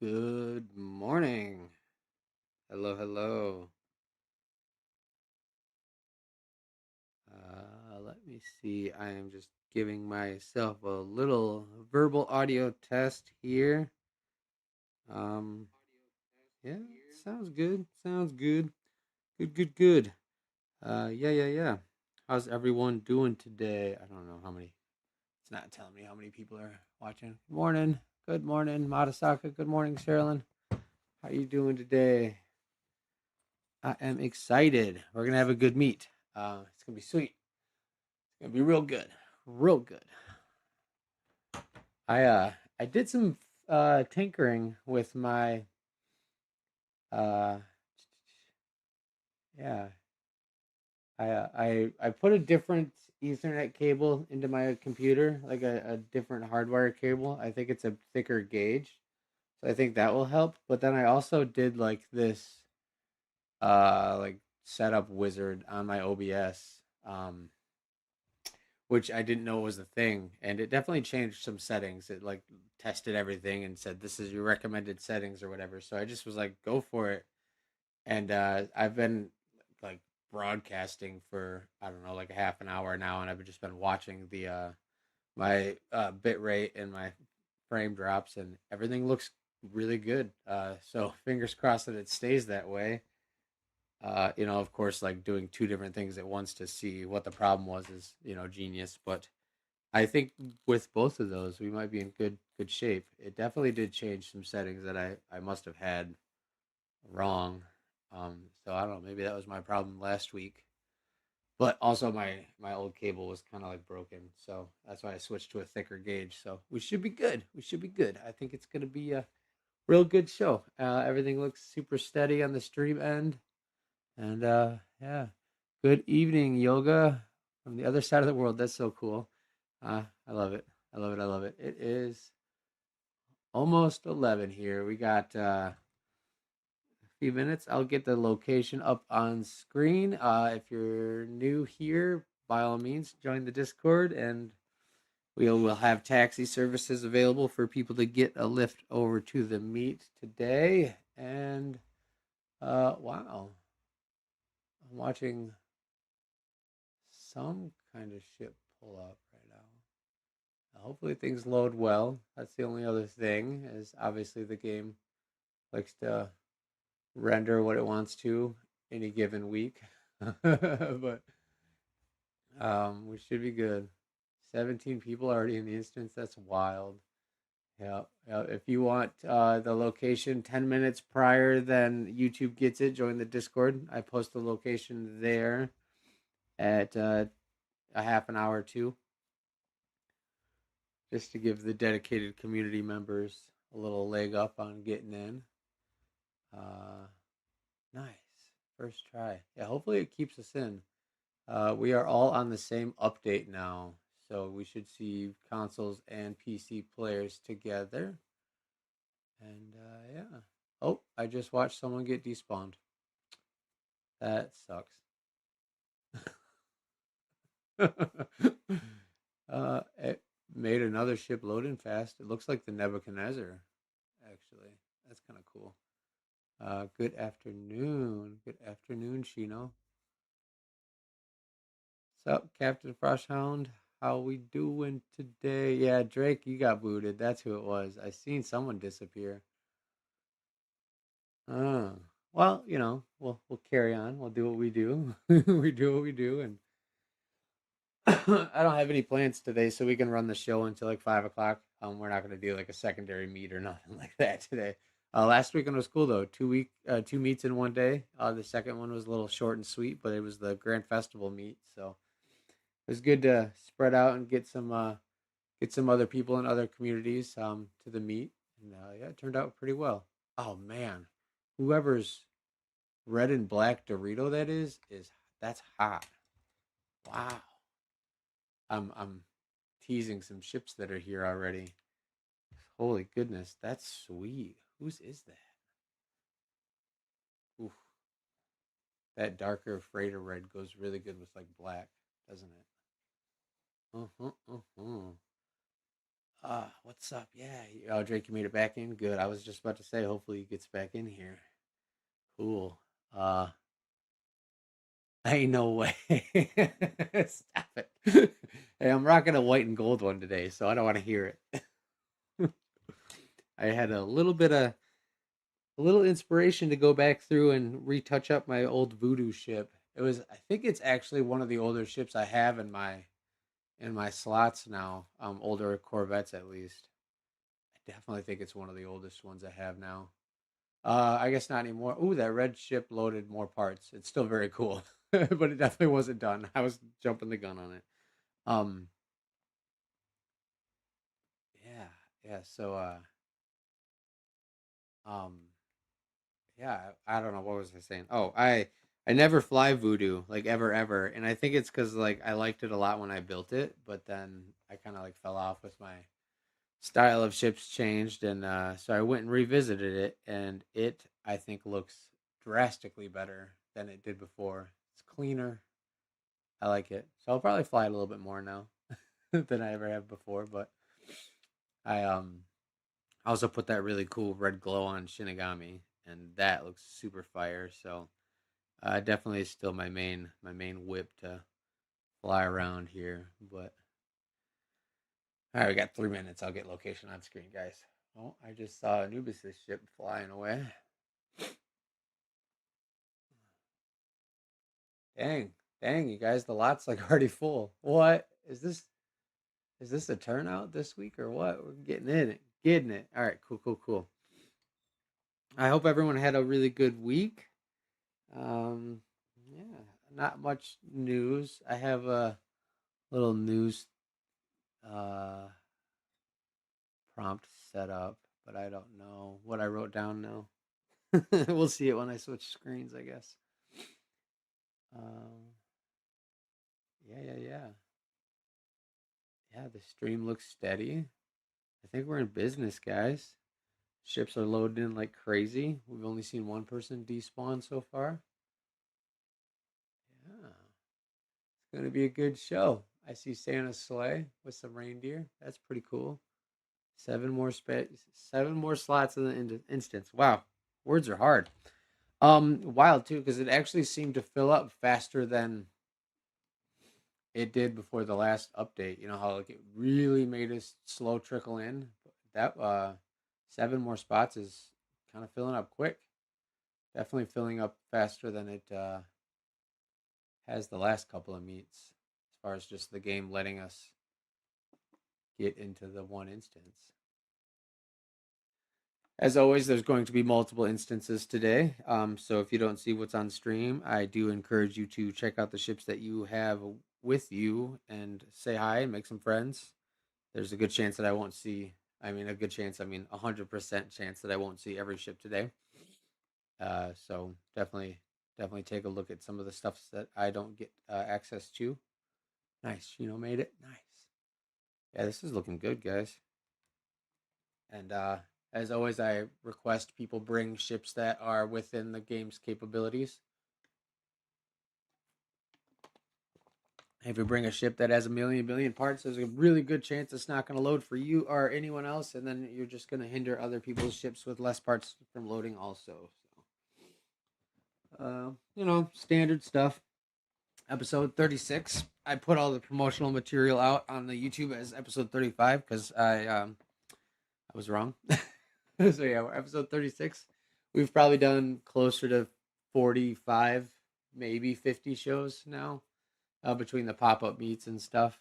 Good morning. Hello, hello. Let me see. I am just giving myself a little verbal audio test here. Um, yeah, sounds good. Sounds good. Good, good, good. Yeah. How's everyone doing today? I don't know how many. It's not telling me how many people are watching. Morning. Good morning, Madasaka. Good morning, Sherilyn. How you doing today? I am excited. We're gonna have a good meet. It's gonna be sweet. It's gonna be real good, real good. I did some tinkering with my uh yeah. I put a different Ethernet cable into my computer, like a different hardwire cable. I think it's a thicker gauge, so I think that will help. But then I also did like this like setup wizard on my OBS. Which I didn't know was a thing, and it definitely changed some settings. It like tested everything and said this is your recommended settings or whatever. So I just was like, go for it. And I've been like broadcasting for I don't know like a half an hour now, and I've just been watching the my bit rate and my frame drops, and everything looks really good. So fingers crossed that it stays that way. Of course, like doing two different things at once to see what the problem was is genius, but I think with both of those, we might be in good shape. It definitely did change some settings that I must have had wrong. So I don't know. Maybe that was my problem last week. But also my old cable was kind of like broken, so that's why I switched to a thicker gauge. So we should be good. We should be good. I think it's gonna be a real good show. Everything looks super steady on the stream end, and yeah. Good evening, yoga from the other side of the world. That's so cool. I love it. I love it. I love it. It is almost 11 here. We got a few minutes. I'll get the location up on screen. If you're new here, by all means, join the Discord, and we will have taxi services available for people to get a lift over to the meet today. And wow, I'm watching some kind of ship pull up right now. Hopefully things load well. That's the only other thing, is obviously the game likes to render what it wants to any given week. But we should be good. 17 people already in the instance. That's wild. Yeah, yeah. If you want the location 10 minutes prior than YouTube gets it, join the Discord. I post the location there at a half an hour or two, just to give the dedicated community members a little leg up on getting in. Uh, nice. First try. Yeah, hopefully it keeps us in. We are all on the same update now, so we should see consoles and PC players together. And yeah. Oh, I just watched someone get despawned. That sucks. It made another ship loading fast. It looks like the Nebuchadnezzar, actually. That's kind of cool. Good afternoon. Good afternoon, Shino. What's up, Captain Frosthound? How we doing today? Yeah, Drake, you got booted. That's who it was. I seen someone disappear. Oh, well, we'll carry on. We'll do what we do. We do what we do, and I don't have any plans today, so we can run the show until like 5 o'clock. We're not gonna do like a secondary meet or nothing like that today. Last weekend was cool though. 2 meets in one day. The second one was a little short and sweet, but it was the Grand Festival meet, so it was good to spread out and get some other people in other communities to the meet, and yeah, it turned out pretty well. Oh man, whoever's red and black Dorito that is that's hot. Wow, I'm teasing some ships that are here already. Holy goodness, that's sweet. Whose is that? Oof, that darker freighter red goes really good with like black, doesn't it? Uh huh. Uh huh. what's up? Yeah. Oh, Drake, you made it back in. Good. I was just about to say, hopefully he gets back in here. Cool. Uh, ain't no way. Stop it. Hey, I'm rocking a white and gold one today, so I don't want to hear it. I had a little inspiration to go back through and retouch up my old voodoo ship. I think it's actually one of the older ships I have in my slots now. Older Corvettes at least. I definitely think it's one of the oldest ones I have now. I guess not anymore. Ooh, that red ship loaded more parts. It's still very cool, but it definitely wasn't done. I was jumping the gun on it. Um, yeah, yeah. Um, yeah. I don't know what was I saying. Oh, I never fly Voodoo like ever, and I think it's because like I liked it a lot when I built it, but then I kind of like fell off with my style of ships changed, and so I went and revisited it, and it I think looks drastically better than it did before. It's cleaner. I like it, so I'll probably fly it a little bit more now than I ever have before. But I also put that really cool red glow on Shinigami, and that looks super fire. So definitely is still my main whip to fly around here. But all right, we got 3 minutes. I'll get location on screen, guys. Oh, I just saw Anubis' ship flying away. Dang, dang, you guys, the lot's like already full. What is this? Is this a turnout this week or what? We're getting in it, getting it. All right, cool, cool, cool. I hope everyone had a really good week. Um, yeah, not much news. I have a little news uh prompt set up, but I don't know what I wrote down now. We'll see it when I switch screens, I guess. Um, yeah, yeah, yeah. Yeah, the stream looks steady. I think we're in business, guys. Ships are loading in like crazy. We've only seen one person despawn so far. Yeah, it's going to be a good show. I see Santa's sleigh with some reindeer. That's pretty cool. Seven more slots in the instance. Wow, words are hard. Wild too, because it actually seemed to fill up faster than it did before the last update. You know how like it really made a slow trickle in. That seven more spots is kind of filling up quick. Definitely filling up faster than it has the last couple of meets, as far as just the game letting us get into the one instance. As always, there's going to be multiple instances today. So if you don't see what's on stream, I do encourage you to check out the ships that you have with you and say hi and make some friends. There's a good chance that I won't see. I mean, a good chance. I mean, 100% chance that I won't see every ship today. So definitely take a look at some of the stuff that I don't get access to. Nice, made it nice. Yeah, this is looking good, guys. And as always, I request people bring ships that are within the game's capabilities. If you bring a ship that has a billion parts, there's a really good chance it's not going to load for you or anyone else, and then you're just going to hinder other people's ships with less parts from loading also. So, standard stuff. Episode 36. I put all the promotional material out on the YouTube as episode 35 because I was wrong. So yeah, we're episode 36. We've probably done closer to 45, maybe 50 shows now, between the pop-up meets and stuff.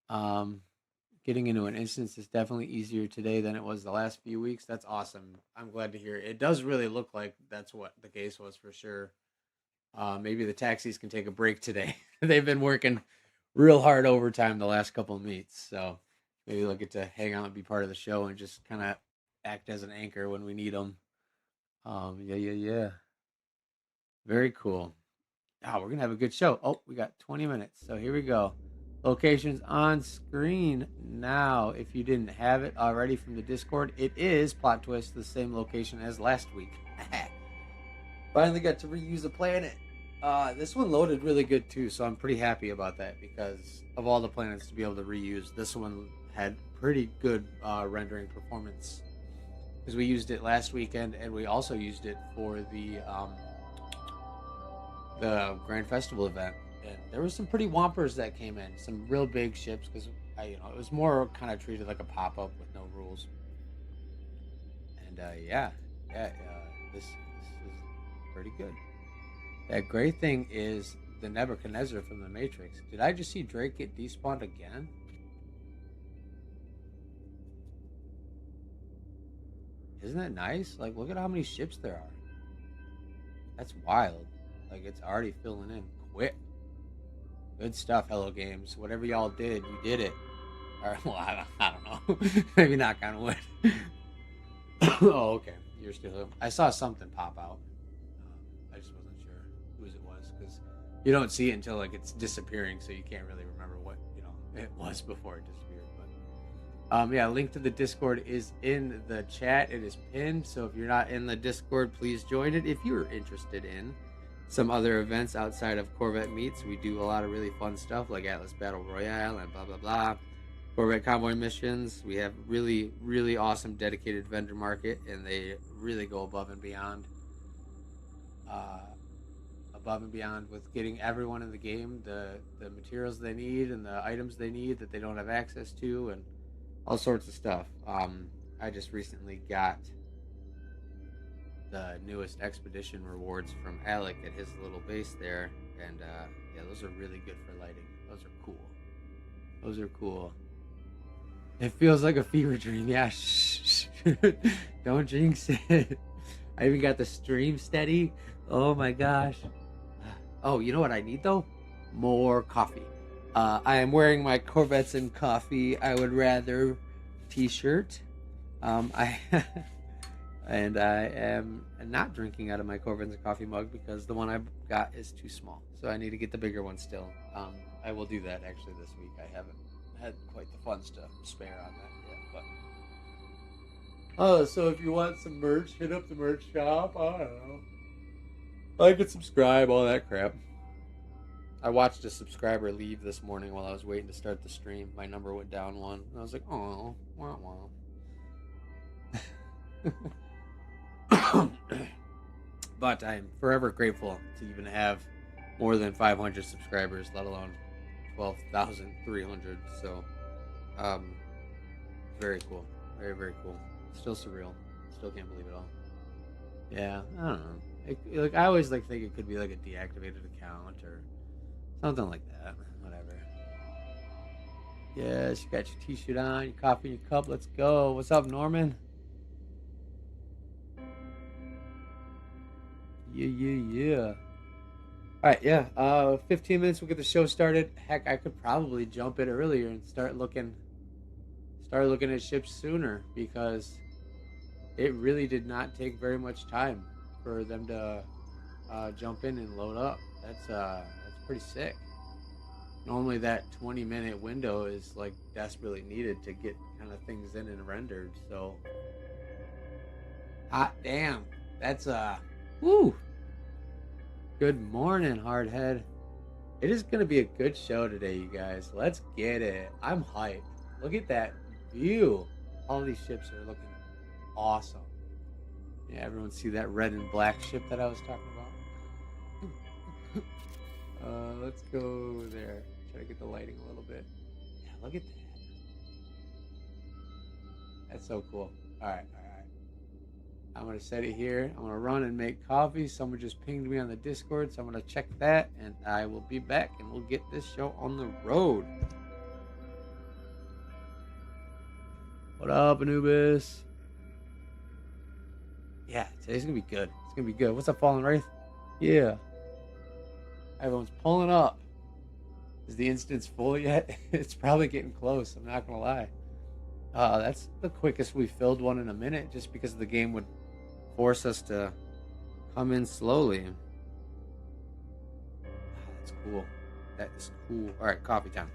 Getting into an instance is definitely easier today than it was the last few weeks. That's awesome. I'm glad to hear it. It does really look like that's what the case was for sure. Maybe the taxis can take a break today. They've been working real hard overtime the last couple of meets, so maybe they'll get to hang out and be part of the show and just kind of act as an anchor when we need them. Yeah. Very cool. Oh, we're gonna have a good show. Oh, we got 20 minutes, so here we go. Locations on screen now. If you didn't have it already from the Discord, it is plot twist the same location as last week. Finally got to reuse a planet. This one loaded really good too, so I'm pretty happy about that because of all the planets to be able to reuse. This one had pretty good rendering performance because we used it last weekend and we also used it for the Grand Festival event. And there was some pretty whompers that came in, some real big ships because it was more kind of treated like a pop up with no rules. And this is pretty good. That great thing is the Nebuchadnezzar from the Matrix. Did I just see Drake get despawned again? Isn't that nice? Like, look at how many ships there are. That's wild. Like, it's already filling in quick. Good stuff, Hello Games. Whatever y'all did, you did it. All right, well, I don't know. Maybe knock on wood. Oh, okay. You're still. I saw something pop out. I just wasn't sure whose it was because you don't see it until like it's disappearing, so you can't really remember what it was before it disappeared. But yeah, link to the Discord is in the chat. It is pinned, so if you're not in the Discord, please join it. If you're interested in some other events outside of Corvette meets, we do a lot of really fun stuff like Atlas Battle Royale and blah blah blah. Corvette convoy missions. We have really, really awesome dedicated vendor market, and they really go above and beyond. With getting everyone in the game the materials they need and the items they need that they don't have access to, and all sorts of stuff. I just recently got the newest expedition rewards from Alec at his little base there, and yeah, those are really good for lighting. Those are cool. Those are cool. It feels like a fever dream. Yeah, shh. Don't jinx it. I even got the stream steady. Oh my gosh. Oh, you know what I need though? More coffee. I am wearing my Corvettes and Coffee I would rather t-shirt. I and I am not drinking out of my Corvettes and Coffee mug because the one I got is too small. So I need to get the bigger one still. I will do that actually this week. I haven't had quite the funds to spare on that yet, but so if you want some merch, hit up the merch shop. I don't know. Like and subscribe, all that crap. I watched a subscriber leave this morning while I was waiting to start the stream. My number went down one. And I was like, oh, wah, wah. But I am forever grateful to even have more than 500 subscribers, let alone 12,300. So, very cool. Very, very cool. Still surreal. Still can't believe it all. Yeah, I don't know. I always think it could be like a deactivated account or something like that. Whatever. Yes, you got your t-shirt on, your coffee in your cup. Let's go. What's up, Norman? Yeah. All right, yeah. 15 minutes, we'll get the show started. Heck, I could probably jump in earlier and start looking at ships sooner because it really did not take very much time for them to jump in and load up. That's pretty sick. Normally that 20-minute window is like desperately needed to get kind of things in and rendered. So, hot damn, that's woo. Good morning, Hardhead. It is gonna be a good show today, you guys. Let's get it. I'm hyped. Look at that view. All these ships are looking awesome. Yeah, everyone see that red and black ship that I was talking about? Let's go there. Try to get the lighting a little bit. Yeah, look at that. That's so cool. All right. I'm going to set it here. I'm going to run and make coffee. Someone just pinged me on the Discord, so I'm going to check that, and I will be back, and we'll get this show on the road. What up, Anubis? Yeah, today's going to be good. It's going to be good. What's up, Fallen Wraith? Yeah. Everyone's pulling up. Is the instance full yet? It's probably getting close. I'm not going to lie. That's the quickest we filled one in a minute just because the game would force us to come in slowly. That's cool. That is cool. All right, coffee time.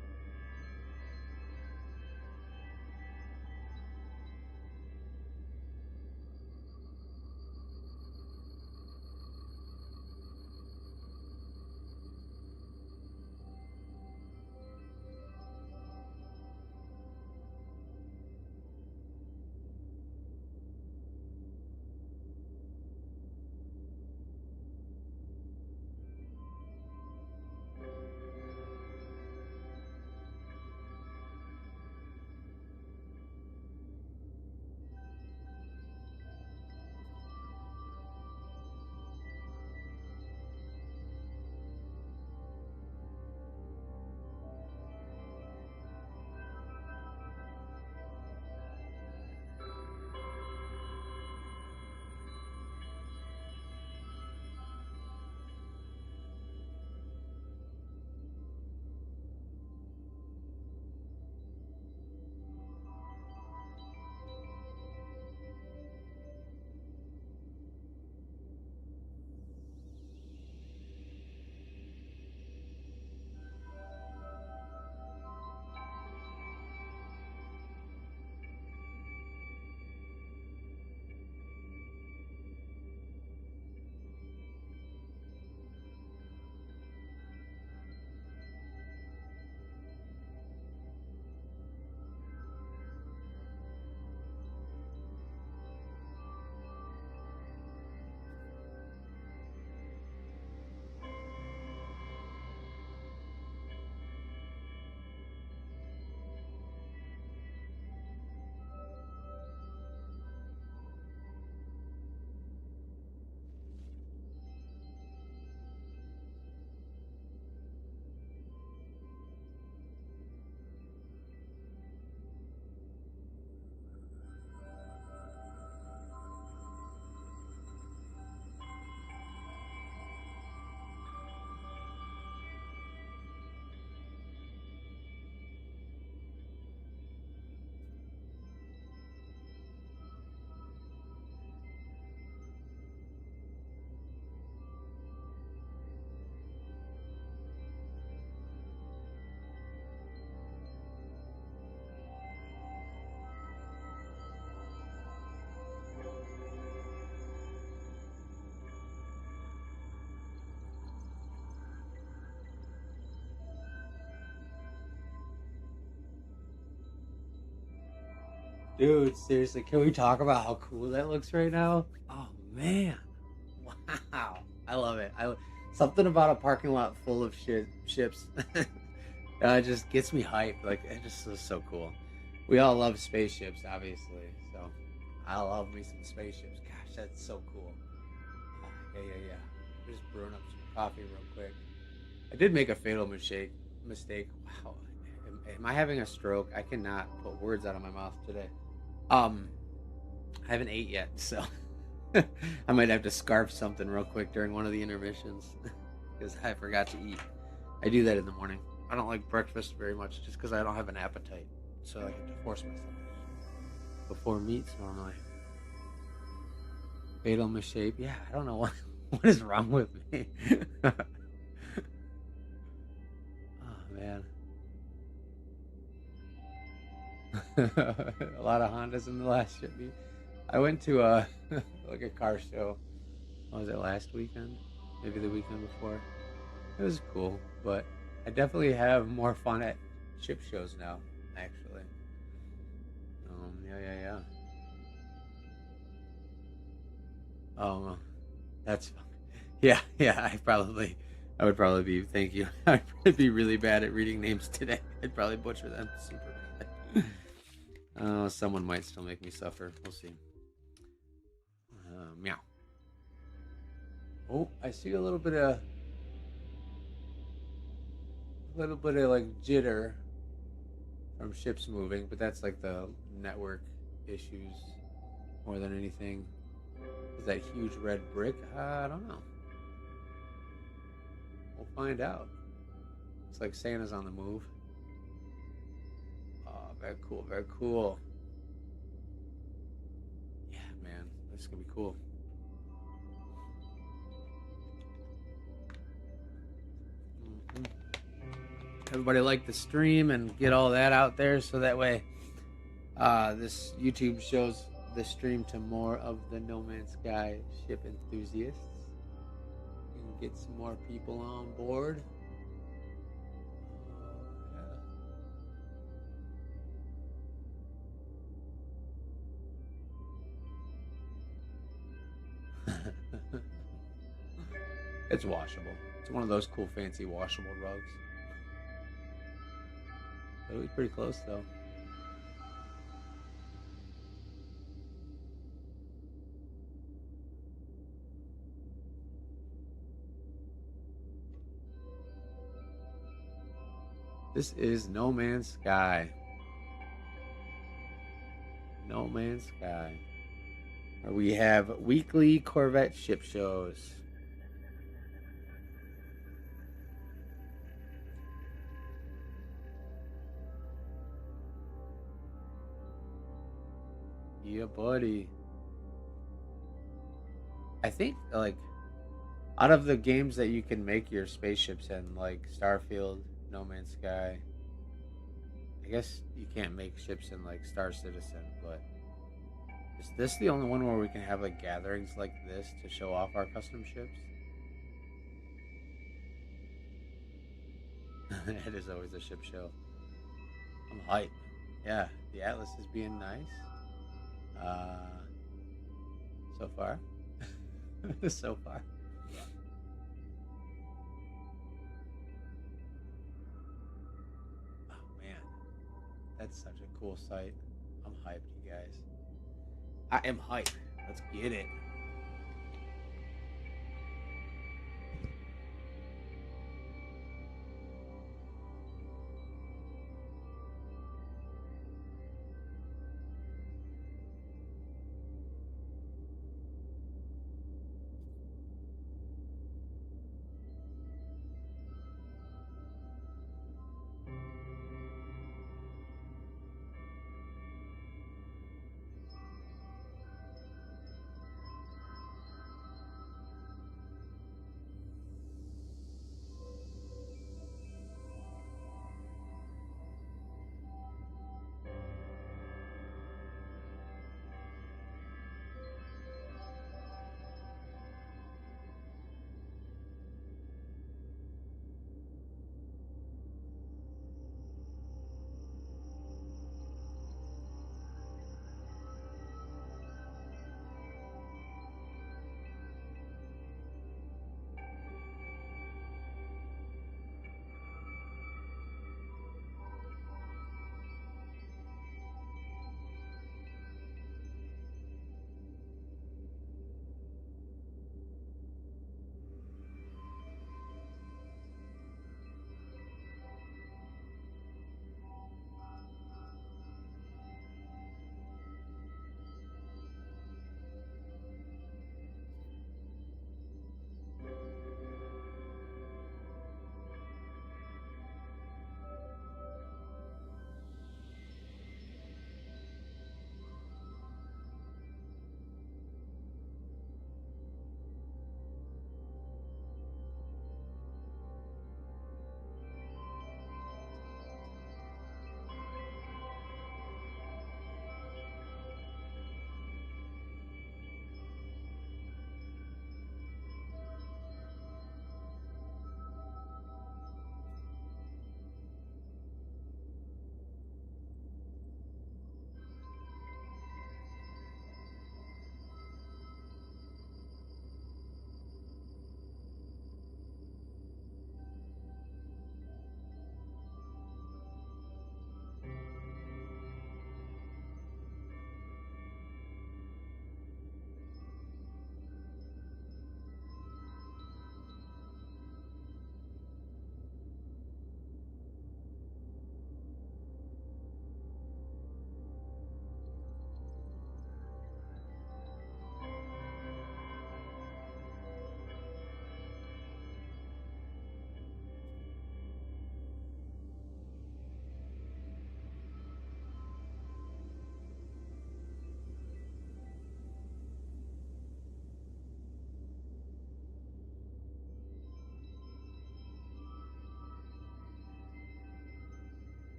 Dude, seriously, can we talk about how cool that looks right now? Oh man, wow, I love it. Something about a parking lot full of ships just gets me hyped. Like it just is so cool. We all love spaceships, obviously. So I love me some spaceships. Gosh, that's so cool. Yeah. Just brewing up some coffee real quick. I did make a fatal mistake. Wow, am I having a stroke? I cannot put words out of my mouth today. Um, I haven't ate yet, so I might have to scarf something real quick during one of the intermissions because I forgot to eat. I do that in the morning. I don't like breakfast very much just because I don't have an appetite, so I have to force myself before meats normally. Fatal misshape. Yeah, I don't know what what is wrong with me. Oh man, a lot of Hondas in the last ship meet. I went to like a car show. What was it, last weekend? Maybe the weekend before. It was cool, but I definitely have more fun at ship shows now. Actually, yeah. Oh, that's fun. Yeah. I would probably be. Thank you. I'd probably be really bad at reading names today. I'd probably butcher them super bad. Oh, someone might still make me suffer. We'll see. Meow. Oh, I see a little bit of like jitter from ships moving, but that's like the network issues more than anything. Is that huge red brick? I don't know. We'll find out. It's like Santa's on the move. Oh, very cool, very cool. Yeah, man, this is gonna be cool. hmm Everybody like the stream and get all that out there, so that way, this YouTube shows the stream to more of the No Man's Sky ship enthusiasts and get some more people on board. Yeah. It's washable. It's one of those cool, fancy washable rugs. But it was pretty close, though. This is No Man's Sky. No Man's Sky. Where we have weekly Corvette ship shows. Yeah, buddy. I think, like, out of the games that you can make your spaceships in, like Starfield, No Man's Sky, I guess you can't make ships in, like, Star Citizen, but is this the only one where we can have, like, gatherings like this to show off our custom ships? It is always a ship show. I'm hyped. Yeah, the Atlas is being nice. Uh, so far. So far. Oh man, that's such a cool sight. I'm hyped, you guys. I am hyped. Let's get it.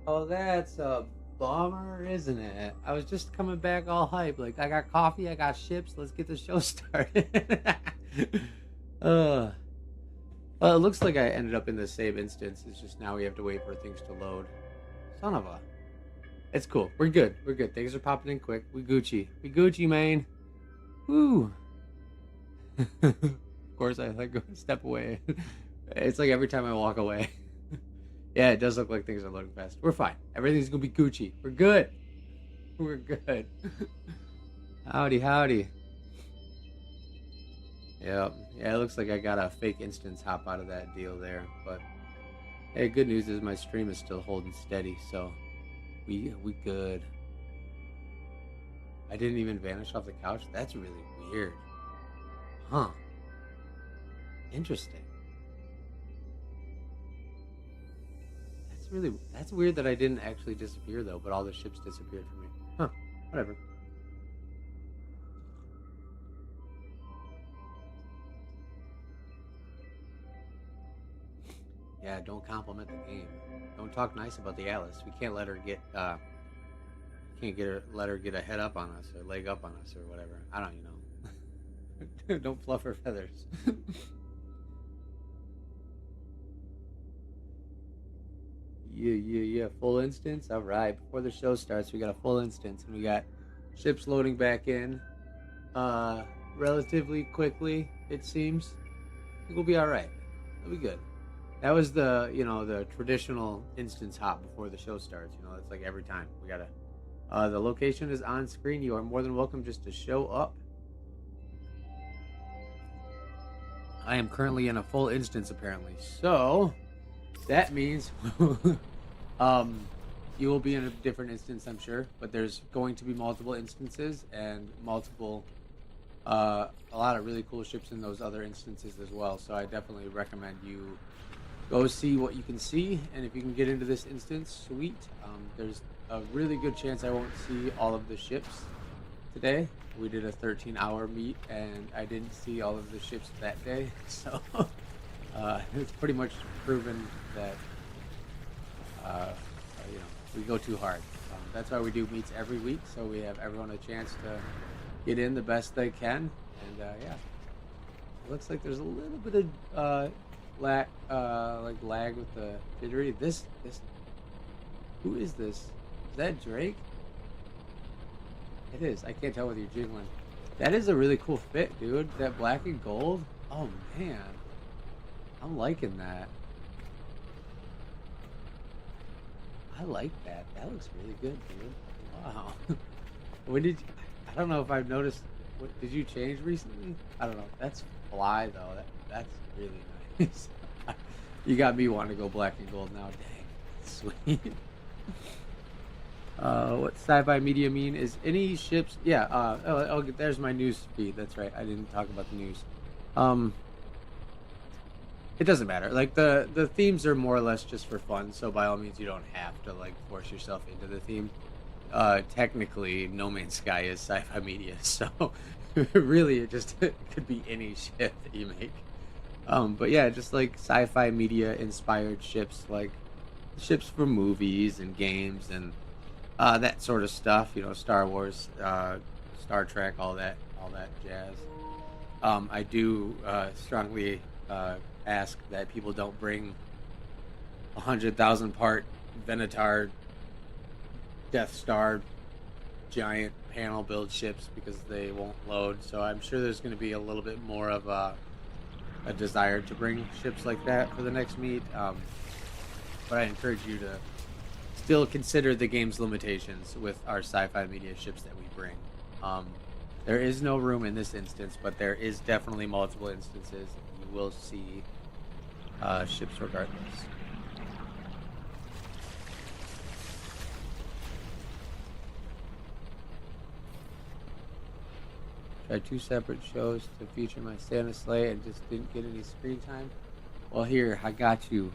Oh, that's a bummer, isn't it? I was just coming back all hype. Like, I got coffee, I got ships. Let's get the show started. uh, well, it looks like I ended up in the same instance. It's just now we have to wait for things to load. Son of a. It's cool. We're good. We're good. Things are popping in quick. We Gucci. We Gucci, man. Woo. Of course, I like go step away. It's like every time I walk away. Yeah, it does look like things are loading fast. We're fine. Everything's gonna be Gucci. We're good. We're good. Howdy, howdy. Yep. Yeah, it looks like I got a fake instance hop out of that deal there. But hey, good news is my stream is still holding steady, so we good. I didn't even vanish off the couch. That's really weird. Huh. Interesting. That's weird that I didn't actually disappear though, but all the ships disappeared from me. Huh. Whatever. Yeah, don't compliment the game. Don't talk nice about the Alice. We can't let her get let her get a head up on us or leg up on us or whatever. I don't know. Don't fluff her feathers. Yeah. Full instance. All right. Before the show starts, we got a full instance, and we got ships loading back in, relatively quickly. It seems. I think we'll be all right. It'll be good. That was the traditional instance hop before the show starts. It's like every time we gotta. The location is on screen. You are more than welcome just to show up. I am currently in a full instance, apparently. So that means you will be in a different instance, I'm sure. But there's going to be multiple instances and a lot of really cool ships in those other instances as well. So I definitely recommend you go see what you can see. And if you can get into this instance, sweet. There's a really good chance I won't see all of the ships today. We did a 13-hour meet, and I didn't see all of the ships that day. So it's pretty much proven that we go too hard. That's why we do meets every week, so we have everyone a chance to get in the best they can. And yeah, it looks like there's a little bit of lag with the jittery. This who is this? Is that Drake? It is. I can't tell whether you're jiggling. That is a really cool fit, dude. That black and gold. Oh man, I'm liking that. I like that. That looks really good, dude. Wow. When did you, I don't know if I've noticed. Did you change recently? I don't know. That's fly though. That's really nice. You got me wanting to go black and gold now. Dang, sweet. What sci-fi media mean is any ships? Yeah. There's my news feed. That's right. I didn't talk about the news. It doesn't matter. Like the themes are more or less just for fun. So by all means, you don't have to like force yourself into the theme. Technically, No Man's Sky is sci-fi media, so really, it could be any ship that you make. But yeah, just like sci-fi media inspired ships, like ships for movies and games and that sort of stuff. Star Wars, Star Trek, all that jazz. I do strongly ask that people don't bring 100,000 part Venator Death Star giant panel build ships because they won't load. So I'm sure there's going to be a little bit more of a desire to bring ships like that for the next meet. But I encourage you to still consider the game's limitations with our sci-fi media ships that we bring. There is no room in this instance, but there is definitely multiple instances. You will see ships regardless. Tried 2 separate shows to feature my Santa sleigh and just didn't get any screen time. Well, here, I got you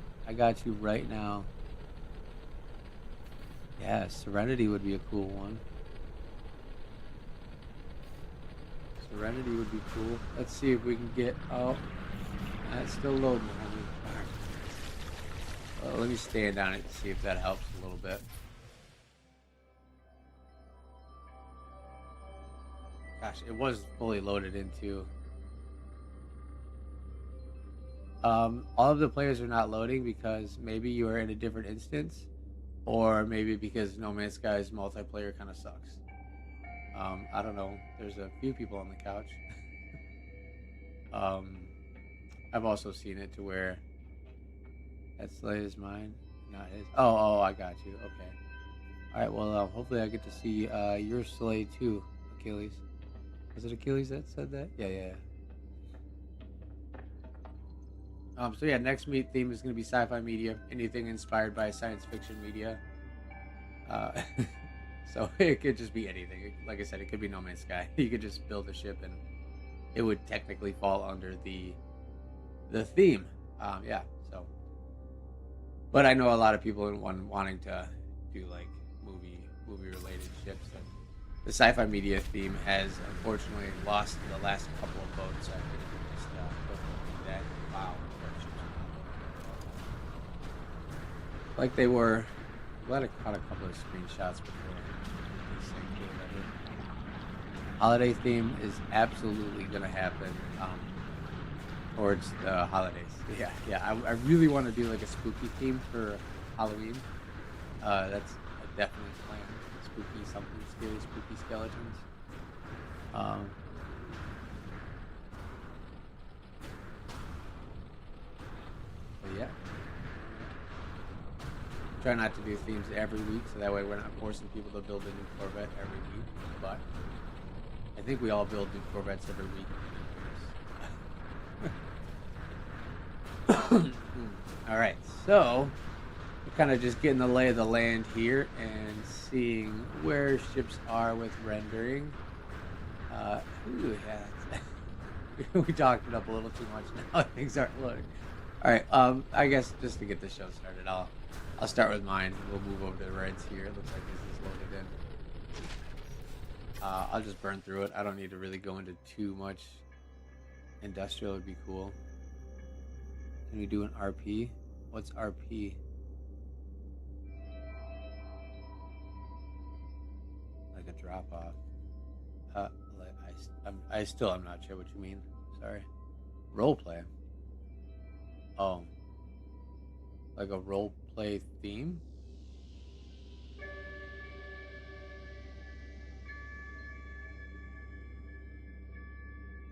right now. Yeah, Serenity would be a cool one. Serenity would be cool. Let's see if we can get... Oh, that's still loading, honey. let me stand on it to see if that helps a little bit. Gosh, it was fully loaded into. All of the players are not loading because maybe you are in a different instance, or maybe because No Man's Sky's multiplayer kind of sucks. I don't know. There's a few people on the couch. um, I've also seen it to where that sleigh is mine, not his. Oh, I got you. Okay. All right. Well, hopefully I get to see your sleigh too, Achilles. Was it Achilles that said that? Yeah. So yeah, next meet theme is going to be sci-fi media, anything inspired by science fiction media. Uh, so it could just be anything. Like I said, it could be No Man's Sky. You could just build a ship, and it would technically fall under the theme. Yeah. So, but I know a lot of people in wanting to do like movie related ships, and the sci-fi media theme has unfortunately lost the last couple of votes. So I think we just go through that. Wow. Like they were. I'm glad I caught a couple of screenshots before this thing came over. Holiday theme is absolutely going to happen towards the holidays. Yeah. I really want to do like a spooky theme for Halloween. That's a definite plan. Spooky something scary, spooky skeletons. But yeah. Try not to do themes every week, so that way we're not forcing people to build a new Corvette every week. But I think we all build new Corvettes every week. All right, so we're kind of just getting the lay of the land here and seeing where ships are with rendering. We talked it up a little too much now. Things aren't loading. All right, I guess just to get the show started, I'll start with mine. We'll move over to the reds here. It looks like this is loaded in. I'll just burn through it. I don't need to really go into too much. Industrial would be cool. Can we do an RP? What's RP? Like a drop off. I still am not sure what you mean. Sorry. Role play. Oh. Like a role play theme?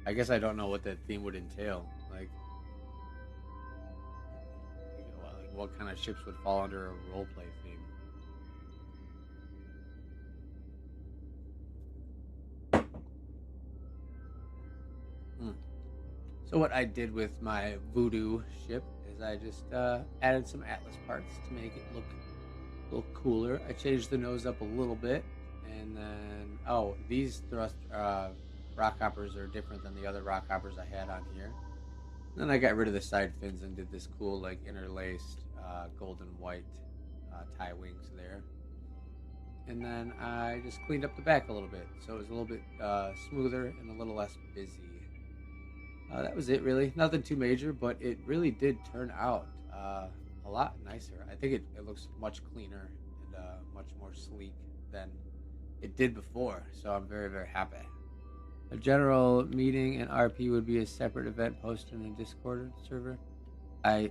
I guess I don't know what that theme would entail. Like what kind of ships would fall under a role play theme? So what I did with my Voodoo ship is I just added some Atlas parts to make it look a little cooler. I changed the nose up a little bit, and then these thrust rock hoppers are different than the other rock hoppers I had on here. And then I got rid of the side fins and did this cool like interlaced golden white tie wings there. And then I just cleaned up the back a little bit, so it was a little bit smoother and a little less busy. That was it, really. Nothing too major, but it really did turn out a lot nicer. I think it looks much cleaner and much more sleek than it did before, so I'm very, very happy. A general meeting and RP would be a separate event posted in the Discord server. I got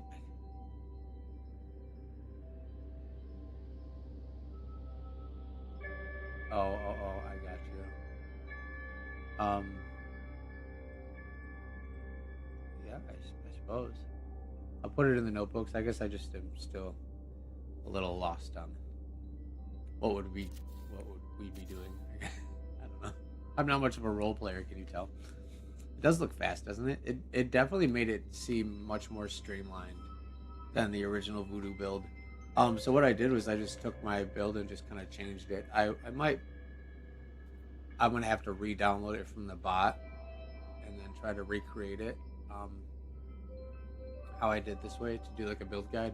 you. Yeah, I suppose. I'll put it in the notebooks. I guess I just am still a little lost on what would we be doing. I don't know. I'm not much of a role player, can you tell? It does look fast, doesn't it? It definitely made it seem much more streamlined than the original Voodoo build. So what I did was I just took my build and just kind of changed it. I'm gonna have to re-download it from the bot and then try to recreate it how I did this way to do like a build guide,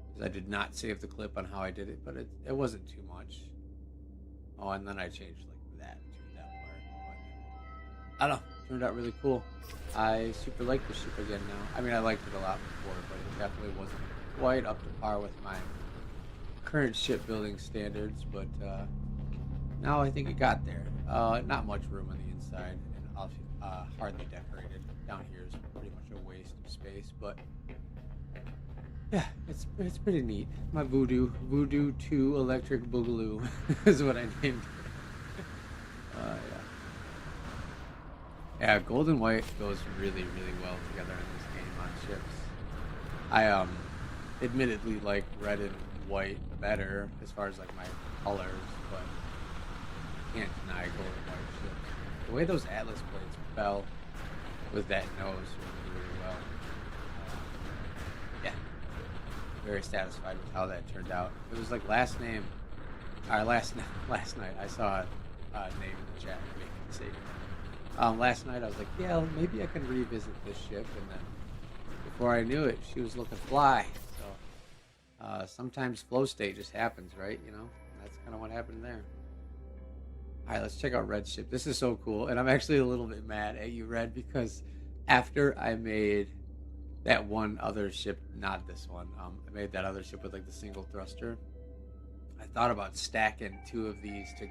because I did not save the clip on how I did it, but it wasn't too much. Oh, and then I changed like that to that part. But I don't know, turned out really cool. I super like the ship again now. I mean, I liked it a lot before, but it definitely wasn't quite up to par with my current shipbuilding standards, but now I think it got there. Not much room on the inside, and hardly decorated. Down here is pretty much a waste of space, but yeah, it's pretty neat. My Voodoo 2 Electric Boogaloo is what I named it. Yeah. Yeah, gold and white goes really, really well together in this game on ships. I admittedly like red and white better as far as like my colors, but can't deny gold and white ships. The way those Atlas plates fell with that nose really, really well. Yeah, very satisfied with how that turned out. It was like last night I saw a name in the chat making a mistake. Last night I was like, yeah, maybe I can revisit this ship, and then before I knew it, she was looking fly. So sometimes flow state just happens, right? You know, and that's kind of what happened there. All right, let's check out Red's ship. This is so cool, and I'm actually a little bit mad at you, Red, because after I made that one other ship, not this one, I made that other ship with like the single thruster. I thought about stacking two of these to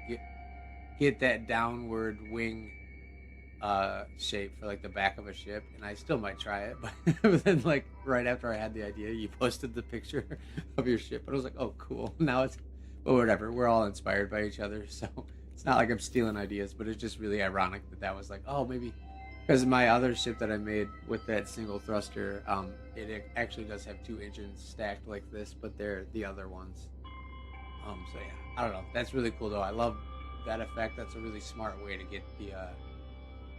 get that downward wing shape for like the back of a ship, and I still might try it, but then like right after I had the idea, you posted the picture of your ship, and I was like, oh cool. Now it's, but whatever, we're all inspired by each other, so it's not like I'm stealing ideas, but it's just really ironic that was like, oh, maybe because my other ship that I made with that single thruster, it actually does have two engines stacked like this, but they're the other ones. So yeah, I don't know, that's really cool though. I love that effect. That's a really smart way to get the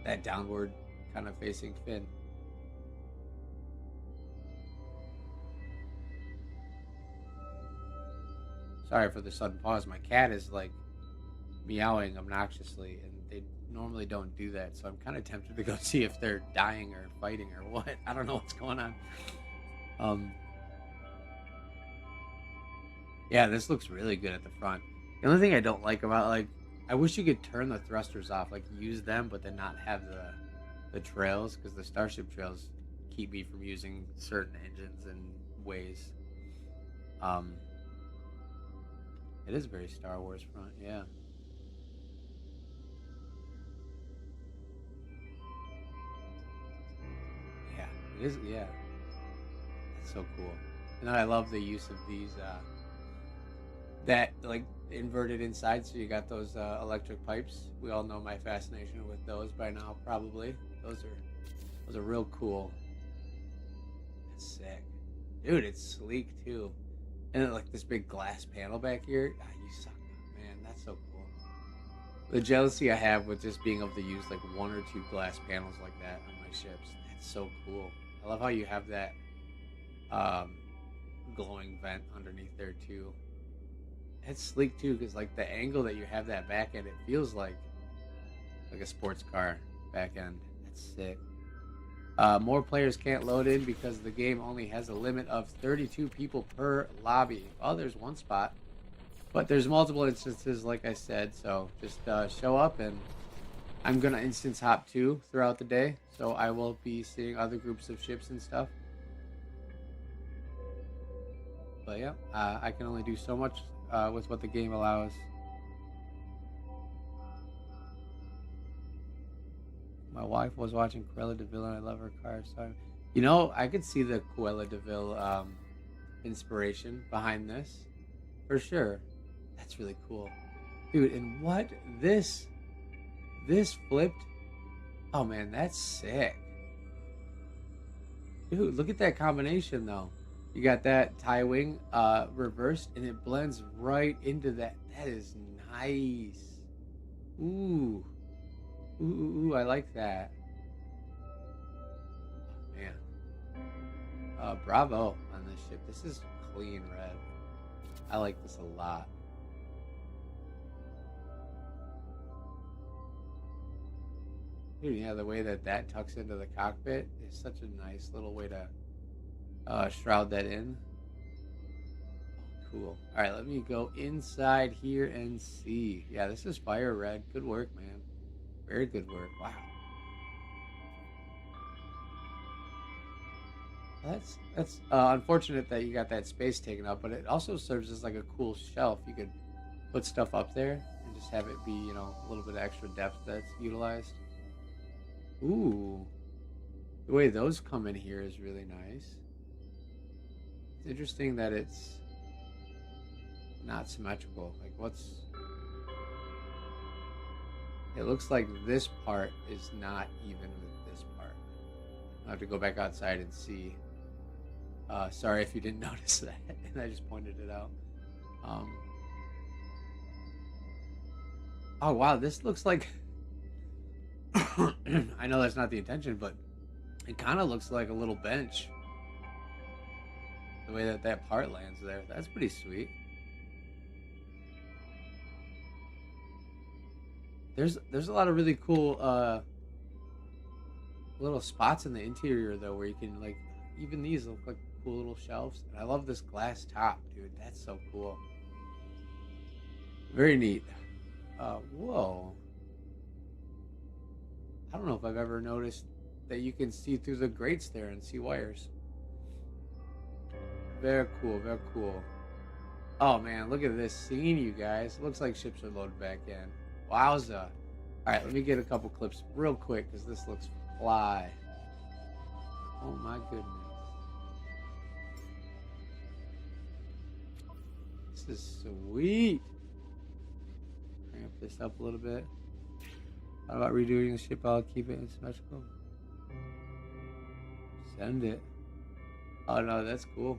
that downward kind of facing fin. Sorry for the sudden pause. My cat is like meowing obnoxiously, and they normally don't do that. So I'm kind of tempted to go see if they're dying or fighting or what. I don't know what's going on. Um, yeah, this looks really good at the front. The only thing I don't like about like, I wish you could turn the thrusters off, like use them, but then not have the trails, because the Starship trails keep me from using certain engines and ways. Um, it is very Star Wars front, yeah. Yeah, it is. Yeah, that's so cool. And I love the use of these that like inverted inside. So you got those electric pipes. We all know my fascination with those by now, probably. Those are real cool. That's sick, dude. It's sleek too, and then, like this big glass panel back here. Ah, you suck, man. That's so cool. The jealousy I have with just being able to use like one or two glass panels like that on my ships. That's so cool. I love how you have that um, glowing vent underneath there too. It's sleek too, because like the angle that you have that back end, it feels like a sports car back end. That's sick. More players can't load in because the game only has a limit of 32 people per lobby. Oh, there's one spot, but there's multiple instances, like I said. So just show up, and I'm gonna instance hop too throughout the day. So I will be seeing other groups of ships and stuff. But yeah, I can only do so much with what the game allows. My wife was watching Cruella de Vil, and I love her car. So, you know, I could see the Cruella de Vil inspiration behind this for sure. That's really cool, dude. And what this flipped? Oh man, that's sick, dude. Look at that combination though. You got that tie wing reversed, and it blends right into that. That is nice. Ooh. Ooh, I like that. Oh, man. Bravo on this ship. This is clean red. I like this a lot. Dude, yeah, the way that tucks into the cockpit is such a nice little way to shroud that in. Cool. All right, let me go inside here and see. Yeah, this is fire red. Good work, man. Very good work. Wow. That's unfortunate that you got that space taken up, but it also serves as like a cool shelf. You could put stuff up there and just have it be, a little bit of extra depth that's utilized. Ooh, the way those come in here is really nice. It's interesting that it's not symmetrical. Like, it looks like this part is not even with this part. I'll have to go back outside and see. Sorry if you didn't notice that, and I just pointed it out. Um, oh wow, this looks like. I know that's not the intention, but it kind of looks like a little bench. The way that part lands there, that's pretty sweet. There's a lot of really cool little spots in the interior though, where you can like even these look like cool little shelves. And I love this glass top, dude. That's so cool. Very neat. Whoa. I don't know if I've ever noticed that you can see through the grates there and see wires. Very cool, very cool. Oh man, look at this scene, you guys. Looks like ships are loaded back in. Wowza. Alright, let me get a couple clips real quick because this looks fly. Oh my goodness. This is sweet. Ramp this up a little bit. How about redoing the ship? I'll keep it in symmetrical. Send it. Oh no, that's cool.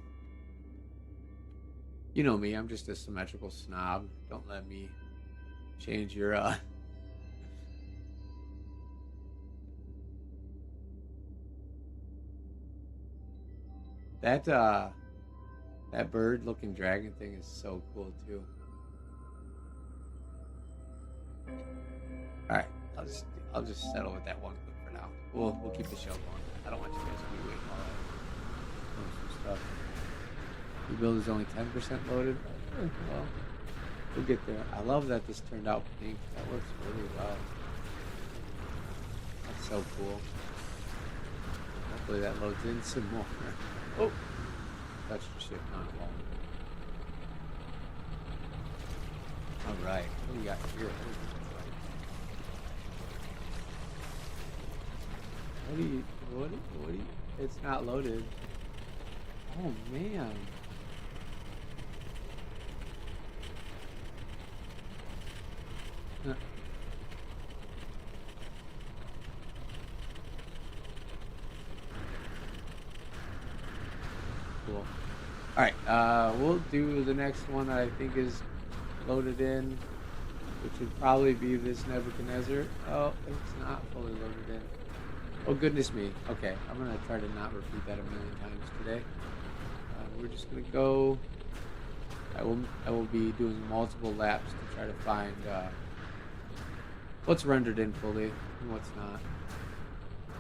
You know me, I'm just a symmetrical snob. Don't let me change your that bird looking dragon thing is so cool too. Alright, I'll just settle with that one clip for now. We'll keep the show going. I don't want you guys to be waiting while I do some stuff. Rebuild is only 10% loaded. Well, we'll get there. I love that this turned out pink. That works really well. That's so cool. Hopefully that loads in some more. Oh! Touched the ship, not a wall. Alright, what do we got here? What do you, it's not loaded. Oh man. Cool. Alright, we'll do the next one that I think is loaded in, which would probably be this Nebuchadnezzar. Oh, it's not fully loaded in. Oh goodness me. Okay, I'm gonna try to not repeat that a million times today. We're just gonna go. I will be doing multiple laps to try to find what's rendered in fully and what's not.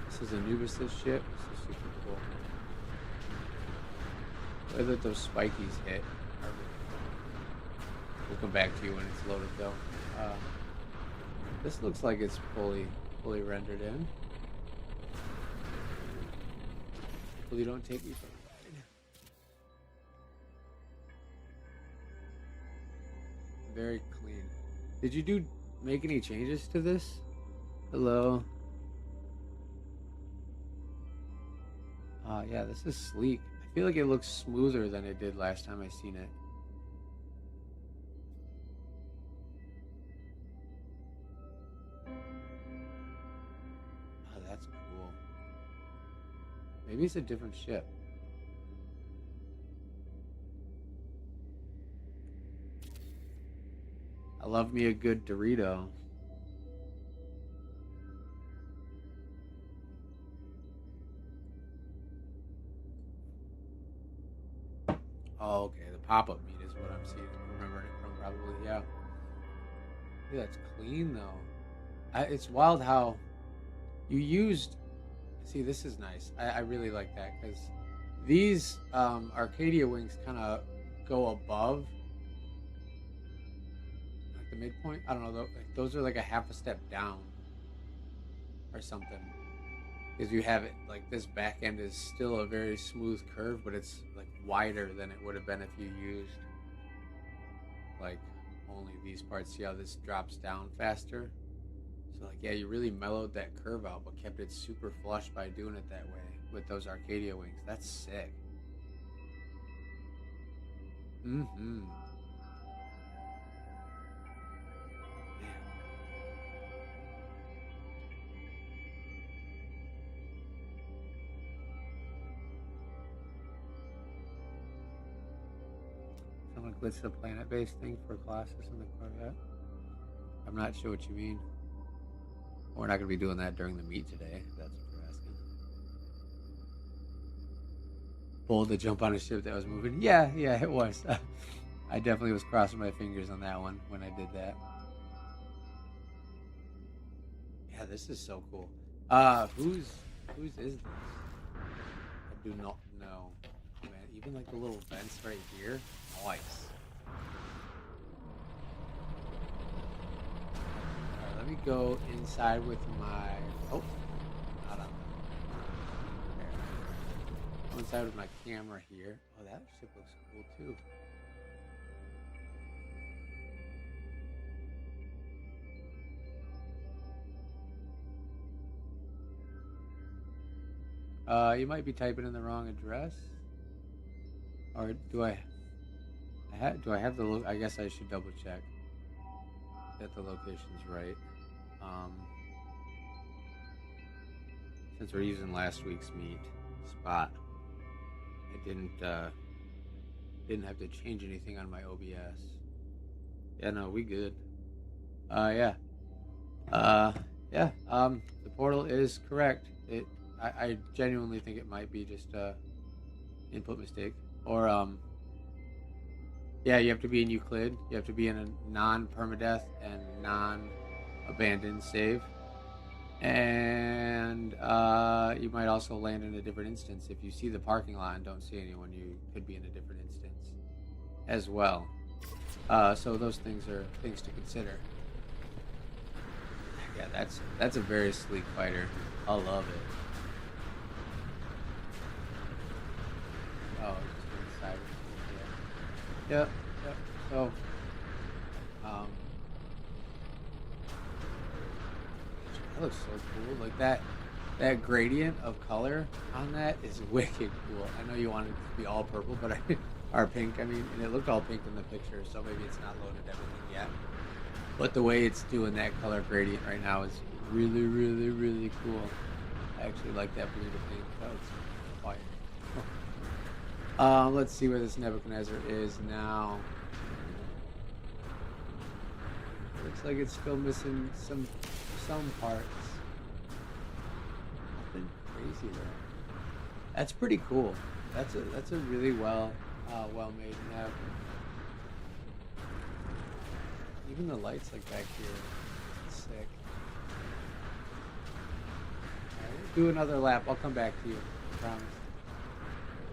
This is Anubis' ship. This is super cool. The way that those spikies hit. We'll come back to you when it's loaded though. This looks like it's fully rendered in. Hopefully don't take me for a ride. Very clean. Did you make any changes to this? Hello. Yeah, this is sleek. I feel like it looks smoother than it did last time I seen it. Oh, that's cool. Maybe it's a different ship. I love me a good Dorito. Oh, okay. The pop-up meat is what I'm seeing. Remembering it from probably, yeah. Yeah, that's clean though. It's wild how you used. See, this is nice. I really like that because these Arcadia wings kind of go above like the midpoint. I don't know. Those are like a half a step down or something. because you have it like this back end is still a very smooth curve, but it's like wider than it would have been if you used like only these parts. See how this drops down faster? So like yeah, you really mellowed that curve out, but kept it super flush by doing it that way with those Arcadia wings. That's sick. Mm-hmm. Man, someone glitched the planet-based thing for classes in the Corvette. I'm not sure what you mean. We're not going to be doing that during the meet today. If that's what you're asking. Bold to jump on a ship that was moving. Yeah, yeah, it was. I definitely was crossing my fingers on that one when I did that. Yeah, this is so cool. Whose is this? I do not know. Man, even like the little vents right here. Nice. Alright, let me go inside with my oh not on there. Go inside with my camera here. Oh, that ship looks cool too. You might be typing in the wrong address. Or do I have the I guess I should double check that the location's right. Um, since we're using last week's meet spot, I didn't have to change anything on my OBS. Yeah, no, we good. Yeah. Uh, yeah. The portal is correct. I genuinely think it might be just input mistake or yeah, you have to be in Euclid. You have to be in a non-permadeath and non-abandoned save. And you might also land in a different instance. If you see the parking lot and don't see anyone, you could be in a different instance as well. So those things are things to consider. Yeah, that's a very sleek fighter. I love it. Oh, it's just inside. Yeah. Yep. Yep. So, um, that looks so cool. Like that gradient of color on that is wicked cool. I know you want it to be all purple, but or pink. I mean, and it looked all pink in the picture, so maybe it's not loaded everything yet. But the way it's doing that color gradient right now is really, really, really cool. I actually like that blue to pink. That looks fire. Let's see where this Nebuchadnezzar is now. Looks like it's still missing some parts. Nothing crazy there. That's pretty cool. That's a really well made Neb. Even the lights like back here, it's sick. Alright, we'll do another lap. I'll come back to you. I promise.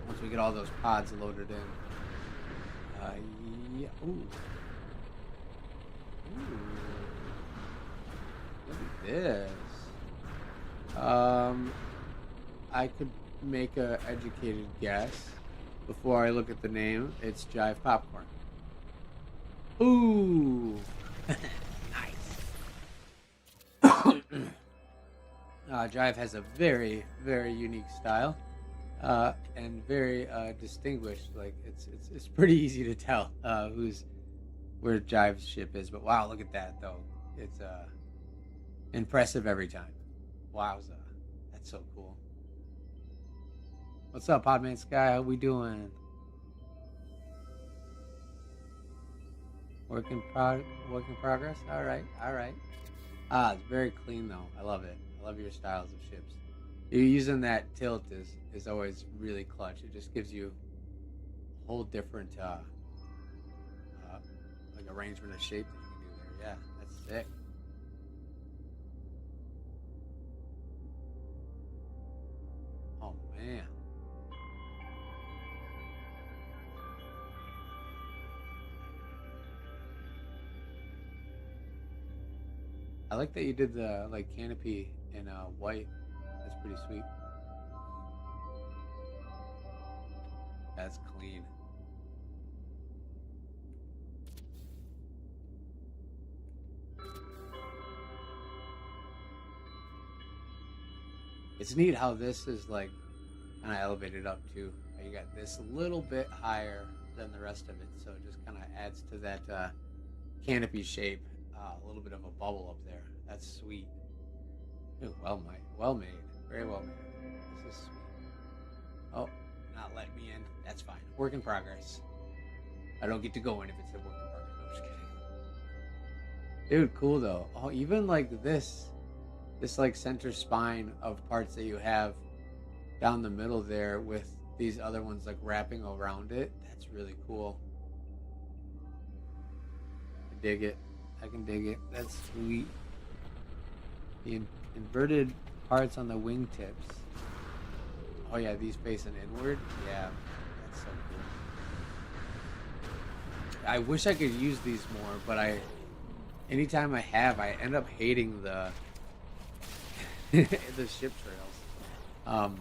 Once we get all those pods loaded in. Yeah. Ooh. Ooh. Look at this. I could make a educated guess before I look at the name. It's Jive Popcorn. Ooh. Nice. Jive has a very, very unique style. And very distinguished. Like it's pretty easy to tell where Jive's ship is. But wow, look at that though. It's impressive every time. Wowza, that's so cool. What's up, Podman Sky? How we doing? Work in progress. All right, all right. It's very clean though. I love it. I love your styles of ships. You're using that tilt is always really clutch. It just gives you a whole different like arrangement of shape that you can do there. Yeah, that's sick. Oh man. I like that you did the like canopy in white. That's pretty sweet. That's clean. It's neat how this is like kind of elevated up too. You got this a little bit higher than the rest of it, so it just kind of adds to that canopy shape. A little bit of a bubble up there. That's sweet. Ooh, well made, very well made. This is sweet. Oh, not letting me in. That's fine. Work in progress. I don't get to go in if it's a work in progress. No, I'm just kidding. Dude, cool though. Oh, even like this like center spine of parts that you have down the middle there with these other ones like wrapping around it. That's really cool. I dig it. I can dig it. That's sweet. The inverted parts on the wingtips. Oh yeah, these facing inward. Yeah, that's so cool. I wish I could use these more, but anytime I end up hating the the ship trails.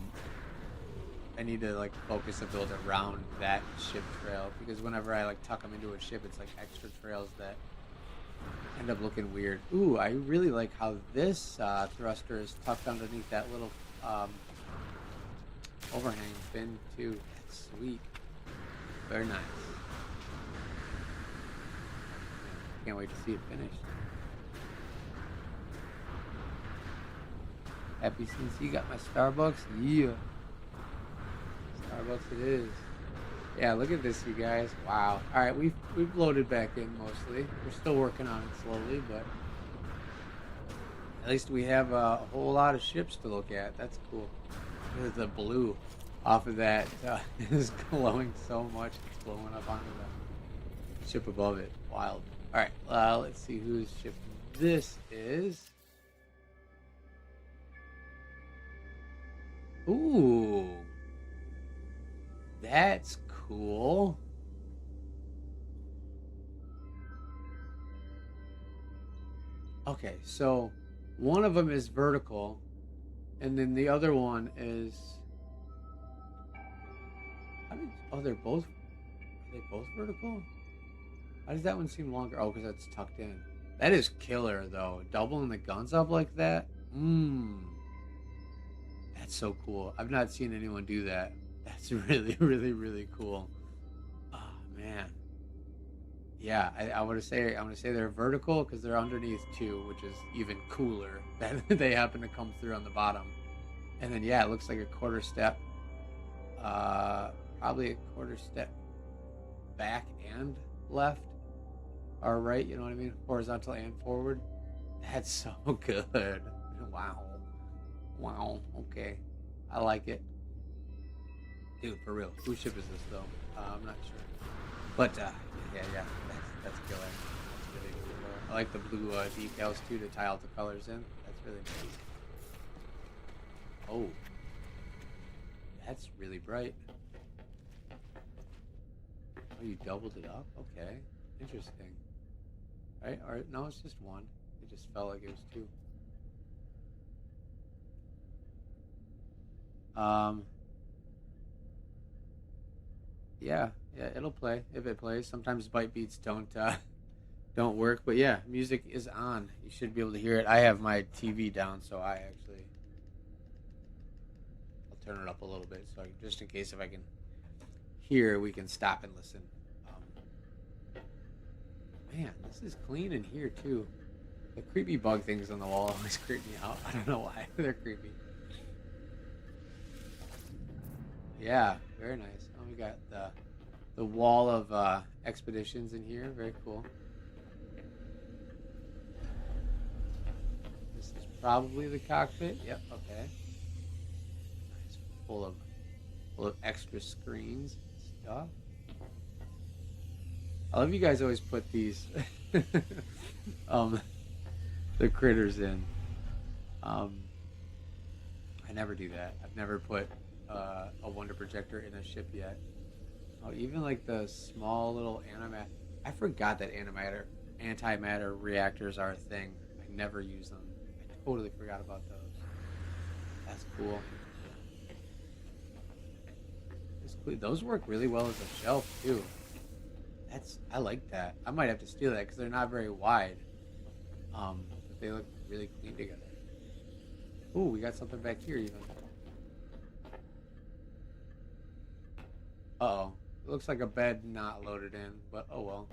I need to like focus a build around that ship trail because whenever I like tuck them into a ship, it's like extra trails that end up looking weird. Ooh, I really like how this thruster is tucked underneath that little overhang fin too. That's sweet. Very nice. Can't wait to see it finished. Happy since you got my Starbucks? Yeah. Starbucks it is. Yeah, look at this, you guys. Wow. All right, we've loaded back in mostly. We're still working on it slowly, but at least we have a whole lot of ships to look at. That's cool. The blue off of that is glowing so much. It's blowing up onto the ship above it. Wild. All right, let's see whose ship this is. Ooh. That's cool. Okay, so one of them is vertical, and then the other one is. Oh, they're both. Are they both vertical? How does that one seem longer? Oh, because that's tucked in. That is killer, though. Doubling the guns up like that. That's so cool. I've not seen anyone do that. That's really, really, really cool. Oh man. Yeah, I want to say they're vertical because they're underneath too, which is even cooler that they happen to come through on the bottom. And then yeah, it looks like a quarter step. Probably a quarter step back and left or right. You know what I mean? Horizontal and forward. That's so good. Wow. Wow. Okay. I like it. Dude, for real. Whose ship is this, though? I'm not sure. But, yeah. That's killer. That's really cool. I like the blue decals, too, to tie all the colors in. That's really nice. Oh. That's really bright. Oh, you doubled it up? Okay. Interesting. Right? Or, no, it's just one. It just felt like it was two. Yeah, it'll play if it plays. Sometimes bite beats don't work, but yeah, music is on. You should be able to hear it. I have my TV down, so I'll turn it up a little bit, so just in case if I can hear, we can stop and listen. Man, this is clean in here too. The creepy bug things on the wall always creep me out. I don't know why they're creepy. Yeah, very nice. Oh, we got the wall of expeditions in here. Very cool. This is probably the cockpit. Yep. Okay. Nice. Full of extra screens and stuff. I love you guys always put these the critters in. I never do that. I've never put a wonder projector in a ship yet. Oh, even like the small little antimatter. I forgot that antimatter reactors are a thing. I never use them. I totally forgot about those. That's cool. That's cool. Those work really well as a shelf too. I like that. I might have to steal that because they're not very wide. But they look really clean together. Ooh, we got something back here even. Uh-oh. It looks like a bed not loaded in, but oh well.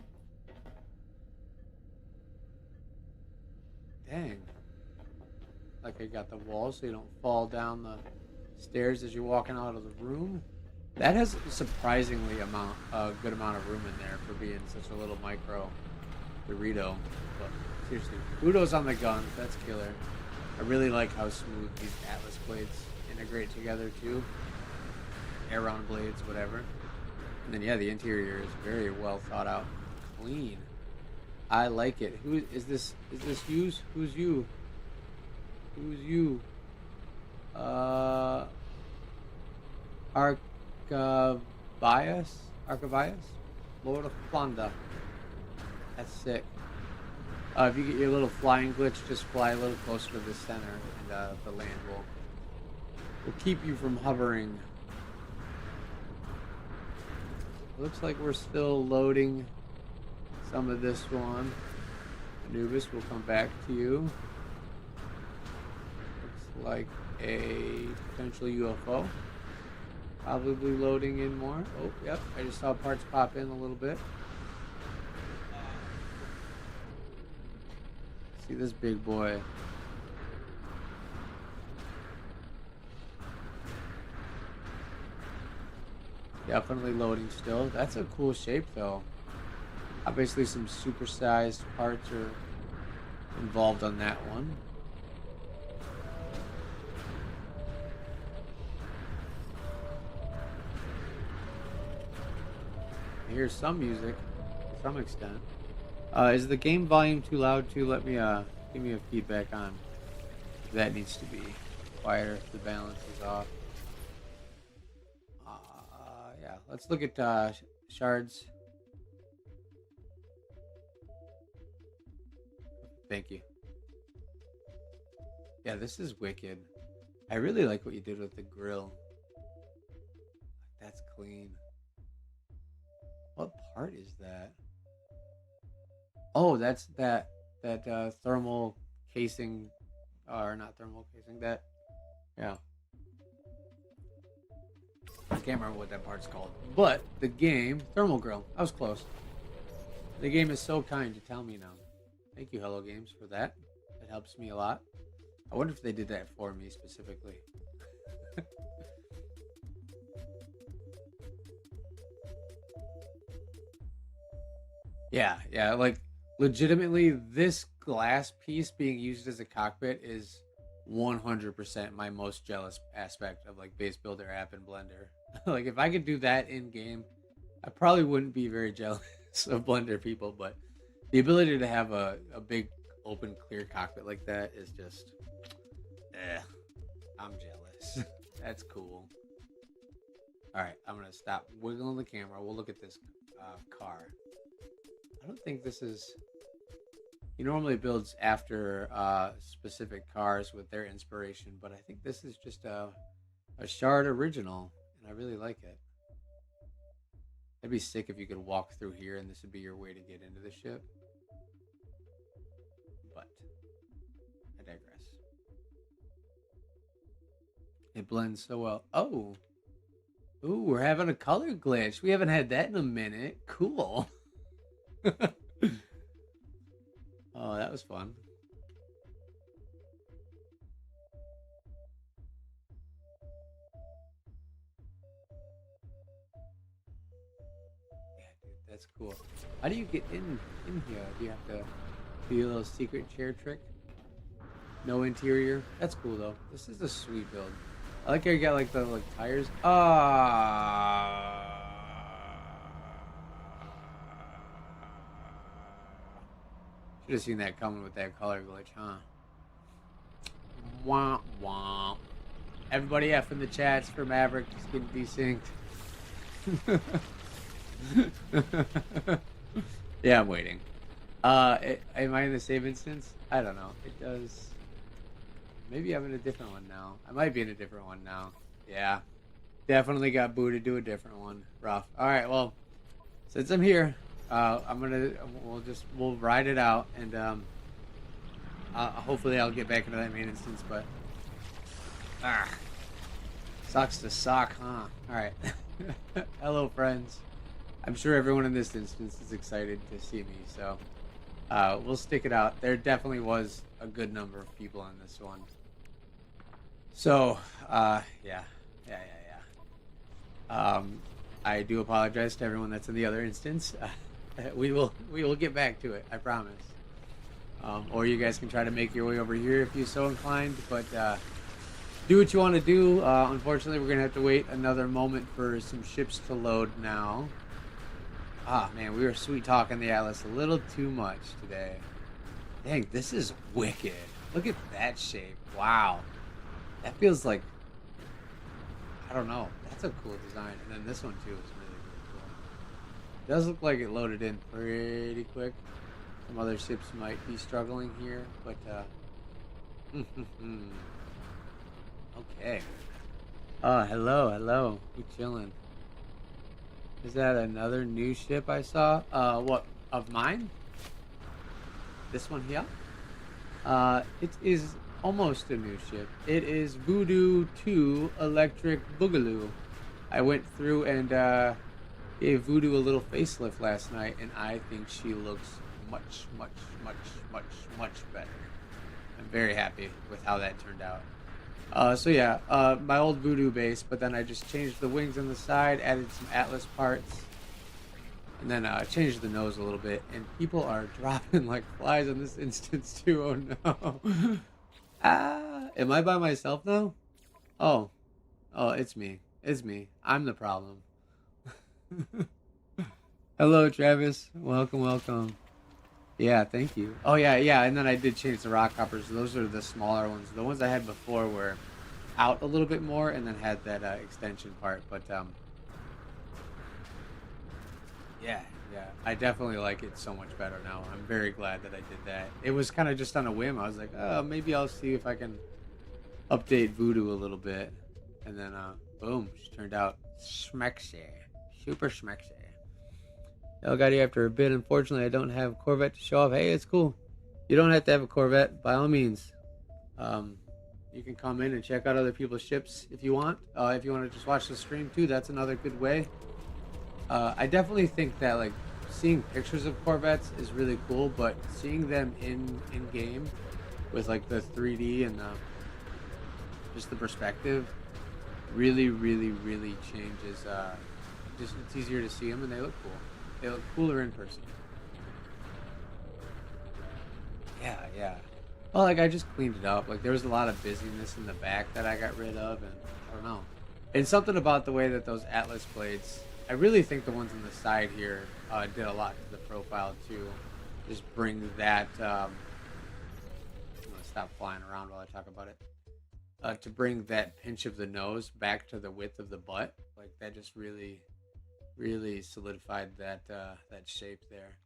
Dang. Like I got the wall so you don't fall down the stairs as you're walking out of the room. That has a surprisingly good amount of room in there for being such a little micro Dorito. But seriously, kudos on the guns. That's killer. I really like how smooth these Atlas blades integrate together too. Air round blades, whatever. And then yeah, the interior is very well thought out, clean. I like it. Who is this? Is this you? Who's you? Who's you? Arcavias? Lord of Planda. That's sick. If you get your little flying glitch, just fly a little closer to the center, and the land will keep you from hovering. Looks like we're still loading some of this one. Anubis will come back to you. Looks like a potential UFO. Probably loading in more. Oh, yep. I just saw parts pop in a little bit. See this big boy. Definitely loading still. That's a cool shape though. Obviously some supersized parts are involved on that one. I hear some music to some extent. Is the game volume too loud too? Let me give me a feedback on if that needs to be quieter if the balance is off. Yeah, let's look at shards. Thank you. Yeah, this is wicked. I really like what you did with the grill. That's clean. What part is that? Oh, that's that thermal casing, or not thermal casing. That, yeah. I can't remember what that part's called. But the game, thermal grill. I was close. The game is so kind to tell me now. Thank you, Hello Games, for that. It helps me a lot. I wonder if they did that for me specifically. Yeah, like legitimately this glass piece being used as a cockpit is 100% my most jealous aspect of like Base Builder app and Blender. Like if I could do that in game, I probably wouldn't be very jealous of Blender people, but the ability to have a big open clear cockpit like that is just I'm jealous. That's cool. All right, I'm gonna stop wiggling the camera. We'll look at this car. I don't think this is. He normally builds after specific cars with their inspiration, but I think this is just a shard original, and I really like it. It'd be sick if you could walk through here and this would be your way to get into the ship. But I digress. It blends so well. Oh. Ooh, we're having a color glitch. We haven't had that in a minute. Cool. Oh, that was fun. Yeah, dude, that's cool. How do you get in here? Do you have to do a little secret chair trick? No interior. That's cool though. This is a sweet build. I like how you got like the tires. Should have seen that coming with that color glitch, huh? Womp womp. Everybody F in the chats for Maverick just getting desynced. Yeah, I'm waiting. Am I in the save instance? I don't know. It does. Maybe I'm in a different one now. I might be in a different one now. Yeah. Definitely got booted to a different one. Rough. Alright, well, since I'm here, we'll ride it out, and hopefully I'll get back into that main instance, but sucks to suck, huh? Alright. Hello, friends. I'm sure everyone in this instance is excited to see me, so we'll stick it out. There definitely was a good number of people on this one. So, yeah. I do apologize to everyone that's in the other instance. We will get back to it, I promise. Or you guys can try to make your way over here if you're so inclined, but do what you want to do. Unfortunately, we're gonna have to wait another moment for some ships to load now. Ah, man, we were sweet talking the Atlas a little too much today. Dang, this is wicked. Look at that shape. Wow. That feels like, I don't know. That's a cool design. And then this one too is really, really cool. It does look like it loaded in pretty quick. Some other ships might be struggling here, but okay. Oh, hello. We chilling. Is that another new ship I saw? What, of mine? This one here? It is almost a new ship. It is Voodoo 2 Electric Boogaloo. I went through and gave Voodoo a little facelift last night, and I think she looks much better. I'm very happy with how that turned out. So yeah, my old Voodoo base, but then I just changed the wings on the side, added some Atlas parts, and then changed the nose a little bit, and people are dropping like flies in this instance too. Oh no. Am I by myself now? Oh, it's me. I'm the problem. Hello, Travis. Welcome. Yeah, thank you. Oh yeah, and then I did change the rock hoppers. Those are the smaller ones. The ones I had before were out a little bit more, and then had that extension part. But yeah, I definitely like it so much better now. I'm very glad that I did that. It was kind of just on a whim. I was like, oh, maybe I'll see if I can update Voodoo a little bit, and then boom, she turned out smexy, super smexy. I got here after a bit. Unfortunately, I don't have Corvette to show off. Hey, it's cool. You don't have to have a Corvette, by all means. You can come in and check out other people's ships if you want. If you want to just watch the stream too, that's another good way. I definitely think that like seeing pictures of Corvettes is really cool, but seeing them in game with like the 3D and just the perspective really changes. Just it's easier to see them and they look cool. They look cooler in person. Yeah. Well, like I just cleaned it up. Like there was a lot of busyness in the back that I got rid of, and I don't know. And something about the way that those Atlas blades, I really think the ones on the side here did a lot to the profile too. Just bring that. I'm gonna stop flying around while I talk about it. To bring that pinch of the nose back to the width of the butt, like that just really solidified that that shape there.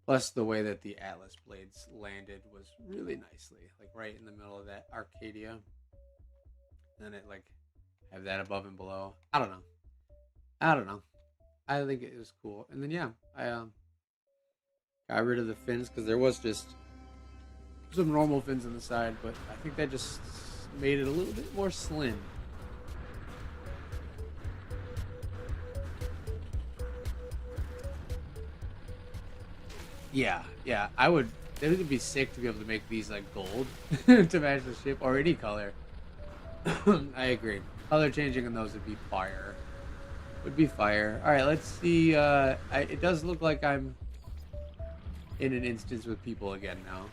Plus the way that the Atlas blades landed was really nicely, like right in the middle of that Arcadia. Then it like have that above and below. I don't know. I think it was cool. And then yeah, I got rid of the fins because there was just some normal fins on the side, but I think that just made it a little bit more slim. Yeah, I would. It would be sick to be able to make these like gold to match the ship or any color. I agree. Color changing on those would be fire. All right, let's see. It does look like I'm in an instance with people again now.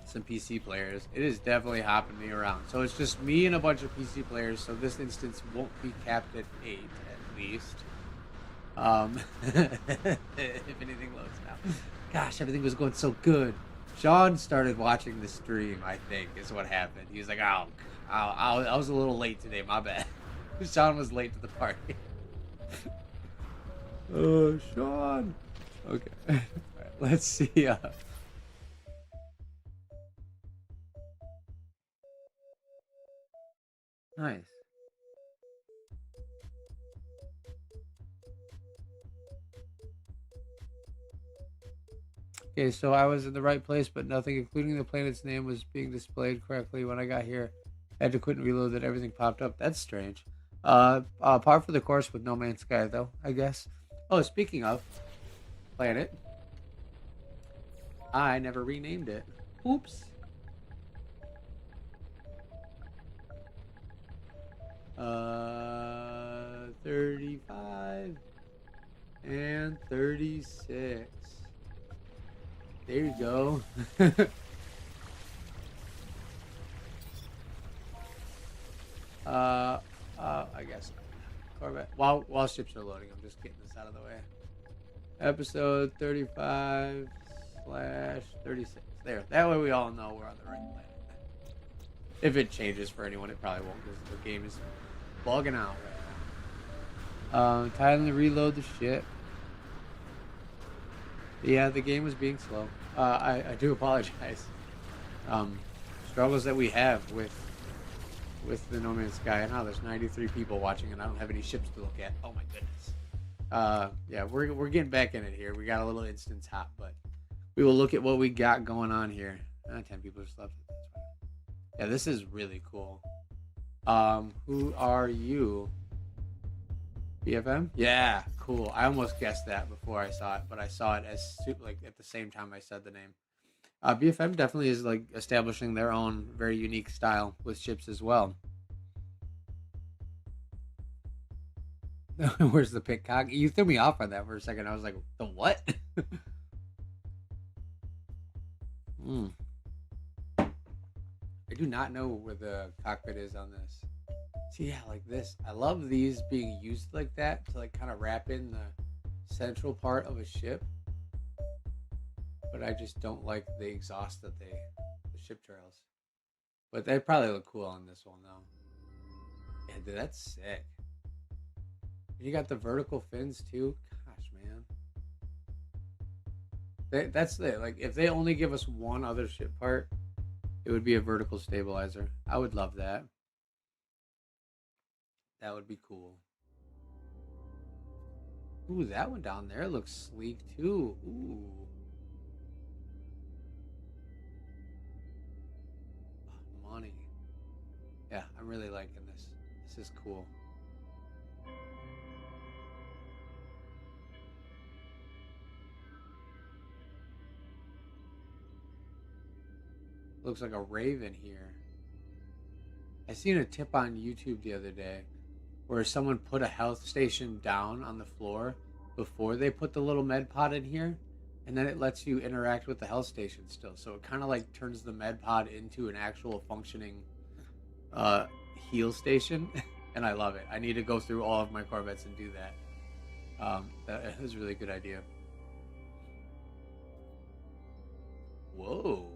Some PC players. It is definitely hopping me around. So it's just me and a bunch of PC players. So this instance won't be capped at 8 at least. If anything loads now. Gosh, everything was going so good. Sean started watching the stream, I think, is what happened. He was like, oh, I was a little late today, my bad. Sean was late to the party. Oh, Sean. Okay. All right, let's see. Nice. Okay, so I was in the right place, but nothing, including the planet's name, was being displayed correctly when I got here. I had to quit and reload that everything popped up. That's strange. Par for the course with No Man's Sky, though, I guess. Oh, speaking of planet, I never renamed it. Oops. 35 and 36. There you go. I guess Corvette. While ships are loading, I'm just getting this out of the way. Episode 35/36. There. That way we all know we're on the right planet. If it changes for anyone, it probably won't because the game is bugging out right now. Time to reload the ship. Yeah, the game was being slow. I do apologize. Struggles that we have with the No Man's Sky, and how there's 93 people watching, and I don't have any ships to look at. Oh my goodness. Yeah, we're getting back in it here. We got a little instance hop, but we will look at what we got going on here. 10 people just left it. Yeah, this is really cool. Who are you? BFM? Yeah, cool. I almost guessed that before I saw it, but I saw it as like at the same time I said the name. BFM definitely is like establishing their own very unique style with ships as well. Where's the pickcock? You threw me off on that for a second. I was like, the what? Hmm. I do not know where the cockpit is on this. See, yeah, like this. I love these being used like that to like kind of wrap in the central part of a ship. But I just don't like the exhaust that the ship trails. But they probably look cool on this one though. Yeah, dude, that's sick. You got the vertical fins too. Gosh, man. That's it. Like if they only give us one other ship part, it would be a vertical stabilizer. I would love that. That would be cool. Ooh, that one down there looks sleek too. Ooh. Money. Yeah, I'm really liking this. This is cool. Looks like a raven here. I seen a tip on YouTube the other day where someone put a health station down on the floor before they put the little med pod in here, and then it lets you interact with the health station still. So it kind of like turns the med pod into an actual functioning uh, heal station, and I love it. I need to go through all of my Corvettes and do that. That is a really good idea. Whoa.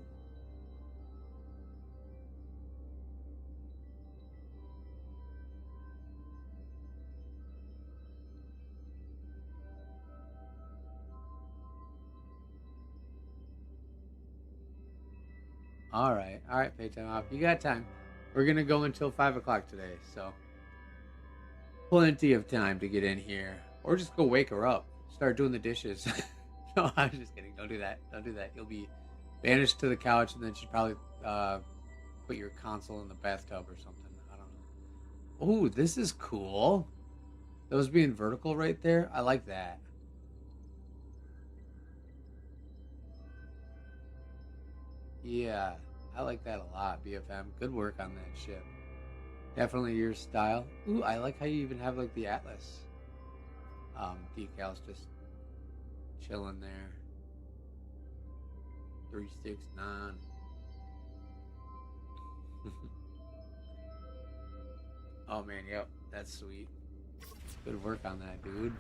All right, pay time off. You got time. We're gonna go until 5 o'clock today, so plenty of time to get in here, or just go wake her up, start doing the dishes. No, I'm just kidding. Don't do that. Don't do that. You'll be banished to the couch, and then she'd probably put your console in the bathtub or something. I don't know. Oh, this is cool. Those being vertical right there, I like that. Yeah, I like that a lot. BFM, good work on that ship. Definitely your style. Ooh, I like how you even have like the Atlas decals just chilling there. 369. Oh man, yep, that's sweet. Good work on that, dude.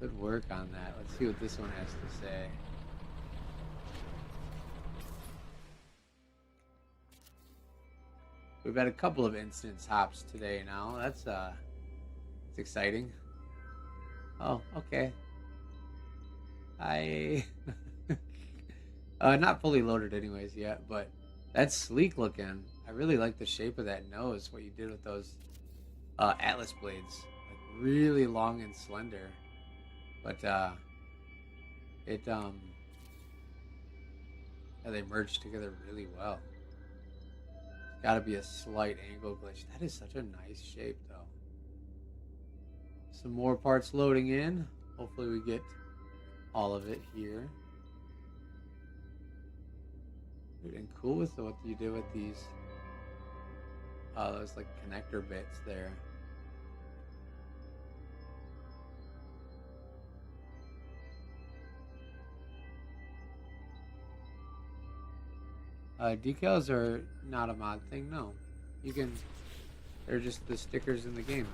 Good work on that. Let's see what this one has to say. We've had a couple of instance hops today now. It's exciting. Oh, okay. I not fully loaded anyways yet, but that's sleek looking. I really like the shape of that nose. What you did with those Atlas blades, like really long and slender, but it yeah, they merged together really well. Got to be a slight angle glitch. That is such a nice shape, though. Some more parts loading in. Hopefully, we get all of it here. Dude, and cool with what you did with these. Those like connector bits there. Decals are not a mod thing, no. You can, they're just the stickers in the game.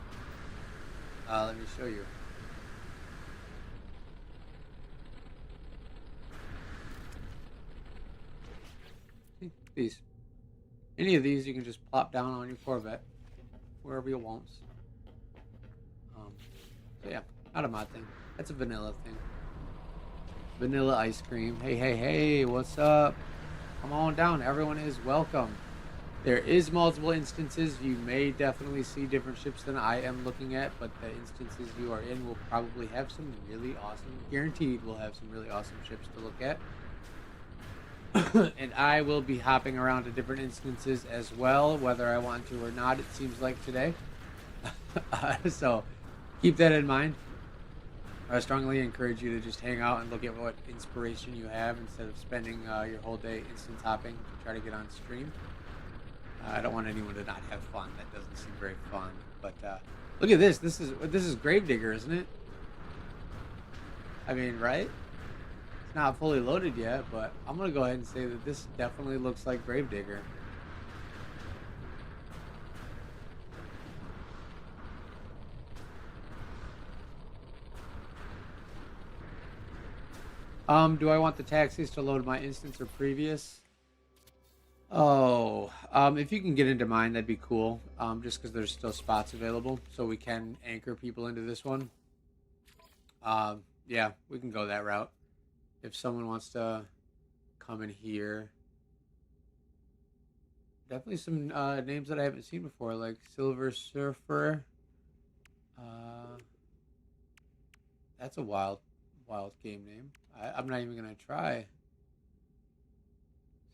Let me show you. These. Any of these you can just plop down on your Corvette, wherever you want. So yeah, not a mod thing. That's a vanilla thing. Vanilla ice cream. Hey, hey, hey, what's up? Come on down. Everyone is welcome. There is multiple instances. You may definitely see different ships than I am looking at, but the instances you are in will probably have some really awesome, guaranteed will have some really awesome ships to look at. And I will be hopping around to different instances as well, whether I want to or not, it seems like today. So keep that in mind. I strongly encourage you to just hang out and look at what inspiration you have instead of spending your whole day instant hopping to try to get on stream. I don't want anyone to not have fun. That doesn't seem very fun. But look at this. This is Gravedigger, isn't it? I mean, right? It's not fully loaded yet, but I'm gonna go ahead and say that this definitely looks like Gravedigger. Do I want the taxis to load my instance or previous? Oh, if you can get into mine, that'd be cool. Just because there's still spots available, so we can anchor people into this one. Yeah, we can go that route. If someone wants to come in here, definitely some names that I haven't seen before, like Silver Surfer. That's a wild game name. I'm not even gonna try.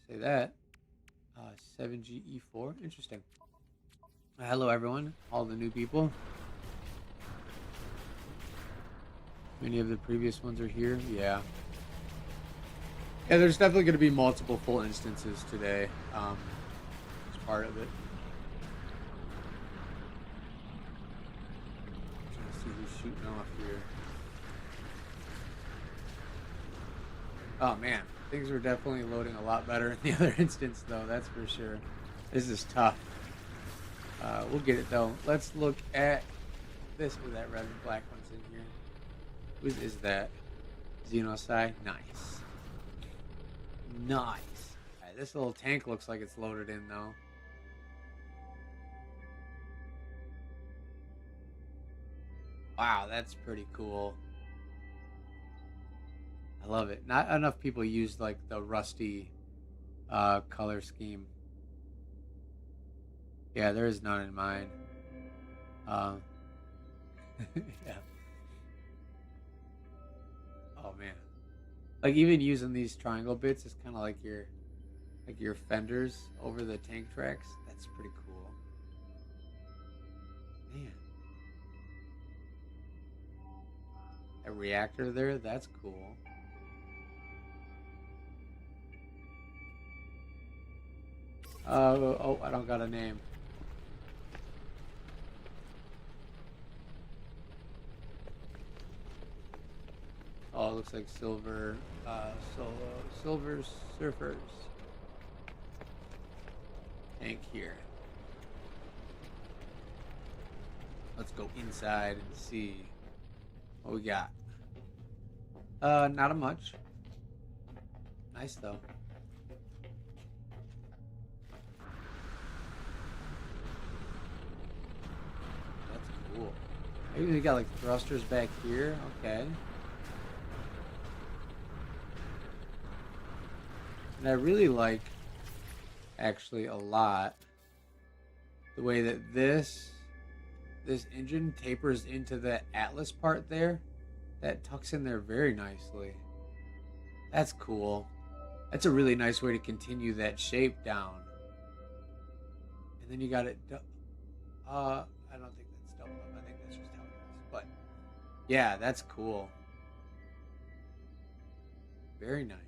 Say that. 7GE4. Interesting. Hello, everyone. All the new people. Many of the previous ones are here. Yeah. Yeah, there's definitely going to be multiple full instances today. It's part of it. I'm trying to see who's shooting off here. Oh, man. Things were definitely loading a lot better in the other instance, though. That's for sure. This is tough. We'll get it, though. Let's look at this. With that red and black one's in here. Whose is that? Xenosci? Nice. Nice. Right, this little tank looks like it's loaded in, though. Wow, that's pretty cool. I love it. Not enough people use like the rusty color scheme. Yeah, there is none in mine. Yeah. Oh man. Like even using these triangle bits is kind of like your fenders over the tank tracks. That's pretty cool. Man. A reactor there, that's cool. Oh, I don't got a name. Oh, it looks like silver, silver surfers. Tank here. Let's go inside and see what we got. Not a much. Nice though. Cool. Maybe we got like thrusters back here. Okay. And I really like, actually, a lot, The way that this engine tapers into the Atlas part there, that tucks in there very nicely. That's cool. That's a really nice way to continue that shape down. And then you got it. I don't think that's doubled up. I think that's just how it is. But yeah, that's cool. Very nice.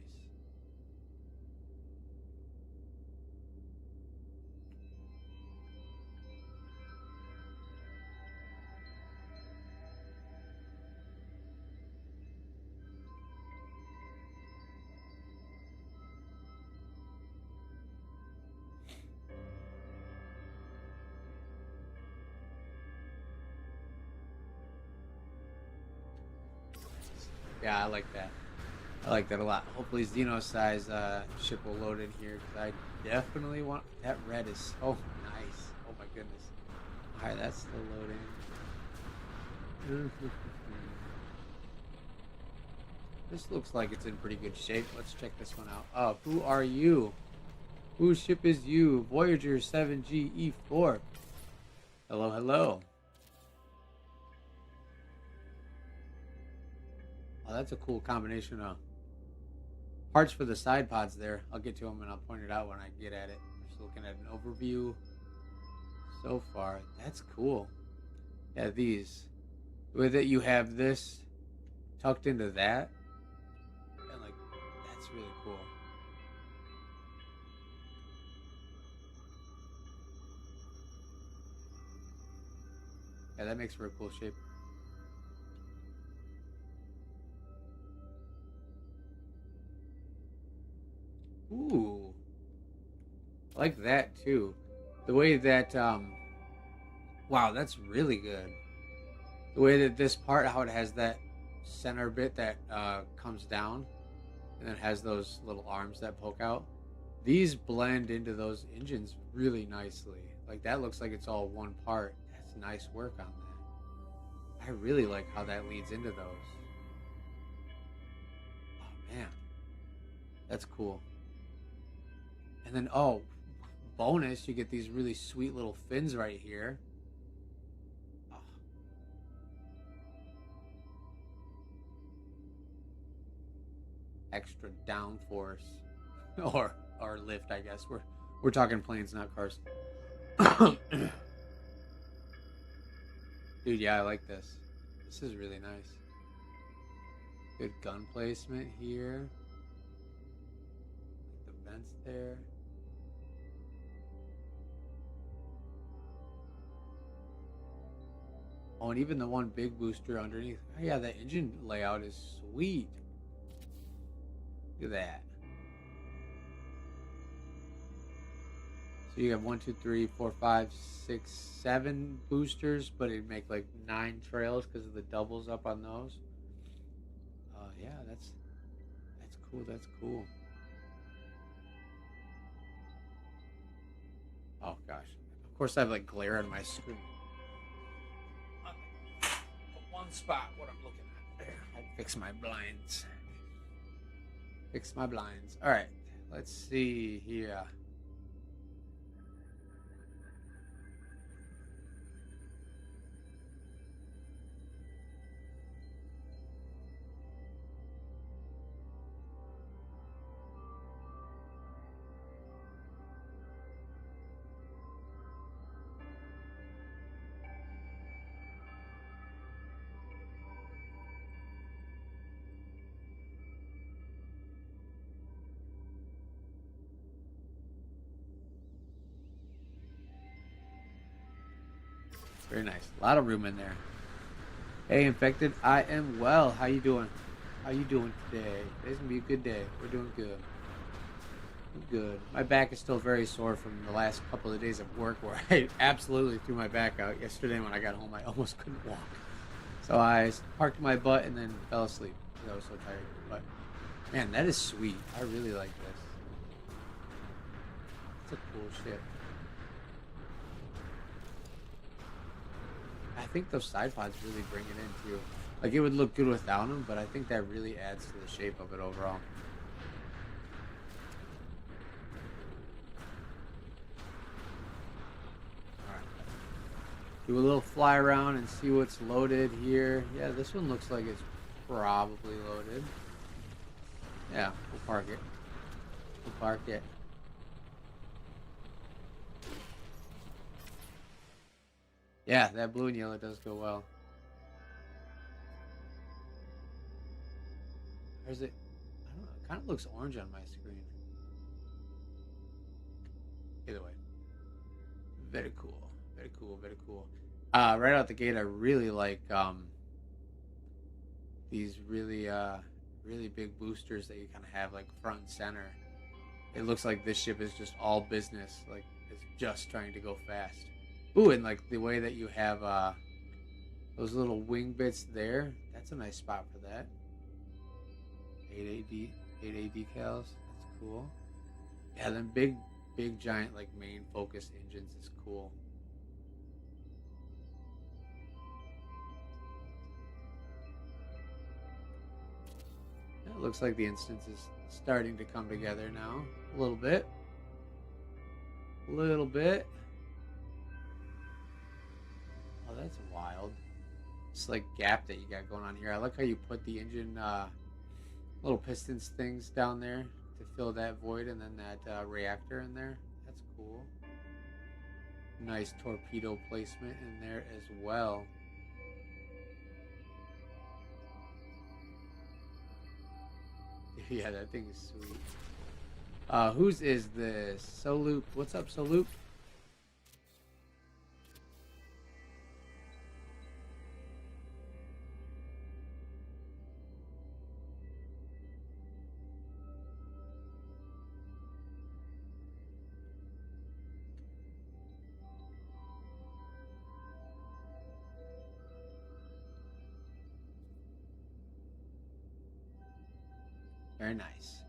Yeah, I like that. I like that a lot. Hopefully, Xeno size ship will load in here because I definitely want that. Red is so nice. Oh my goodness. All right, that's still loading. This looks like it's in pretty good shape. Let's check this one out. Oh, who are you? Whose ship is you? Voyager 7GE4. Hello, hello. Oh, that's a cool combination of parts for the side pods there. I'll get to them and I'll point it out when I get at it. Just looking at an overview so far. That's cool. Yeah, these. The way that you have this tucked into that. And like, that's really cool. Yeah, that makes for a cool shape. Ooh. I like that too. The way that wow, that's really good. The way that this part, how it has that center bit that comes down and then has those little arms that poke out. These blend into those engines really nicely. Like that looks like it's all one part. That's nice work on that. I really like how that leads into those. Oh man, that's cool. And then oh, bonus, you get these really sweet little fins right here. Oh, extra downforce or lift, I guess. We're talking planes, not cars. Dude, yeah, I like this. This is really nice. Good gun placement here. Like the vents there. Oh, and even the one big booster underneath. Oh, yeah, that engine layout is sweet. Look at that. So you have 1, 2, 3, 4, 5, 6, 7 boosters, but it'd make like 9 trails because of the doubles up on those. Yeah, that's cool. That's cool. Oh gosh. Of course, I have like glare on my screen. One spot. What I'm looking at there. I'll fix my blinds. Fix my blinds. All right. Let's see here. Very nice. A lot of room in there. Hey, infected. I am well. How you doing? How you doing today? Today's gonna be a good day. We're doing good. Good. My back is still very sore from the last couple of days of work where I absolutely threw my back out. Yesterday when I got home, I almost couldn't walk. So I parked my butt and then fell asleep because I was so tired. But man, that is sweet. I really like this. It's a cool ship. I think those side pods really bring it in too. Like it would look good without them, but I think that really adds to the shape of it overall. All right. Do a little fly around and see what's loaded here. Yeah, this one looks like it's probably loaded. Yeah, we'll park it. We'll park it. Yeah, that blue and yellow does go well. Or is it? I don't know. It kind of looks orange on my screen. Either way. Very cool. Very cool. Very cool. Right out the gate, I really like these really big boosters that you kind of have like front and center. It looks like this ship is just all business. Like it's just trying to go fast. Ooh, and like the way that you have those little wing bits there. That's a nice spot for that. 8A decals. That's cool. Yeah, then big giant like main focus engines is cool. It looks like the instance is starting to come together now. A little bit. A little bit. Oh, that's wild. It's like gap that you got going on here. I like how you put the engine little pistons things down there to fill that void, and then that reactor in there. That's cool. Nice torpedo placement in there as well. Yeah, that thing is sweet. Whose is this? Soloop. What's up, Soloop? Very nice.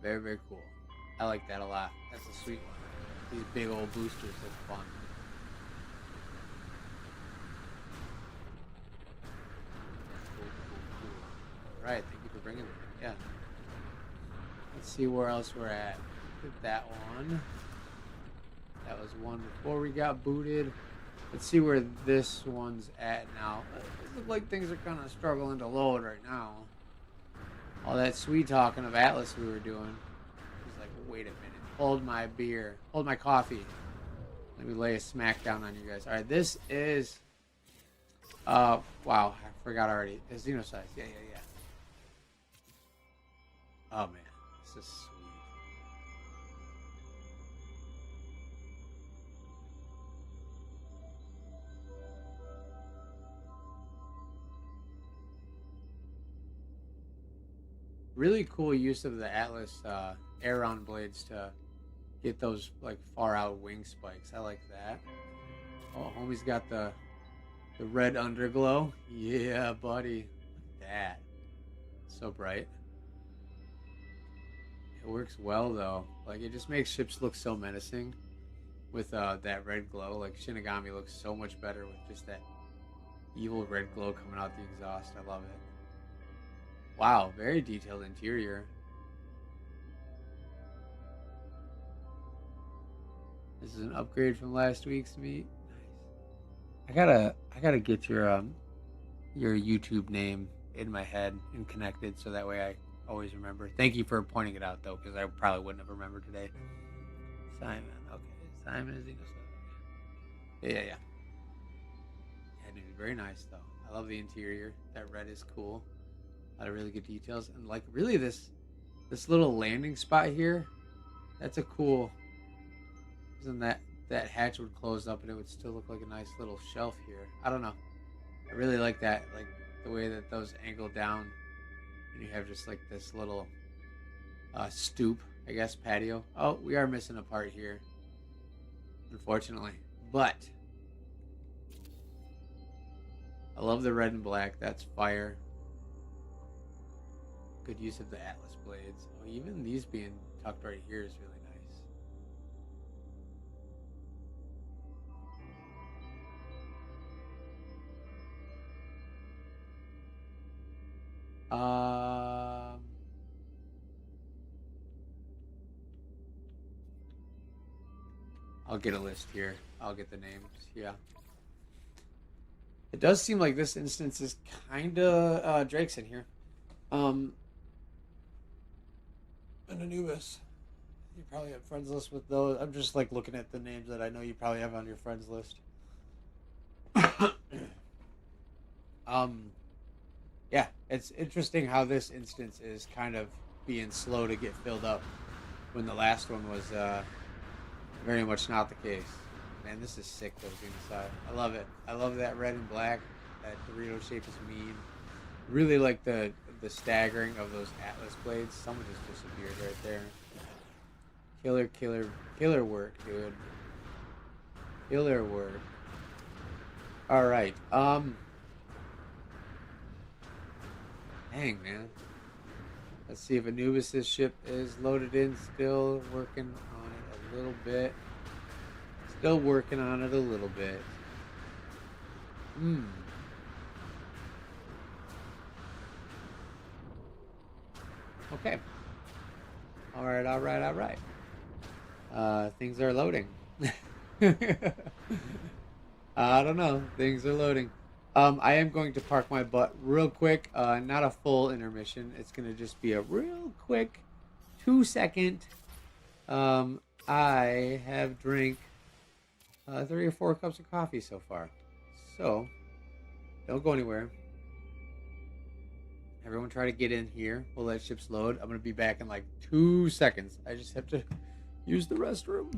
Very cool. I like that a lot. That's a sweet one. These big old boosters look fun. Cool. Alright, thank you for bringing it. Yeah. Let's see where else we're at. Hit that one. That was one before we got booted. Let's see where this one's at now. It looks like things are kind of struggling to load right now. All that sweet talking of Atlas we were doing. He's like, wait a minute. Hold my beer. Hold my coffee. Let me lay a smack down on you guys. Alright, this is... wow, I forgot already. It's Xenosize. Yeah. Oh, man. This is sweet. Really cool use of the Atlas Aeron blades to get those like far out wing spikes. I like that. Oh, homie's got the red underglow. Yeah, buddy. Look at that. So bright. It works well though. Like it just makes ships look so menacing with that red glow. Like Shinigami looks so much better with just that evil red glow coming out the exhaust. I love it. Wow, very detailed interior. This is an upgrade from last week's meet. Nice. I gotta get your YouTube name in my head and connected so that way I always remember. Thank you for pointing it out though, because I probably wouldn't have remembered today. Simon, okay. Simon is Yeah. Yeah, dude, very nice though. I love the interior. That red is cool. A lot of really good details, and like really this little landing spot here, that's a cool. Isn't that hatch would close up and it would still look like a nice little shelf here. I don't know. I really like that, like the way that those angle down, and you have just like this little stoop, I guess, patio. Oh, we are missing a part here, unfortunately, but I love the red and black. That's fire. Good use of the Atlas blades. Oh, even these being tucked right here is really nice. I'll get a list here. I'll get the names. Yeah. It does seem like this instance is kind of Drake's in here. Um, and Anubis. You probably have friends list with those. I'm just like looking at the names that I know you probably have on your friends list. um, yeah, it's interesting how this instance is kind of being slow to get filled up when the last one was very much not the case. Man, this is sick looking inside. I love it. I love that red and black. That Dorito shape is mean. Really like the staggering of those Atlas blades. Someone just disappeared right there. Killer work, dude. Killer work. All right. Dang, man. Let's see if Anubis' ship is loaded in. Still working on it a little bit. Still working on it a little bit. Okay. All right. Things are loading. I don't know. Things are loading. I am going to park my butt real quick. Not a full intermission. It's going to just be a real quick 2-second. I have drank 3 or 4 cups of coffee so far. So, don't go anywhere. Everyone try to get in here. We'll let ships load. I'm going to be back in like 2 seconds. I just have to use the restroom.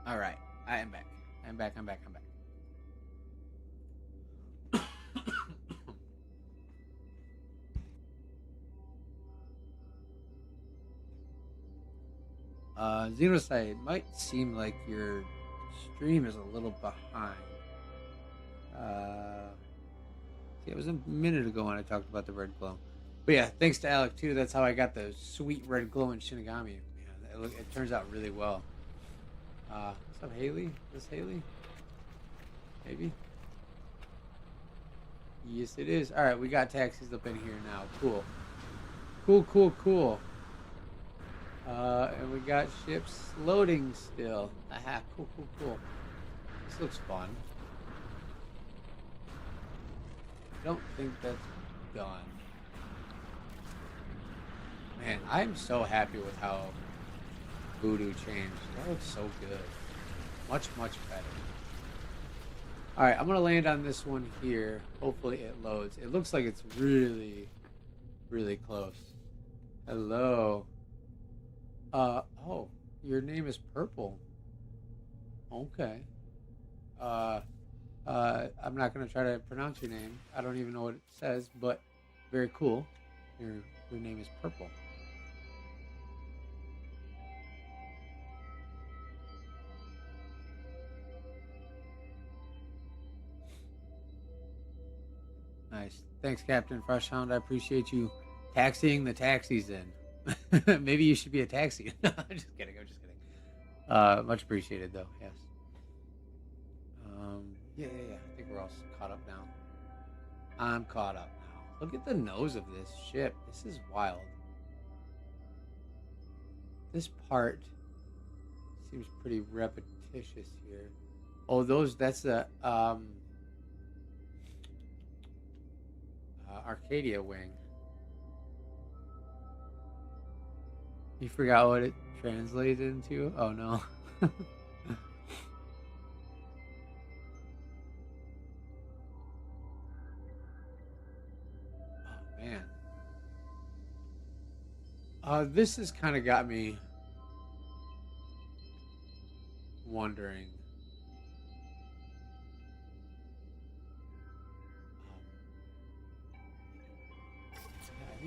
All right. I am back. I'm back. Xenoside, it might seem like your stream is a little behind. See, it was a minute ago when I talked about the red glow. But yeah, thanks to Alec too. That's how I got the sweet red glow in Shinigami. Man, it turns out really well. What's up, Haley? Is this Haley? Maybe. Yes, it is. All right, we got taxis up in here now. Cool. And we got ships loading still. Aha, cool. This looks fun. I don't think that's done. Man, I'm so happy with how Voodoo changed. That looks so good. Much better. Alright, I'm going to land on this one here. Hopefully it loads. It looks like it's really close. Hello. Oh, your name is Purple. Okay. I'm not going to try to pronounce your name. I don't even know what it says, but very cool. Your name is Purple. Nice. Thanks, Captain Freshhound. I appreciate you taxiing the taxis in. Maybe you should be a taxi. I'm just kidding. Much appreciated, though. Yes. Yeah. I think we're all caught up now. I'm caught up now. Look at the nose of this ship. This is wild. This part seems pretty repetitious here. Oh, those. That's the Arcadia wing. You forgot what it translated into? Oh no. Oh man. This has kind of got me wondering.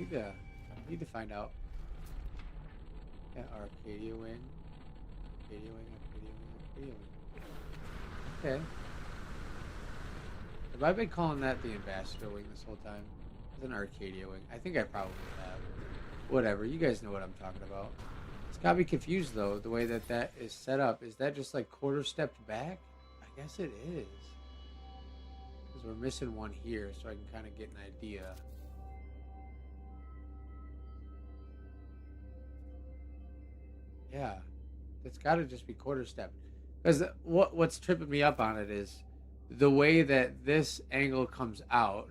Yeah, I need to find out. Yeah, Arcadia wing. Arcadia wing. Arcadia wing. Arcadia wing. Okay. Have I been calling that the ambassador wing this whole time? It's an Arcadia wing. I think I probably have. Whatever. You guys know what I'm talking about. It's got me confused though. The way that that is set up. Is that just like quarter stepped back? I guess it is. Because we're missing one here, so I can kind of get an idea. Yeah, it's got to just be quarter stepped. Because what's tripping me up on it is the way that this angle comes out,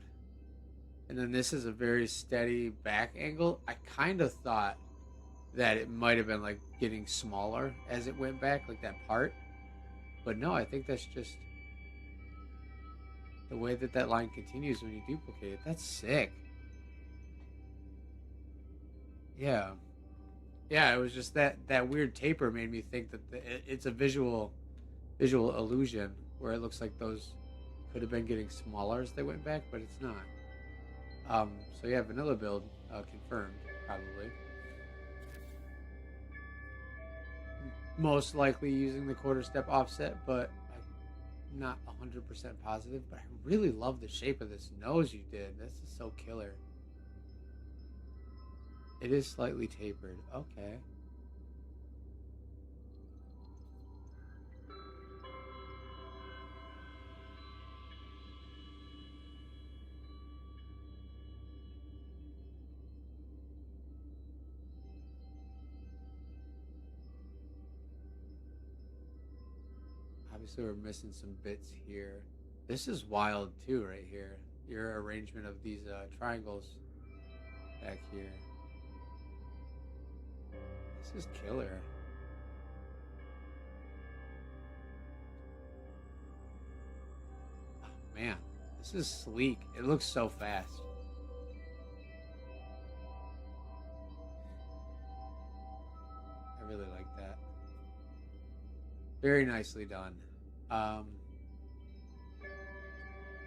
and then this is a very steady back angle. I kind of thought that it might have been like getting smaller as it went back, like that part. But no, I think that's just the way that that line continues when you duplicate it. That's sick. Yeah. Yeah, it was just that weird taper made me think that it's a visual illusion where it looks like those could have been getting smaller as they went back, but it's not. So yeah, vanilla build confirmed probably. Most likely using the quarter step offset, but I'm not 100% positive. But I really love the shape of this nose you did. This is so killer. It is slightly tapered. Okay. Obviously, we're missing some bits here. This is wild too, right here. Your arrangement of these triangles back here. This is killer. Oh man, this is sleek. It looks so fast. I really like that. Very nicely done. Um,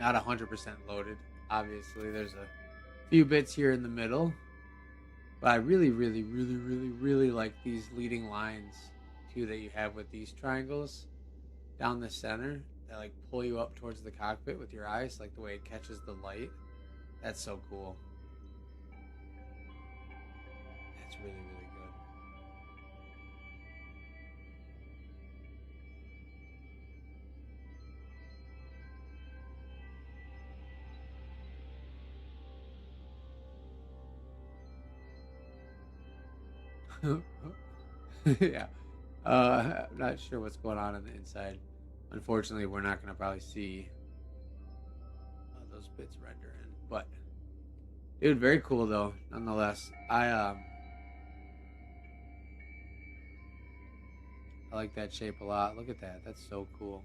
Not 100% loaded. Obviously, there's a few bits here in the middle. But I really, really, really, really, really like these leading lines too that you have with these triangles down the center that like pull you up towards the cockpit with your eyes, like the way it catches the light. That's so cool. That's really, really good. Yeah. I'm not sure what's going on the inside. Unfortunately, we're not going to probably see those bits render in. But dude, very cool though. Nonetheless, I like that shape a lot. Look at that. That's so cool.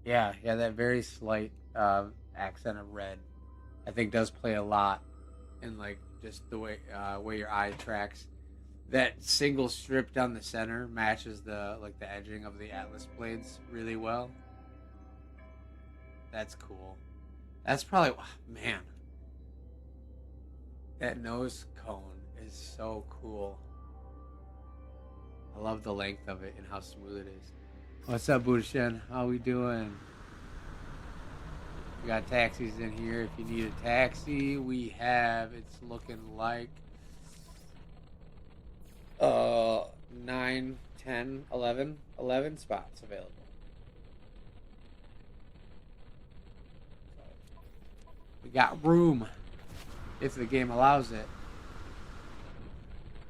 Yeah, yeah, that very slight accent of red, I think, does play a lot in like just the way your eye tracks. That single strip down the center matches the like the edging of the Atlas blades really well. That's cool. That's probably man. That nose cone is so cool. I love the length of it and how smooth it is. What's up, Budashen? How we doing? We got taxis in here. If you need a taxi, we have. It's looking like 9, 10, 11, 11 spots available. We got room if the game allows it.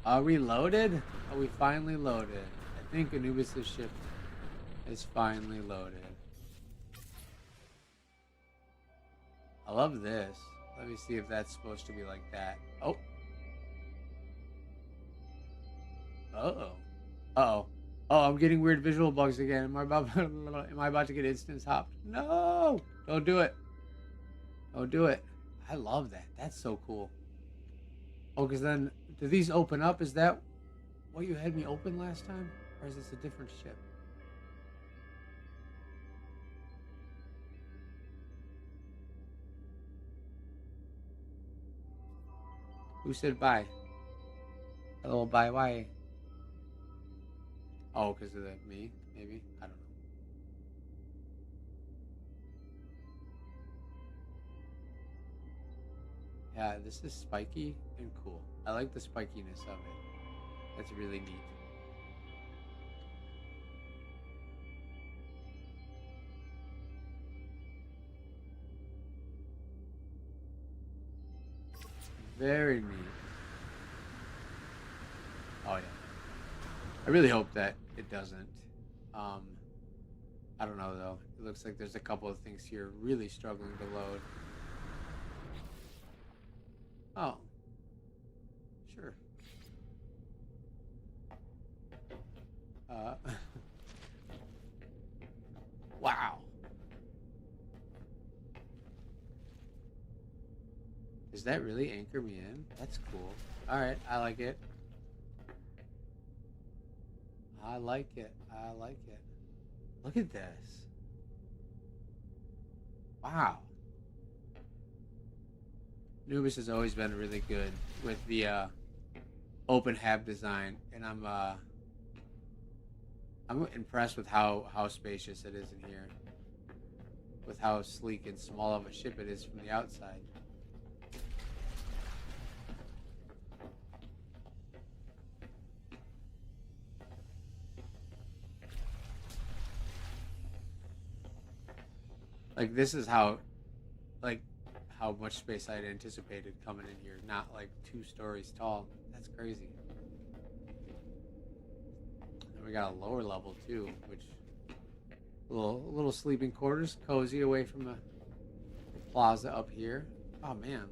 Are we loaded? Are we finally loaded? I think Anubis' ship is finally loaded. I love this. Let me see if that's supposed to be like that. Oh. Uh-oh. Uh-oh. Oh, I'm getting weird visual bugs again. Am I about to get instance hopped? No! Don't do it. Don't do it. I love that. That's so cool. Oh, because then, do these open up? Is that what you had me open last time? Or is this a different ship? Who said bye? Hello, bye, why? Oh, because of me? Maybe? I don't know. Yeah, this is spiky and cool. I like the spikiness of it. That's really neat. Very neat. Oh, yeah. I really hope that it doesn't. Um, I don't know, though. It looks like there's a couple of things here really struggling to load. Oh. Sure. Wow. Does that really anchor me in? That's cool. Alright, I like it. I like it. I like it. Look at this. Wow. Nubis has always been really good with the open hab design, and I'm impressed with how spacious it is in here, with how sleek and small of a ship it is from the outside. Like this is like how much space I'd anticipated coming in here, not like 2 stories tall. That's crazy. And we got a lower level too, which little sleeping quarters, cozy away from the plaza up here. Oh man.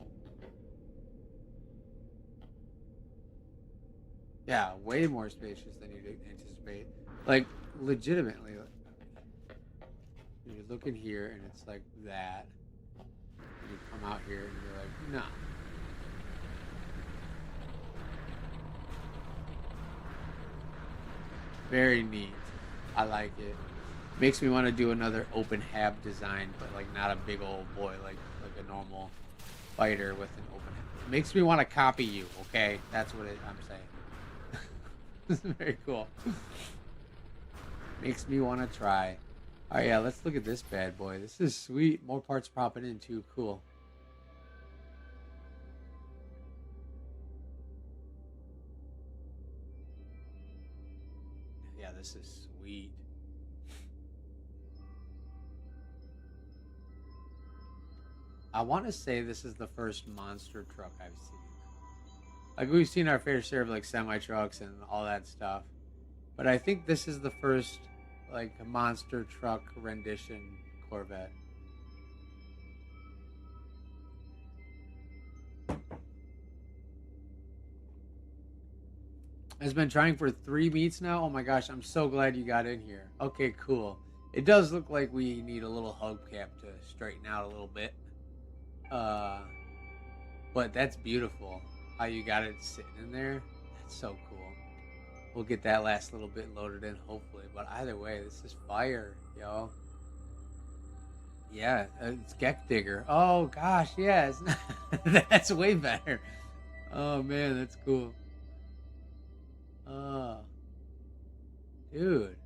Yeah, way more spacious than you'd anticipate. Like legitimately, you look in here and it's like that. And you come out here and you're like, nah. Very neat. I like it. Makes me want to do another open hab design, but like not a big old boy, like a normal fighter with an open hab. Makes me want to copy you. Okay, that's what I'm saying. This is very cool. Makes me want to try. All right, yeah, let's look at this bad boy. This is sweet. More parts popping in too. Cool. Yeah, this is sweet. I want to say this is the first monster truck I've seen. Like we've seen our fair share of like semi trucks and all that stuff, but I think this is the first like monster truck rendition Corvette. Has been trying for 3 meets now. Oh my gosh, I'm so glad you got in here. Okay, cool. It does look like we need a little hubcap to straighten out a little bit. Uh, but that's beautiful. How you got it sitting in there. That's so cool. We'll get that last little bit loaded in, hopefully. But either way, this is fire, yo. Yeah, it's Geck Digger. Oh gosh, yes, that's way better. Oh man, that's cool. Oh, dude,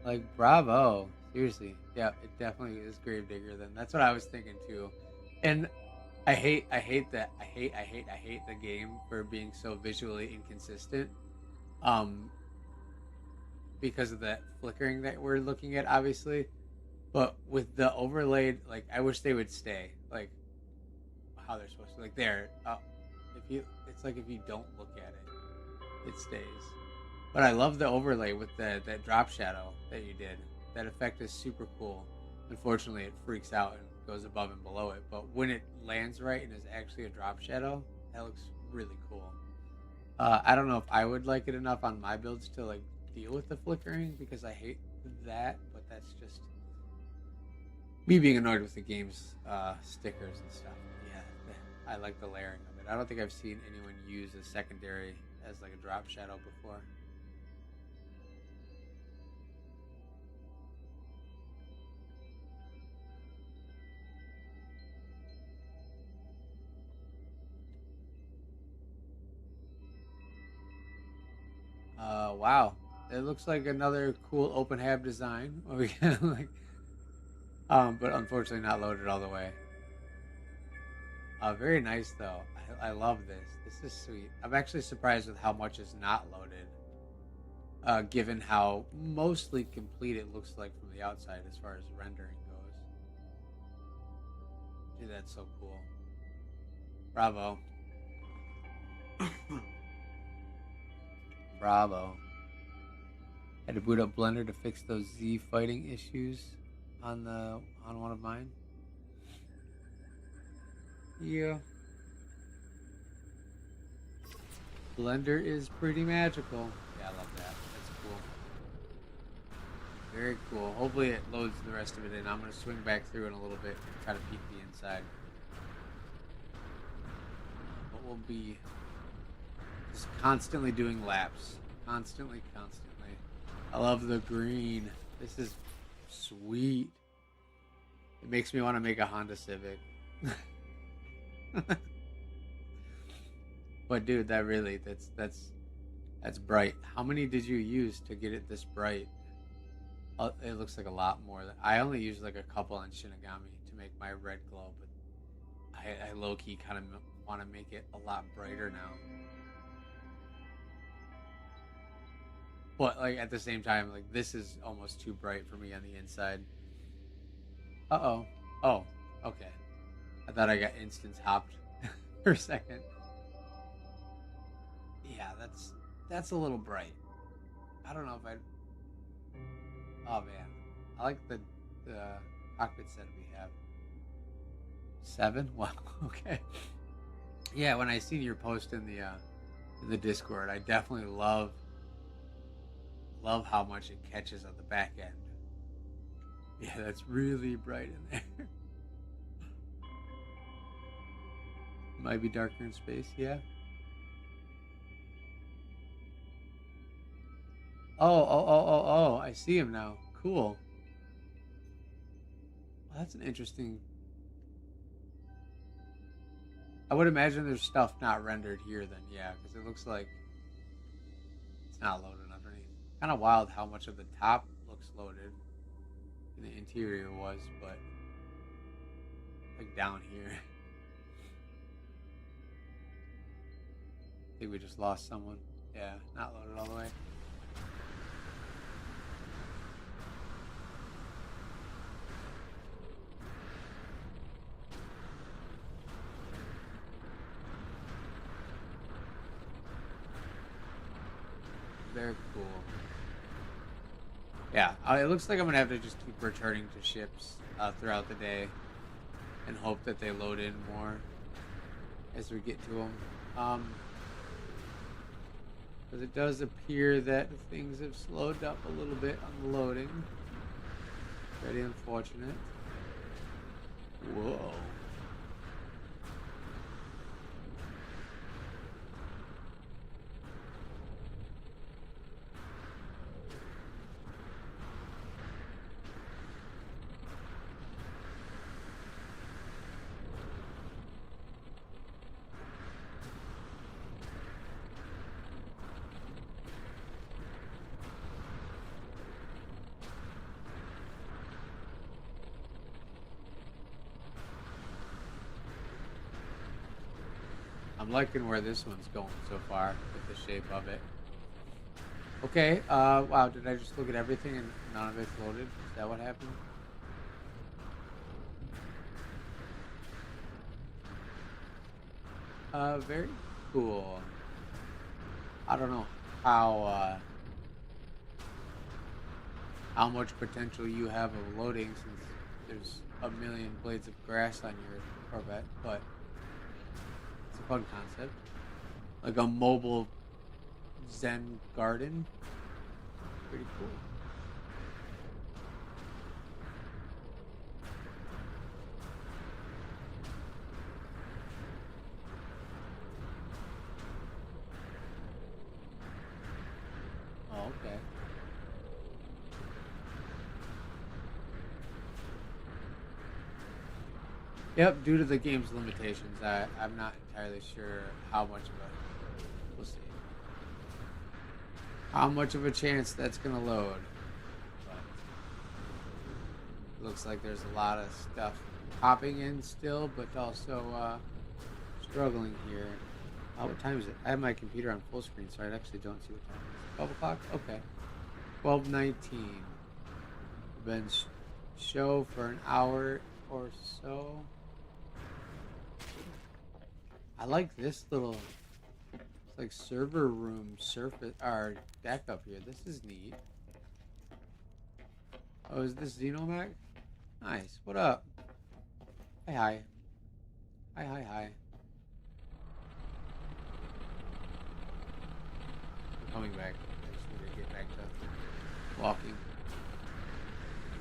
like bravo. Seriously, yeah, it definitely is Gravedigger. Then that's what I was thinking too. And I hate that. I hate the game for being so visually inconsistent. Um, because of that flickering that we're looking at, obviously. But with the overlaid, like I wish they would stay like how they're supposed to. Like there, it's like if you don't look at it, it stays. But I love the overlay with that drop shadow that you did. That effect is super cool. Unfortunately, it freaks out and goes above and below it. But when it lands right and is actually a drop shadow, that looks really cool. I don't know if I would like it enough on my builds to like deal with the flickering because I hate that. But that's just me being annoyed with the game's stickers and stuff. Yeah, I like the layering of it. I don't think I've seen anyone use a secondary as like a drop shadow before. Wow. It looks like another cool open hab design. We can like, but unfortunately not loaded all the way. Very nice though. I love this. This is sweet. I'm actually surprised with how much is not loaded. Given how mostly complete it looks like from the outside as far as rendering goes. Dude, that's so cool. Bravo. Bravo. Had to boot up Blender to fix those Z fighting issues on one of mine. Yeah. Blender is pretty magical. Yeah, I love that. That's cool. Very cool. Hopefully it loads the rest of it in. I'm going to swing back through in a little bit and try to peek the inside. But we'll be just constantly doing laps. Constantly. I love the green. This is sweet. It makes me want to make a Honda Civic. But dude, that's bright. How many did you use to get it this bright? It looks like a lot more. I only used like a couple on Shinigami to make my red glow, but I low key kind of want to make it a lot brighter now. But like at the same time, like this is almost too bright for me on the inside. Uh oh. Oh, okay. I thought I got instance hopped for a second. Yeah, that's a little bright. I don't know if I. Oh man, I like the cockpit set we have. 7? Wow. Okay. Yeah, when I seen your post in the Discord, I definitely love how much it catches on the back end. Yeah, that's really bright in there. Might be darker in space. Yeah. Oh! I see him now. Cool. Well, that's an interesting. I would imagine there's stuff not rendered here then, yeah, because it looks like it's not loaded underneath. Kind of wild how much of the top looks loaded and the interior was, but like down here. I think we just lost someone. Yeah, not loaded all the way. Very cool. Yeah, it looks like I'm gonna have to just keep returning to ships throughout the day and hope that they load in more as we get to them. Because it does appear that things have slowed up a little bit on the loading. Very unfortunate. Whoa. I'm liking where this one's going so far with the shape of it. Okay, wow, did I just look at everything and none of it's loaded? Is that what happened? Very cool. I don't know how uh, how much potential you have of loading since there's a million blades of grass on your Corvette, but it's a fun concept. Like a mobile Zen garden. Pretty cool. Oh, okay. Yep, due to the game's limitations, I'm not entirely sure how much of a we'll see how much of a chance that's gonna load. But it looks like there's a lot of stuff popping in still, but also struggling here. Oh, what time is it? I have my computer on full screen, so I actually don't see what time it is. 12 o'clock? Okay. 12:19. Been show for an hour or so. I like this little, it's like server room surface, or deck up here. This is neat. Oh, is this Xenomag? Nice. What up? Hi, hi. Hi, hi, hi. I'm coming back. I just need to get back to walking.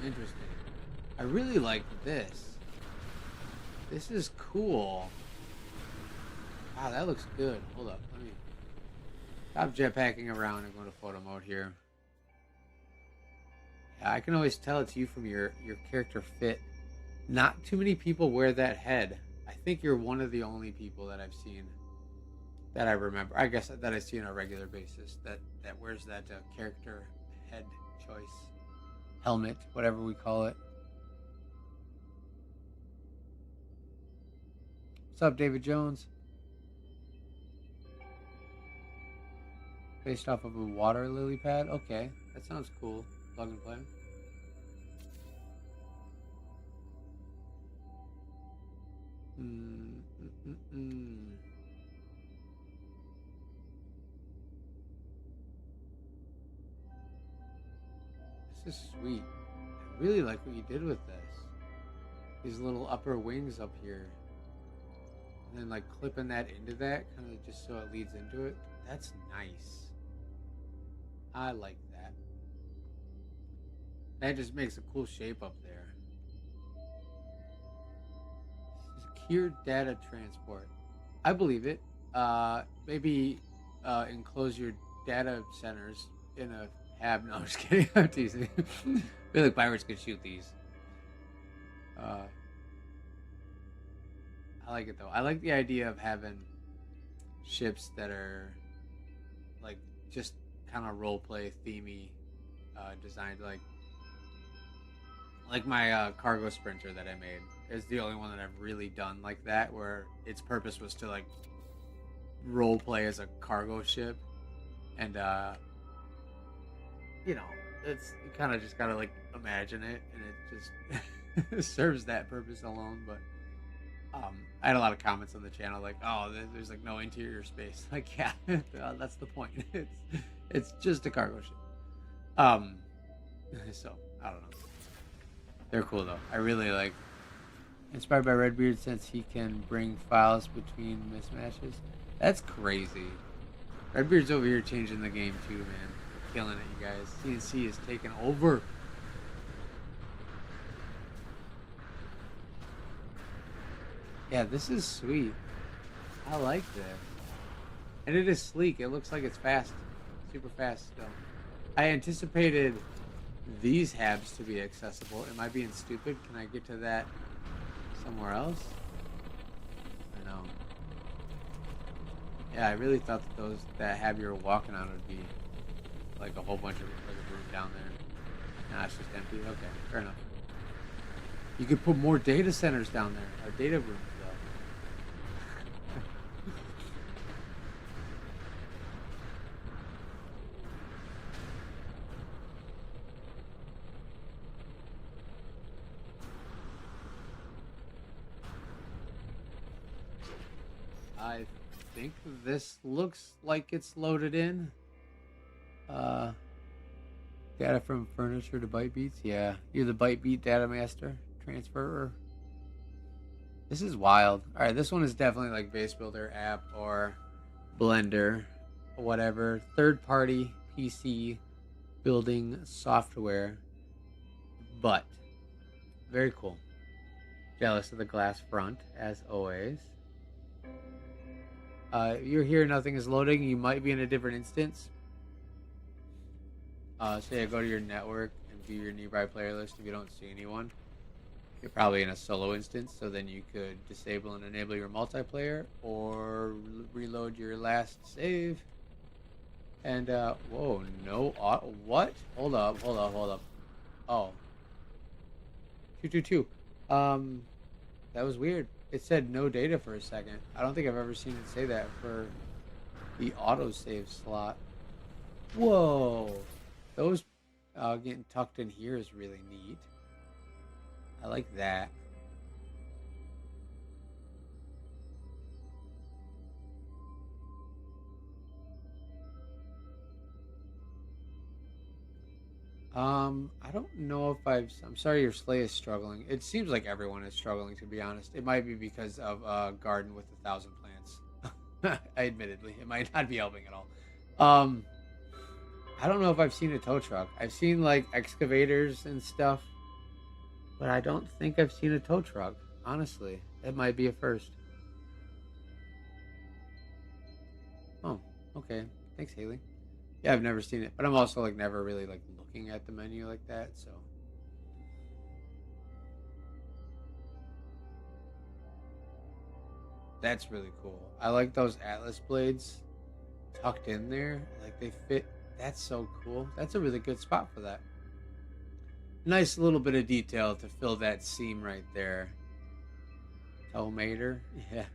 Interesting. I really like this. This is cool. Wow, that looks good. Hold up. Let me stop jetpacking around and go to photo mode here. Yeah, I can always tell it's you from your character fit. Not too many people wear that head. I think you're one of the only people that I've seen that I remember. I guess that I see on a regular basis that wears that character head choice helmet, whatever we call it. What's up, David Jones? Based off of a water lily pad. Okay, that sounds cool. Plug and play. Mm, mm, mm, mm. This is sweet. I really like what you did with this. These little upper wings up here. And then like clipping that into that, kind of just so it leads into it. That's nice. I like that. That just makes a cool shape up there. Secure data transport. I believe it. Maybe enclose your data centers in a hab. No, I'm just kidding. I'm teasing. I feel like pirates could shoot these. Uh, I like it though. I like the idea of having ships that are like just kind of role play themey, designed like my cargo sprinter that I made is the only one that I've really done like that, where its purpose was to like role play as a cargo ship, and you know, it's you kind of just gotta like imagine it, and it just serves that purpose alone. But I had a lot of comments on the channel like, "Oh, there's like no interior space." Like, yeah, that's the point. It's just a cargo ship. Um, so I don't know. They're cool though. I really like. Inspired by Redbeard since he can bring files between mismatches. That's crazy. Redbeard's over here changing the game too, man. Killing it, you guys. CNC is taking over. Yeah, this is sweet. I like this. And it is sleek. It looks like it's fast. Super fast still. I anticipated these habs to be accessible. Am I being stupid? Can I get to that somewhere else? I know. Yeah, I really thought that that hab you were walking on would be like a whole bunch of like a room down there. Nah, it's just empty. Okay, fair enough. You could put more data centers down there, or data rooms though. I think this looks like it's loaded in. Uh, Data from furniture to byte beats. Yeah, you're the byte beat data master transferer. This is wild. All right, this one is definitely like base builder app or Blender, whatever. Third party PC building software, but very cool. Jealous of the glass front as always. You're here, nothing is loading. You might be in a different instance. So yeah, go to your network and view your nearby player list. If you don't see anyone, you're probably in a solo instance. So then you could disable and enable your multiplayer or reload your last save. And whoa, no, what? Hold up. Oh, 222. That was weird. It said no data for a second. I don't think I've ever seen it say that for the autosave slot. Whoa. Those getting tucked in here is really neat. I like that. I don't know if I'm sorry your sleigh is struggling. It seems like everyone is struggling, to be honest. It might be because of a garden with 1,000 plants. Admittedly, it might not be helping at all. I don't know if I've seen a tow truck. I've seen like excavators and stuff, but I don't think I've seen a tow truck. Honestly, it might be a first. Oh, okay. Thanks, Haley. Yeah, I've never seen it, but I'm also like never really like looking at the menu like that, so that's really cool. I like those Atlas blades tucked in there. Like they fit. That's so cool. That's a really good spot for that. Nice little bit of detail to fill that seam right there. Tomater. Yeah.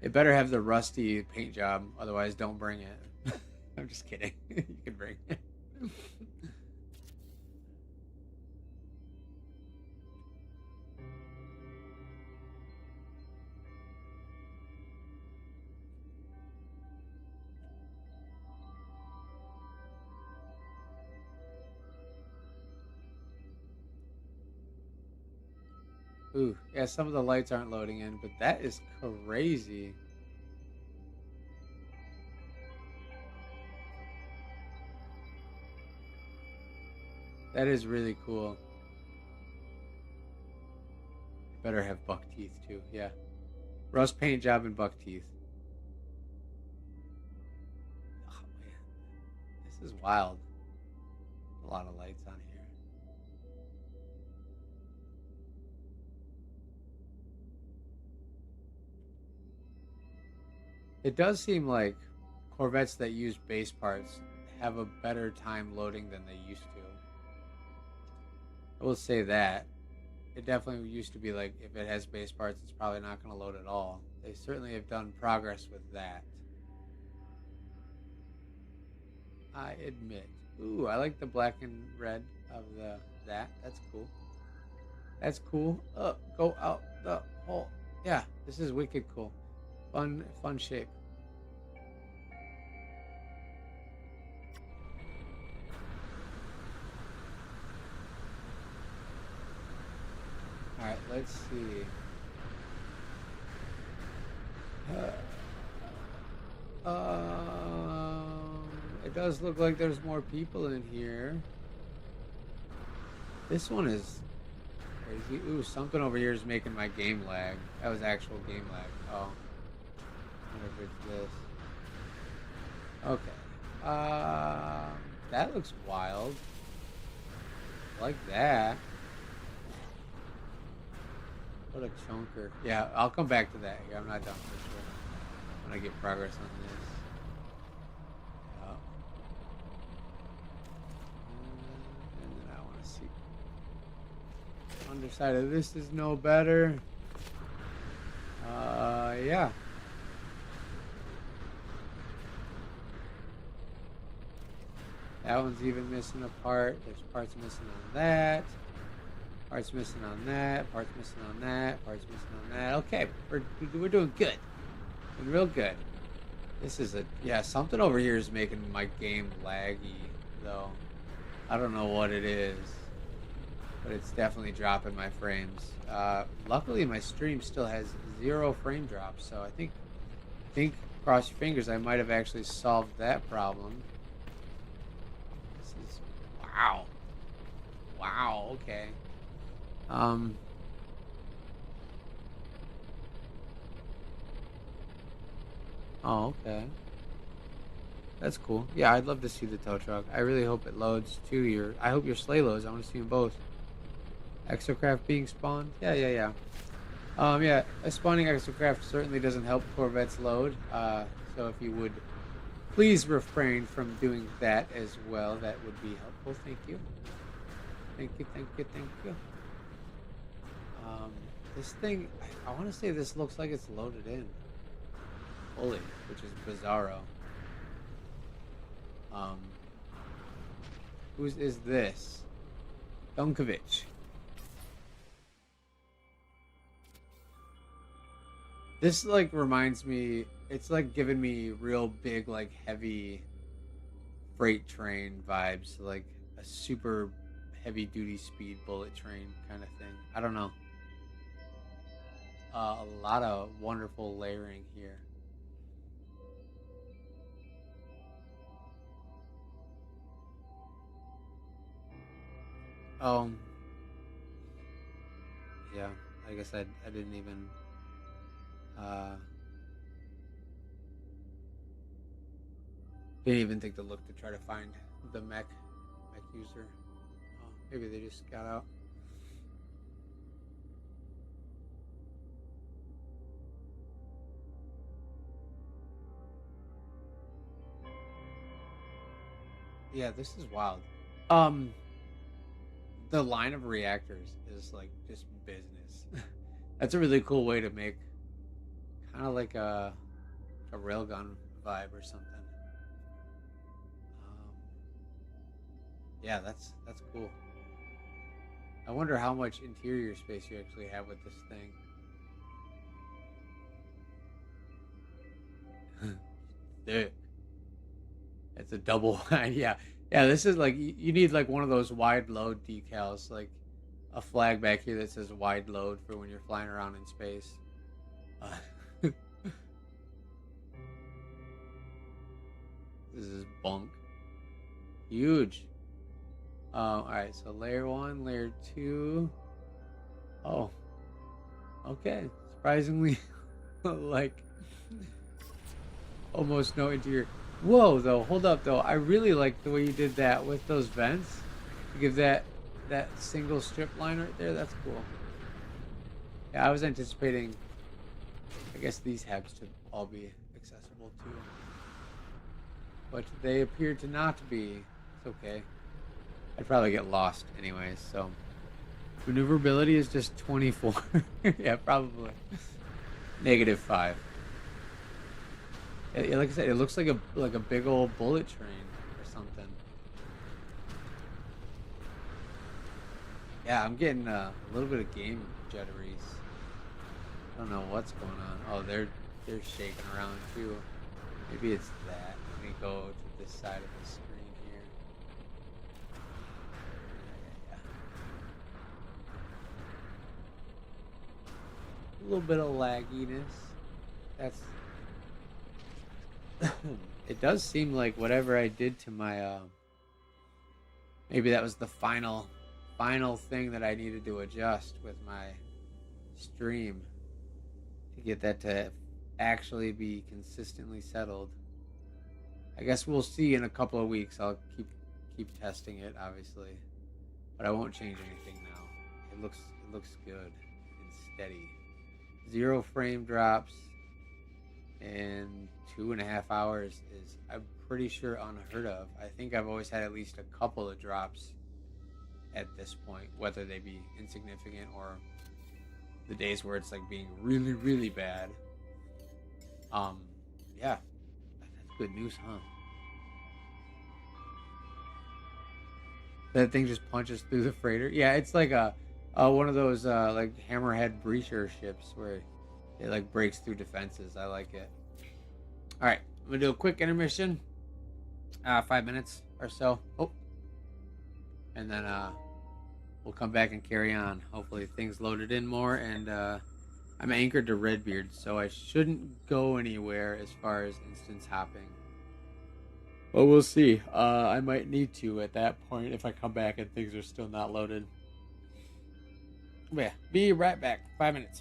It better have the rusty paint job, otherwise don't bring it. I'm just kidding. You can bring it. Ooh, yeah, some of the lights aren't loading in, but that is crazy. That is really cool. Better have buck teeth too. Yeah. Rust paint job and buck teeth. Oh man. This is wild. A lot of lights on here. It does seem like Corvettes that use base parts have a better time loading than they used to. I will say that. It definitely used to be like if it has base parts, it's probably not going to load at all. They certainly have done progress with that. I admit. Ooh, I like the black and red of that. That's cool. That's cool. Go out the hole. Yeah, this is wicked cool. Fun shape. All right, let's see. It does look like there's more people in here. This one is crazy. Ooh, something over here is making my game lag. That was actual game lag. Oh, I wonder if it's this. Okay. That looks wild. I like that. What a chunker. Yeah, I'll come back to that. Yeah, I'm not done for sure. I'm gonna get progress on this. Yeah. And then I want to see. Underside of this is no better. Yeah. That one's even missing a part. There's parts missing on that. Parts missing on that. Parts missing on that. Parts missing on that. Okay, we're doing good. Been real good. This is yeah, something over here is making my game laggy, though. I don't know what it is, but it's definitely dropping my frames. Luckily, my stream still has 0 frame drops, so I think cross your fingers, I might have actually solved that problem. This is wow, wow. Okay. Um. Oh, okay. That's cool. Yeah, I'd love to see the tow truck. I really hope it loads too. I hope your sleigh loads. I want to see them both. Exocraft being spawned. Yeah, yeah, yeah. Yeah, a spawning exocraft certainly doesn't help Corvette's load. So if you would please refrain from doing that as well, that would be helpful. Thank you. Thank you, thank you, thank you. Um, this thing, I want to say this looks like it's loaded in fully, which is bizarro. Um, whose is this? Donkovich. This like reminds me. It's like giving me real big, like heavy freight train vibes, like a super heavy duty speed bullet train kind of thing. I don't know. A lot of wonderful layering here. Um, yeah. I guess I didn't even uh didn't even think to look to try to find the mech user. Oh, maybe they just got out. Yeah, this is wild. Um, the line of reactors is like just business. That's a really cool way to make kind of like a railgun vibe or something. Yeah, that's cool. I wonder how much interior space you actually have with this thing. Thick. It's a double line. Yeah, yeah. This is like you need like one of those wide load decals, like a flag back here that says wide load for when you're flying around in space. Uh, this is bunk. Huge. All right. So layer one, layer two. Oh, okay. Surprisingly, like almost no interior. Whoa, though. Hold up, though. I really like the way you did that with those vents. To give that single strip line right there. That's cool. Yeah, I was anticipating. I guess these habs to all be accessible too, but they appear to not be. It's okay. I'd probably get lost anyways. So maneuverability is just 24. Yeah, probably. -5. Yeah, like I said, it looks like a big old bullet train or something. Yeah, I'm getting a little bit of game jitteries. I don't know what's going on. Oh, they're shaking around too. Maybe it's that. Let me go to this side of the screen here. Yeah, yeah, yeah. A little bit of lagginess. That's it does seem like whatever I did to my maybe that was the final thing that I needed to adjust with my stream to get that to actually be consistently settled. I guess we'll see in a couple of weeks. I'll keep testing it obviously, but I won't change anything now. It looks good and steady. 0 frame drops in 2.5 hours is, I'm pretty sure, unheard of. I think I've always had at least a couple of drops at this point, whether they be insignificant or the days where it's like being really, really bad. Yeah, that's good news, huh? That thing just punches through the freighter. Yeah, it's like a one of those like hammerhead breacher ships where it like breaks through defenses. I like it. All right, I'm gonna do a quick intermission, 5 minutes or so. Oh, and then we'll come back and carry on. Hopefully things loaded in more, and I'm anchored to Redbeard, so I shouldn't go anywhere as far as instance hopping. Well, we'll see. I might need to at that point if I come back and things are still not loaded. But yeah, be right back. 5 minutes.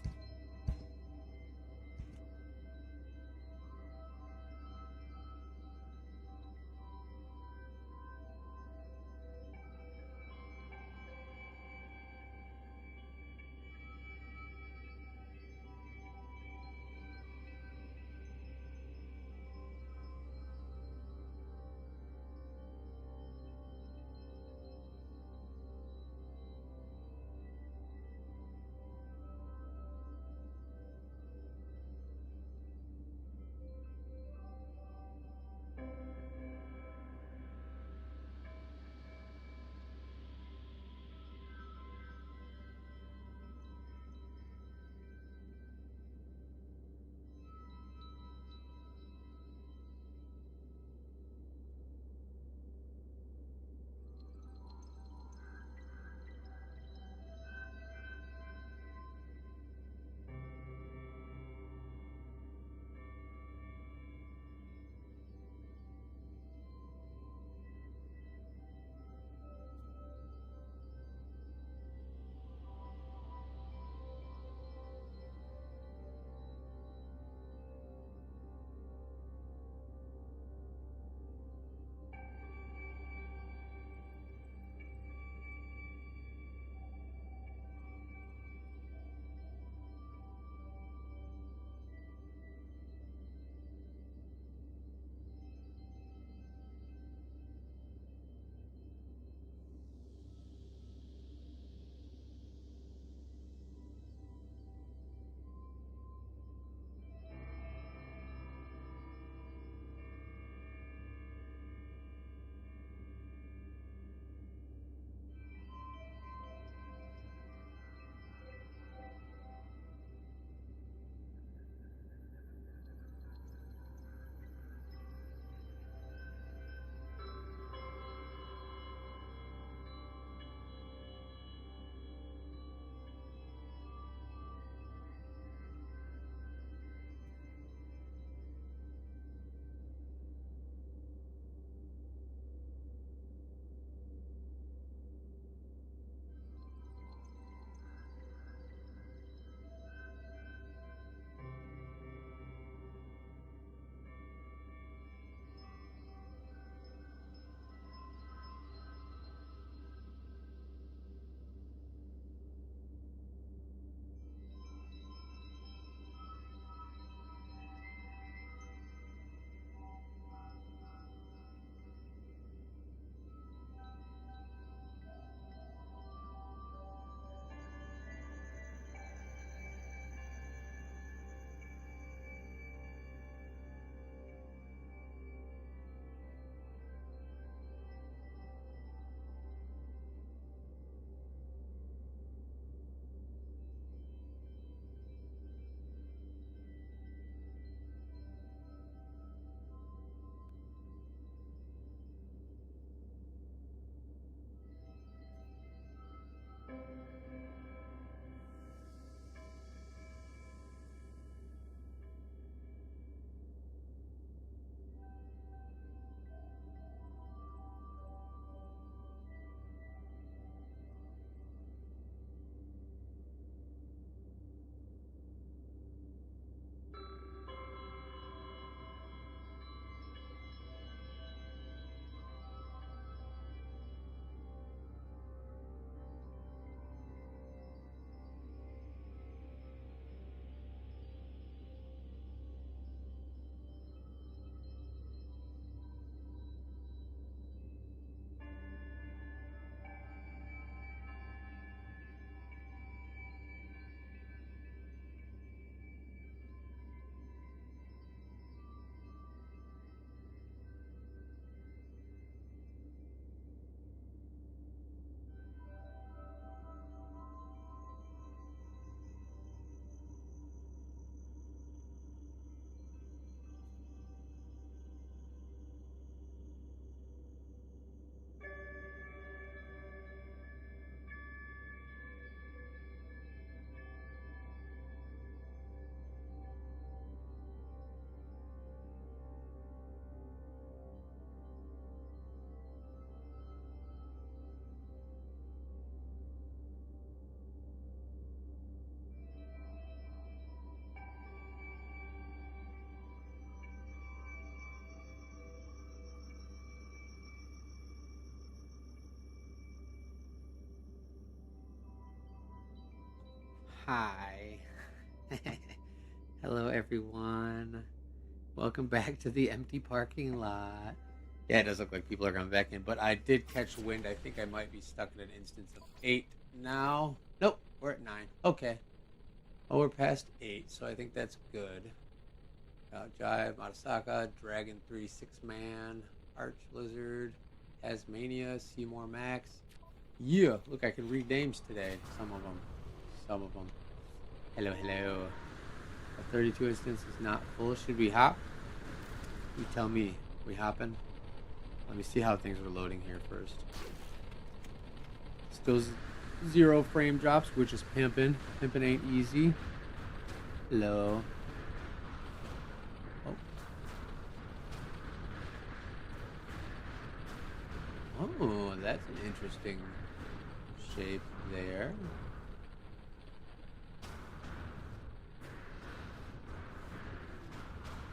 Hi. Hello, everyone. Welcome back to the empty parking lot. Yeah, it does look like people are coming back in, but I did catch wind. I think I might be stuck in an instance of 8 now. Nope, we're at 9. Okay. Oh, we're past 8, so I think that's good. Jive, Matasaka, Dragon 3, 6-man, Arch Lizard, Tasmania, Seymour Max. Yeah, look, I can read names today. Some of them. Hello, hello. A 32 instance is not full. Should we hop? You tell me. We hopping? Let me see how things are loading here first. Still 0 frame drops. We're just pimping. Pimping ain't easy. Hello. Oh, that's an interesting shape there.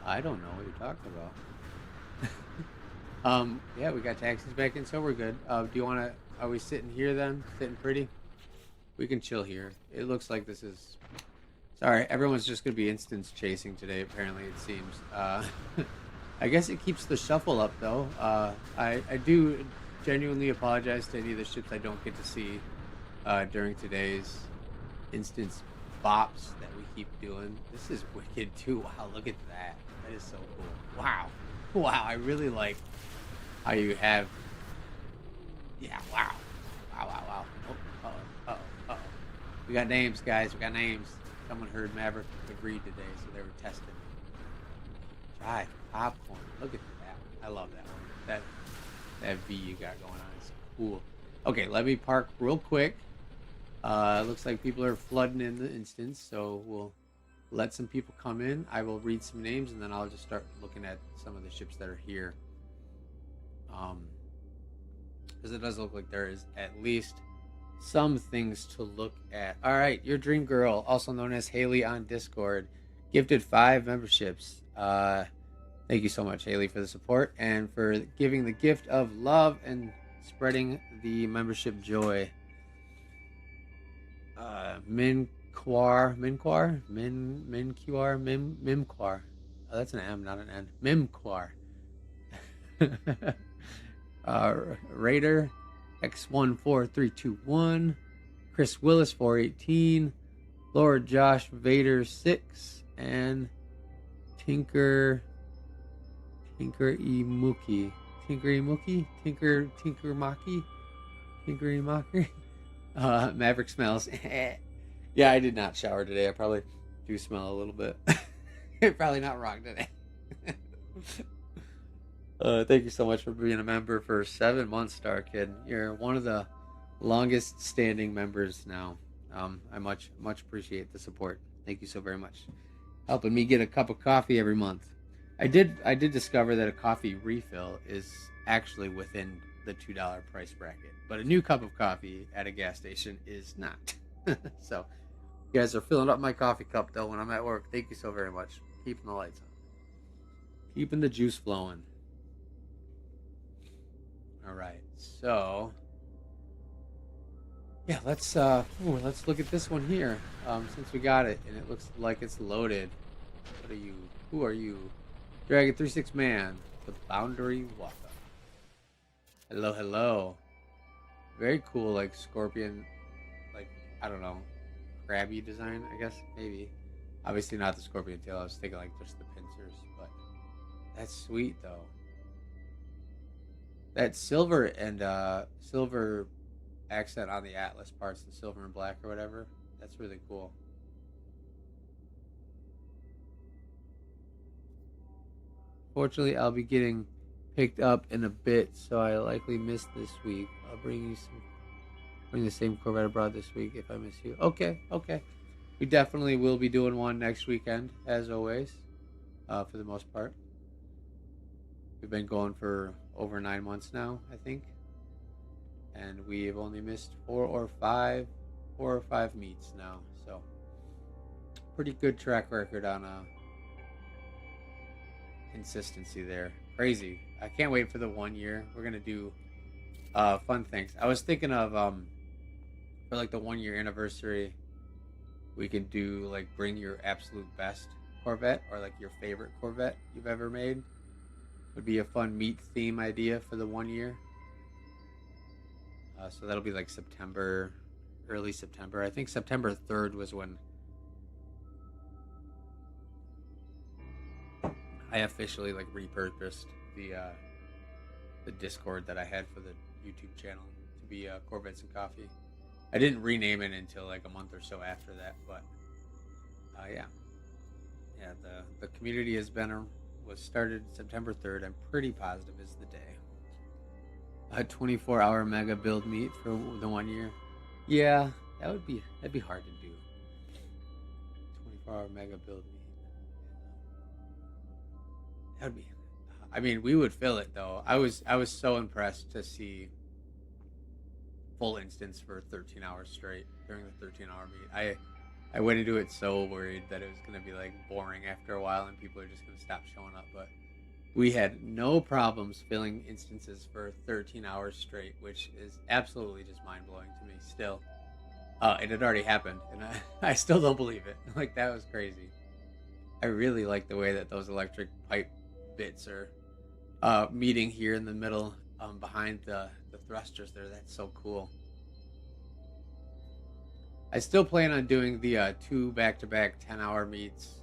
I don't know what you're talking about. Yeah, we got taxis back in, so we're good. Do you want to? Are we sitting here then? Sitting pretty? We can chill here. It looks like this is. Sorry, everyone's just gonna be instance chasing today. Apparently, it seems. I guess it keeps the shuffle up though. I do genuinely apologize to any of the ships I don't get to see during today's instance bops that we keep doing. This is wicked too. Wow, look at that. That is so cool. Wow. I really like how you have. Yeah. Wow. Oh. We got names, guys. We got names. Someone heard Maverick agreed today, so they were testing. Jive, popcorn. Look at that. I love that one. That V you got going on is cool. Okay, let me park real quick. Looks like people are flooding in the instance, so we'll let some people come in. I will read some names, and then I'll just start looking at some of the ships that are here. Because it does look like there is at least some things to look at. All right, your dream girl, also known as Haley on Discord, gifted 5 memberships. Thank you so much, Haley, for the support and for giving the gift of love and spreading the membership joy. Mimquar. Oh, that's an M, not an N. Mimquar. Raider X14321, Chris Willis 418, Lord Josh Vader 6, and Tinker Maki. Maverick smells. Yeah, I did not shower today. I probably do smell a little bit. Probably not wrong today. Thank you so much for being a member for 7 months, Star Kid. You're one of the longest standing members now. I much appreciate the support. Thank you so very much. Helping me get a cup of coffee every month. I did discover that a coffee refill is actually within the $2 price bracket, but a new cup of coffee at a gas station is not. So, you guys are filling up my coffee cup though when I'm at work. Thank you so very much. Keeping the lights on. Keeping the juice flowing. All right, so yeah, let's look at this one here. Since we got it and it looks like it's loaded. What are you? Who are you? Dragon 36 man, the Boundary Walker. Hello. Very cool, like scorpion, like I don't know, crabby design. I guess maybe. Obviously not the scorpion tail. I was thinking like just the pincers, but that's sweet though. That silver and silver accent on the Atlas parts, the silver and black or whatever. That's really cool. Fortunately, I'll be getting picked up in a bit, so I likely missed this week. I'll bring the same Corvette abroad this week if I miss you. Okay. We definitely will be doing one next weekend, as always, for the most part. We've been going for over 9 months now, I think. And we've only missed 4 or 5 meets now. So, pretty good track record on consistency there. Crazy. I can't wait for the 1 year. We're going to do fun things. I was thinking of, for like the 1 year anniversary, We could do like bring your absolute best Corvette or like your favorite Corvette you've ever made. Would be a fun meet theme idea for the 1 year. So that'll be like September, early September. I think September 3rd was when I officially like repurposed the Discord that I had for the YouTube channel to be Corvettes and Coffee. I didn't rename it until like a month or so after that, but yeah, yeah. The community was started September 3rd. I'm pretty positive is the day. A 24-hour mega build meet for the 1 year. Yeah, that'd be hard to do. 24-hour mega build meet. That would be. I mean, we would fill it though. I was so impressed to see full instance for 13 hours straight during the 13-hour meet. I went into it so worried that it was gonna be like boring after a while and people are just gonna stop showing up, but we had no problems filling instances for 13 hours straight, which is absolutely just mind blowing to me. Still, it had already happened, and I still don't believe it. Like that was crazy. I really like the way that those electric pipe bits are meeting here in the middle behind the thrusters there. That's so cool. I still plan on doing the two back-to-back 10-hour meets,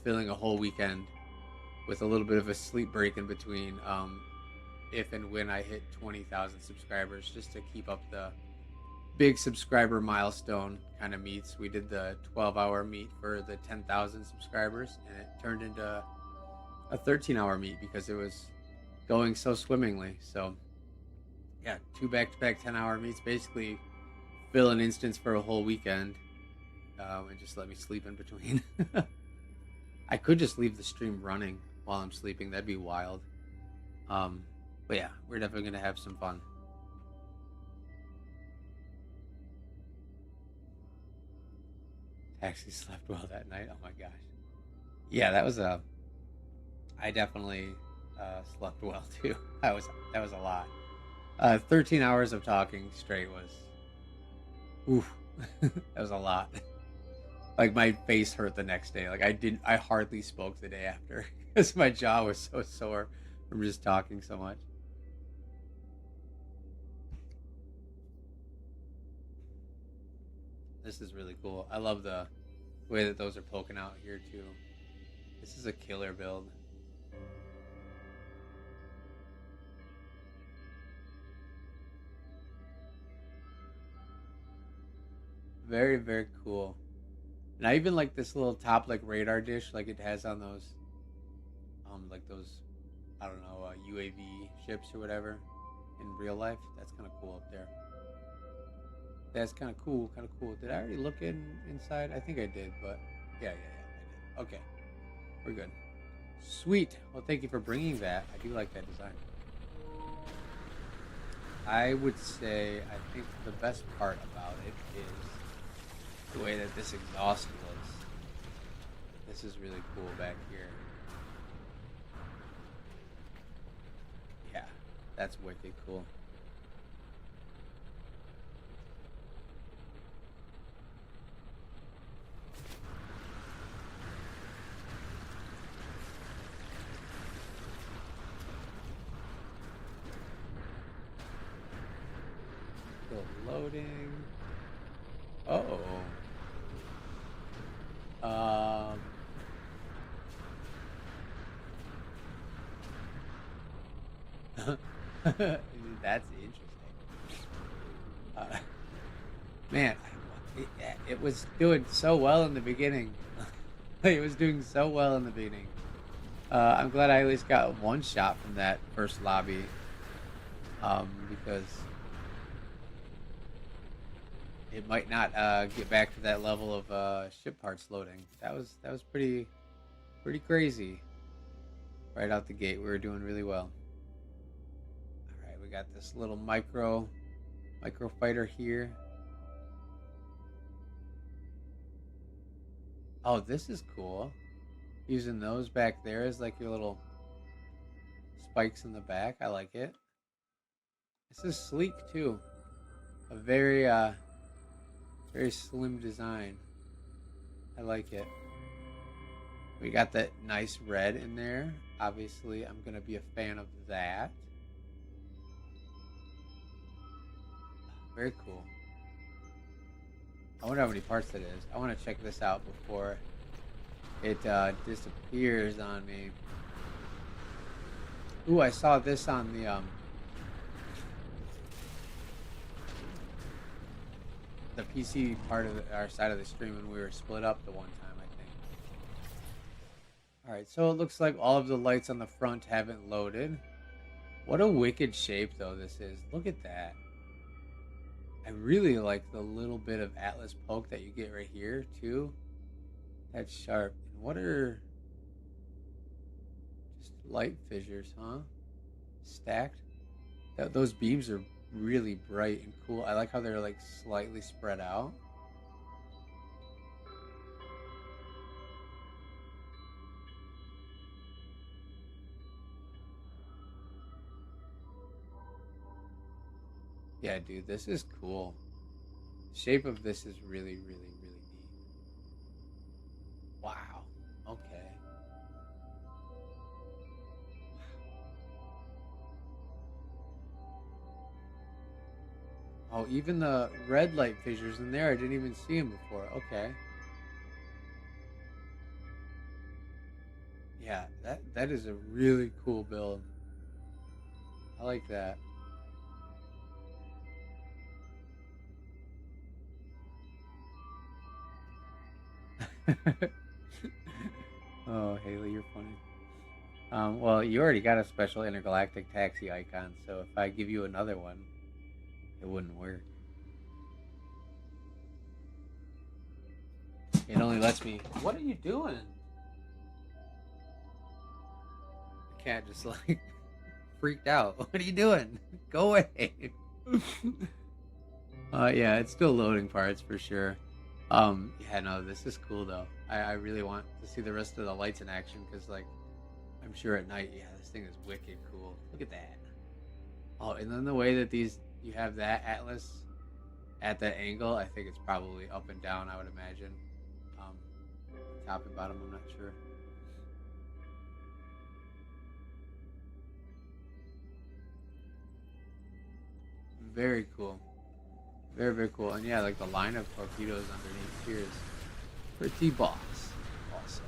filling a whole weekend with a little bit of a sleep break in between if and when I hit 20,000 subscribers, just to keep up the big subscriber milestone kind of meets. We did the 12-hour meet for the 10,000 subscribers, and it turned into a 13-hour meet because it was going so swimmingly. So yeah, two back-to-back 10-hour meets, basically fill an instance for a whole weekend, and just let me sleep in between. I could just leave the stream running while I'm sleeping. That'd be wild. But yeah, we're definitely gonna have some fun. Actually slept well that night. Oh my gosh. Yeah, that was a. I definitely slept well too. That was a lot. 13 hours of talking straight was. Oof. That was a lot. Like my face hurt the next day. Like I hardly spoke the day after because my jaw was so sore from just talking so much. This is really cool. I love the way that those are poking out here too. This is a killer build. Very, very cool. And I even like this little top like radar dish like it has on those like those, I don't know, UAV ships or whatever in real life. That's kind of cool up there. That's kind of cool, kind of cool. Did I already look inside? I think I did, but yeah, I did. Okay, we're good. Sweet. Well, thank you for bringing that. I do like that design. I would say I think the best part about it is the way that this exhaust looks. This is really cool back here. Yeah, that's wicked cool. Still loading. Oh. Um. That's interesting. Uh, man, it was doing so well in the beginning. It was doing so well in the beginning. I'm glad I at least got one shot from that first lobby. Because it might not get back to that level of ship parts loading. That was pretty crazy. Right out the gate, we were doing really well. All right, we got this little micro fighter here. Oh, this is cool. Using those back there as like your little spikes in the back. I like it. This is sleek too. A very very slim design. I like it. We got that nice red in there. Obviously, I'm going to be a fan of that. Very cool. I wonder how many parts that is. I want to check this out before it disappears on me. Ooh, I saw this on the PC part of our side of the stream when we were split up the one time, I think. All right, so it looks like all of the lights on the front haven't loaded. What a wicked shape, though, this is. Look at that. I really like the little bit of Atlas poke that you get right here, too. That's sharp. And what are... just light fissures, huh? Stacked. Those beams are really bright and cool. I like how they're, like, slightly spread out. Yeah, dude, this is cool. The shape of this is really, really, really neat. Wow. Okay. Oh, even the red light fissures in there, I didn't even see them before. Okay. Yeah, that is a really cool build. I like that. Oh, Haley, you're funny. Well, you already got a special intergalactic taxi icon, so if I give you another one, it wouldn't work. It only lets me. What are you doing? The cat just like freaked out. What are you doing? Go away. Yeah, it's still loading parts for sure. Yeah, no, this is cool though. I really want to see the rest of the lights in action because, like, I'm sure at night, yeah, this thing is wicked cool. Look at that. Oh, and then the way that you have that Atlas at that angle, I think it's probably up and down, I would imagine. Um, Top and bottom, I'm not sure. Very cool. Very, very cool. And yeah, like the line of torpedoes underneath here is pretty boss. Also,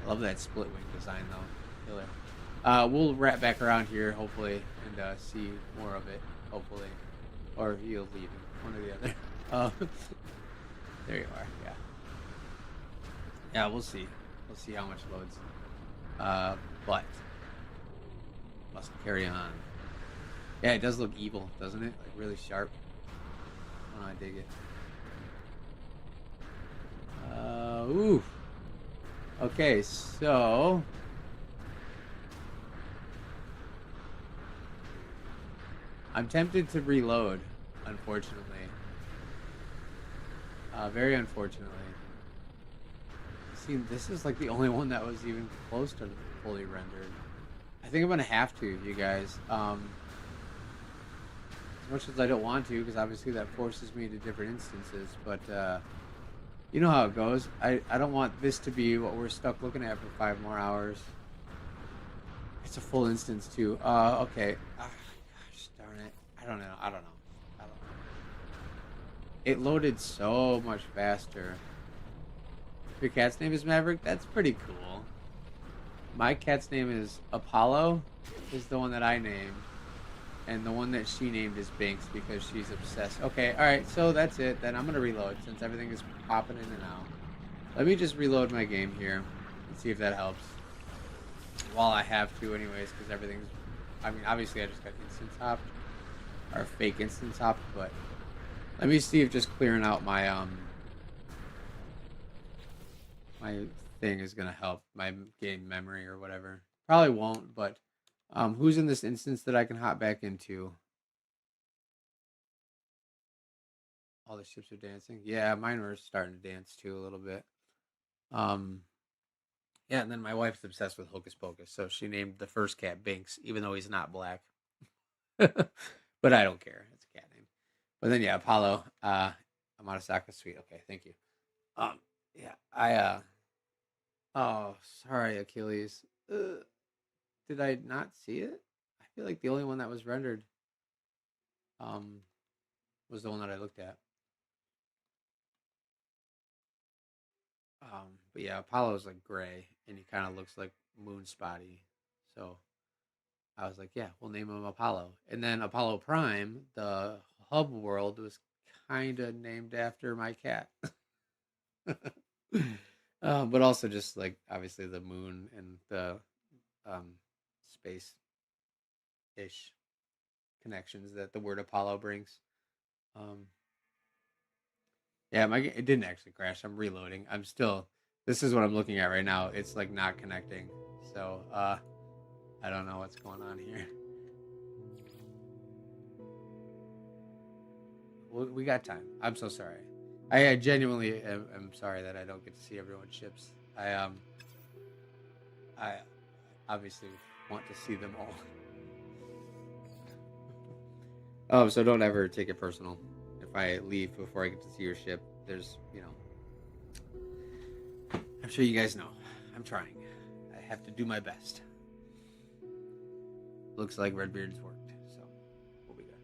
I love that split wing design though. Killer. We'll wrap back around here hopefully and see more of it. Hopefully, or you'll leave it, one or the other. There you are. Yeah. Yeah, we'll see. We'll see how much loads. But must carry on. Yeah, it does look evil, doesn't it? Like really sharp. Oh, I dig it. Ooh. Okay, so I'm tempted to reload, unfortunately. Very unfortunately. See, this is like the only one that was even close to fully rendered. I think I'm gonna have to, you guys. As much as I don't want to, because obviously that forces me to different instances, but you know how it goes. I don't want this to be what we're stuck looking at for 5 more hours. It's a full instance too. Okay. Gosh darn it. I don't know. It loaded so much faster. Your cat's name is Maverick? That's pretty cool. My cat's name is Apollo, is the one that I named. And the one that she named is Binks because she's obsessed. Okay, alright, so that's it. Then I'm going to reload since everything is popping in and out. Let me just reload my game here and see if that helps. While I have to anyways, because everything's... I mean, obviously I just got instance hopped. Or fake instance hopped, but... Let me see if just clearing out my, my thing is going to help. My game memory or whatever. Probably won't, but... who's in this instance that I can hop back into? All the ships are dancing. Yeah, mine were starting to dance too a little bit. Yeah, and then my wife's obsessed with Hocus Pocus, so she named the first cat Binks, even though he's not black. But I don't care. It's a cat name. But then yeah, Apollo, Amadasaka, sweet. Okay, thank you. Yeah, oh, sorry, Achilles. Did I not see it? I feel like the only one that was rendered um was the one that I looked at. But yeah, Apollo's like gray and he kind of looks like moon spotty. So I was like, yeah, we'll name him Apollo. And then Apollo Prime, the hub world, was kind of named after my cat. But also just like obviously the moon and the um, space ish connections that the word Apollo brings. Um, yeah, it didn't actually crash. I'm reloading. I'm still. This is what I'm looking at right now. It's like not connecting. So I don't know what's going on here. We got time. I'm so sorry. I genuinely am sorry that I don't get to see everyone's ships. I obviously want to see them all. Oh, so don't ever take it personal. If I leave before I get to see your ship, there's, I'm sure you guys know. I'm trying. I have to do my best. Looks like Redbeard's worked, so we'll be good.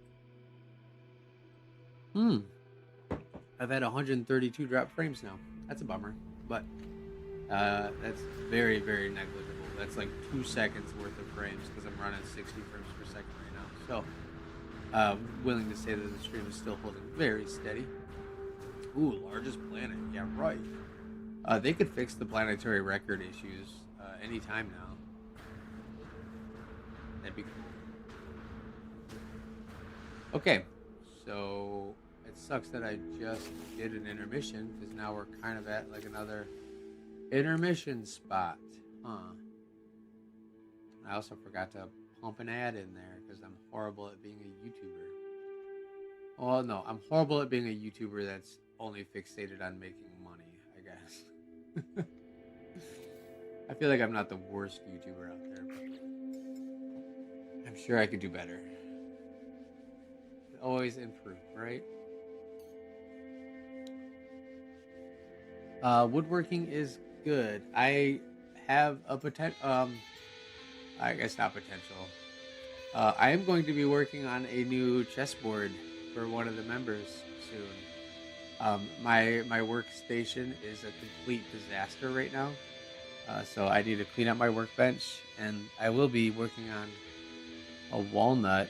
Hmm. I've had 132 drop frames now. That's a bummer, but that's very, very negligible. That's like 2 seconds worth of frames because I'm running 60 frames per second right now. So, willing to say that the stream is still holding very steady. Ooh, largest planet. Yeah, right. They could fix the planetary record issues anytime now. That'd be cool. Okay, so it sucks that I just did an intermission because now we're kind of at like another intermission spot. Huh. I also forgot to pump an ad in there because I'm horrible at being a YouTuber. Well, no, I'm horrible at being a YouTuber that's only fixated on making money, I guess. I feel like I'm not the worst YouTuber out there, but I'm sure I could do better. Always improve, right? Woodworking is good. I have a potential. I guess not potential. I am going to be working on a new chessboard for one of the members soon. My workstation is a complete disaster right now, so I need to clean up my workbench, and I will be working on a walnut.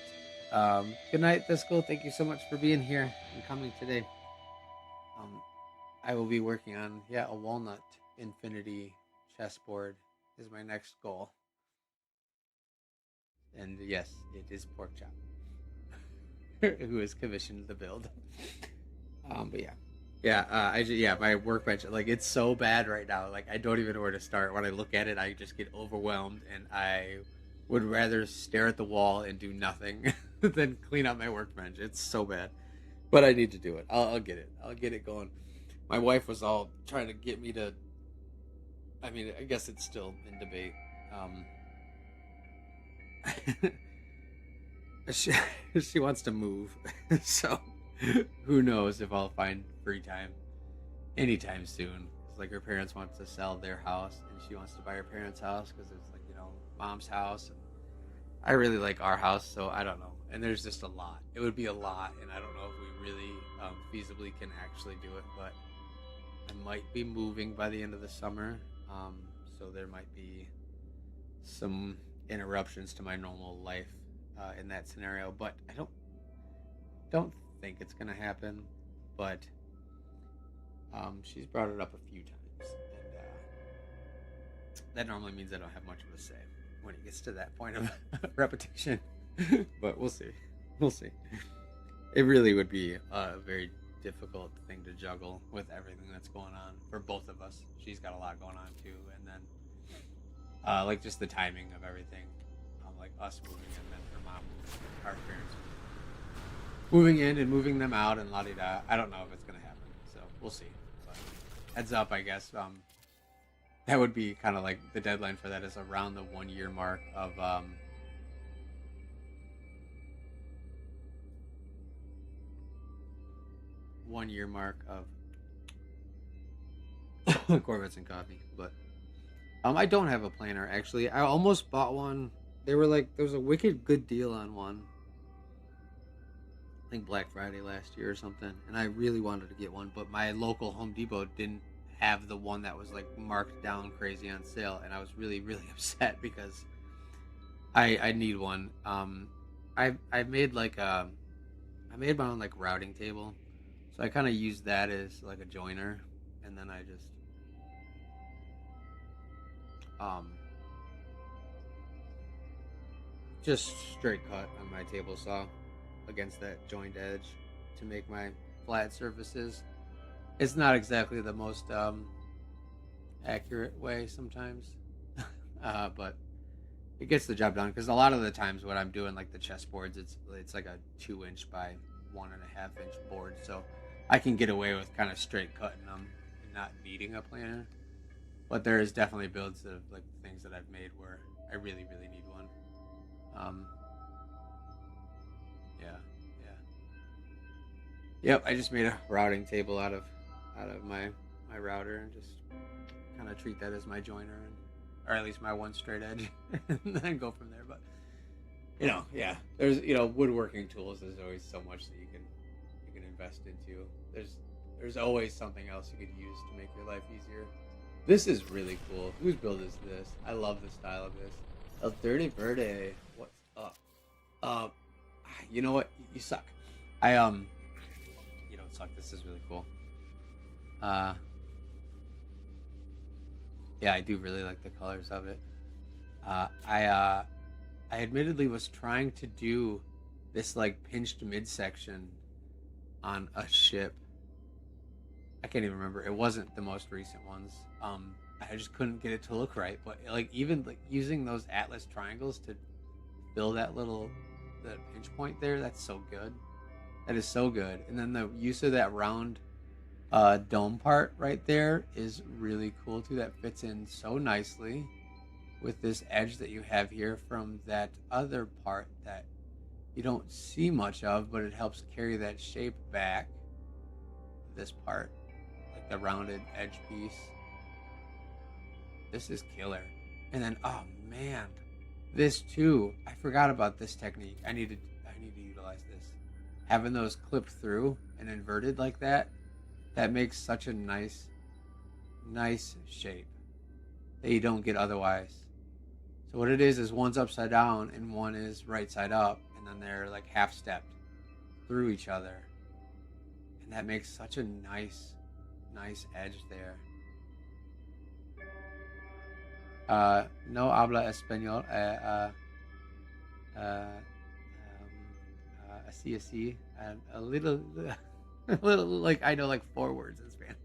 Good night, Thiskel. Thank you so much for being here and coming today. Um, I will be working on a walnut infinity chessboard is my next goal, and yes, it is pork chop who is commissioned the build. But my workbench, like, it's so bad right now. Like, I don't even know where to start. When I look at it, I just get overwhelmed, and I would rather stare at the wall and do nothing than clean up my workbench. It's so bad, but I need to do it. I'll get it. I'll get it going. My wife was all trying to get me to. I mean, I guess it's still in debate. Um, she, she wants to move, so who knows if I'll find free time anytime soon. It's like her parents want to sell their house, and she wants to buy her parents' house because it's like mom's house. And I really like our house, so I don't know. And there's just a lot. It would be a lot, and I don't know if we really feasibly can actually do it. But I might be moving by the end of the summer, so there might be some interruptions to my normal life in that scenario. But I don't think it's gonna happen. But she's brought it up a few times, and that normally means I don't have much of a say when it gets to that point of repetition. But we'll see. We'll see. It really would be a very difficult thing to juggle with everything that's going on for both of us. She's got a lot going on too, and then like just the timing of everything, like us moving and then her mom moving, our parents moving in and moving them out and la di da. I don't know if it's gonna happen, so we'll see. But heads up, I guess. That would be kind of like the deadline for that is around the 1 year mark of 1 year mark of Corvettes and Coffee. But I don't have a planner actually. I almost bought one. They were like there was a wicked good deal on one. I think Black Friday last year or something, and I really wanted to get one, but my local Home Depot didn't have the one that was like marked down crazy on sale, and I was really really upset because I need one. I made like I made my own like routing table, so I kind of used that as like a joiner, and then I um just straight cut on my table saw against that joined edge to make my flat surfaces. It's not exactly the most accurate way sometimes, but it gets the job done because a lot of the times when I'm doing like the chessboards, it's like a 2 inch by 1.5 inch board, so I can get away with kind of straight cutting them and not needing a planner. But there is definitely builds of like things that I've made where I really really need one. Um, yeah, yeah, yep. I just made a routing table out of my router and just kind of treat that as my joiner and or at least my one straight edge, and then go from there. But yeah, there's woodworking tools. There's always so much that you can invest into. There's always something else you could use to make your life easier. This is really cool. Whose build is this? I love the style of this. El Dirty Verde. What's up? Uh, you know what? You suck. I You don't suck. This is really cool. Uh, yeah, I do really like the colors of it. I admittedly was trying to do this like pinched midsection on a ship. I can't even remember. It wasn't the most recent ones. I just couldn't get it to look right. But like even like using those Atlas triangles to fill that pinch point there, that's so good. That is so good. And then the use of that round dome part right there is really cool too. That fits in so nicely with this edge that you have here from that other part that you don't see much of, but it helps carry that shape back. This part, like the rounded edge piece. This is killer. And then, oh man, this too. I forgot about this technique. I need to utilize this. Having those clipped through and inverted like that, that makes such a nice shape that you don't get otherwise. So what it is one's upside down and one is right side up, and then they're like half stepped through each other, and that makes such a nice edge there. No habla español. Así, and a little, a little like I know like 4 words in Spanish.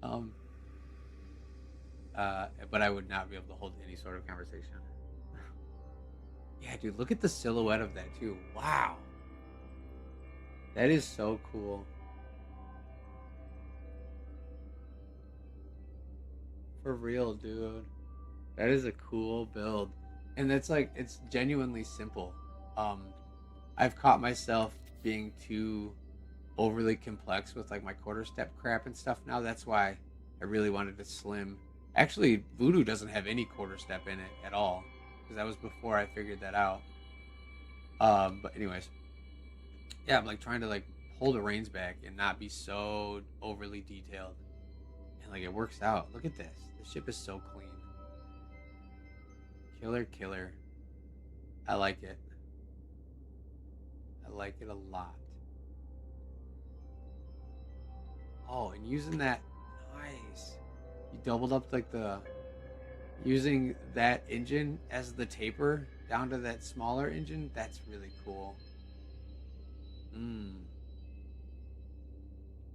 Um, but I would not be able to hold any sort of conversation. Yeah, dude, look at the silhouette of that too. Wow, that is so cool. For real, dude. That is a cool build. And that's like it's genuinely simple. Um I've caught myself being too overly complex with like my quarter step crap and stuff now. That's why I really wanted to slim. Actually, Voodoo doesn't have any quarter step in it at all because that was before I figured that out. But anyways, yeah, I'm like trying to like pull the reins back and not be so overly detailed. And like it works out. Look at this. The ship is so clean. Killer. I like it. I like it a lot. Oh, and using that, nice. You doubled up like using that engine as the taper down to that smaller engine. That's really cool.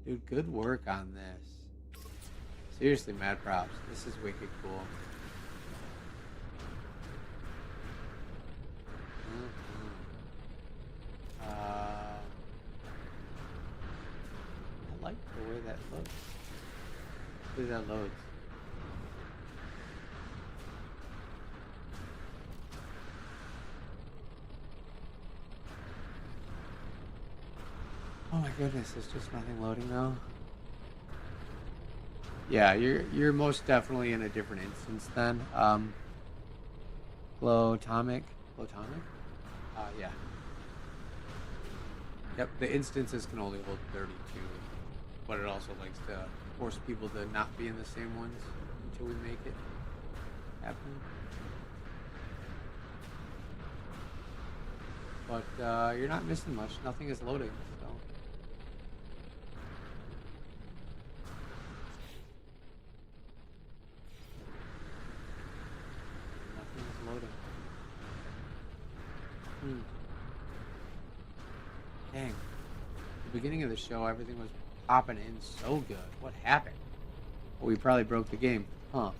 Dude, good work on this. Seriously, mad props. This is wicked cool. I like the way that looks. The way that loads. Oh my goodness, there's just nothing loading now. Yeah, you're most definitely in a different instance then. Glowtomic, glowtomic. Yeah. Yep. The instances can only hold 32, but it also likes to force people to not be in the same ones until we make it happen. But you're not missing much. Nothing is loading, so nothing is loading. Hmm. Dang. The beginning of the show, everything was popping in so good. What happened? Well, we probably broke the game, huh?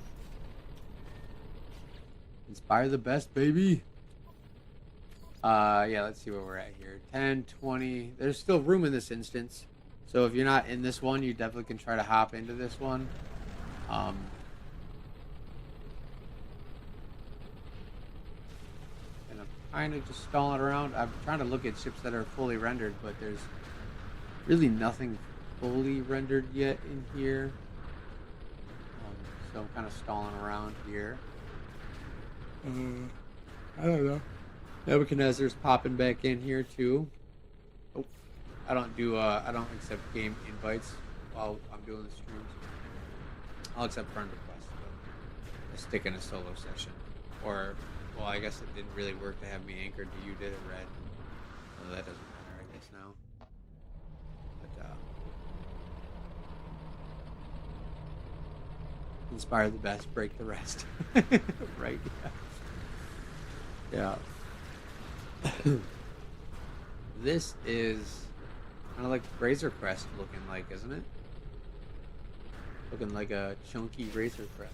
Inspire the best, baby. Yeah, let's see where we're at here. 10, 20. There's still room in this instance. So if you're not in this one, you definitely can try to hop into this one. Um, and I'm kind of just stalling around. I'm trying to look at ships that are fully rendered, but there's really nothing fully rendered yet in here. So I'm kind of stalling around here. I don't know. Nebuchadnezzar's popping back in here too. Oh, I don't accept game invites while I'm doing the streams. I'll accept friend requests, but I stick in a solo session. Or, well, I guess it didn't really work to have me anchored to you, did it, Red? Well, that doesn't matter, I guess now. But inspire the best, break the rest. Right? Yeah. This is kind of like Razor Crest looking like, isn't it? Looking like a chunky Razor Crest.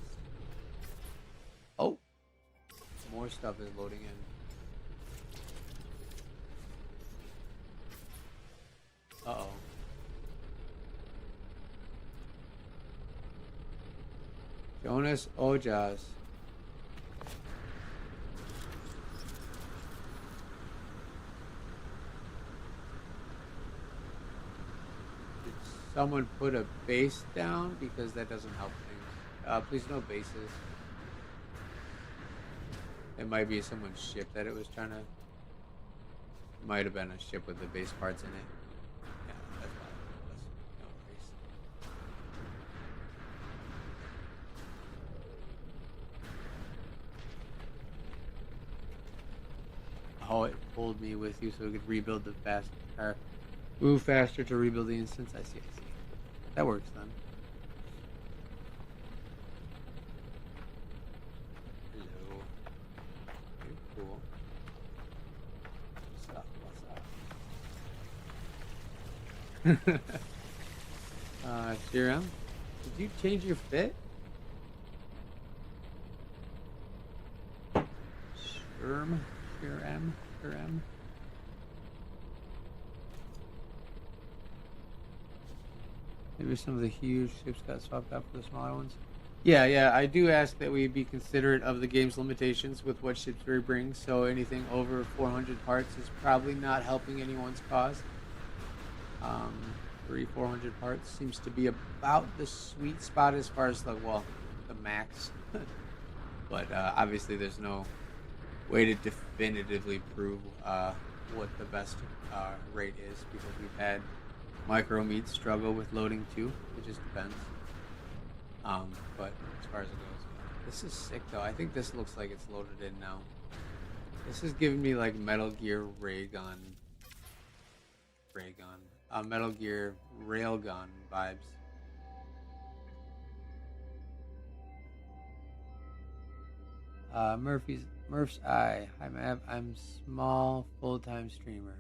Oh, more stuff is loading in. Uh-oh. Jonas Ojas. Did someone put a base down? Because that doesn't help things. Please no bases. It might be someone's ship that it was trying to... Might have been a ship with the base parts in it. Yeah, that's why it was. No worries. Oh, it pulled me with you so we could rebuild the fast... Or move faster to rebuild the instance. I see. That works then. Hello. You're cool. What's up? Shiram, did you change your fit? Shiram? Maybe some of the huge ships got swapped out for the smaller ones. Yeah, I do ask that we be considerate of the game's limitations with what ships we bring, so anything over 400 parts is probably not helping anyone's cause. 400 parts seems to be about the sweet spot as far as the max. But obviously there's no way to definitively prove what the best rate is, because we've had micro meats struggle with loading too. It just depends. But as far as it goes, this is sick though. I think this looks like it's loaded in now. This is giving me like Metal Gear Metal Gear Railgun vibes. Murph's Eye. I'm small full-time streamer.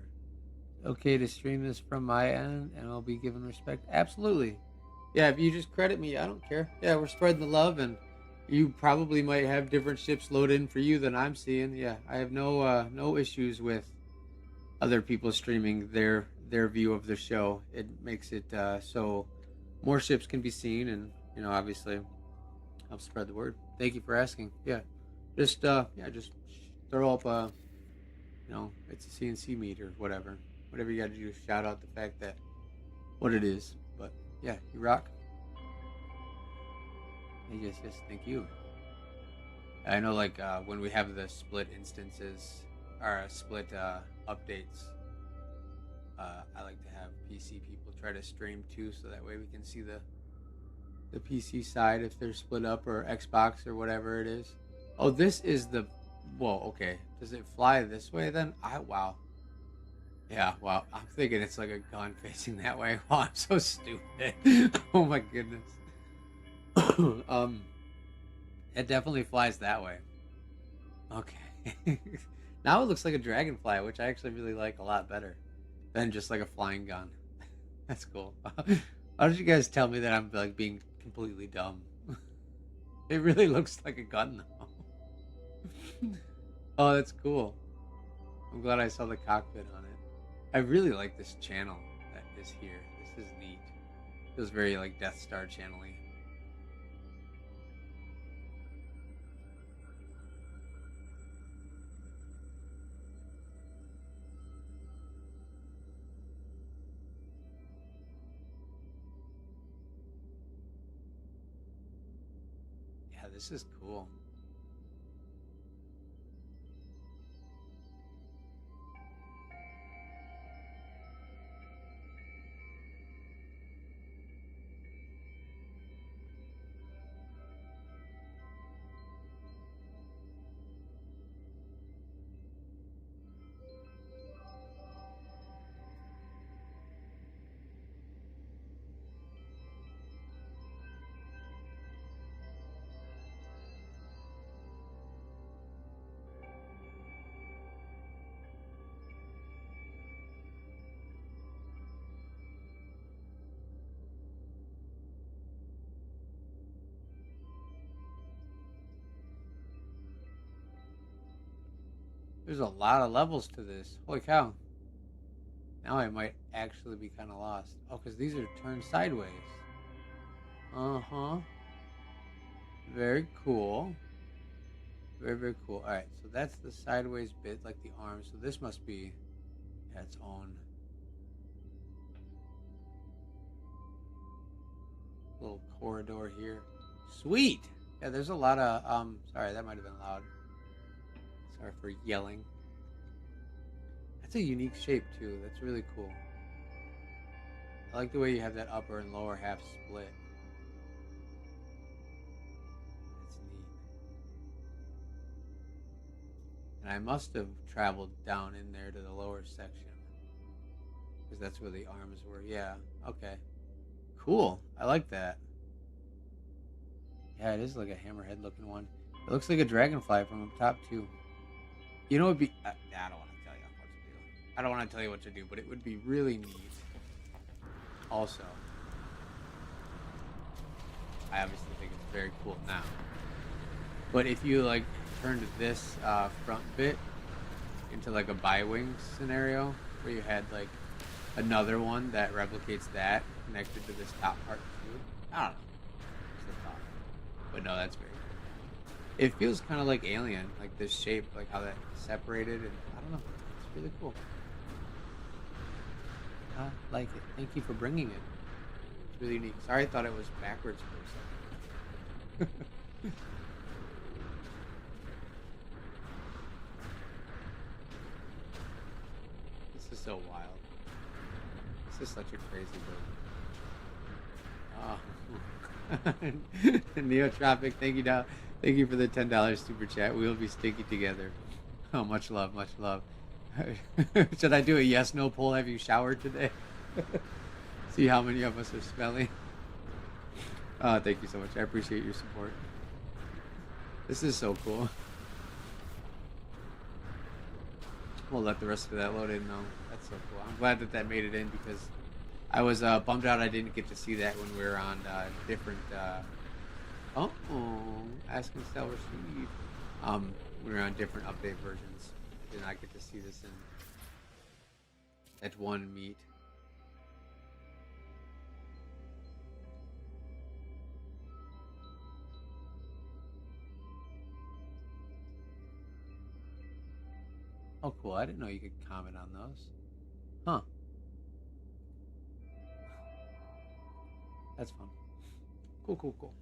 Okay to stream this from my end and I'll be given respect? Absolutely. Yeah, if you just credit me, I don't care. Yeah, we're spreading the love, and you probably might have different ships load in for you than I'm seeing. Yeah, I have no issues with other people streaming their view of the show. It makes it so more ships can be seen, and obviously help spread the word. Thank you for asking. Yeah, just throw up it's a CNC meet or whatever you got to do. Shout out the fact that what it is. But yeah, you rock. Yes, yes, thank you. I know, like when we have the split instances or split updates, I like to have PC people try to stream too, so that way we can see the PC side if they're split up, or Xbox or whatever it is. Oh, this is the. Whoa, okay. Does it fly this way then? Wow. Yeah, wow. I'm thinking it's like a gun facing that way. Oh, I'm so stupid. Oh my goodness. um, it definitely flies that way. Okay. Now it looks like a dragonfly, which I actually really like a lot better than just like a flying gun. That's cool. How did you guys tell me that I'm like being completely dumb? It really looks like a gun though. Oh, that's cool. I'm glad I saw the cockpit on it. I really like this channel that is here. This is neat. Feels very like Death Star channel-y. Yeah, this is cool. There's a lot of levels to this. Holy cow. Now I might actually be kind of lost. Oh, because these are turned sideways. Uh-huh. Very cool. Very, very cool. All right, so that's the sideways bit, like the arm. So this must be its own little corridor here. Sweet. Yeah, there's a lot of sorry, that might have been loud. Sorry for yelling. That's a unique shape too. That's really cool. I like the way you have that upper and lower half split. That's neat. And I must have traveled down in there to the lower section, because that's where the arms were. Yeah. Okay. Cool. I like that. Yeah, it is like a hammerhead looking one. It looks like a dragonfly from up top too. You know, it'd be. I don't want to tell you what to do. I don't want to tell you what to do, but it would be really neat. Also, I obviously think it's very cool now. But if you like turned this front bit into like a bi-wing scenario, where you had like another one that replicates that connected to this top part too. I don't know. Just a thought. But no, that's very cool. It feels kind of like Alien, like this shape, like how that separated, and I don't know. It's really cool. I like it. Thank you for bringing it. It's really unique. Sorry, I thought it was backwards for a second. This is so wild. This is such a crazy build. Oh. Neotropic, thank you, thank you for the $10 super chat. We will be sticky together. Oh, much love, much love. Should I do a yes no poll? Have you showered today? See how many of us are smelly. Thank you so much. I appreciate your support. This is so cool. We'll let the rest of that load in though. That's so cool. I'm glad that that made it in, because I was bummed out I didn't get to see that when we were on different. Oh, asking Style received. We were on different update versions. I did not get to see this in that one meet. Oh, cool. I didn't know you could comment on those. Huh. That's fun. Cool, cool, cool.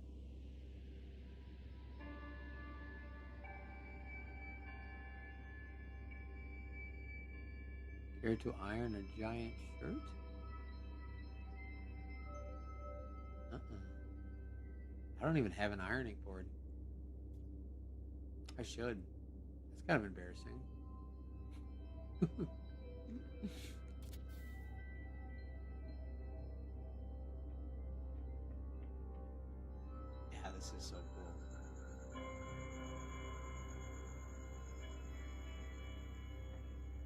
Care to iron a giant shirt? Uh-uh. I don't even have an ironing board. I should. It's kind of embarrassing. Yeah, this is so cool.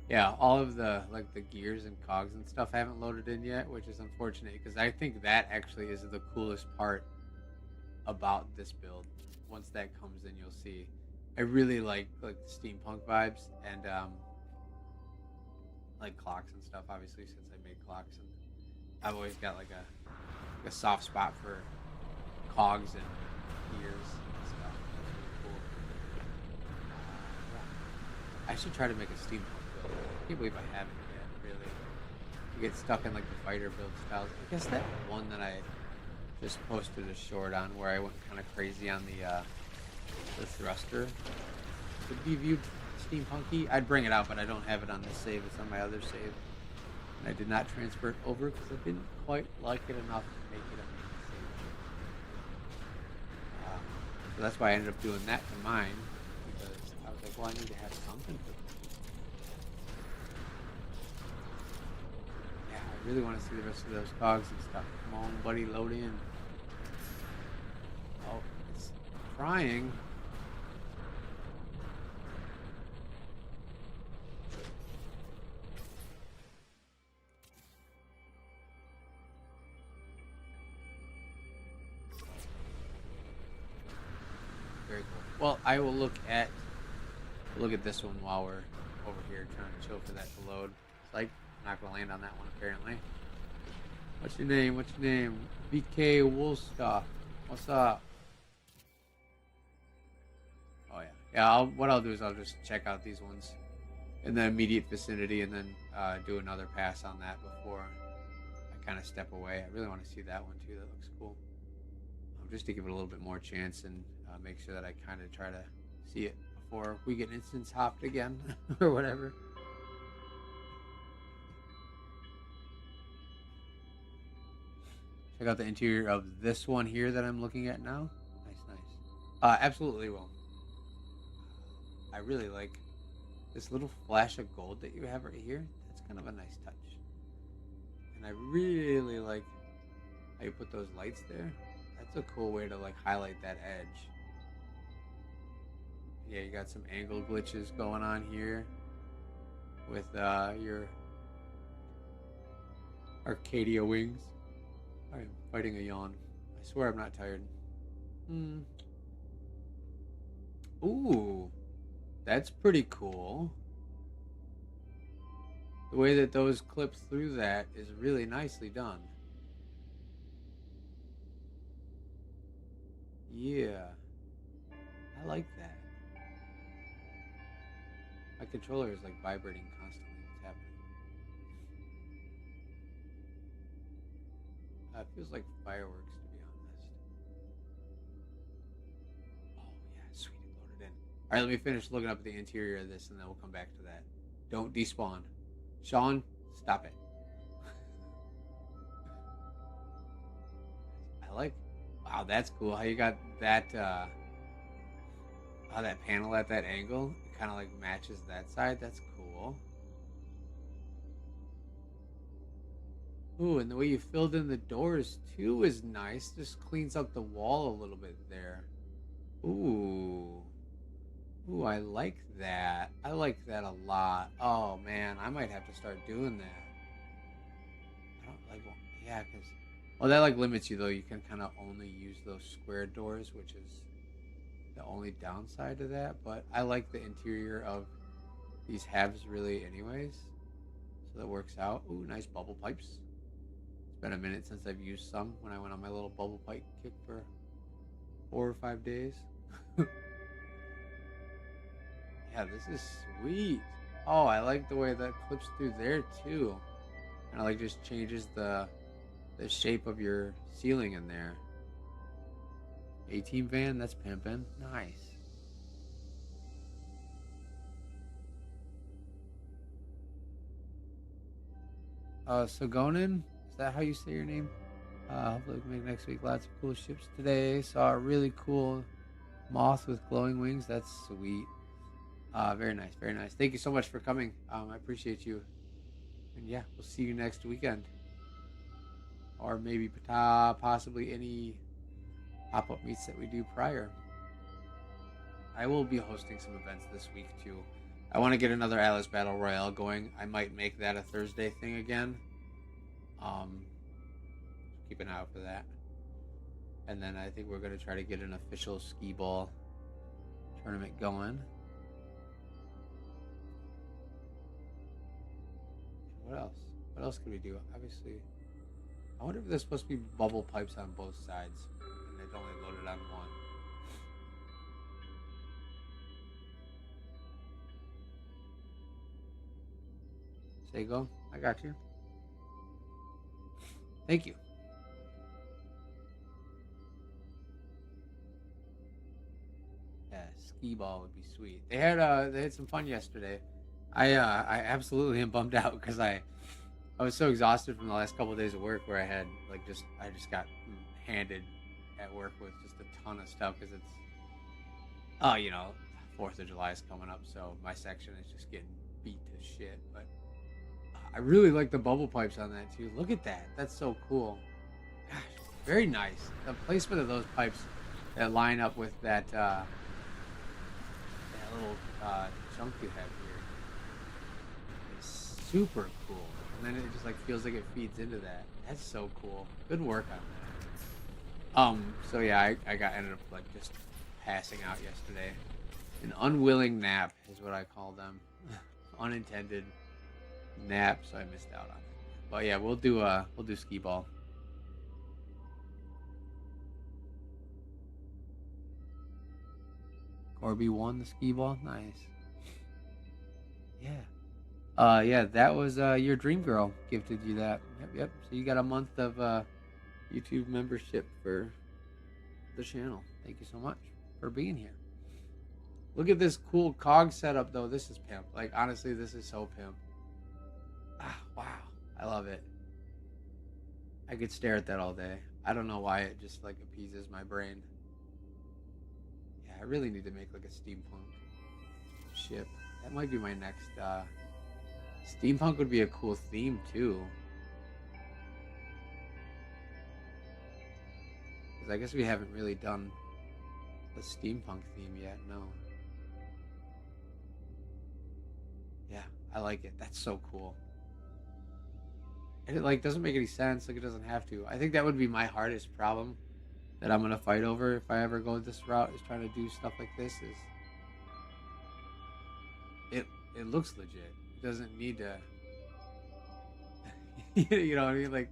Yeah, all of the like the gears and cogs and stuff I haven't loaded in yet, which is unfortunate because I think that actually is the coolest part about this build. Once that comes in, you'll see. I really like the steampunk vibes and like clocks and stuff. Obviously, since I made clocks, and I've always got like a soft spot for cogs and gears and stuff. That's really cool. Yeah. I should try to make a steampunk build. I can't believe I haven't yet. Really, you get stuck in like the fighter build styles. I guess that one that I just posted a short on where I went kind of crazy on the thruster could be viewed steampunky. I'd bring it out, but I don't have it on this save. It's on my other save, and I did not transfer it over because I didn't quite like it enough to make it a main save. So that's why I ended up doing that to mine because I was like, well, I need to have something for this. Yeah, I really want to see the rest of those cogs and stuff. Come on, buddy, load in. Oh, it's trying. Very cool. Well, I will look at this one while we're over here trying to chill for that to load. It's like I'm not gonna land on that one apparently. What's your name? What's your name? BK Woolstock. What's up? Oh yeah. Yeah, what I'll do is I'll just check out these ones in the immediate vicinity and then do another pass on that before I kind of step away. I really want to see that one too. That looks cool. Just to give it a little bit more chance and make sure that I kind of try to see it before we get instance hopped again or whatever. Check out the interior of this one here that I'm looking at now. Nice, nice. Absolutely will. I really like this little flash of gold that you have right here. That's kind of a nice touch. And I really like how you put those lights there. That's a cool way to like highlight that edge. Yeah, you got some angle glitches going on here with your Arcadia wings. I am fighting a yawn. I swear I'm not tired. Ooh, that's pretty cool. The way that those clips through that is really nicely done. Yeah, I like that. My controller is like vibrating constantly. What's happening? It feels like fireworks, to be honest. Oh yeah, sweet, it loaded in. All right, let me finish looking up at the interior of this, and then we'll come back to that. Don't despawn, Sean. Stop it. I like. Wow, that's cool. How you got that? How that panel at that angle? It kind of like matches that side. That's cool. Ooh, and the way you filled in the doors too is nice. Just cleans up the wall a little bit there. Ooh. Ooh, I like that. I like that a lot. Oh man, I might have to start doing that. I don't like, well, yeah, because, well, that like limits you though. You can kind of only use those square doors, which is the only downside to that. But I like the interior of these halves really anyways. So that works out. Ooh, nice bubble pipes. It's been a minute since I've used some when I went on my little bubble pipe kick for 4 or 5 days. Yeah, this is sweet. Oh, I like the way that clips through there too. And like just changes the shape of your ceiling in there. A-team van, that's pimpin'. Nice. Sogonin, is that how you say your name? Hopefully we can make next week. Lots of cool ships today. Saw a really cool moth with glowing wings. That's sweet. Very nice, very nice. Thank you so much for coming. I appreciate you. And yeah, we'll see you next weekend. Or maybe possibly any pop-up meets that we do prior. I will be hosting some events this week too. I want to get another Alice Battle Royale going. I might make that a Thursday thing again. Um, Keep an eye out for that. And then I think we're going to try to get an official skee ball tournament going. What else? What else could we do? Obviously, I wonder if there's supposed to be bubble pipes on both sides, and it's only loaded on one. Sego, I got you. Thank you. Yeah, skee ball would be sweet. They had some fun yesterday. I absolutely am bummed out because I was so exhausted from the last couple of days of work where I just got handed at work with just a ton of stuff because it's 4th of July is coming up, so my section is just getting beat to shit. But I really like the bubble pipes on that too. Look at that. That's so cool. Gosh, very nice. The placement of those pipes that line up with that little chunk you have here is super cool. And then it just feels like it feeds into that. That's so cool. Good work on that. So yeah, I ended up just passing out yesterday. An unwilling nap is what I call them. Unintended nap, so I missed out on it. But yeah, we'll do skee ball. Corby won the skee ball. Nice. Yeah. Yeah, that was your dream girl gifted you that. Yep. So you got a month of YouTube membership for the channel. Thank you so much for being here. Look at this cool cog setup though. This is pimp. Honestly, this is so pimp. Wow. I love it. I could stare at that all day. I don't know why it just appeases my brain. Yeah, I really need to make a steampunk ship. That might be my next steampunk would be a cool theme too. Because I guess we haven't really done a steampunk theme yet, no. Yeah, I like it. That's so cool. And it doesn't make any sense. It doesn't have to. I think that would be my hardest problem that I'm gonna fight over if I ever go this route, is trying to do stuff like this. It looks legit. It doesn't need to you know what I mean?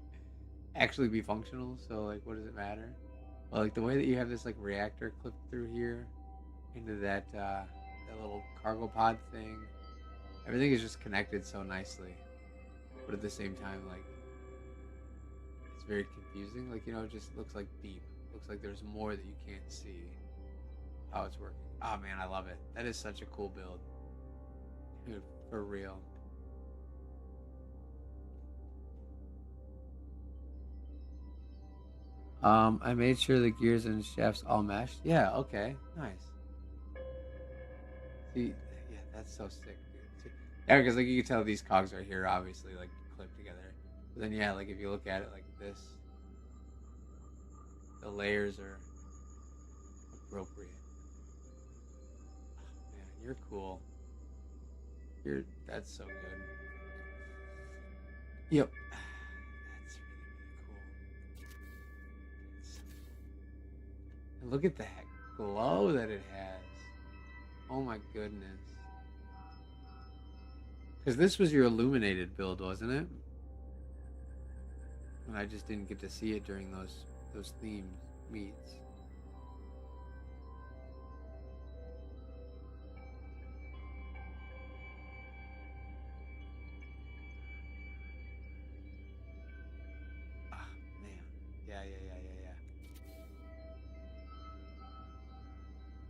Actually be functional. So what does it matter? Well, the way that you have this reactor clipped through here into that little cargo pod thing, everything is just connected so nicely. But at the same time, it's very confusing. It just looks deep. Looks like there's more that you can't see how it's working. Oh man, I love it. That is such a cool build. Dude, for real. I made sure the gears and shafts all meshed. Yeah, okay. Nice. See, yeah, that's so sick, dude. Yeah, because you can tell these cogs right here obviously clipped together. But then yeah, if you look at it like this, the layers are appropriate. Oh, man, you're cool. That's so good. Yep. That's really, really cool. And look at that glow that it has. Oh my goodness. Because this was your illuminated build, wasn't it? And I just didn't get to see it during those themed meets. Ah, man. Yeah.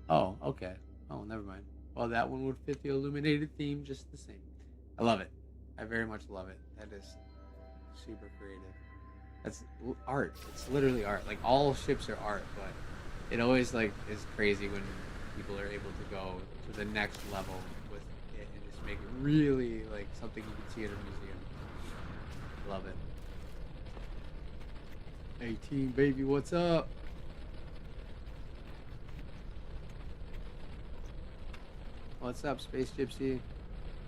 Oh, okay. Oh, never mind. Well, that one would fit the illuminated theme just the same. I love it. I very much love it. That is Super creative. That's art. It's literally art. Like all ships are art, but it always like is crazy when people are able to go to the next level with it and just make it really like something you can see at a museum. Love it. 18 baby, what's up? What's up, Space Gypsy?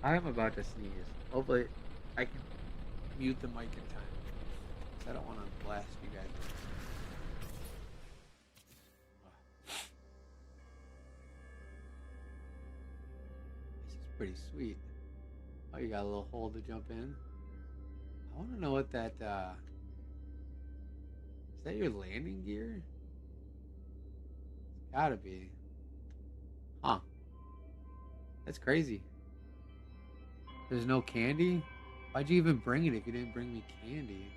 I'm about to sneeze. Hopefully, I can mute the mic in time. 'Cause I don't want to blast you guys. This is pretty sweet. Oh, you got a little hole to jump in. I want to know what that. Is that your landing gear? It's gotta be. Huh? That's crazy. There's no candy? Why'd you even bring it if you didn't bring me candy?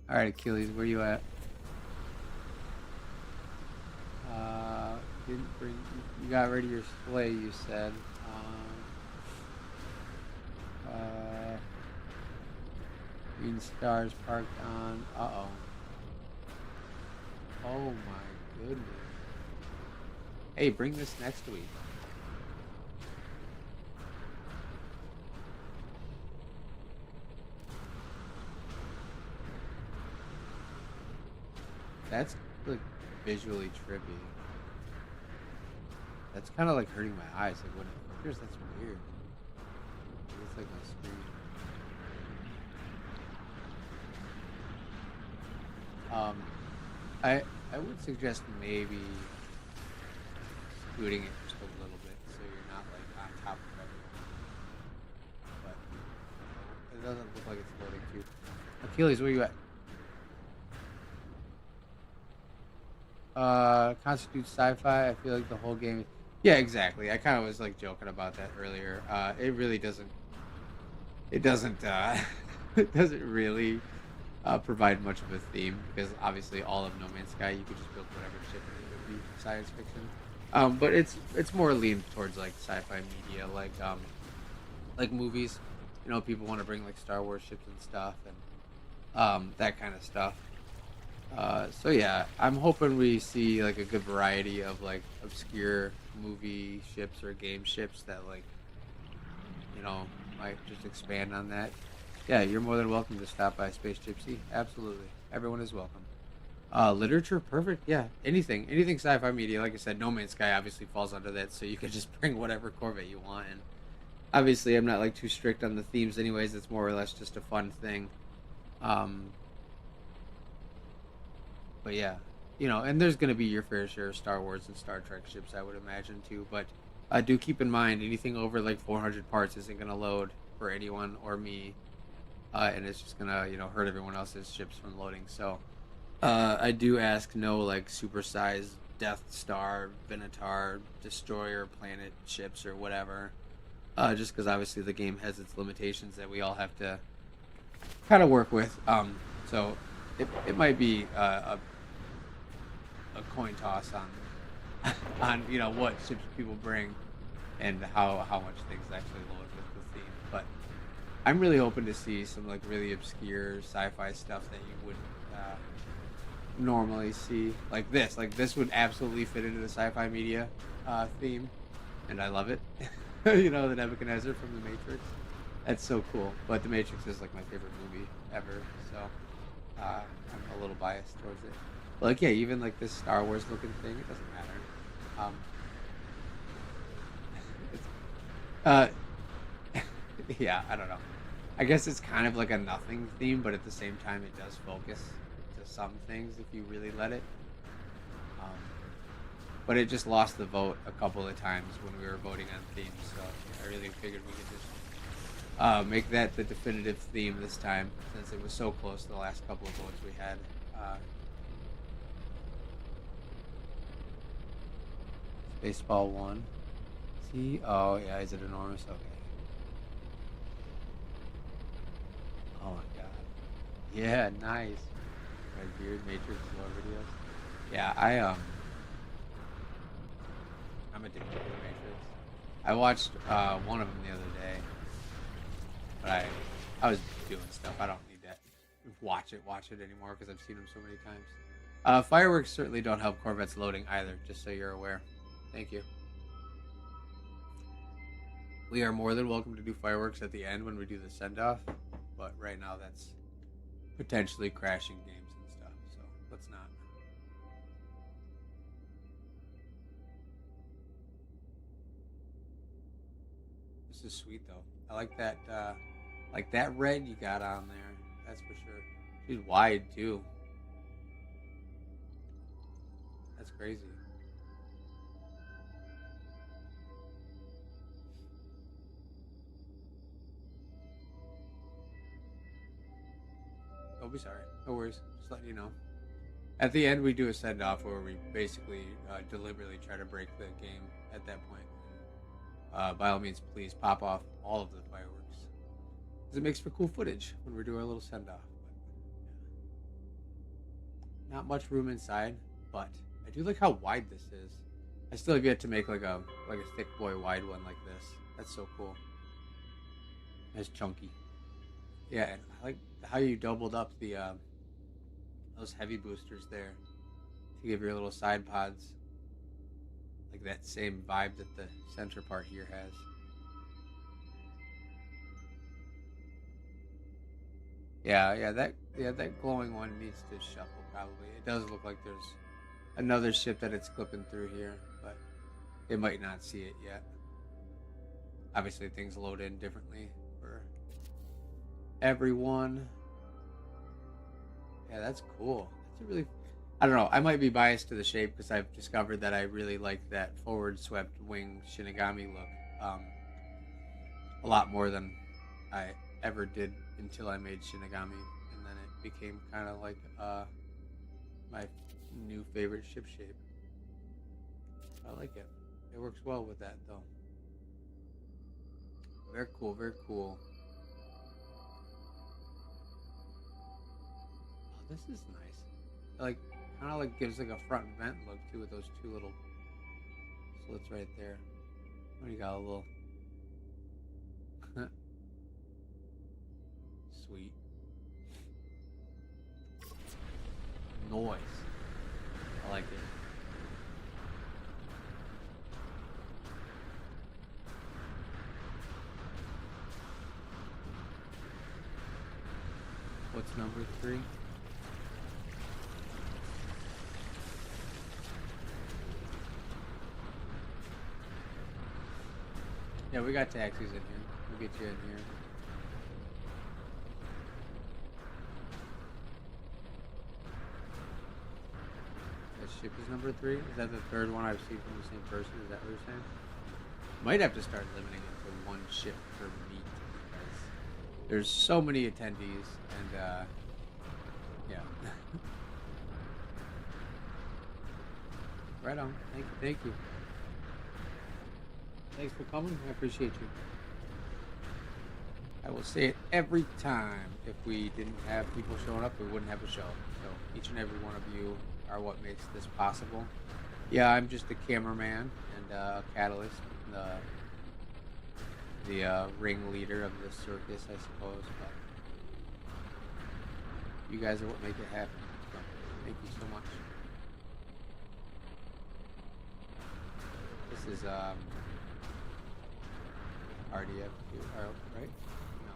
Alright, Achilles, where you at? Didn't bring. You got rid of your sleigh, you said. Green stars parked on. Uh-oh. Oh my goodness. Hey, bring this next week. That's like visually trippy. That's kind of like hurting my eyes. Like when it flickers, that's weird. It's like my screen. I would suggest maybe scooting it just a little bit so you're not like on top of everyone. But it doesn't look like it's loading too. Achilles, where you at? Constitutes sci-fi. I feel like the whole game. Yeah, exactly. I kind of was like joking about that earlier. It really doesn't. It doesn't. It doesn't really provide much of a theme because obviously all of No Man's Sky you could just build whatever ship and it would be science fiction. But it's more leaned towards like sci-fi media, like movies. You know, people want to bring like Star Wars ships and stuff and that kind of stuff. So yeah, I'm hoping we see like a good variety of like obscure movie ships or game ships that like, you know, might just expand on that. Yeah, you're more than welcome to stop by Space Gypsy. Absolutely, everyone is welcome. Literature, perfect. Yeah, anything sci-fi media. Like I said, No Man's Sky obviously falls under that, so you can just bring whatever Corvette you want. And obviously, I'm not like too strict on the themes, anyways. It's more or less just a fun thing. Um, But yeah, you know, and there's going to be your fair share of Star Wars and Star Trek ships, I would imagine, too. But do keep in mind, anything over like 400 parts isn't going to load for anyone or me. And it's just going to, you know, hurt everyone else's ships from loading. So I do ask no like supersized Death Star, Venator, Destroyer, Planet ships or whatever. Just because obviously the game has its limitations that we all have to kind of work with. So it might be a coin toss on on you know what ships people bring and how much things actually load with the theme. But I'm really hoping to see some like really obscure sci-fi stuff that you wouldn't normally see. Like this would absolutely fit into the sci-fi media theme, and I love it. You know, the Nebuchadnezzar from the Matrix. That's so cool. But the Matrix is like my favorite movie ever, so I'm a little biased towards it. Like yeah, even like this Star Wars looking thing, it doesn't matter. Yeah, I don't know. I guess it's kind of like a nothing theme, but at the same time, it does focus to some things if you really let it. Um, but it just lost the vote a couple of times when we were voting on themes, so I really figured we could just make that the definitive theme this time, since it was so close to the last couple of votes we had. Baseball 1. See? Oh, yeah, is it enormous? Okay. Oh my god. Yeah, nice. Red Beard, Matrix, lore videos. Yeah, I'm addicted to the Matrix. I watched one of them the other day, but I was doing stuff. I don't need to watch it anymore because I've seen them so many times. Fireworks certainly don't help Corvette's loading either, just so you're aware. Thank you. We are more than welcome to do fireworks at the end when we do the send-off, but right now that's potentially crashing games and stuff, so let's not. This is sweet though. I like that red you got on there. That's for sure. She's wide too. That's crazy. Don't be sorry. No worries. Just letting you know. At the end, we do a send off where we basically deliberately try to break the game at that point. By all means, please pop off all of the fireworks, because it makes for cool footage when we do our little send off. Not much room inside, but I do like how wide this is. I still have yet to make like a thick boy wide one like this. That's so cool. It's chunky. Yeah, and I like how you doubled up the those heavy boosters there to give your little side pods like that same vibe that the center part here has. Yeah, that glowing one needs to shuffle probably. It does look like there's another ship that it's clipping through here, but it might not see it yet. Obviously things load in differently for everyone. Yeah, that's cool. That's a really, I don't know, I might be biased to the shape because I've discovered that I really like that forward swept wing Shinigami look a lot more than I ever did until I made Shinigami, and then it became kind of like my new favorite ship shape. I like it. It works well with that though. Very cool, very cool. Oh, this is nice. Like, kind of like gives like a front vent look too with those two little slits right there. Oh, you got a little sweet noise. I like it. What's number 3? Yeah, we got taxis in here. We'll get you in here. That ship is number 3? Is that the third one I've seen from the same person? Is that what you're saying? Might have to start limiting it to one ship per meet because there's so many attendees and yeah. Right on. Thank you. Thanks for coming. I appreciate you. I will say it every time. If we didn't have people showing up, we wouldn't have a show. So each and every one of you are what makes this possible. Yeah, I'm just a cameraman and a catalyst, the ringleader of the circus, I suppose. But you guys are what make it happen. So thank you so much. This is RDF, right? No.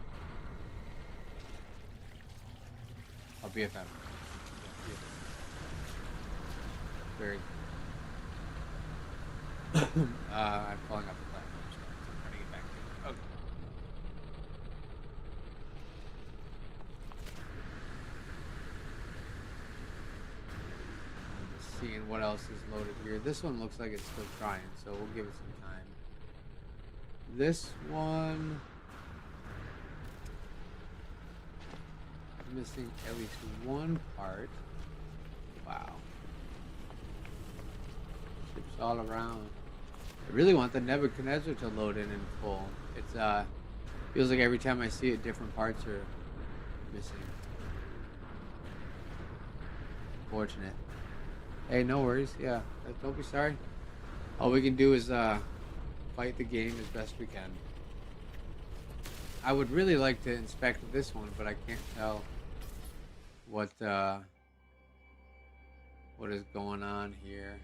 Oh, BFM. Yeah, BFM. Very. I'm pulling up the platform, so I'm trying to get back to it. Okay. I'm just seeing what else is loaded here. This one looks like it's still trying, so we'll give it some time. This one missing at least one part. Wow. Ships all around. I really want the Nebuchadnezzar to load in full. It's feels like every time I see it, different parts are missing. Unfortunate. Hey, no worries. Yeah, don't be sorry. All we can do is fight the game as best we can. I would really like to inspect this one, but I can't tell what is going on here.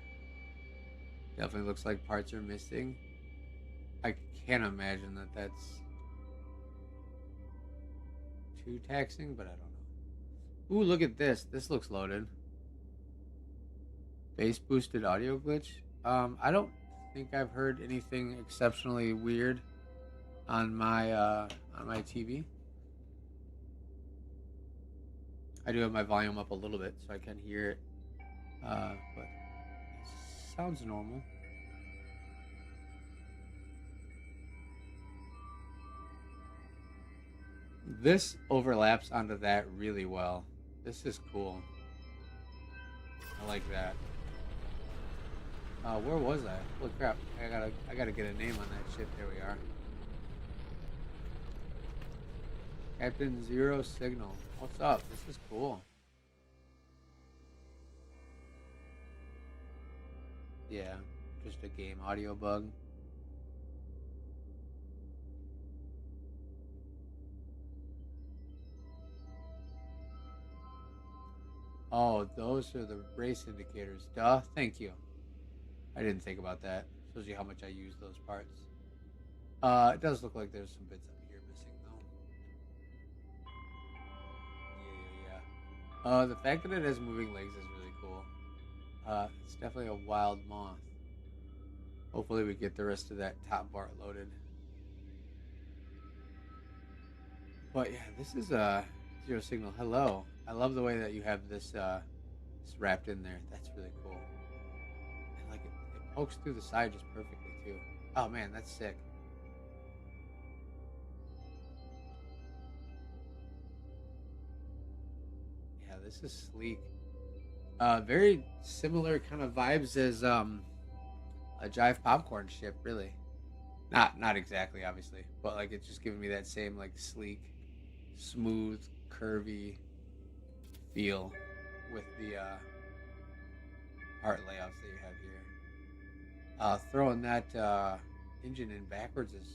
Definitely looks like parts are missing. I can't imagine that that's too taxing, but I don't know. Ooh, look at this. This looks loaded. Bass boosted audio glitch. I don't think I've heard anything exceptionally weird on my TV. I do have my volume up a little bit so I can hear it, but it sounds normal. This overlaps onto that really well. This is cool. I like that. Where was I? Holy crap! I gotta get a name on that ship. There we are. Captain Zero Signal. What's up? This is cool. Yeah, just a game audio bug. Oh, those are the race indicators. Duh, thank you. I didn't think about that. Shows you how much I use those parts. It does look like there's some bits up here missing though. Yeah. The fact that it has moving legs is really cool. It's definitely a wild moth. Hopefully we get the rest of that top part loaded. But yeah, this is Zero Signal. Hello. I love the way that you have this wrapped in there. That's really cool. And like it pokes through the side just perfectly too. Oh man, that's sick. Yeah, this is sleek. Very similar kind of vibes as a Jive popcorn ship, really. Not exactly, obviously, but like it's just giving me that same like sleek, smooth, curvy feel with the part layouts that you have here. Throwing that engine in backwards is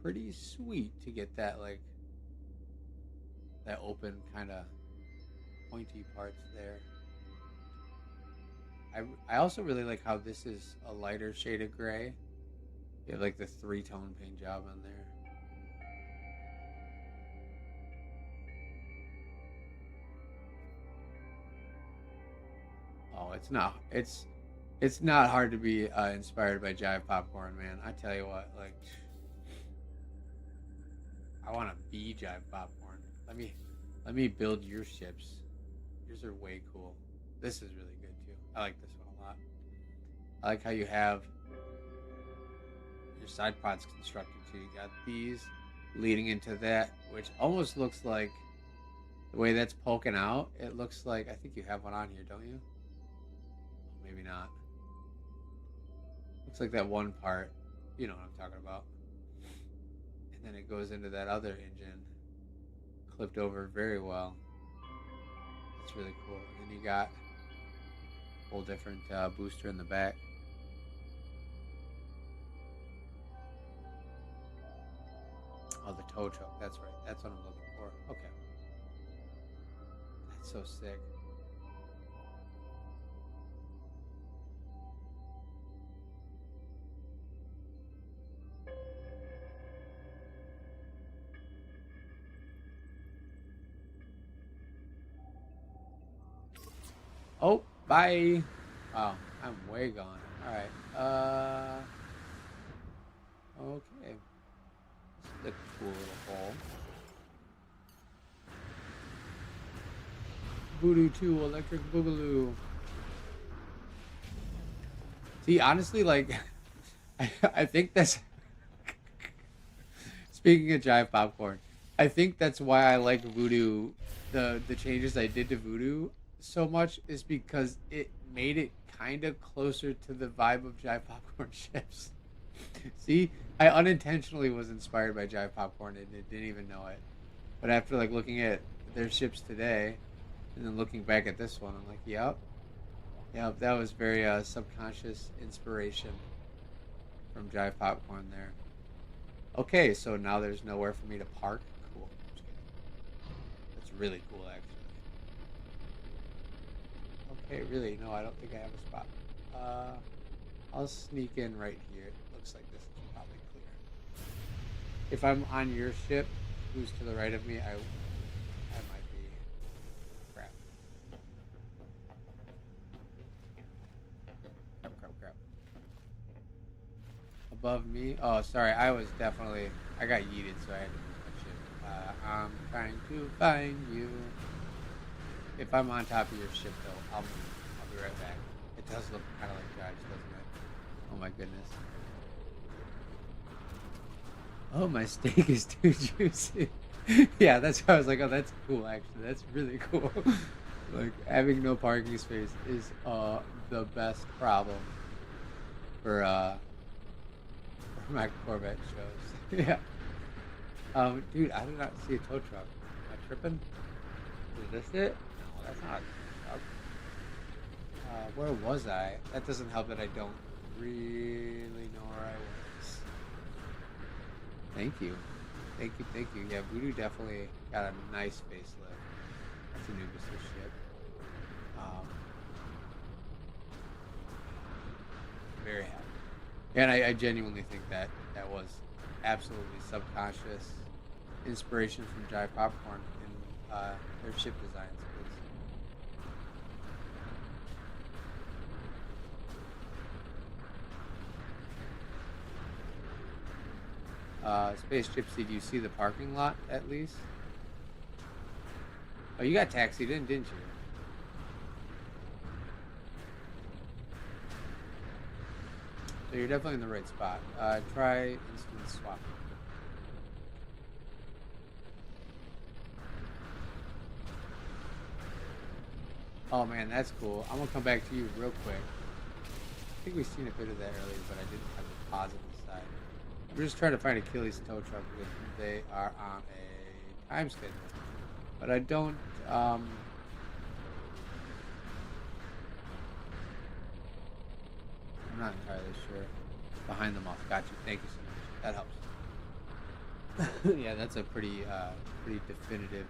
pretty sweet to get that like that open kind of pointy parts there. I also really like how this is a lighter shade of gray. You have like the 3-tone paint job on there. Oh, it's not hard to be inspired by Jive Popcorn, man. I tell you what, like I want to be Jive Popcorn. Let me build your ships. Yours are way cool. This is really good too. I like this one a lot. I like how you have your side pods constructed too. You got these leading into that, which almost looks like the way that's poking out. It looks like I think you have one on here, don't you? Maybe not. Looks like that one part. You know what I'm talking about. And then it goes into that other engine, clipped over very well. That's really cool. And then you got a whole different booster in the back. Oh, the tow truck. That's right. That's what I'm looking for. Okay. That's so sick. Oh, bye. Wow, I'm way gone. All right. Okay. This is a cool little hole. Voodoo 2, Electric Boogaloo. See, honestly, like, I think that's. Speaking of Jive Popcorn, I think that's why I like Voodoo. The changes I did to Voodoo so much is because it made it kind of closer to the vibe of Jive Popcorn ships. See, I unintentionally was inspired by Jive Popcorn and didn't even know it. But after like looking at their ships today, and then looking back at this one, I'm like, yep, that was very subconscious inspiration. from Jive Popcorn there. Okay, so now there's nowhere for me to park. Cool. Just kidding. That's really cool, actually. Okay, really? No, I don't think I have a spot. I'll sneak in right here. It looks like this is probably clear. If I'm on your ship, who's to the right of me, I might be. Crap. Crap. Above me? Oh, sorry. I got yeeted, so I had to move my ship. I'm trying to find you. If I'm on top of your ship, though, I'll move. I'll be right back. It does look kind of like Josh, doesn't it? Oh my goodness. Oh, my steak is too juicy. Yeah, that's why I was like, oh, that's cool, actually. That's really cool. Like, having no parking space is the best problem for my Corvette shows. Yeah. Dude, I did not see a tow truck. Am I tripping? Is this it? No, that's not a truck. Where was I? That doesn't help that I don't really know where I was. Thank you. Thank you. Yeah, Voodoo definitely got a nice facelift. That's a new ship. Very happy. And I genuinely think that was absolutely subconscious inspiration from Jive Popcorn in their ship designs. Space Gypsy, do you see the parking lot at least? Oh, you got taxied in, didn't you? So you're definitely in the right spot. Try instrument swap. Oh man, that's cool. I'm gonna come back to you real quick. I think we've seen a bit of that earlier, but I didn't have the positive side. I'm just trying to find Achilles' tow truck because they are on a time schedule. But I don't, I'm not entirely sure. Behind them off. Got you. Thank you so much. That helps. Yeah, that's a pretty definitive.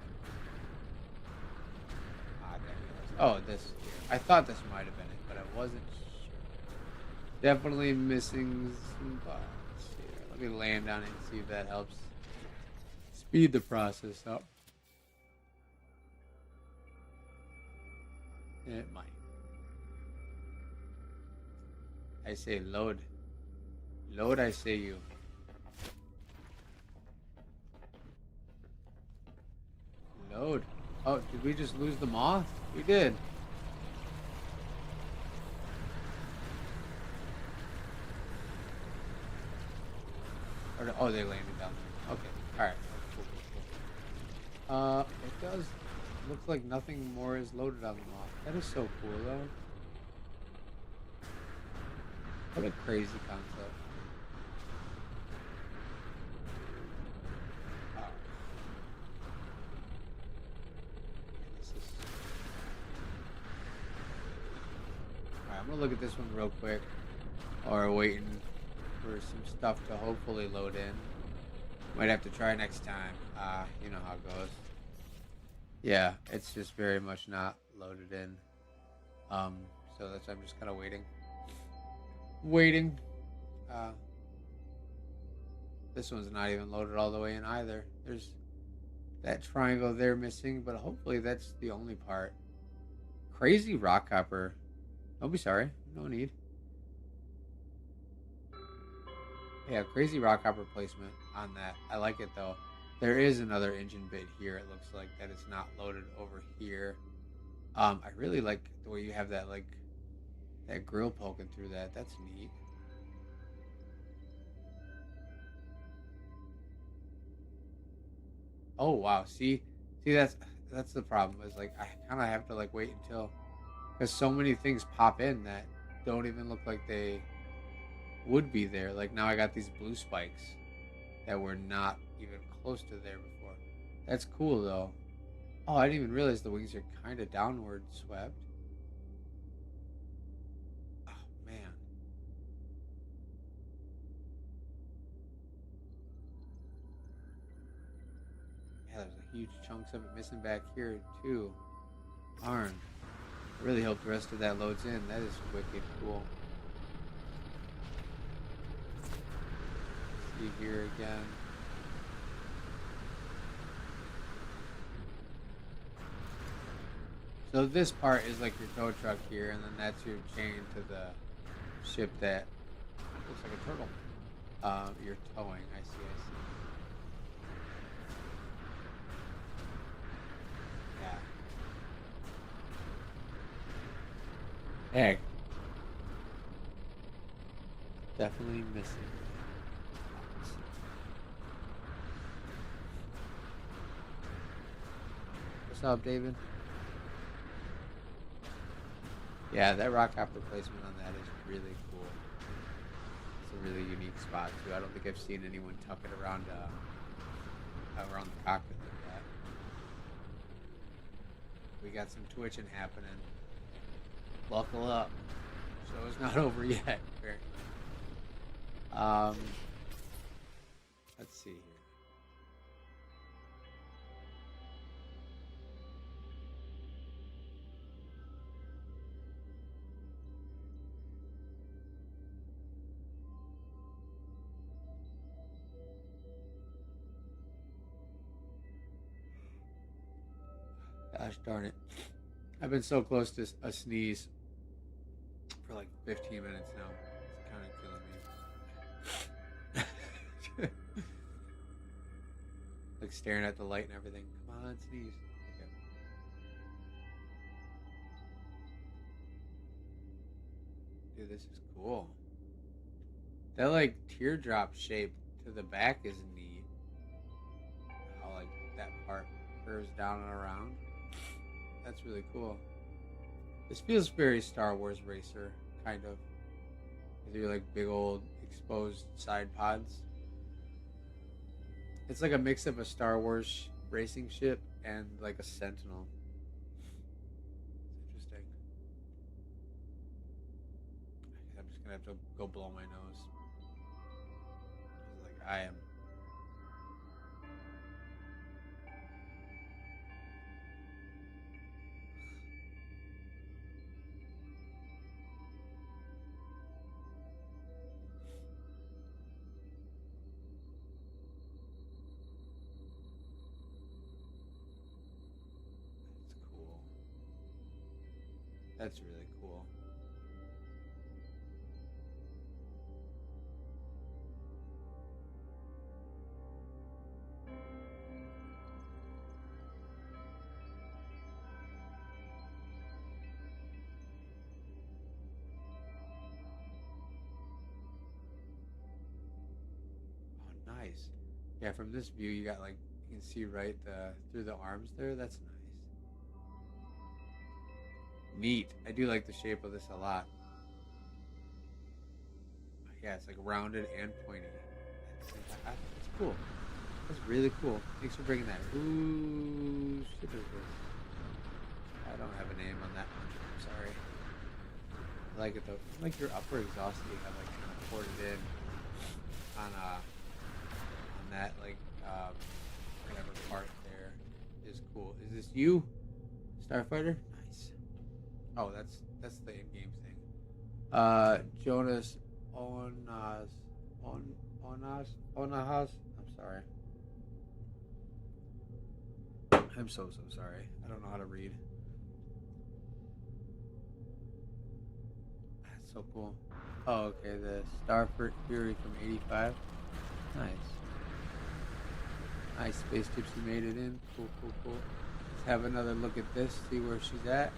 Oh, this here. I thought this might have been it, but I wasn't sure. Definitely missing some bugs here. Let me land on it and see if that helps speed the process up. It might. I say load. Load, I say you. Load. Oh, did we just lose the moth? We did. Oh, they landed down there. Okay. Alright. Cool. It does look like nothing more is loaded on the moth. That is so cool, though. What a crazy concept. I'm gonna look at this one real quick, or waiting for some stuff to hopefully load in. Might have to try next time. You know how it goes. Yeah, it's just very much not loaded in. So that's I'm just kind of waiting. This one's not even loaded all the way in either. There's that triangle there missing, but hopefully that's the only part. Crazy rock hopper. Don't be sorry. No need. Yeah, crazy rock hopper placement on that. I like it though. There is another engine bit here. It looks like that it's not loaded over here. I really like the way you have that that grill poking through that. That's neat. Oh wow. See that's the problem. Is like I kind of have to wait until because so many things pop in that don't even look like they would be there. Like now I got these blue spikes that were not even close to there before. That's cool though. Oh, I didn't even realize the wings are kind of downward swept. Oh man. huge chunks of it missing back here too. Darn. I really hope the rest of that loads in. That is wicked cool. See here again. So this part is like your tow truck here, and then that's your chain to the ship that looks like a turtle. You're towing. I see. Yeah. Heck. Definitely missing. What's up, David? Yeah, that rock hopper placement on that is really cool. It's a really unique spot too. I don't think I've seen anyone tuck it around around the cockpit like that. We got some twitching happening. Buckle up. Show is not over yet. Let's see here. Gosh darn it. I've been so close to a sneeze for like 15 minutes now. It's kind of killing me. Like staring at the light and everything. Come on, sneeze. Okay. Dude, this is cool. That like teardrop shape to the back is neat. How like that part curves down and around. That's really cool. This feels very Star Wars racer, kind of. With your like big old exposed side pods. It's like a mix of a Star Wars racing ship and like a Sentinel. It's interesting. I'm just gonna have to go blow my nose. Like I am. That's really cool. Oh, nice. Yeah, from this view, you got like you can see right through the arms there. That's nice. Neat. I do like the shape of this a lot. Yeah, it's like rounded and pointy. That's cool. That's really cool. Thanks for bringing that. Ooh, shit is this? I don't have a name on that one. I'm sorry. I like it though. I like your upper exhaust that you have like kind of ported in on that like whatever part there is cool. Is this you, Starfighter? Oh, that's the in-game thing. Jonas Onahas. I'm sorry. I'm so sorry. I don't know how to read. That's so cool. Oh, okay. The Starfleet Fury from '85. Nice. Nice space tips you made it in. Cool. Let's have another look at this. See where she's at.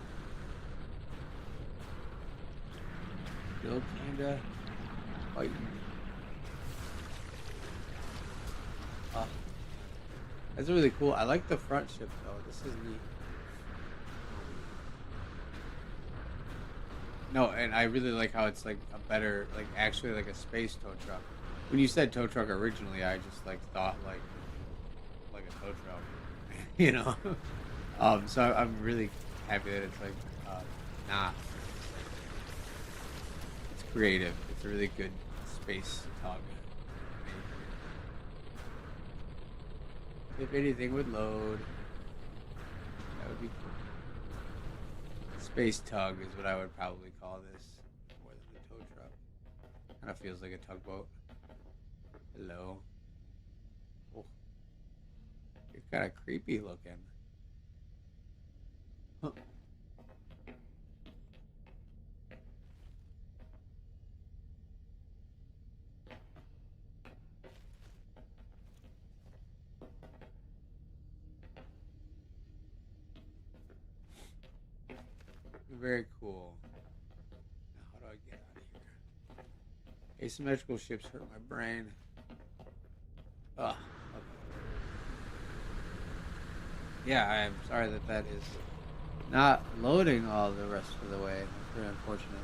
Still kinda fighting. Oh, that's really cool. I like the front ship though. This is neat. No, and I really like how it's like a better, like actually like a space tow truck. When you said tow truck originally, I just like thought like a tow truck, you know. So I'm really happy that it's like not. Creative. It's a really good space tug. If anything would load, that would be cool. Space tug is what I would probably call this, more than the tow truck. Kind of feels like a tugboat. Hello. Oh, you're kind of creepy looking. Huh. Very cool. Now, how do I get out of here? Asymmetrical ships hurt my brain. Ugh. Okay. Yeah, I am sorry that that is not loading all the rest of the way. That's very unfortunate.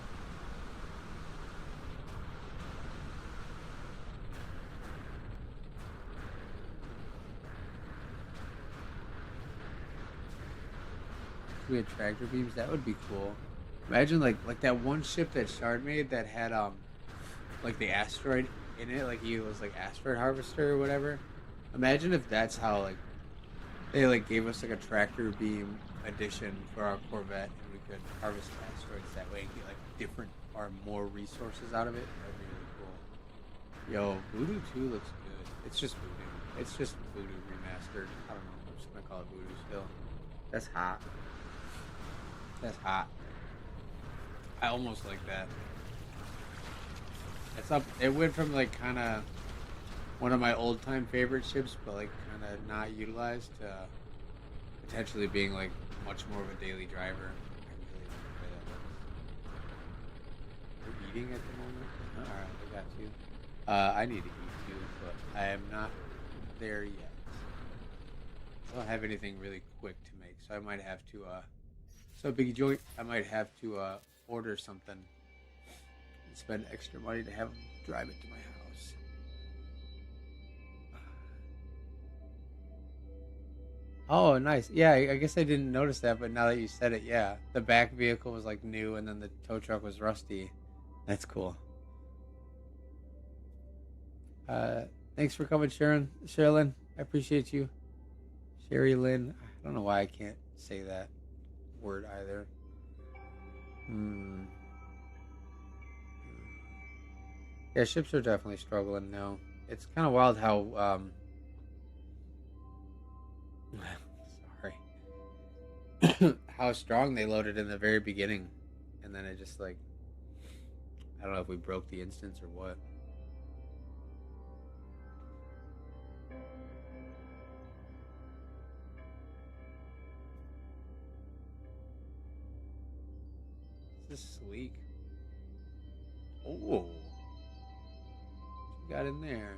If we had tractor beams, that would be cool. Imagine like that one ship that Shard made that had like the asteroid in it, like he was like asteroid harvester or whatever. Imagine if that's how like they like gave us like a tractor beam edition for our Corvette, and we could harvest asteroids that way and get like different or more resources out of it. That'd be really cool. Yo, Voodoo 2 looks good. It's just Voodoo. It's just Voodoo remastered. I don't know. I'm just gonna call it Voodoo still. That's hot. That's hot. I almost like that. It's up. It went from like kind of one of my old time favorite ships, but like kind of not utilized to potentially being like much more of a daily driver. I really like the way that looks. We're eating at the moment. All right, I got you. I need to eat too, but I am not there yet. I don't have anything really quick to make, so I might have to. So Biggie Joint, I might have to order something and spend extra money to have them drive it to my house. Oh, nice. Yeah, I guess I didn't notice that, but now that you said it, yeah, the back vehicle was like new, and then the tow truck was rusty. That's cool. Uh, Thanks for coming, Sharon. Sherilyn, I appreciate you. Sherry Lynn. I don't know why I can't say that word either. Hmm. Yeah, ships are definitely struggling now. It's kind of wild how sorry, how strong they loaded in the very beginning, and then it just like I don't know if we broke the instance or what. This is sleek. Oh, what you got in there?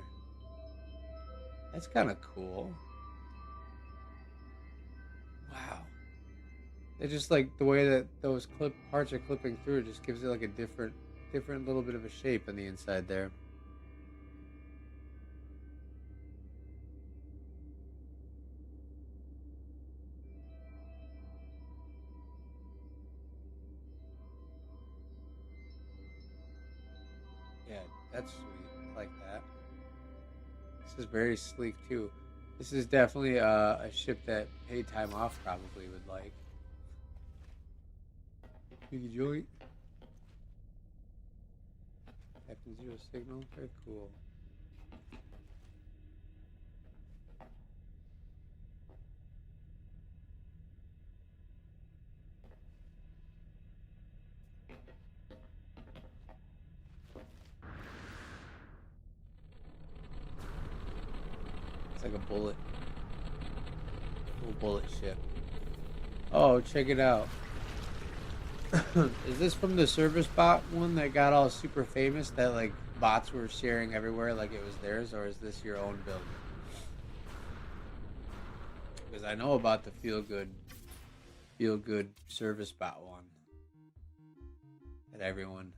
That's kind of cool. Wow. It's just like the way that those clip parts are clipping through just gives it like a different little bit of a shape on the inside there. Yeah, that's sweet. I like that. This is very sleek too. This is definitely a ship that paid time off probably would like. Biggie joint. Captain Zero signal. Very cool. It's like a bullet. Little bullet ship. Oh, check it out. Is this from the service bot one that got all super famous that like bots were sharing everywhere like it was theirs, or is this your own build? Because I know about the feel good service bot one that everyone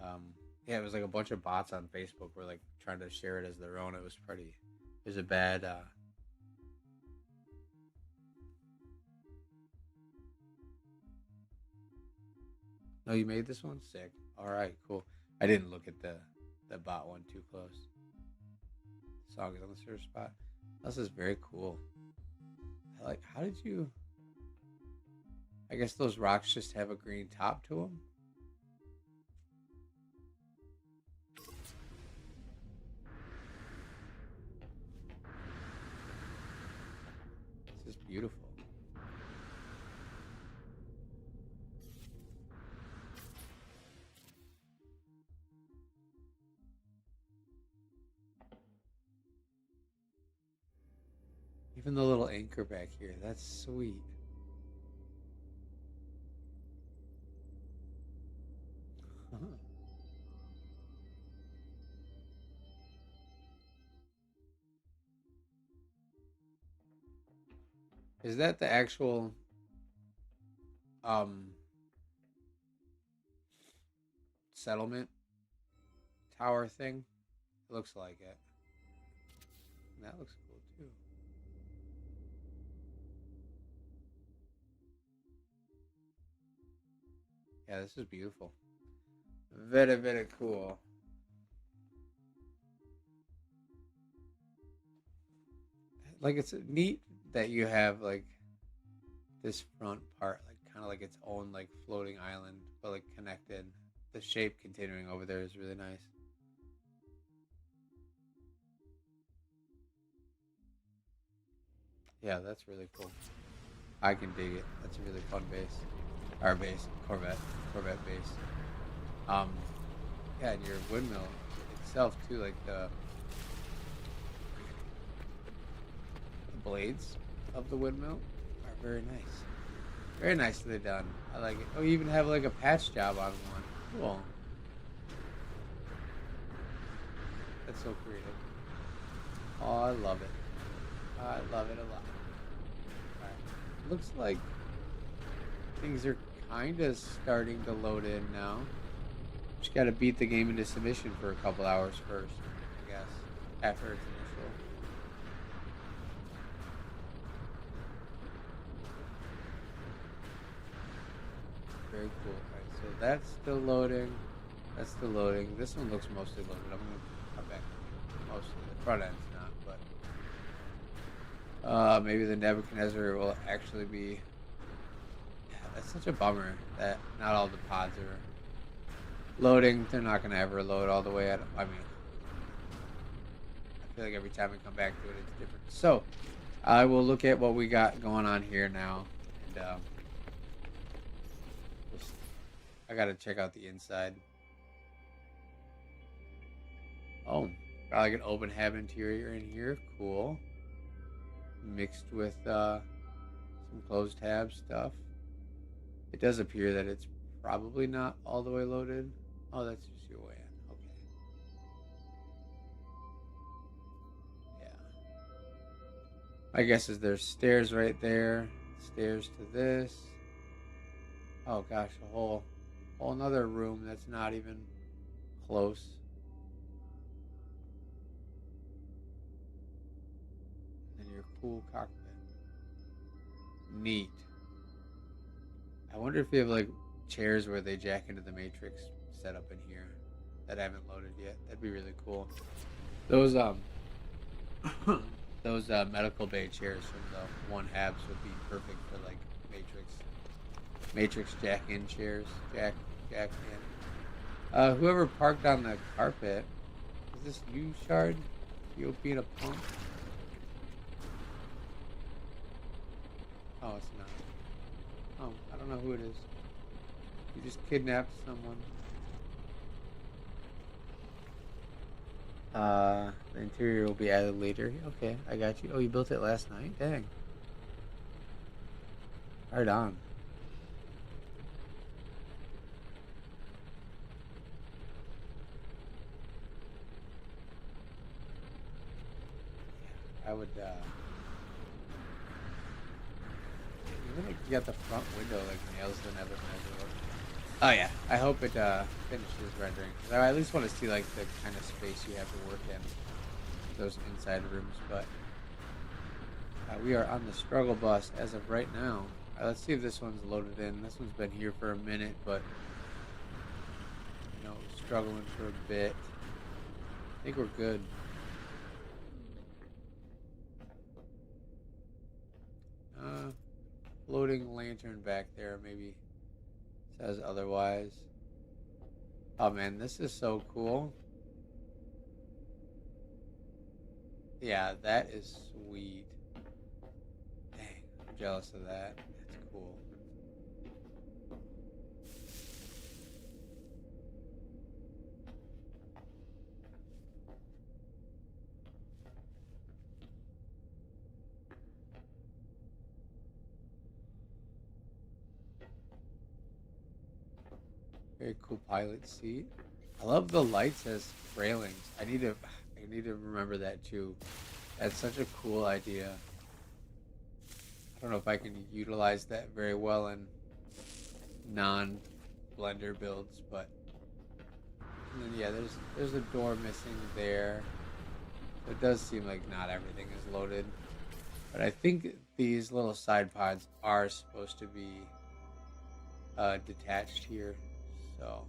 um yeah, it was like a bunch of bots on Facebook were like trying to share it as their own. It was pretty it was a bad no, you made this one? Sick. Alright, cool. I didn't look at the bot one too close. song is on the surf spot. This is very cool. I like. How did you? I guess those rocks just have a green top to them. This is beautiful. Even the little anchor back here, that's sweet. Uh-huh. Is that the actual um settlement tower thing? It looks like it. And that looks cool too. Yeah, this is beautiful. Very, very cool. Like it's neat that you have like this front part, like kind of like its own like floating island, but like connected. The shape continuing over there is really nice. Yeah, that's really cool. I can dig it. That's a really fun base. Our base, Corvette base. Um, yeah, and your windmill itself too, like the blades of the windmill are very nice. Very nicely done. I like it. Oh, you even have like a patch job on one. Cool. That's so creative. Oh, I love it. I love it a lot. Alright. Looks like things are kind of starting to load in now. Just got to beat the game into submission for a couple hours first, I guess, after its initial. Very cool. Alright, so that's still loading. That's still loading. This one looks mostly loaded. I'm going to come back. Mostly. The front end's not, but maybe the Nebuchadnezzar will actually be. Yeah, that's such a bummer that not all the pods are loading. They're not going to ever load all the way. I mean, I feel like every time we come back to it, it's different. So, I will look at what we got going on here now, and I got to check out the inside. Oh, got like an open hab interior in here. Cool. Mixed with some closed tab stuff. It does appear that it's probably not all the way loaded. Oh, that's just your way in. Okay. Yeah. My guess is there's stairs right there. Stairs to this. Oh gosh, a whole another room that's not even close. And your cool cockpit. Neat. I wonder if you have like chairs where they jack into the Matrix set up in here that I haven't loaded yet. That'd be really cool. Those those medical bay chairs from the one habs would be perfect for like Matrix jack in chairs. Jack in. Whoever parked on the carpet, is this you, Shard? You being a punk? Oh, it's not. Oh, I don't know who it is. You just kidnapped someone. The interior will be added later. Okay, I got you. Oh, you built it last night? Dang. Right on. I would, even like you got the front window like nails the Nebuchadnezzar. Oh yeah, I hope it finishes rendering. I at least want to see like the kind of space you have to work in those inside rooms. But we are on the struggle bus as of right now. Let's see if this one's loaded in. This one's been here for a minute, but you know, struggling for a bit. I think we're good. floating lantern back there. Maybe says otherwise. Oh man, this is so cool. Yeah, that is sweet. Dang, I'm jealous of that. That's cool. Very cool pilot seat. I love the lights as railings. I need to remember that too. That's such a cool idea. I don't know if I can utilize that very well in non-blender builds, but and then yeah, there's a door missing there. So it does seem like not everything is loaded, but I think these little side pods are supposed to be detached here. So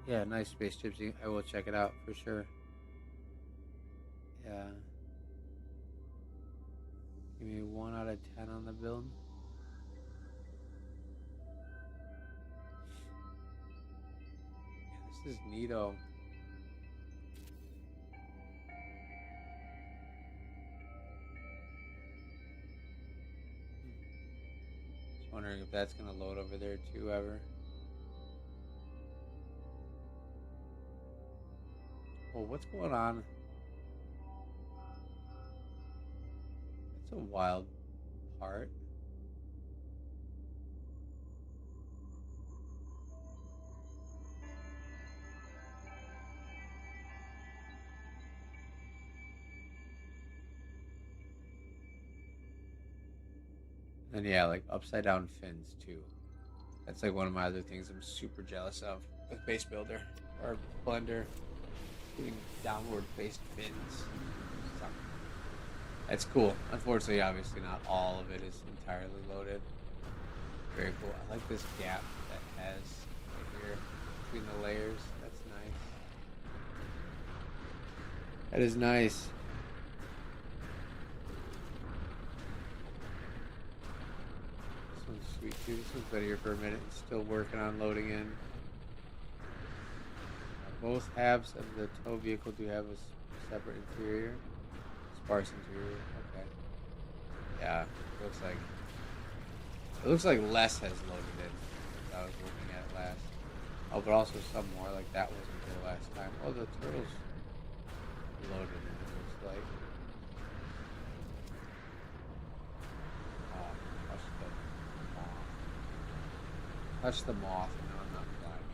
yeah, nice space gypsy. I will check it out for sure. Yeah, give me 1 out of 10 on the build. Yeah, this is neato. Just wondering if that's gonna load over there too ever. Well, what's going on? It's a wild part. And yeah, like upside down fins too. That's like one of my other things I'm super jealous of with Base Builder or Blender. Doing downward faced fins. So, that's cool. Unfortunately, obviously not all of it is entirely loaded. Very cool. I like this gap that has right here between the layers. That's nice. That is nice. This one's sweet too. This one's been here for a minute. It's still working on loading in. Both halves of the tow vehicle do have a separate interior. Sparse interior. Okay. Yeah. It looks like less has loaded in than I was looking at last. Oh, but also some more. Like that wasn't there last time. Oh, the turtle's loaded in. It looks like. Oh, touch the moth, and now I'm not flying.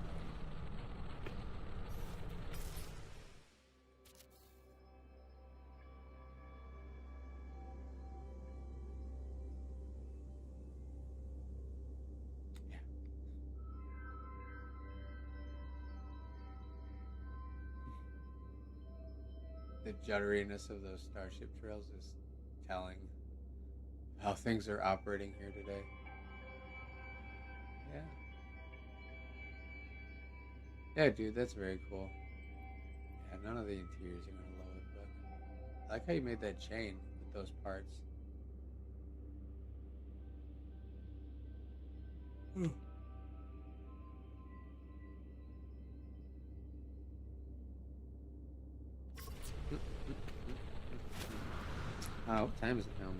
Yeah. The jutteriness of those starship trails is telling how things are operating here today. Yeah. Yeah, dude, that's very cool. Yeah, none of the interiors are gonna load, but I like how you made that chain with those parts. Hmm. Oh, what time is it now?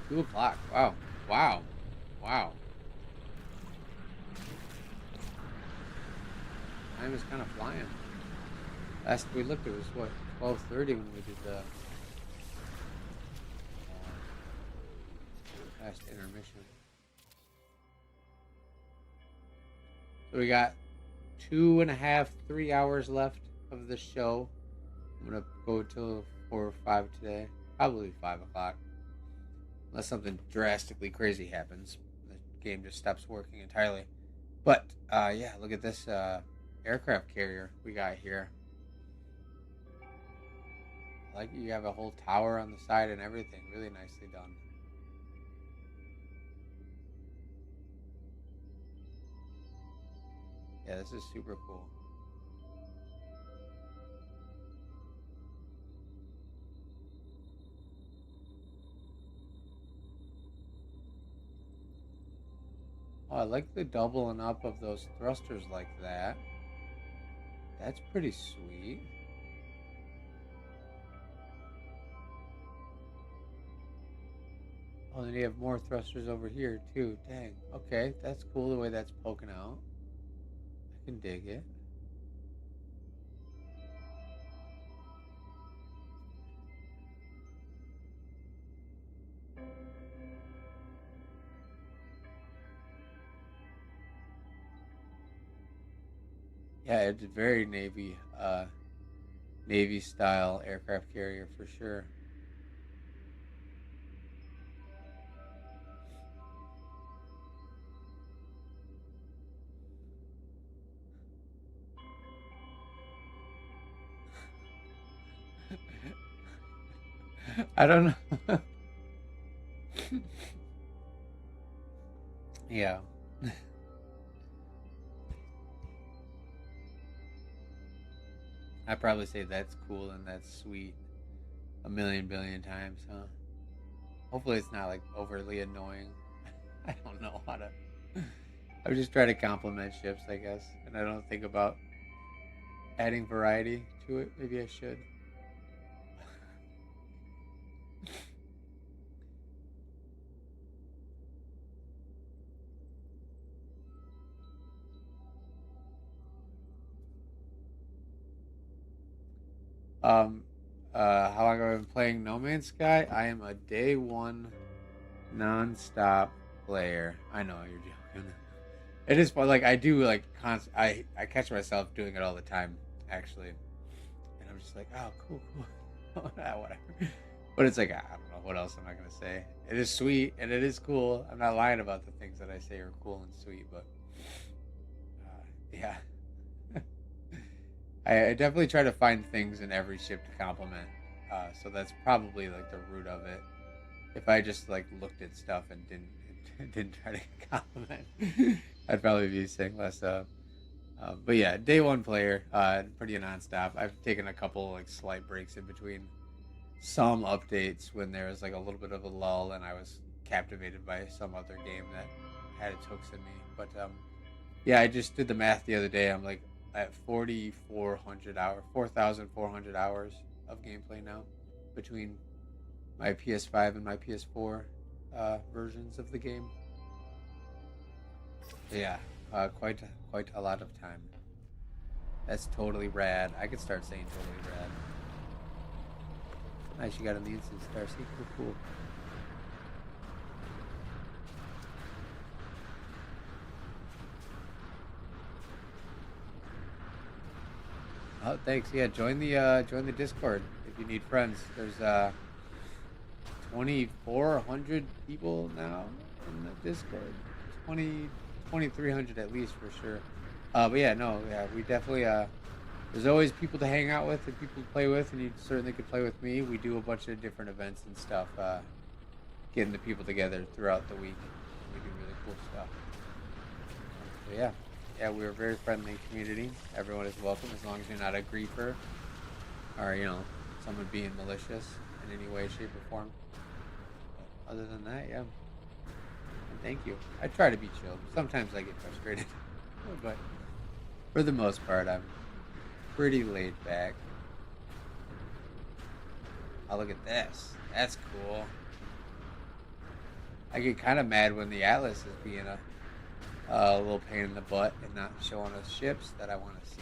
2 o'clock. Wow. Wow. Wow. Time is kind of flying. Last we looked, it was what 12:30 when we did the last intermission. So we got 2.5, 3 hours left of the show. I'm gonna go till 4 or 5 today. Probably 5 o'clock, unless something drastically crazy happens. The game just stops working entirely. But yeah, look at this aircraft carrier we got here. Like you have a whole tower on the side and everything. Really nicely done. Yeah, this is super cool. Oh, I like the doubling up of those thrusters like that. That's pretty sweet. Oh, then you have more thrusters over here too. Dang. Okay, that's cool the way that's poking out. I can dig it. Yeah, it's very Navy style aircraft carrier for sure. I don't know. Yeah. I probably say that's cool and that's sweet a million billion times, huh? Hopefully it's not like overly annoying. I don't know how to. I just try to compliment ships, I guess, and I don't think about adding variety to it. Maybe I should. Um, how long have I been playing No Man's Sky? I am a day one non-stop player. I know you're joking. It is fun. Like I do like I catch myself doing it all the time, actually, and I'm just like, oh, cool, cool, whatever. But it's like I don't know what else am I gonna say. It is sweet and it is cool. I'm not lying about the things that I say are cool and sweet, but yeah, I definitely try to find things in every ship to compliment. So that's probably like the root of it. If I just like looked at stuff and didn't try to compliment, I'd probably be saying less. But yeah, day one player, pretty nonstop. I've taken a couple like slight breaks in between some updates when there was like a little bit of a lull and I was captivated by some other game that had its hooks in me. But yeah, I just did the math the other day. I'm like at 4,400 hours, 4,400 hours of gameplay now between my PS5 and my PS4 versions of the game. So yeah, quite a lot of time. That's totally rad. I could start saying totally rad. Nice, you got on the instant star. See, cool, cool. Oh, thanks. Yeah, join the Discord if you need friends. There's 2,400 people now in the Discord. 2,300 at least for sure. But yeah, no, yeah, we definitely there's always people to hang out with and people to play with, and you certainly could play with me. We do a bunch of different events and stuff, getting the people together throughout the week. We do really cool stuff. So yeah, yeah, we're a very friendly community. Everyone is welcome as long as you're not a griefer or someone being malicious in any way, shape, or form. But other than that, yeah. And thank you. I try to be chill. Sometimes I get frustrated, but for the most part, I'm pretty laid back. Oh, look at this. That's cool. I get kind of mad when the Atlas is being a little pain in the butt and not showing us ships that I want to see.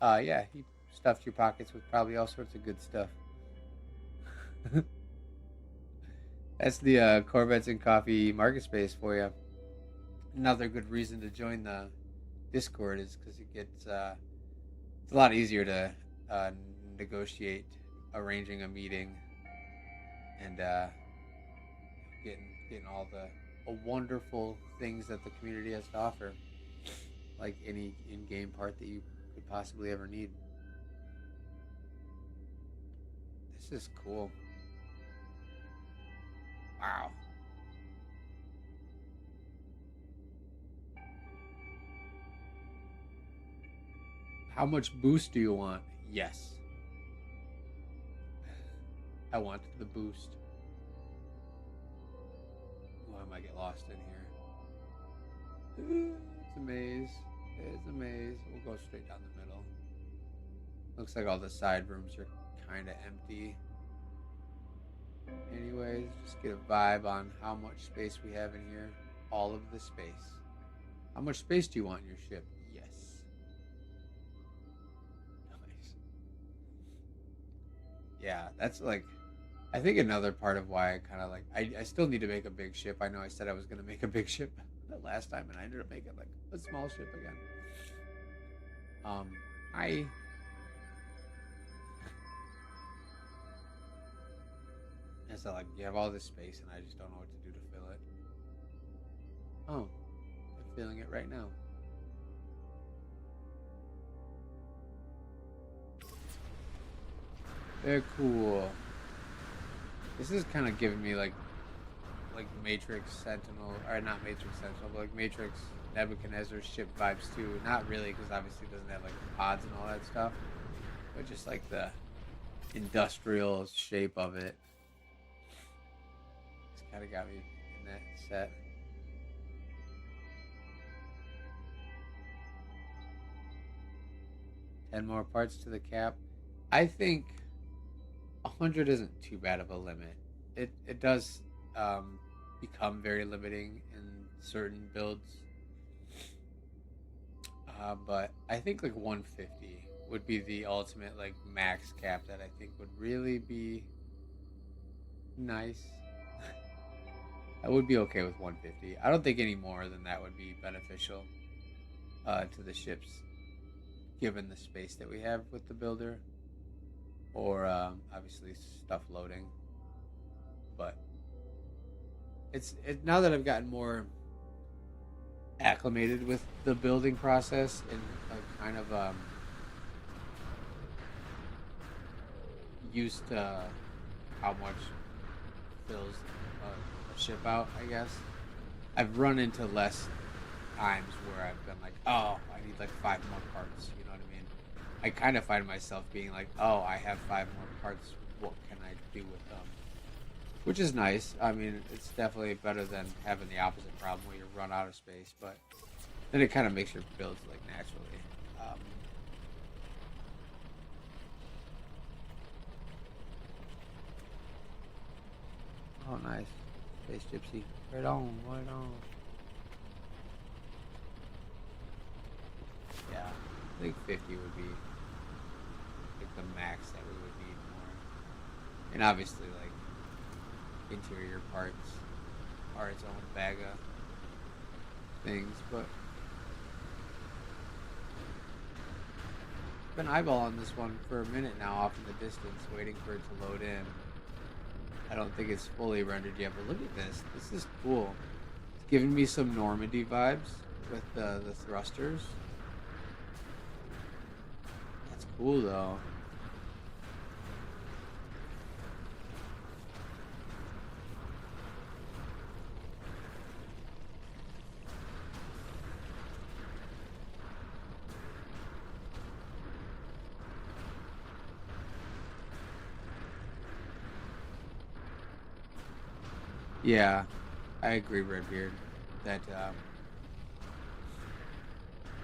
Yeah, he stuffed your pockets with probably all sorts of good stuff. That's the Corvettes and Coffee market space for you. Another good reason to join the Discord is because it's a lot easier to uh, negotiate arranging a meeting and getting all the wonderful things that the community has to offer, like any in-game part that you could possibly ever need. This is cool. Wow. How much boost do you want? Yes. I want the boost. Oh, I might get lost in here. It's a maze. It's a maze. We'll go straight down the middle. Looks like all the side rooms are kind of empty. Anyways, just get a vibe on how much space we have in here. All of the space. How much space do you want in your ship? Yes. Nice. Yeah, that's like, I think another part of why I kind of like, I still need to make a big ship. I know I said I was going to make a big ship the last time, and I ended up making like a small ship again. Um, I It's like you have all this space, and I just don't know what to do to fill it. Oh, I'm filling it right now. Very cool. This is kind of giving me like Matrix Sentinel, or not Matrix Sentinel, but like Matrix Nebuchadnezzar ship vibes too. Not really, because obviously it doesn't have like the pods and all that stuff, but just like the industrial shape of it. It's kind of got me in that set. Ten more parts to the cap. I think 100 isn't too bad of a limit. It does become very limiting in certain builds, but I think like 150 would be the ultimate like max cap that I think would really be nice. I would be okay with 150. I don't think any more than that would be beneficial to the ships, given the space that we have with the builder, or obviously stuff loading. But it's now that I've gotten more acclimated with the building process and kind of used to how much fills a ship out, I guess. I've run into less times where I've been like, oh, I need like 5 more parts. You know what I mean? I kind of find myself being like, oh, I have 5 more parts. What can I do with them? Which is nice. I mean, it's definitely better than having the opposite problem where you run out of space. But then it kind of makes your builds like naturally. Oh, nice. Space Gypsy. Right on, right on. Yeah, I think 50 would be like the max that we would need more. And obviously, like, interior parts are its own bag of things, but I've been eyeballing this one for a minute now off in the distance, waiting for it to load in. I don't think it's fully rendered yet, but look at this. This is cool. It's giving me some Normandy vibes with the thrusters. That's cool, though. Yeah, I agree, Redbeard. That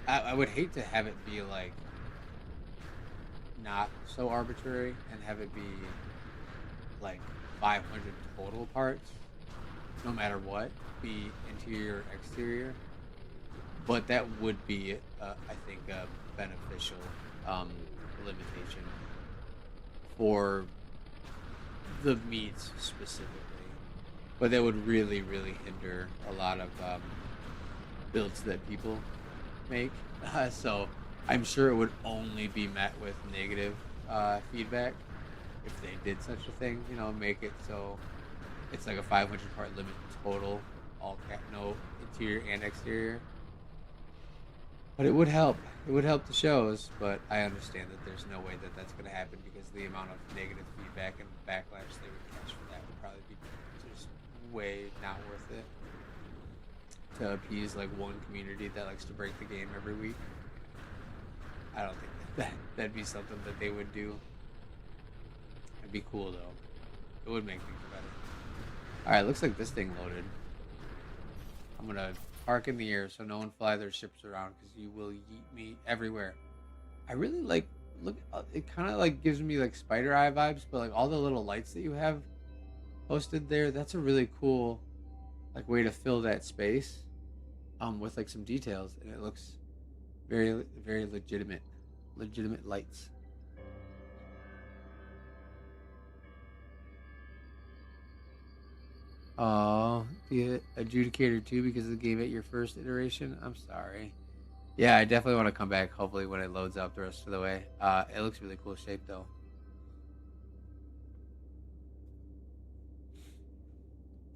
I would hate to have it be like not so arbitrary and have it be like 500 total parts, no matter what, be interior, exterior. But that would be, I think, a beneficial um, limitation for the meats specifically. But that would really, really hinder a lot of builds that people make. So I'm sure it would only be met with negative feedback if they did such a thing. You know, make it so it's like a 500 part limit total, all cap, no interior and exterior. But it would help. It would help the shows, but I understand that there's no way that that's going to happen because the amount of negative feedback and backlash they would catch for that would probably be just way not worth it to appease like one community that likes to break the game every week. I don't think that'd be something that they would do. It'd be cool though. It would make things better. All right, looks like this thing loaded. I'm gonna park in the air so no one fly their ships around because you will yeet me everywhere. I really like look. It kind of like gives me like spider eye vibes, but like all the little lights that you have posted there, that's a really cool like way to fill that space, with like some details, and it looks very legitimate lights. Oh, the adjudicator too because of the game at your first iteration. I'm sorry. Yeah, I definitely want to come back. Hopefully, when it loads up the rest of the way. It looks really cool shape though.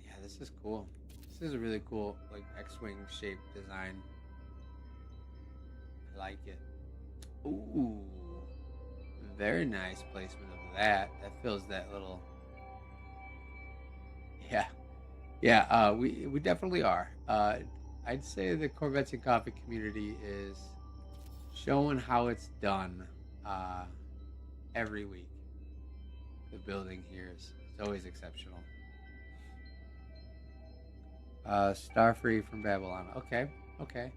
Yeah, this is cool. This is a really cool like X-wing shape design. I like it. Ooh, very nice placement of that. That fills that little. Yeah, yeah. We definitely are. I'd say the Corvettes and Coffee community is showing how it's done uh, every week. The building here is always exceptional. Starfree from Babylon. Okay, okay.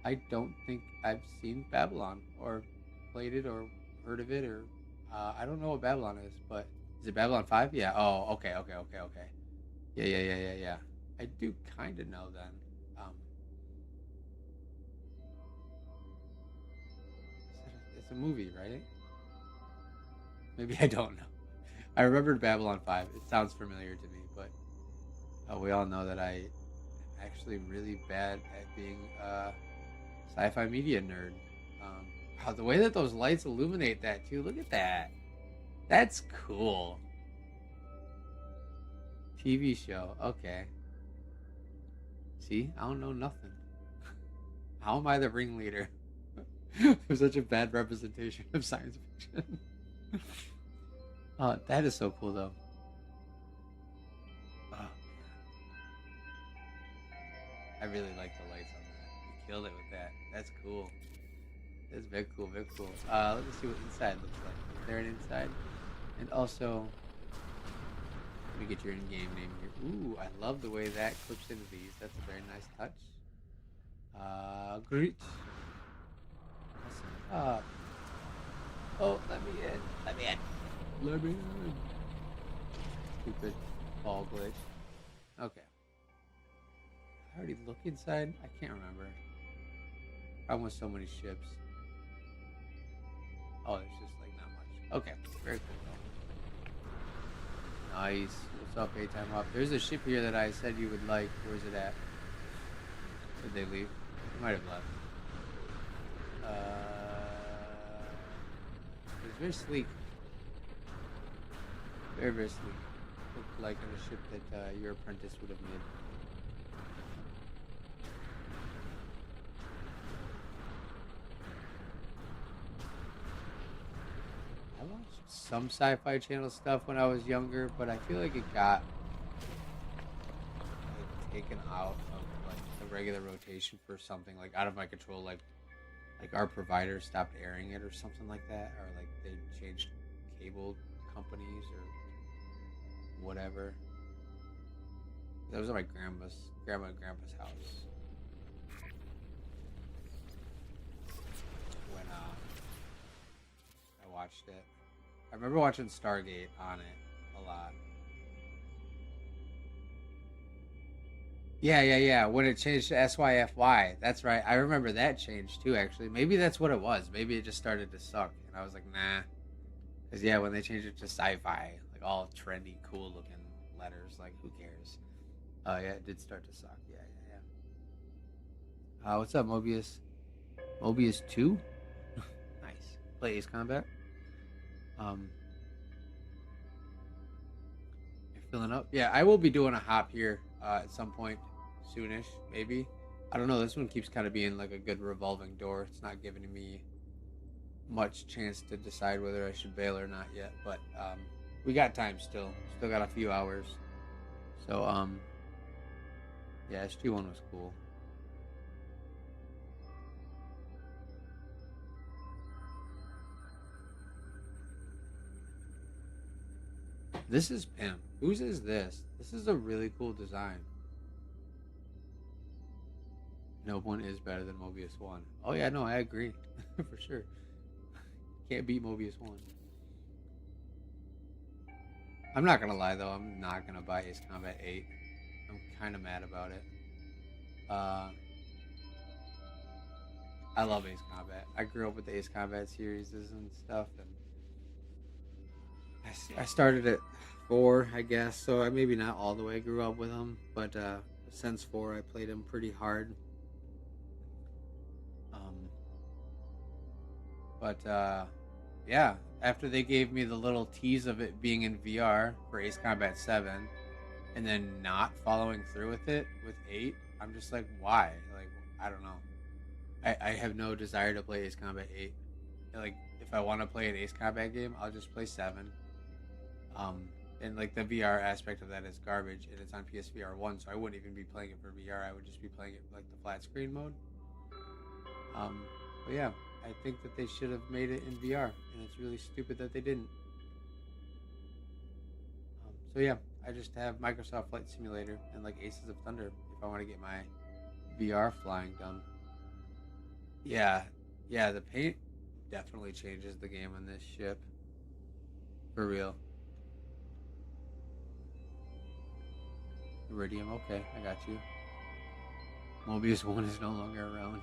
I don't think I've seen Babylon or played it or heard of it or I don't know what Babylon is, but is it Babylon 5? Yeah. Oh, okay. Yeah. I do kind of know then. Um, it's a movie, right? Maybe I don't know. I remembered Babylon 5. It sounds familiar to me, but we all know that I actually really bad at being a sci-fi media nerd. Um, wow, the way that those lights illuminate that too. Look at that. That's cool. TV show. Okay. See, I don't know nothing. How am I the ringleader? I'm such a bad representation of science fiction. That is so cool though. Oh, I really like the lights on that. You killed it with that. That's cool. That's very cool, very cool. Let me see what inside looks like. Is there an inside? And also, let me get your in-game name here. Ooh, I love the way that clips into these. That's a very nice touch. Great. What's up? Oh, let me in. Let me in. Let me in. Stupid ball glitch. Okay. I already look inside. I can't remember. I'm with so many ships. Oh, there's just like not much. Okay, very cool. Nice. What's up, A-Time Up? There's a ship here that I said you would like. Where's it at? Did they leave? They might have left. It's very sleek. Very sleek. Looked like on a ship that your apprentice would have made. I watched some Sci-Fi Channel stuff when I was younger, but I feel like it got like taken out of like the regular rotation for something like out of my control, like our provider stopped airing it or something like that, or like they changed cable companies or whatever. That was at my grandma and grandpa's house when I watched it. I remember watching Stargate on it a lot. Yeah. When it changed to SYFY, that's right. I remember that change too. Actually, maybe that's what it was. Maybe it just started to suck, and I was like, nah. Cause yeah, when they changed it to sci-fi, like all trendy, cool looking letters, like who cares? Yeah, it did start to suck. Yeah. What's up, Mobius? Mobius 2? Nice. Play Ace Combat. Um, you're filling up. Yeah, I will be doing a hop here at some point soonish, maybe. I don't know. This one keeps kind of being like a good revolving door. It's not giving me much chance to decide whether I should bail or not yet. But we got time still. Still got a few hours. So yeah, SG1 was cool. This is Pimp. Whose is this? This is a really cool design. No one is better than Mobius 1. Oh yeah, no, I agree. For sure. Can't beat Mobius 1. I'm not gonna lie though, I'm not gonna buy Ace Combat 8. I'm kinda mad about it. Uh I love Ace Combat. I grew up with the Ace Combat series and stuff, and I started at 4, I guess, so I maybe not all the way grew up with them, but since 4 I played them pretty hard. Um, but yeah, after they gave me the little tease of it being in VR for Ace Combat 7, and then not following through with it with 8, I'm just like, why? Like, I don't know. I have no desire to play Ace Combat 8. Like, if I want to play an Ace Combat game, I'll just play 7. Um, and like the VR aspect of that is garbage, and it's on PSVR 1, so I wouldn't even be playing it for VR. I would just be playing it like the flat screen mode. But yeah, I think that they should have made it in VR, and it's really stupid that they didn't. So yeah, I just have Microsoft Flight Simulator and like Aces of Thunder if I want to get my VR flying done. Yeah, yeah, the paint definitely changes the game on this ship. For real. Iridium, okay, I got you. Mobius 1 is no longer around.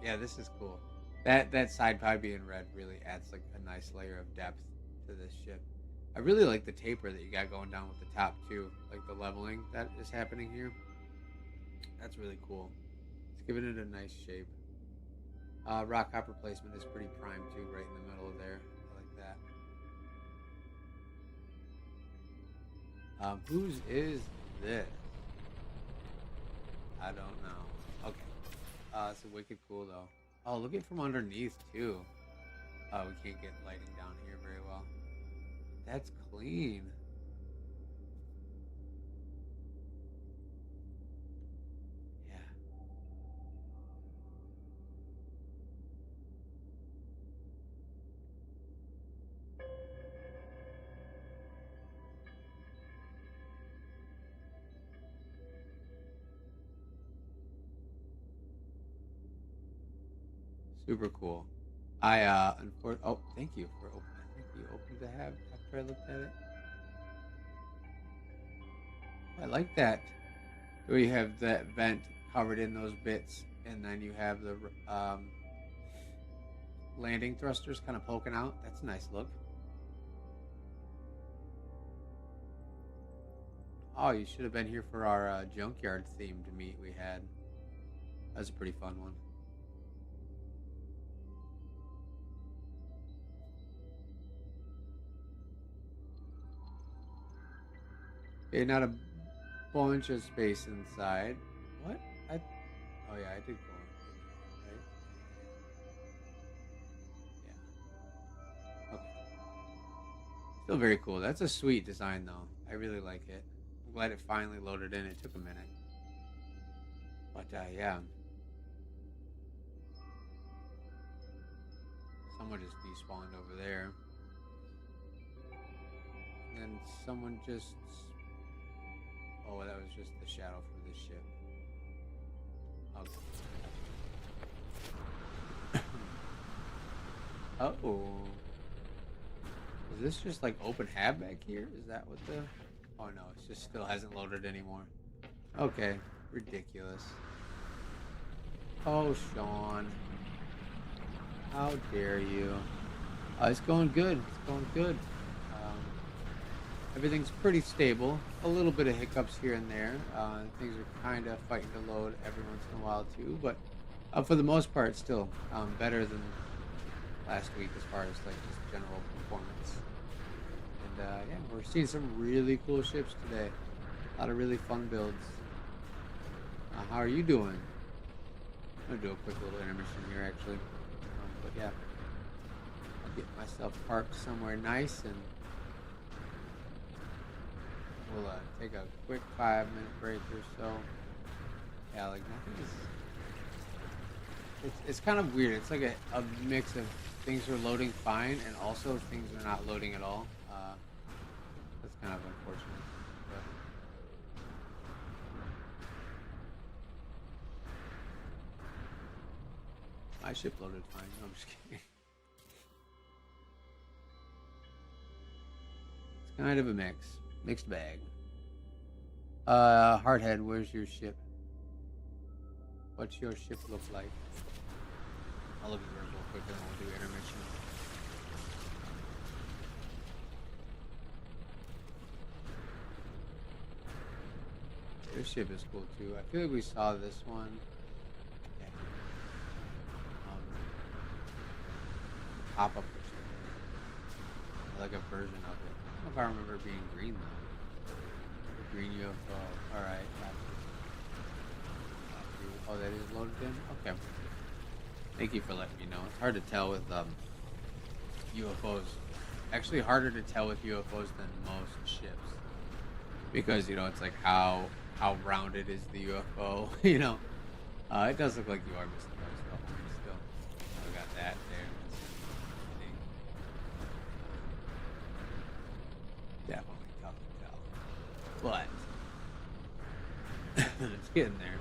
Yeah, this is cool. That side pod being red really adds like a nice layer of depth to this ship. I really like the taper that you got going down with the top too, like the leveling that is happening here. That's really cool. It's giving it a nice shape. Rock hopper placement is pretty prime too, right in the middle of there. I like that. Whose is this? I don't know. Okay. It's wicked cool though. Oh, look at it from underneath too. Oh, we can't get lighting down here very well. That's clean. Yeah. Super cool. Oh, thank you for opening. I think you opened the hab after I looked at it. I like that. Where you have that vent covered in those bits, and then you have the landing thrusters kind of poking out. That's a nice look. Oh, you should have been here for our junkyard themed meet we had. That was a pretty fun one. Okay, not a bunch of space inside. What? Oh yeah, I did go in here, right? Yeah. Okay. Still very cool. That's a sweet design though. I really like it. I'm glad it finally loaded in. It took a minute. But yeah. Someone just despawned over there. And someone just... Oh, that was just the shadow from this ship. Okay. Uh-oh. Is this just like open hab back here? Is that what the... Oh no, it just still hasn't loaded anymore. Okay, ridiculous. Oh, Sean. How dare you? It's going good. It's going good. Everything's pretty stable. A little bit of hiccups here and there. Things are kind of fighting to load every once in a while too, but for the most part, still better than last week as far as like just general performance. And yeah, we're seeing some really cool ships today. A lot of really fun builds. How are you doing? I'm gonna do a quick little intermission here, actually. But yeah, I'll get myself parked somewhere nice, and we'll take a quick 5-minute break or so. Yeah, like nothing is. It's kind of weird. It's like a mix of things are loading fine, and also things are not loading at all. That's kind of unfortunate. But my ship loaded fine. No, I'm just kidding. It's kind of a mixed bag. Hardhead, where's your ship? What's your ship look like? I'll look at yours real quick, and we'll do intermission. This ship is cool too. I feel like we saw this one. Yeah. Pop up like a version of it. I don't know if I remember it being green though. The green UFO. Alright, oh, that is loaded in? Okay. Thank you for letting me know. It's hard to tell with UFOs. Actually harder to tell with UFOs than most ships. Because, it's like how rounded is the UFO, It does look like you are missing those though. Still. We got that there. Definitely tough to tell. But it's getting there.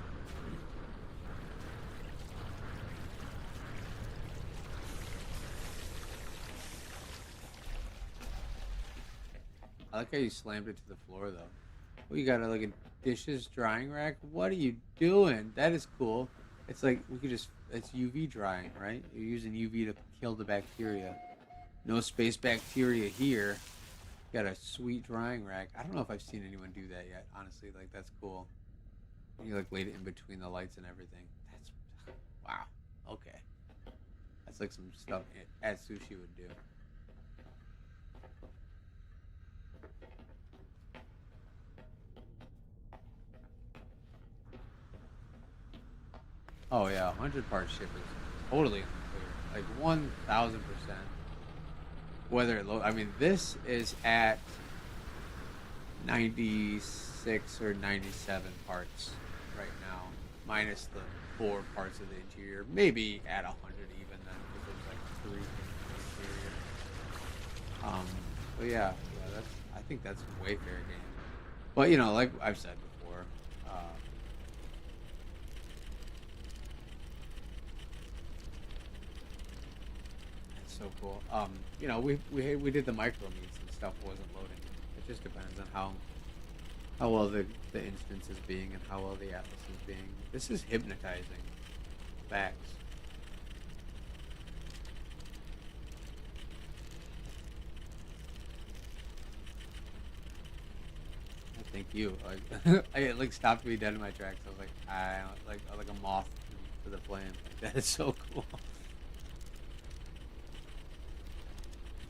I like how you slammed it to the floor though. Oh, you got like a dishes drying rack? What are you doing? That is cool. It's like we could it's UV drying, right? You're using UV to kill the bacteria. No space bacteria here. Got a sweet drying rack. I don't know if I've seen anyone do that yet, honestly. Like, that's cool. You like laid it in between the lights and everything. That's wow. Okay. That's like some stuff at sushi would do. Oh yeah, 100 part ship is totally in the clear. Like 1000%. Whether I mean, this is at 96 or 97 parts right now, minus the 4 parts of the interior. Maybe at 100 even then, because there's like 3 things in the interior. But yeah, I think that's way fair game. But like I've said before, it's so cool. We did the micro meets and stuff wasn't loading. It just depends on how well the instance is being and how well the atlas is being. This is hypnotizing. Facts. Thank you. Like, I like stopped me dead in my tracks. I was like, I like a moth to the flame. Like, that is so cool.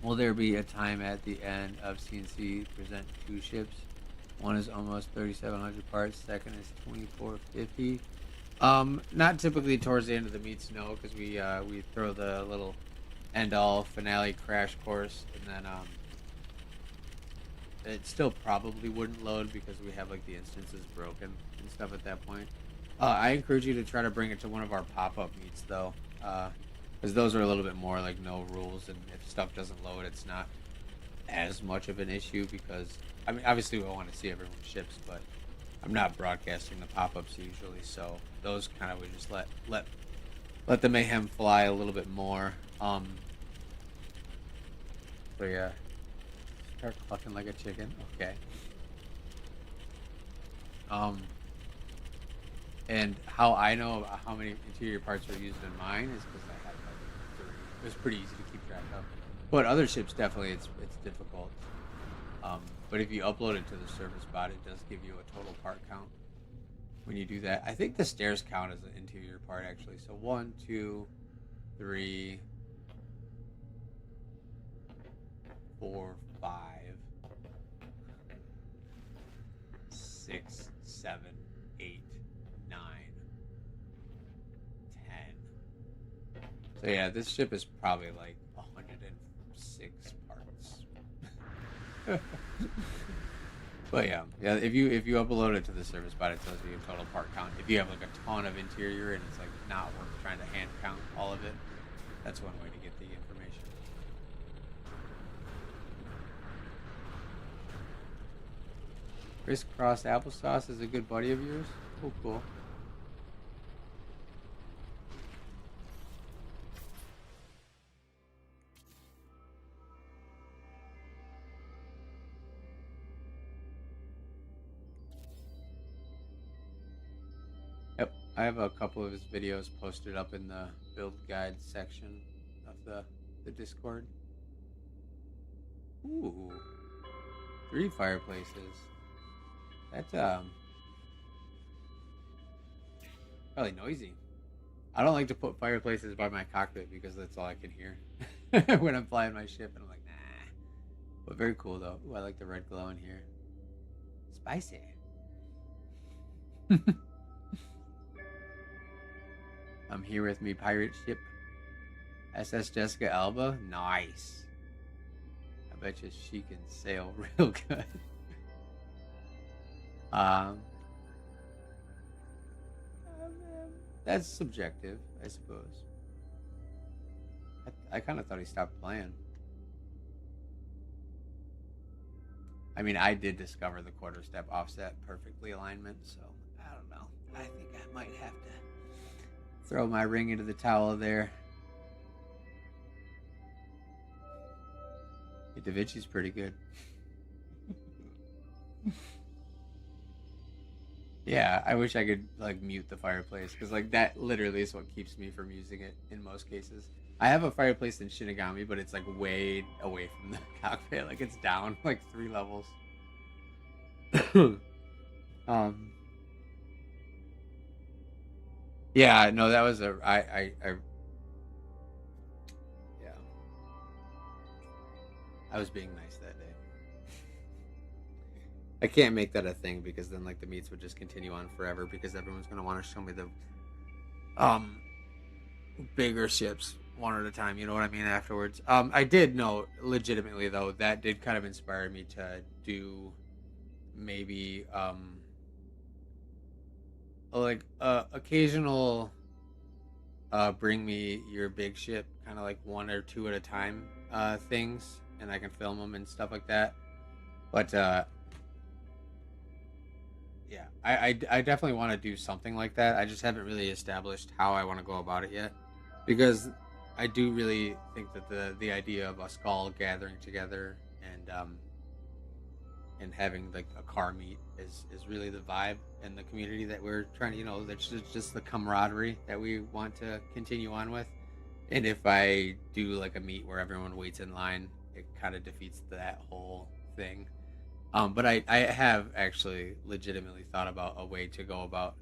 Will there be a time at the end of CNC present 2 ships? One is almost 3,700 parts. Second is 2,450. Not typically towards the end of the meets, no, because we throw the little end all finale crash course, and then it still probably wouldn't load because we have like the instances broken and stuff at that point. I encourage you to try to bring it to one of our pop-up meets though, because those are a little bit more like no rules, and if stuff doesn't load, it's not as much of an issue because I mean obviously we want to see everyone's ships, but I'm not broadcasting the pop-ups usually, so those kind of would just let the mayhem fly a little bit more. So yeah. Start clucking like a chicken. Okay. And how I know how many interior parts are used in mine is because I had like 3. It was pretty easy to keep track of. But other ships definitely it's difficult. But if you upload it to the service bot, it does give you a total part count when you do that. I think the stairs count as an interior part actually. So 1, 2, 3, 4, 5, 6, 7, 8, 9, So yeah, this ship is probably like 106 parts. But yeah. If you upload it to the service bot, it tells you your total part count. If you have like a ton of interior and it's like not worth trying to hand count all of it, that's one way to get the information. Crisscross Applesauce is a good buddy of yours. Oh, cool. Yep, I have a couple of his videos posted up in the build guide section of the Discord. Ooh, 3 fireplaces. That's probably noisy. I don't like to put fireplaces by my cockpit because that's all I can hear when I'm flying my ship, and I'm like, nah. But very cool though. Ooh, I like the red glow in here. Spicy. I'm here with me pirate ship, SS Jessica Alba. Nice. I bet you she can sail real good. um, that's subjective, I suppose. I kind of thought he stopped playing. I mean, I did discover the quarter step offset perfectly alignment, so I don't know. I think I might have to throw my ring into the towel there. Hey, Da Vinci's pretty good. Yeah, I wish I could like mute the fireplace because like that literally is what keeps me from using it in most cases. I have a fireplace in Shinigami, but it's like way away from the cockpit. Like it's down like 3 levels. um. Yeah, no, that was yeah. I was being nice that day. I can't make that a thing because then like the meets would just continue on forever because everyone's gonna want to show me the um bigger ships one at a time. You know what I mean? Afterwards, I did know legitimately though that did kind of inspire me to do maybe like occasional bring me your big ship kind of like 1 or 2 at a time things, and I can film them and stuff like that. But yeah, I definitely want to do something like that. I just haven't really established how I want to go about it yet, because I do really think that the idea of us all gathering together and having like a car meet is really the vibe and the community that we're trying to, that's just the camaraderie that we want to continue on with. And if I do like a meet where everyone waits in line, it kind of defeats that whole thing. But I have actually legitimately thought about a way to go about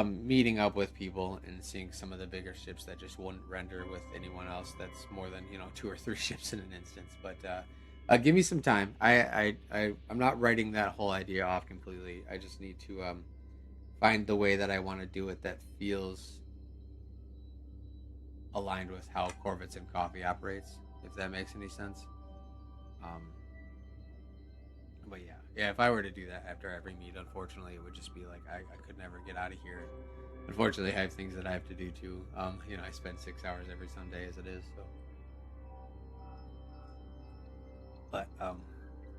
meeting up with people and seeing some of the bigger ships that just wouldn't render with anyone else that's more than 2 or 3 ships in an instance. But give me some time. I'm not writing that whole idea off completely. I just need to find the way that I want to do it that feels aligned with how Corvettes and Coffee operates, if that makes any sense. Um, but yeah, if I were to do that after every meet, unfortunately, it would just be like I could never get out of here. Unfortunately, I have things that I have to do too. I spend 6 hours every Sunday as it is, so. But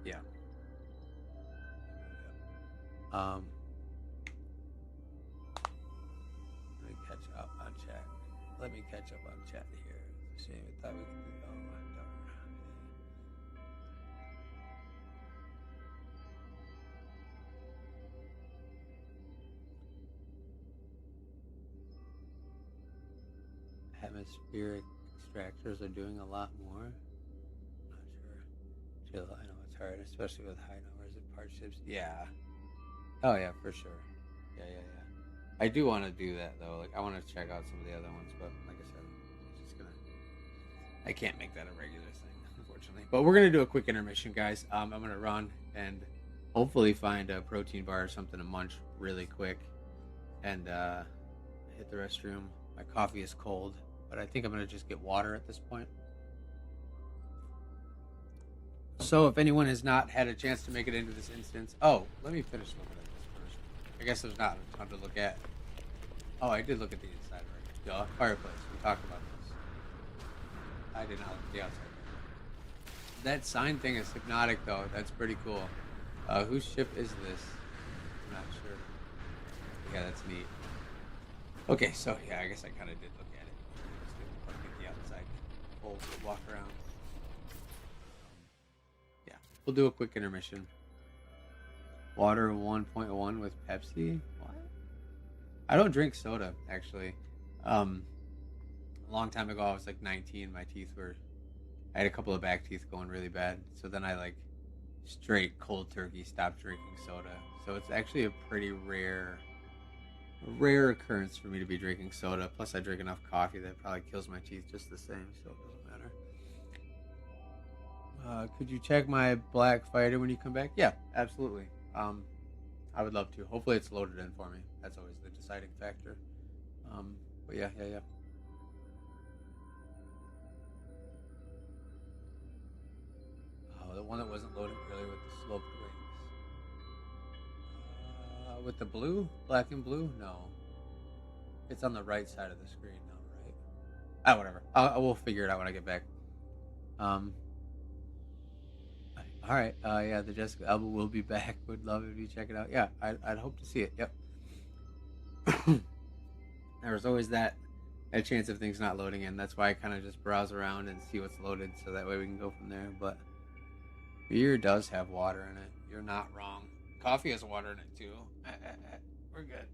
yeah. Um, let me catch up on chat. Let me catch up on chat here. It's a shame. I thought we could do. Oh my darn. Hemispheric extractors are doing a lot more. Not sure. Chill. I know it's hard, especially with high numbers of part ships. Yeah. Oh yeah, for sure. Yeah. I do want to do that though. Like I want to check out some of the other ones, but like I said, I'm just gonna. I can't make that a regular thing, unfortunately. But we're gonna do a quick intermission, guys. I'm gonna run and hopefully find a protein bar or something to munch really quick, and hit the restroom. My coffee is cold. but I think I'm gonna just get water at this point. So if anyone has not had a chance to make it into this instance, oh, let me finish looking at this first. I guess there's not a ton to look at. Oh, I did look at the inside already. Duh, fireplace. We talked about this. I did not look at the outside. That sign thing is hypnotic, though. That's pretty cool. Whose ship is this? I'm not sure. Yeah, that's neat. Okay, so yeah, I guess I kind of did look at it. Just didn't look at the outside. We'll walk around. Yeah, we'll do a quick intermission. Water 1.1 with Pepsi? What? I don't drink soda, actually. A long time ago, I was like 19. My teeth were... I had a couple of back teeth going really bad. So then I like straight cold turkey stopped drinking soda. So it's actually a pretty rare occurrence for me to be drinking soda. Plus I drink enough coffee that probably kills my teeth just the same, so it doesn't matter. Could you check my black fighter when you come back? Yeah, absolutely. I would love to. Hopefully it's loaded in for me. That's always the deciding factor. But yeah. Oh, the one that wasn't loading earlier with the sloped wings. With the blue? Black and blue? No. It's on the right side of the screen now, right? Ah, whatever. I will figure it out when I get back. Um, all right. Yeah, the Jessica Alba will be back. Would love if you check it out. Yeah, I'd hope to see it. Yep. There was always that chance of things not loading in. That's why I kind of just browse around and see what's loaded, so that way we can go from there. But beer does have water in it. You're not wrong. Coffee has water in it too. We're good.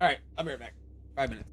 All right, I'll be right back. 5 minutes.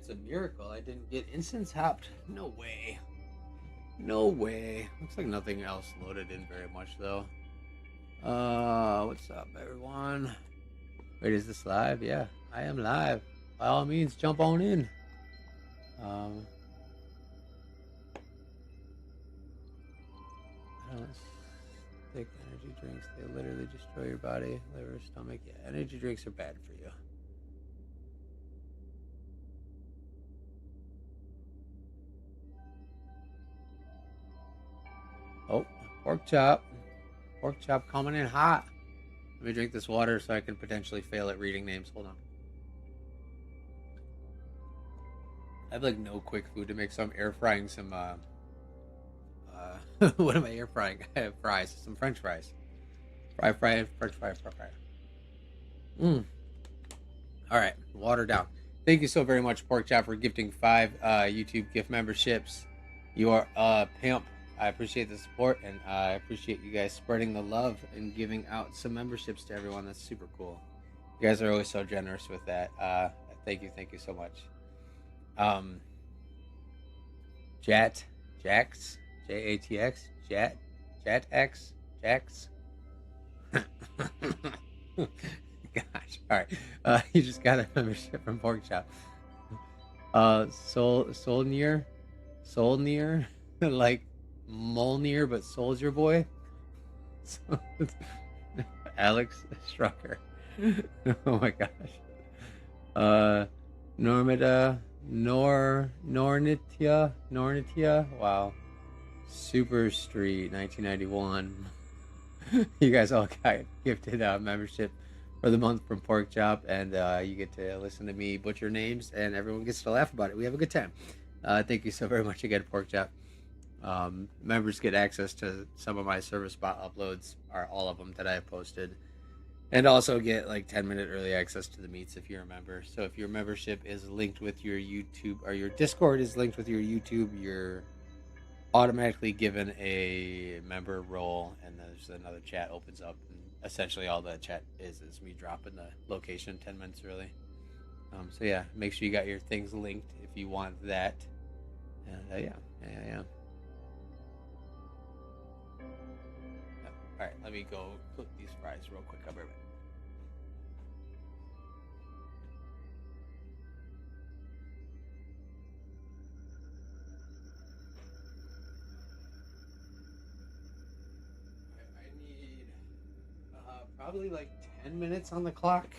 it's a miracle I didn't get instance hopped. No way. No way. Looks like nothing else loaded in very much though. What's up, everyone? Wait, is this live? Yeah, I am live. By all means, jump on in. I don't stick energy drinks. They literally destroy your body, liver, stomach. Yeah, energy drinks are bad for you. Oh, pork chop. Pork chop coming in hot. Let me drink this water so I can potentially fail at reading names. Hold on. I have like no quick food to make, so I'm air frying some. What am I air frying? I have fries, some French fries. French fry. All right, water down. Thank you so very much, Pork Chop, for gifting 5 YouTube gift memberships. You are a pimp. I appreciate the support, and I appreciate you guys spreading the love and giving out some memberships to everyone. That's super cool. You guys are always so generous with that. Thank you so much. Jax, JATX, Jax. Gosh, all right. You just got a membership from Pork Chop. Solnier, like Molnir, but Soldier Boy. Alex Strucker. Oh my gosh. Nornitia. Wow. Super Street 1991. You guys all got gifted membership for the month from Pork Chop, and you get to listen to me butcher names, and everyone gets to laugh about it. We have a good time. Thank you so very much again, Pork Chop. Members get access to some of my service spot uploads, or all of them that I have posted, and also get like 10-minute early access to the meets if you're a member. So if your membership is linked with your YouTube, or your Discord is linked with your YouTube, you're automatically given a member role, and there's another chat opens up, and essentially all the chat is me dropping the location 10 minutes early. So yeah, make sure you got your things linked if you want that. And yeah. All right, let me go cook these fries real quick. I'll be right back. I need probably like 10 minutes on the clock.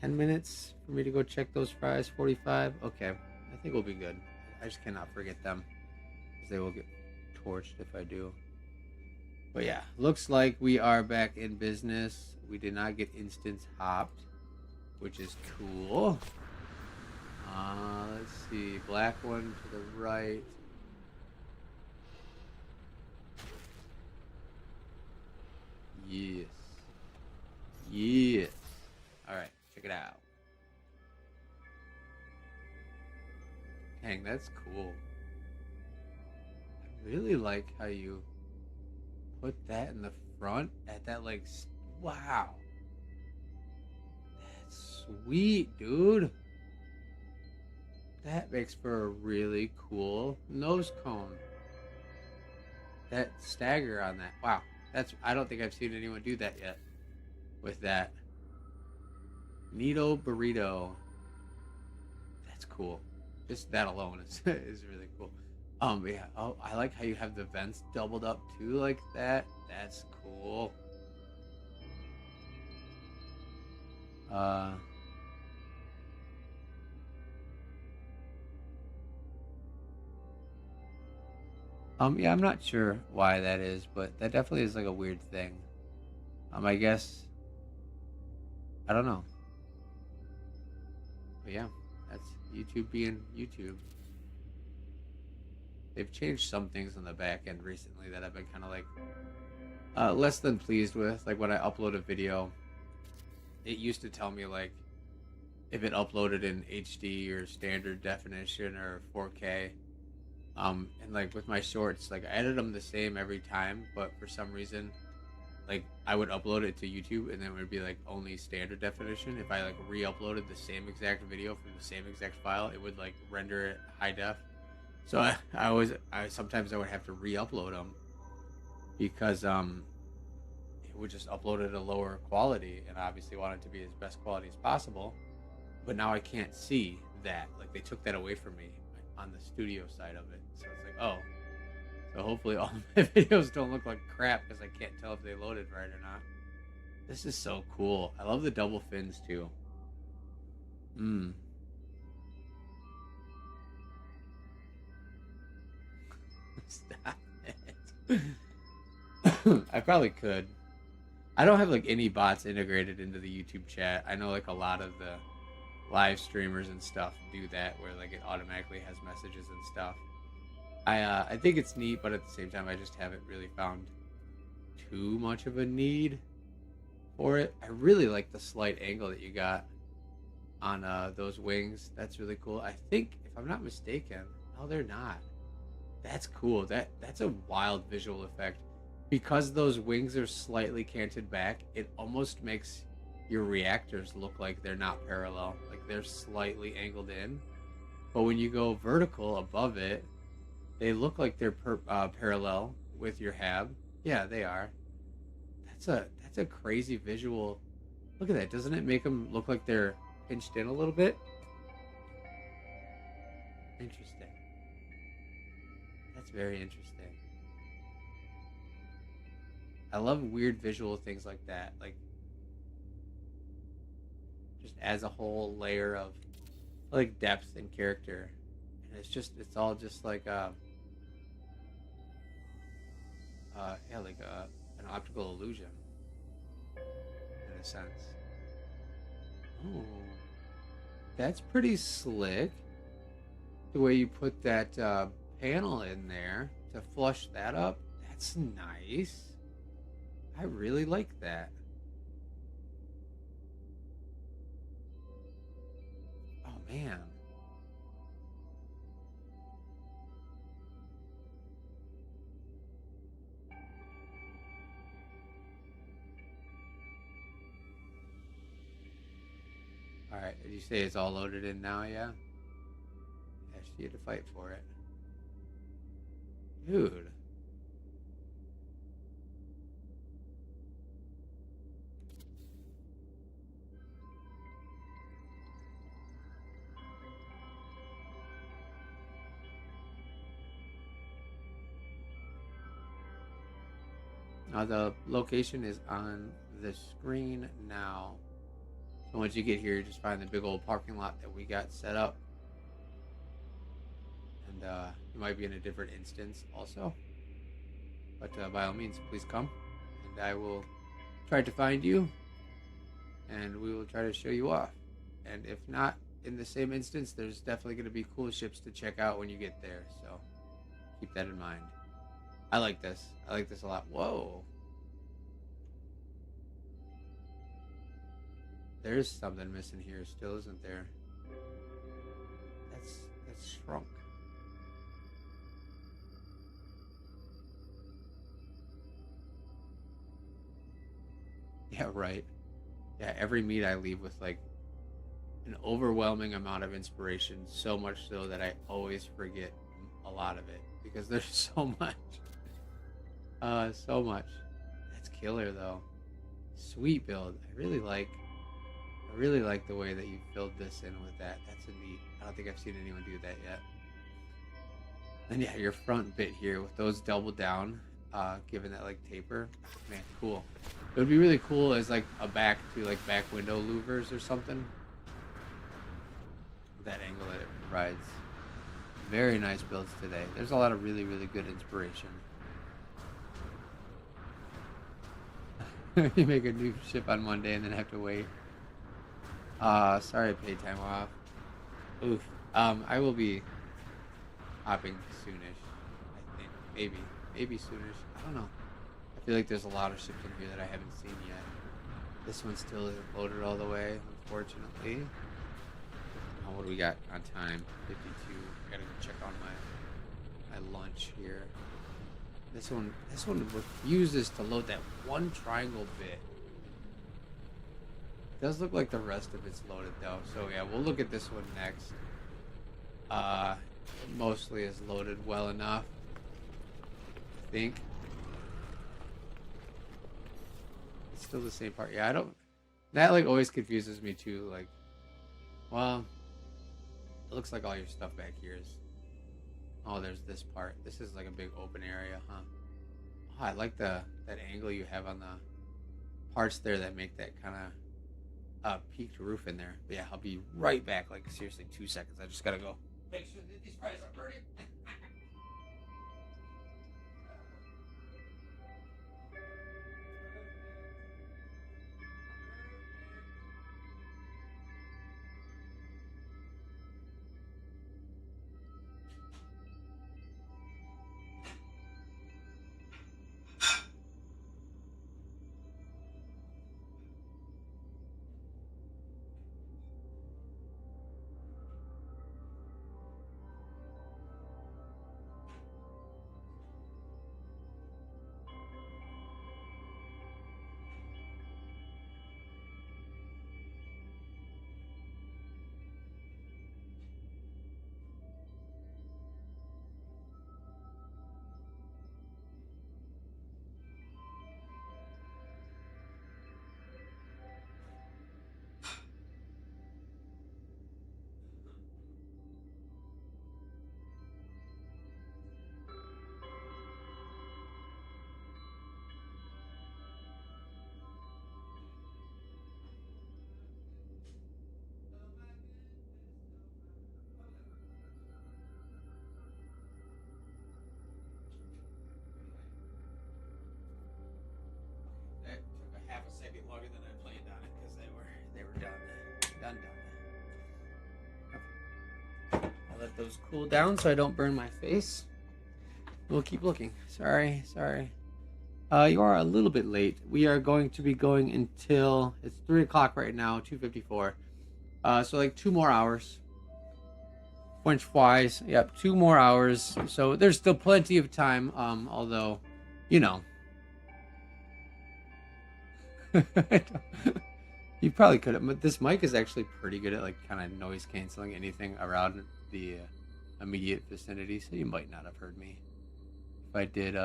10 minutes for me to go check those fries. 45. Okay, I think we'll be good. I just cannot forget them, because they will get torched if I do. But yeah, looks like we are back in business. We did not get instance hopped, which is cool. Let's see. Black one to the right. Yes. Alright, check it out. Dang, that's cool. I really like how you put that in the front at that, like, wow. That's sweet, dude. That makes for a really cool nose cone. That stagger on that. Wow. I don't think I've seen anyone do that yet with that. Neato burrito. That's cool. Just that alone is really cool. Yeah. Oh, I like how you have the vents doubled up too, like that. That's cool. Yeah, I'm not sure why that is, but that definitely is like a weird thing. I guess I don't know. But yeah, that's YouTube being YouTube. They've changed some things on the back end recently that I've been kind of like less than pleased with. Like when I upload a video, it used to tell me like if it uploaded in HD or standard definition or 4K. And like with my shorts, like I edit them the same every time, but for some reason, like I would upload it to YouTube, and then it would be like only standard definition. If I like re-uploaded the same exact video from the same exact file, it would like render it high def. So I sometimes I would have to re-upload them because it would just upload it at a lower quality, and I obviously want it to be as best quality as possible. But now I can't see that. Like they took that away from me on the studio side of it. So it's like, oh, so hopefully all my videos don't look like crap because I can't tell if they loaded right or not. This is so cool. I love the double fins too. Mm. Stop it. I probably could. I don't have like any bots integrated into the YouTube chat. I know like a lot of the live streamers and stuff do that where like it automatically has messages and stuff. I think it's neat, but at the same time I just haven't really found too much of a need for it. I really like the slight angle that you got on those wings. That's really cool. I think if I'm not mistaken, no, they're not. That's cool. That's a wild visual effect. Because those wings are slightly canted back, it almost makes your reactors look like they're not parallel, like they're slightly angled in. But when you go vertical above it, they look like they're parallel with your hab. Yeah, they are. That's a crazy visual. Look at that. Doesn't it make them look like they're pinched in a little bit? Interesting. That's very interesting. I love weird visual things like that. Like, just adds a whole layer of like depth and character. And it's all just like yeah, like an optical illusion in a sense. Oh, that's pretty slick. The way you put that panel in there to flush that up. That's nice. I really like that. Oh man. All right, did you say it's all loaded in now? Yeah. Yeah, she had to fight for it, dude. Now the location is on the screen now. So once you get here, you just find the big old parking lot that we got set up. And you might be in a different instance also. But by all means, please come. And I will try to find you. And we will try to show you off. And if not in the same instance, there's definitely going to be cool ships to check out when you get there. So keep that in mind. I like this. I like this a lot. Whoa. There's something missing here still, isn't there? That's shrunk. Yeah, right. Yeah, every meet I leave with like an overwhelming amount of inspiration, so much so that I always forget a lot of it because there's so much. So much. That's killer though. Sweet build. I really like the way that you filled this in with that. That's a neat. I don't think I've seen anyone do that yet. And yeah, your front bit here with those double down, given that like taper. Man, cool. It would be really cool as like a back to like back window louvers or something. That angle that it provides. Very nice builds today. There's a lot of really, really good inspiration. You make a new ship on Monday and then have to wait. Sorry I paid time off. Oof. I will be hopping soonish. I think. Maybe soonish. I don't know. I feel like there's a lot of ships in here that I haven't seen yet. This one still isn't loaded all the way, unfortunately. Oh, what do we got on time? 52. I gotta go check on my lunch here. This one refuses to load that one triangle bit. It does look like the rest of it's loaded though. So yeah, we'll look at this one next. Uh, Mostly is loaded well enough, I think. It's still the same part. Yeah, I don't. That like always confuses me too. Like, well, it looks like all your stuff back here is. Oh, there's this part. This is like a big open area, huh? Oh, I like that angle you have on the parts there that make that kind of peaked roof in there. But yeah, I'll be right back. Like seriously, 2 seconds. I just gotta go make sure that these fries aren't burning. That took a half a second longer than I planned on it because they were done. Okay. I let those cool down so I don't burn my face. We'll keep looking. Sorry. You are a little bit late. We are going to be going until it's 3 o'clock right now, 2:54. So like 2 more hours. French wise, yep, 2 more hours. So there's still plenty of time. Although, you know, you probably could have. But this mic is actually pretty good at like kind of noise canceling anything around the immediate vicinity. So you might not have heard me if I did.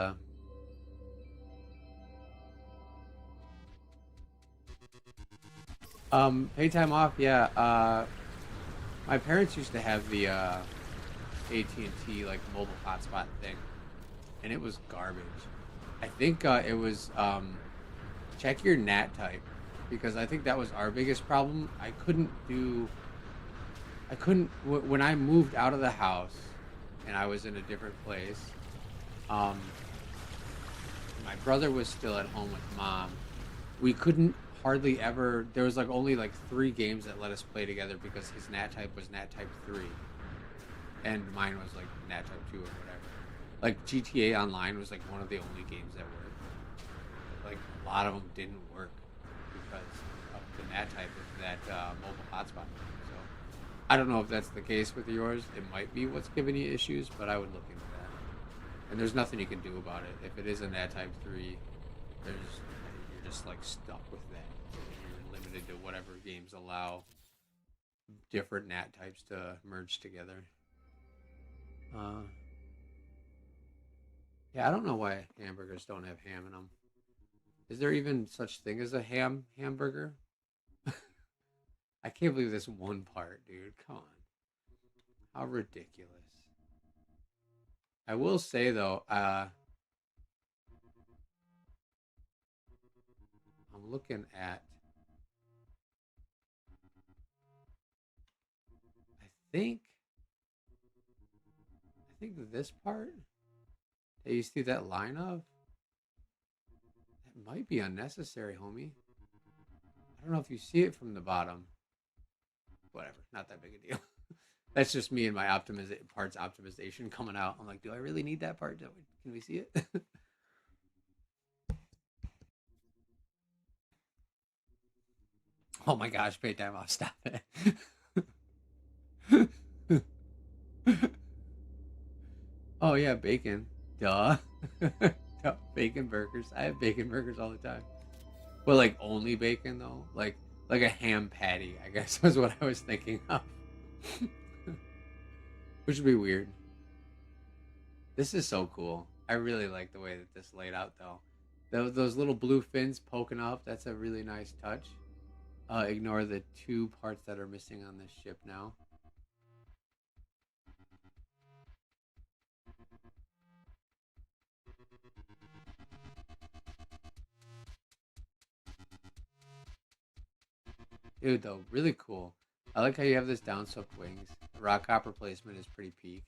Pay time off. Yeah. My parents used to have the AT&T like mobile hotspot thing, and it was garbage. I think it was check your NAT type because I think that was our biggest problem. When I moved out of the house and I was in a different place. Um, my brother was still at home with mom. We couldn't hardly ever. There was like only like 3 games that let us play together because his NAT type was NAT type 3, and mine was like NAT type 2 or whatever. Like GTA Online was like one of the only games that worked. Like a lot of them didn't work because of the NAT type of that mobile hotspot. So I don't know if that's the case with yours. It might be what's giving you issues, but I would look into that. And there's nothing you can do about it. If it is a NAT type 3, you're just like stuck with that. You're limited to whatever games allow different NAT types to merge together. Uh, yeah, I don't know why hamburgers don't have ham in them. Is there even such thing as a hamburger? I can't believe this one part, dude. Come on. How ridiculous. I will say though, I'm looking at I think this part that you see that line of that might be unnecessary, homie. I don't know if you see it from the bottom. Whatever, not that big a deal. That's just me and my parts optimization coming out. I'm like, do I really need that part? Can we see it? Oh my gosh, pay time off. Stop it. Oh yeah, bacon. Duh. Duh. Bacon burgers. I have bacon burgers all the time. But like only bacon though, like a ham patty, I guess was what I was thinking of. Which would be weird. This is so cool. I really like the way that this laid out though. Those little blue fins poking up, that's a really nice touch. Ignore the two parts that are missing on this ship now. Dude, though, really cool. I like how you have this downswept wings. The rock hopper placement is pretty peak.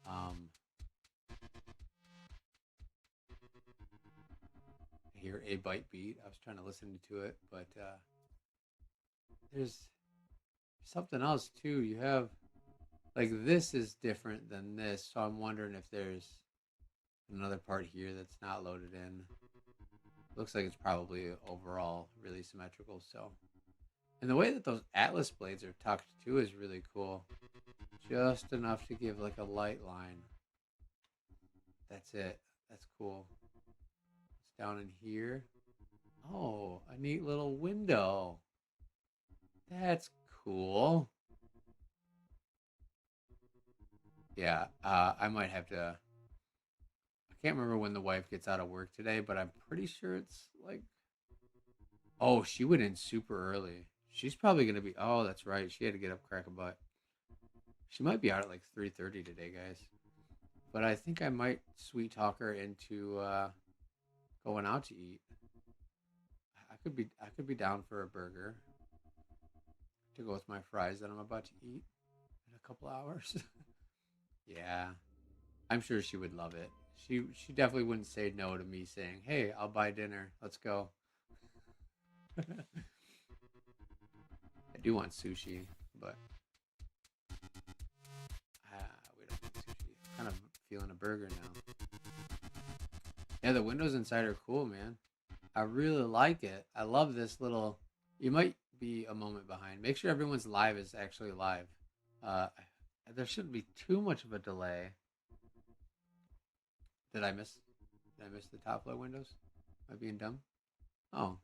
Um, I hear a bite beat. I was trying to listen to it, but there's something else too. You have like this is different than this, so I'm wondering if there's another part here that's not loaded in. Looks like it's probably overall really symmetrical. So, and the way that those Atlas blades are tucked too is really cool. Just enough to give like a light line. That's it. That's cool. It's down in here. Oh, a neat little window. That's cool. Yeah, I might have to. I can't remember when the wife gets out of work today, but I'm pretty sure it's like. Oh, she went in super early. She's probably gonna be. Oh, that's right. She had to get up crack a butt. She might be out at like 3:30 today, guys. But I think I might sweet talk her into going out to eat. I could be down for a burger to go with my fries that I'm about to eat in a couple hours. Yeah, I'm sure she would love it. She definitely wouldn't say no to me saying, "Hey, I'll buy dinner. Let's go." I do want sushi, but we don't need sushi. I'm kind of feeling a burger now. Yeah, the windows inside are cool, man. I really like it. I love this little. You might be a moment behind. Make sure everyone's live is actually live. Uh, there shouldn't be too much of a delay. Did I miss? Did I miss the top floor windows? Am I being dumb? Oh,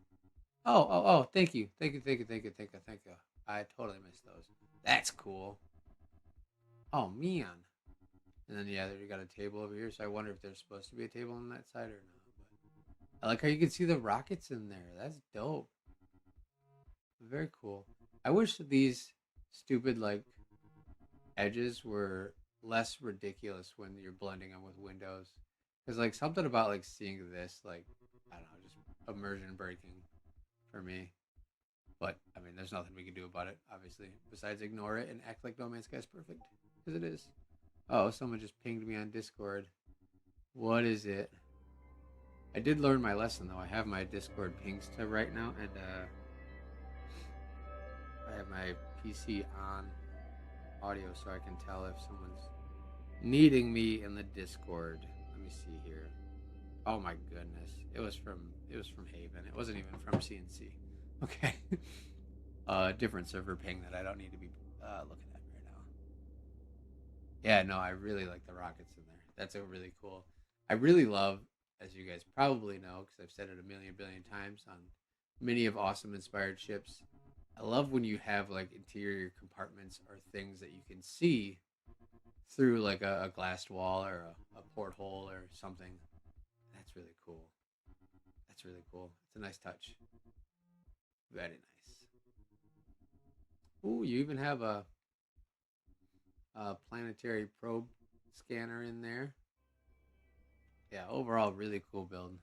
oh! Thank you, thank you, thank you, thank you, thank you, thank you. I totally missed those. That's cool. Oh man. And then yeah, there you got a table over here. So I wonder if there's supposed to be a table on that side or not. But I like how you can see the rockets in there. That's dope. Very cool. I wish these stupid like edges were less ridiculous when you're blending them with windows. Because like something about like seeing this like I don't know, just immersion breaking for me. But I mean, there's nothing we can do about it, obviously, besides ignore it and act like No Man's Sky is perfect because it is. Oh, someone just pinged me on Discord. What is it? I did learn my lesson though. I have my Discord pings to right now, and I have my PC on audio so I can tell if someone's needing me in the Discord. Let me see here. Oh my goodness, it was from Haven. It wasn't even from CNC. Okay, different server ping that I don't need to be looking at right now. Yeah, no, I really like the rockets in there. That's a really cool. I really love, as you guys probably know, because I've said it a million billion times on many of awesome inspired ships. I love when you have like interior compartments or things that you can see through like a glassed wall or a porthole or something. That's really cool. That's really cool. It's a nice touch. Very nice. Ooh, you even have a planetary probe scanner in there. Yeah, overall, really cool build.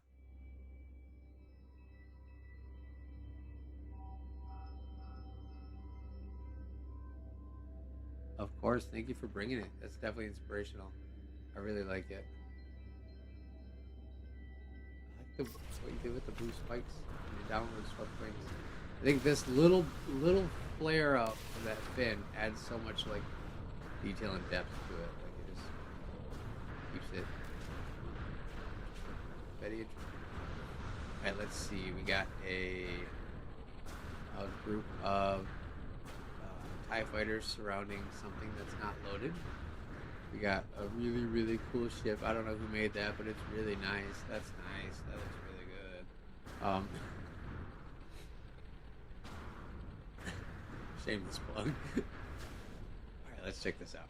Of course, thank you for bringing it. That's definitely inspirational. I really like it. I like the what you did with the blue spikes and the downward swept wings. I think this little flare up of that fin adds so much like detail and depth to it. Like it just keeps it very interesting. All right, let's see. We got a group of TIE fighters surrounding something that's not loaded. We got a really, really cool ship. I don't know who made that, but it's really nice. That's nice. That looks really good. Shameless plug. Alright, let's check this out.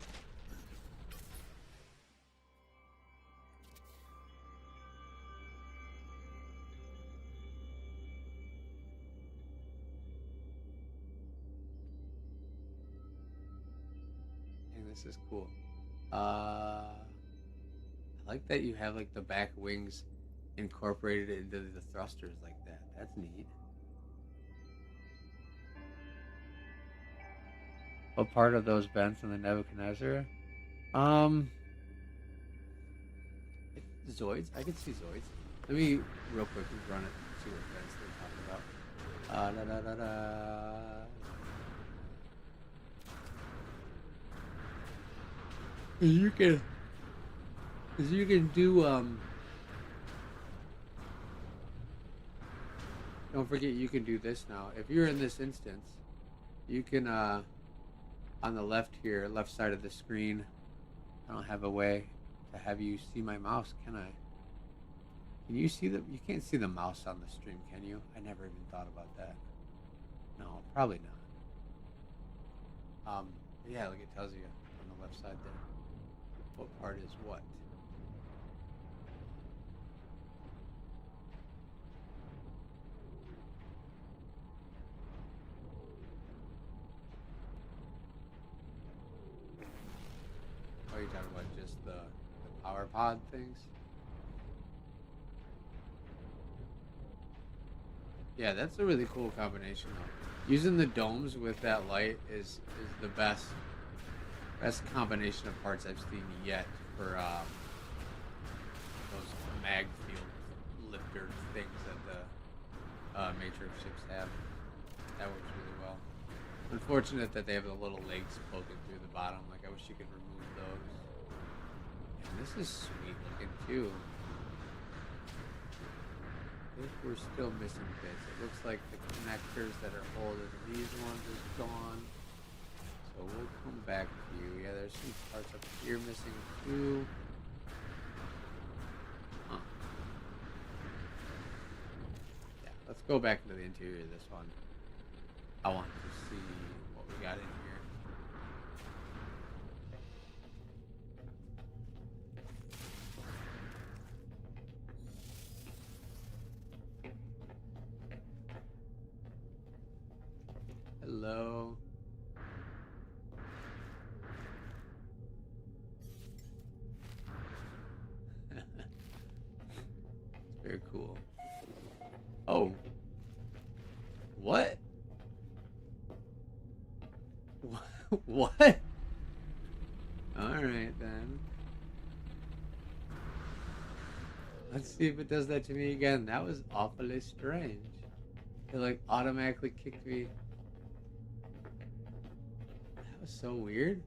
Dang, this is cool. I like that you have like the back wings incorporated into the thrusters like that. That's neat. What part of those vents in the Nebuchadnezzar? Um, Zoids. I can see Zoids. Let me real quick run it. See what vents they're talking about. Da, da, da, da. You can, you can do Don't forget you can do this now. If you're in this instance, you can on the left here, left side of the screen. I don't have a way to have you see my mouse, can I? Can you see the? You can't see the mouse on the stream, can you? I never even thought about that. No, probably not. Yeah, like it tells you on the left side there. What part is what? Oh, you're talking about just the power pod things? Yeah, that's a really cool combination though. Using the domes with that light is the best combination of parts I've seen yet for those mag field lifter things that the Matrix ships have. That works really well. Unfortunate that they have the little legs poking through the bottom. Like I wish you could remove those. And this is sweet looking too. I think we're still missing bits. It looks like the connectors that are holding these ones is gone. So we'll come back to you. Yeah, there's some parts up here missing too. Huh. Yeah, let's go back into the interior of this one. I want to see what we got in here. Hello. It's very cool. Oh. What? What? Alright then. Let's see if it does that to me again. That was awfully strange. It like automatically kicked me. That was so weird.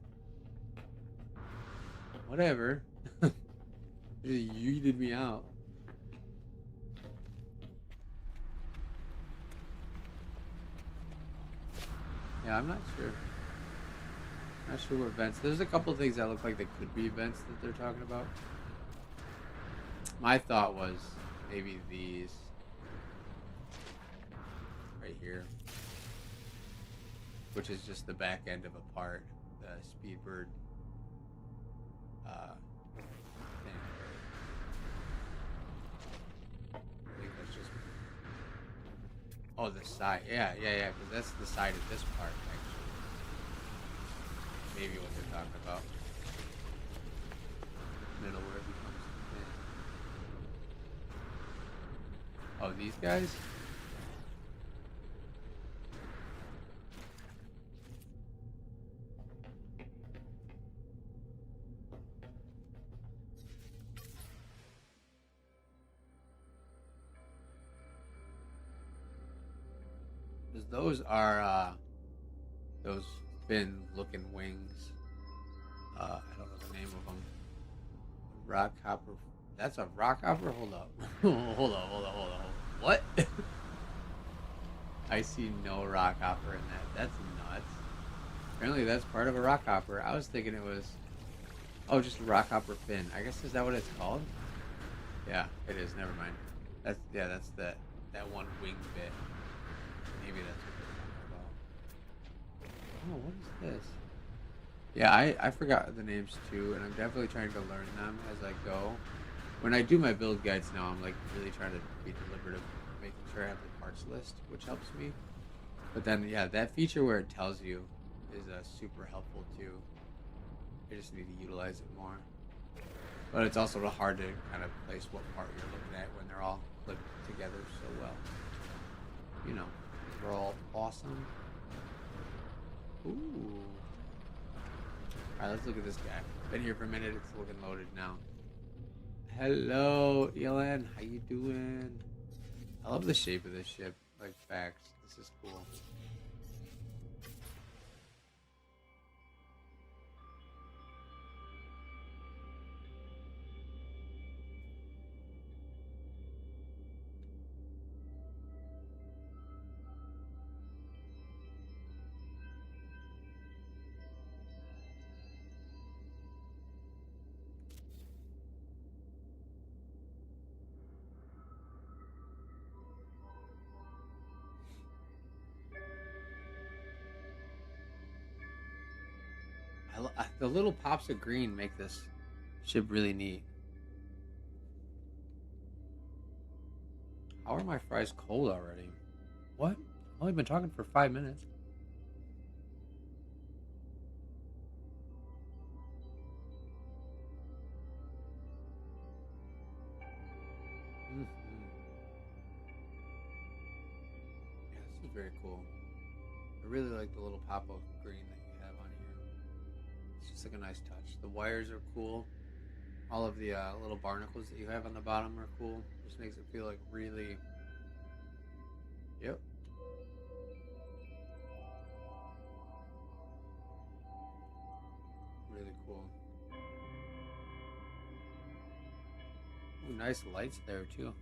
Whatever. It just yeeted me out. Yeah, I'm not sure. Not sure what vents. There's a couple of things that look like they could be vents that they're talking about. My thought was maybe these right here, which is just the back end of a part, the Speedbird thing. I think that's just. Oh, the side. Yeah, because that's the side of this part, actually. Maybe what they're talking about. Middle where it becomes thin. Oh, these guys? Because those are those fin looking wings. I don't know the name of them. Rock hopper. That's a rock hopper? Hold up. hold on. What? I see no rock hopper in that. That's nuts. Apparently that's part of a rock hopper. I was thinking it was Oh, just Rockhopper fin. I guess is that what it's called? Yeah, it is. Never mind. That's yeah. That's that one wing bit. Maybe that's what they're talking about. Oh, what is this? Yeah, I forgot the names too, and I'm definitely trying to learn them as I go. When I do my build guides now, I'm like really trying to be deliberative, making sure I have the parts list, which helps me. But then, yeah, that feature where it tells you is super helpful too. I just need to utilize it more. But it's also hard to kind of place what part you're looking at when they're all clipped together so well. You know, they're all awesome. Ooh. Alright, let's look at this guy. Been here for a minute, it's looking loaded now. Hello, Elan. How you doing? I love the shape of this ship. Like, facts. This is cool. The little pops of green make this ship really neat. How are my fries cold already? What? I've only been talking for 5 minutes. Mm-hmm. Yeah, this is very cool. I really like the little pop of green that you have on here. It's just like a nice touch. The wires are cool. All of the little barnacles that you have on the bottom are cool. Just makes it feel like really. Yep. Really cool. Ooh, nice lights there too.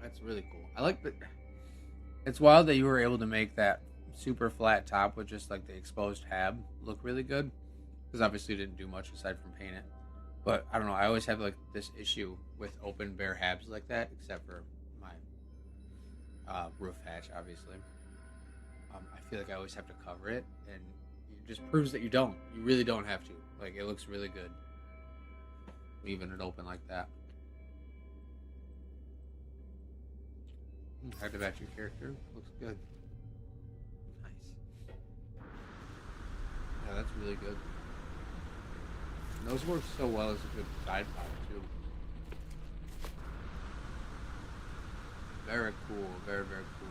That's really cool. I like that. It's wild that you were able to make that super flat top with just like the exposed hab look really good. Because obviously you didn't do much aside from paint it. But I don't know. I always have like this issue with open bare habs like that, except for my roof hatch, obviously. I feel like I always have to cover it, and it just proves that you don't. You really don't have to. Like it looks really good leaving it open like that. Hard to match your character. Looks good. Nice. Yeah, that's really good. And those work so well as a good side pod too. Very cool. Very very cool.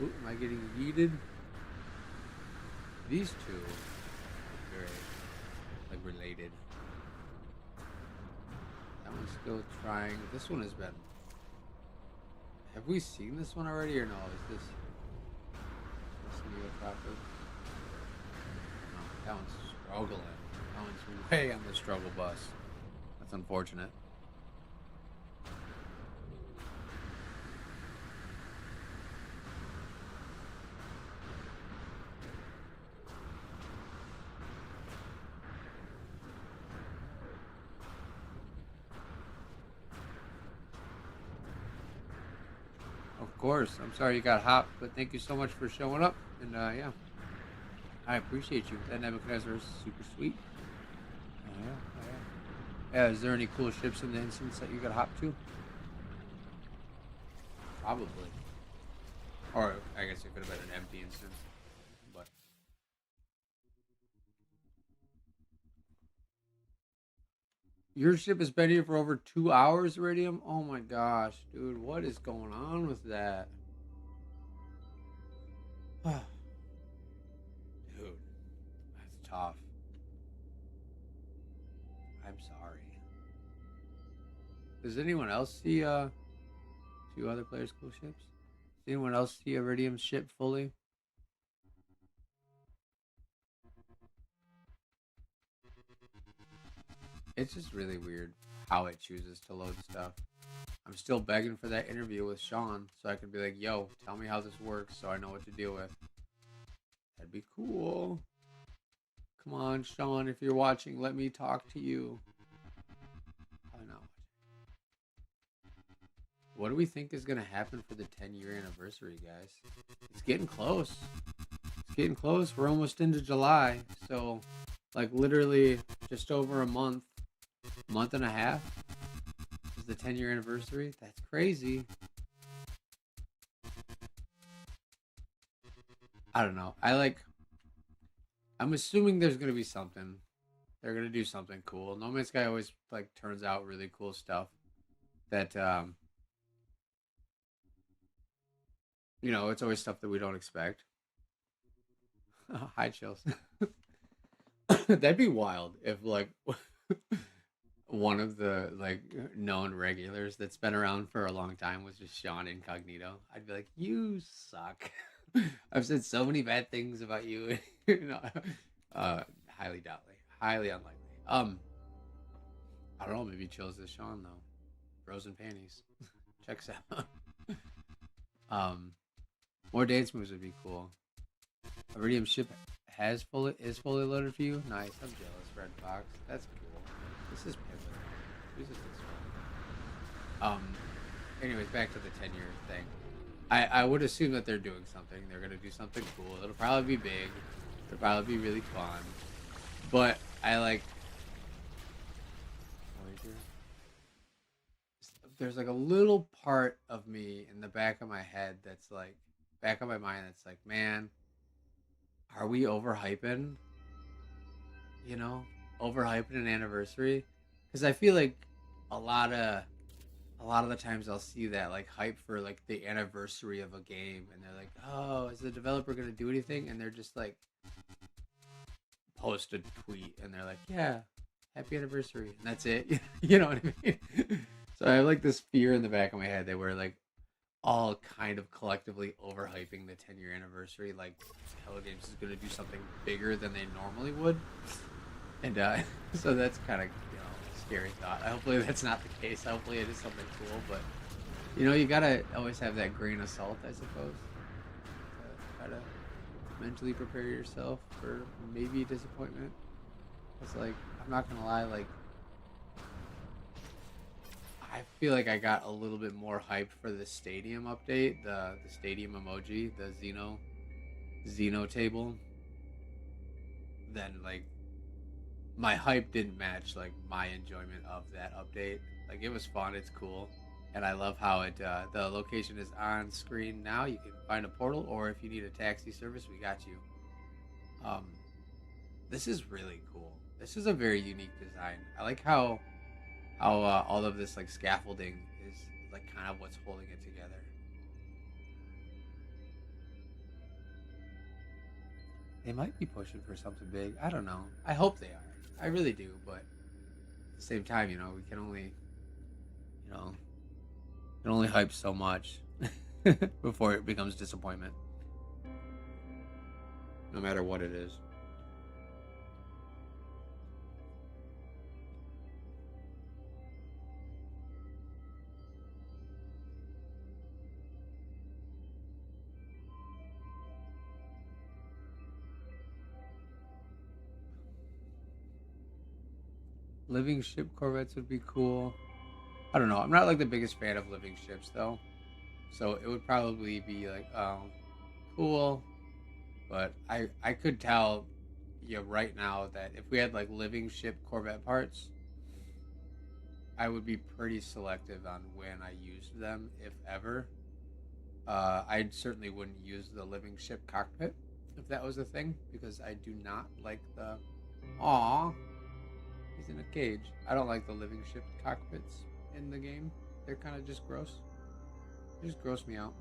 Ooh, am I getting yeeted? These two are very like related. That one's still trying. This one has been. Have we seen this one already or no? Is this Neocropper? No, that one's struggling. That one's way on the struggle bus. That's unfortunate. Of course. I'm sorry you got hopped, but thank you so much for showing up. And yeah, I appreciate you. That Nebuchadnezzar is super sweet. Oh, yeah, oh, yeah. Yeah, is there any cool ships in the instance that you got hopped to? Probably. Or I guess it could have been an empty instance. But your ship has been here for over 2 hours, Iridium? Oh my gosh, dude, what is going on with that? Dude, that's tough. Does anyone else see two other players' cool ships? Does anyone else see Iridium's ship fully? It's just really weird how it chooses to load stuff. I'm still begging for that interview with Sean so I can be like, yo, tell me how this works so I know what to deal with. That'd be cool. Come on, Sean, if you're watching, let me talk to you. Probably not. What do we think is going to happen for the 10-year anniversary, guys? It's getting close. It's getting close. We're almost into July. So, like, literally just over a month and a half is the 10-year anniversary. That's crazy. I don't know. I'm assuming there's going to be something. They're going to do something cool. No Man's Sky always, like, turns out really cool stuff that, you know, it's always stuff that we don't expect. Hi, Chills. That'd be wild if, like, one of the, like, known regulars that's been around for a long time was just Sean Incognito. I'd be like, you suck. I've said so many bad things about you. You know, highly doubtly, highly unlikely. I don't know. Maybe Chills is Sean though. Frozen panties. Checks out. More dance moves would be cool. Iridium ship is fully loaded for you. Nice. I'm jealous. Red Fox. That's cool. This is pivotal. Who's this one? Anyways, back to the 10-year thing. I would assume that they're doing something. They're gonna do something cool. It'll probably be big. It'll probably be really fun. But I like. There's like a little part of me in the back of my head that's like, back of my mind that's like, man, are we overhyping? You know, overhyping an anniversary? Because I feel like a lot of the times I'll see that like hype for like the anniversary of a game, and they're like, oh, is the developer gonna do anything? And they're just like post a tweet and they're like, yeah, happy anniversary, and that's it. You know what I mean? So I have like this fear in the back of my head that we're like all kind of collectively overhyping the 10-year anniversary, like Hello Games is gonna do something bigger than they normally would. And so that's kind of, you know, a scary thought. Hopefully that's not the case. Hopefully it is something cool, but you know, you gotta always have that grain of salt, I suppose. Try to mentally prepare yourself for maybe disappointment. It's like, I'm not gonna lie, like I feel like I got a little bit more hyped for the stadium update, the stadium emoji, the Xeno table, than like my hype didn't match like my enjoyment of that update. Like it was fun, it's cool, and I love how it the location is on screen now. You can find a portal, or if you need a taxi service, we got you. Um, this is really cool. This is a very unique design. I like how all of this like scaffolding is like kind of what's holding it together. They might be pushing for something big. I don't know. I hope they are. I really do, but at the same time, you know, we can only, you know, can only hype so much before it becomes disappointment. No matter what it is. Living ship Corvettes would be cool. I don't know. I'm not like the biggest fan of living ships though, so it would probably be like, oh, cool. But I could tell you right now that if we had like living ship Corvette parts, I would be pretty selective on when I used them, if ever. I certainly wouldn't use the living ship cockpit if that was a thing, because I do not like the. Aw, he's in a cage. I don't like the living ship cockpits in the game. They're kind of just gross. They just gross me out.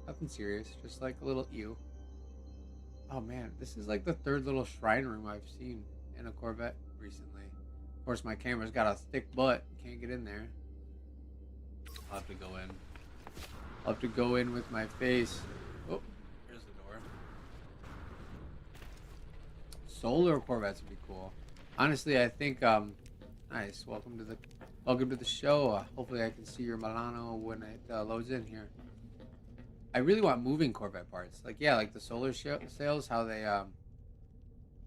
Nothing serious, just like a little ew. Oh man, this is like the third little shrine room I've seen in a Corvette recently. Of course, my camera's got a thick butt. Can't get in there. I'll have to go in. I'll have to go in with my face. Oh, there's the door. Solar Corvettes would be cool. Honestly, I think nice. Welcome to the show. Hopefully I can see your Milano when it loads in here. I really want moving Corvette parts. Like yeah, like the solar sails, how they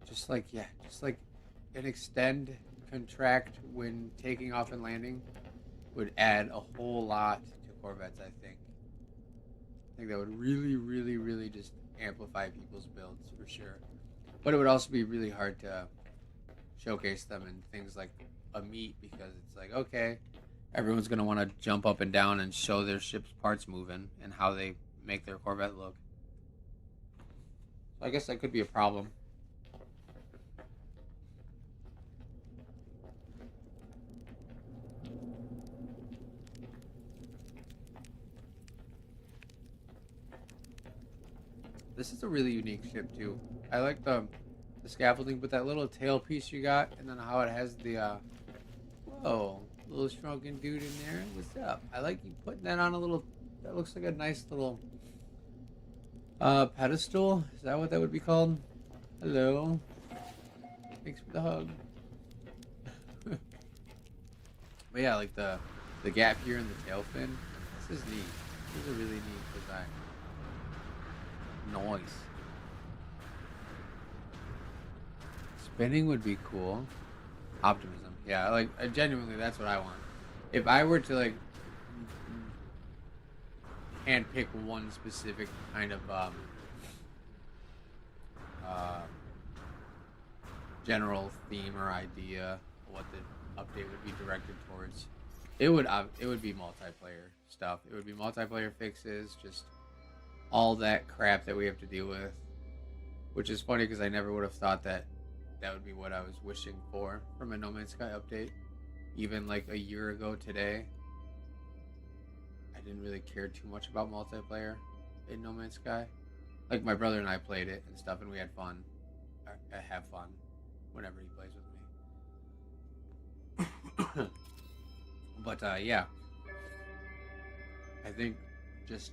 just like an extend contract when taking off and landing would add a whole lot to Corvettes, I think that would really, really, really just amplify people's builds for sure. But it would also be really hard to showcase them in things like a meet because it's like, okay, everyone's going to want to jump up and down and show their ship's parts moving and how they make their Corvette look. So I guess that could be a problem. This is a really unique ship too. I like the scaffolding, but that little tail piece you got, and then how it has the whoa, little shrunken dude in there. What's up? I like you putting that on a little. That looks like a nice little pedestal. Is that what that would be called? Hello. Thanks for the hug. But yeah, like the gap here in the tail fin. This is neat. This is a really neat design. Noise. Spinning would be cool. Optimism. Yeah, like genuinely, that's what I want. If I were to like hand pick one specific kind of general theme or idea, what the update would be directed towards, it would be multiplayer stuff. It would be multiplayer fixes, just all that crap that we have to deal with. Which is funny because I never would have thought that would be what I was wishing for from a No Man's Sky update. Even like a year ago today, I didn't really care too much about multiplayer in No Man's Sky. Like my brother and I played it and stuff, and we had fun. I have fun whenever he plays with me. But yeah, I think just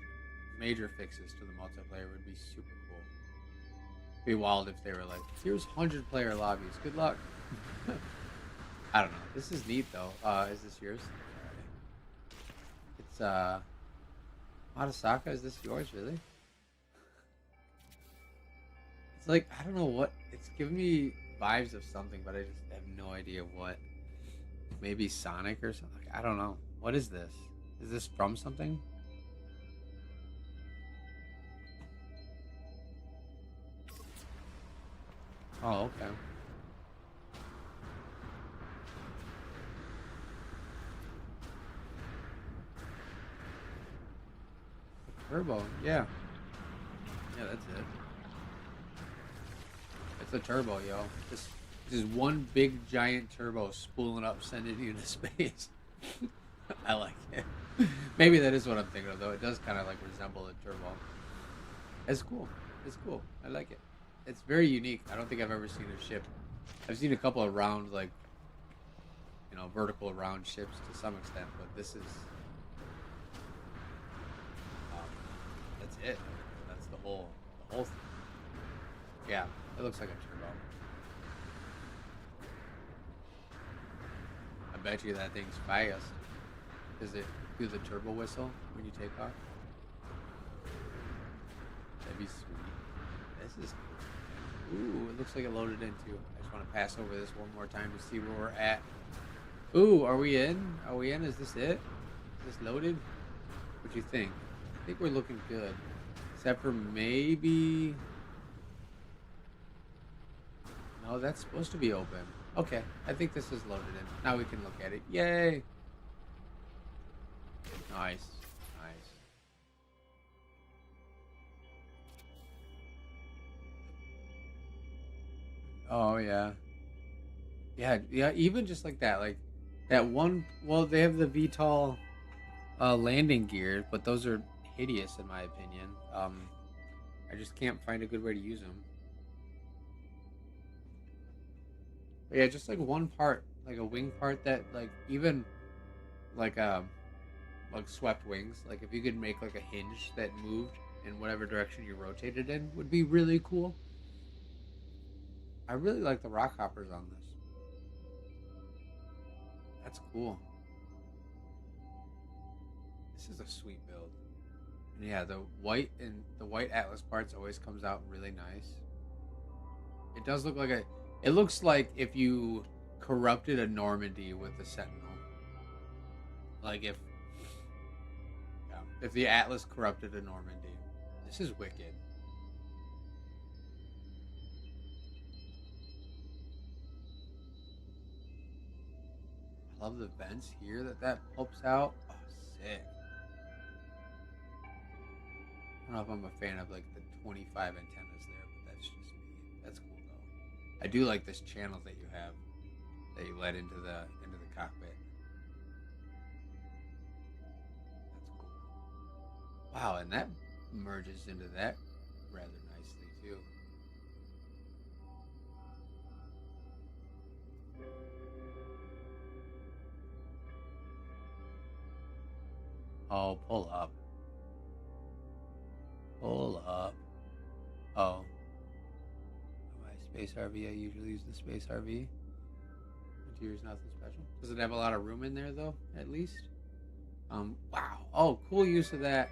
major fixes to the multiplayer would be super cool. It'd be wild if they were like, here's 100-player lobbies. Good luck. I don't know. This is neat though. Is this yours? It's Matasaka, is this yours really? It's like, I don't know what, it's giving me vibes of something, but I just have no idea what. Maybe Sonic or something. I don't know. What is this? Is this from something? Oh, okay. Turbo, yeah. Yeah, that's it. It's a turbo, yo. This is one big giant turbo spooling up, sending you to space. I like it. Maybe that is what I'm thinking of, though. It does kind of like resemble a turbo. It's cool. It's cool. I like it. It's very unique. I don't think I've ever seen a ship. I've seen a couple of round, like, vertical round ships to some extent, but this is. That's it. That's the whole thing. Yeah, it looks like a turbo. I bet you that thing's fast. Does it do the turbo whistle when you take off? That'd be sweet. This is cool. Ooh, it looks like it loaded in too. I just want to pass over this one more time to see where we're at. Ooh, are we in? Are we in? Is this it? Is this loaded? What do you think? I think we're looking good. Except for maybe... No, that's supposed to be open. Okay, I think this is loaded in. Now we can look at it. Yay! Nice. Nice. Oh, yeah. Yeah, even just like that. Like, that one... Well, they have the VTOL landing gear, but those are hideous in my opinion. I just can't find a good way to use them. But yeah, just like one part, like a wing part that like even like like swept wings. Like if you could make like a hinge that moved in whatever direction you rotated in, would be really cool. I really like the rock hoppers on this. That's cool. This is a sweet build. And yeah, the white Atlas parts always comes out really nice. It does look like a. It looks like if you corrupted a Normandy with the Sentinel. Like if the Atlas corrupted a Normandy. This is wicked. I love the vents here that pulps out. Oh, sick. I don't know if I'm a fan of like the 25 antennas there, but that's just me. That's cool though. I do like this channel that you have that you let into the cockpit. That's cool. Wow, and that merges into that rather nicely too. Oh, pull up. Pull up. Oh. My Space RV, I usually use the Space RV. Interior's nothing special. Does it have a lot of room in there though, at least? Wow. Oh, cool use of that.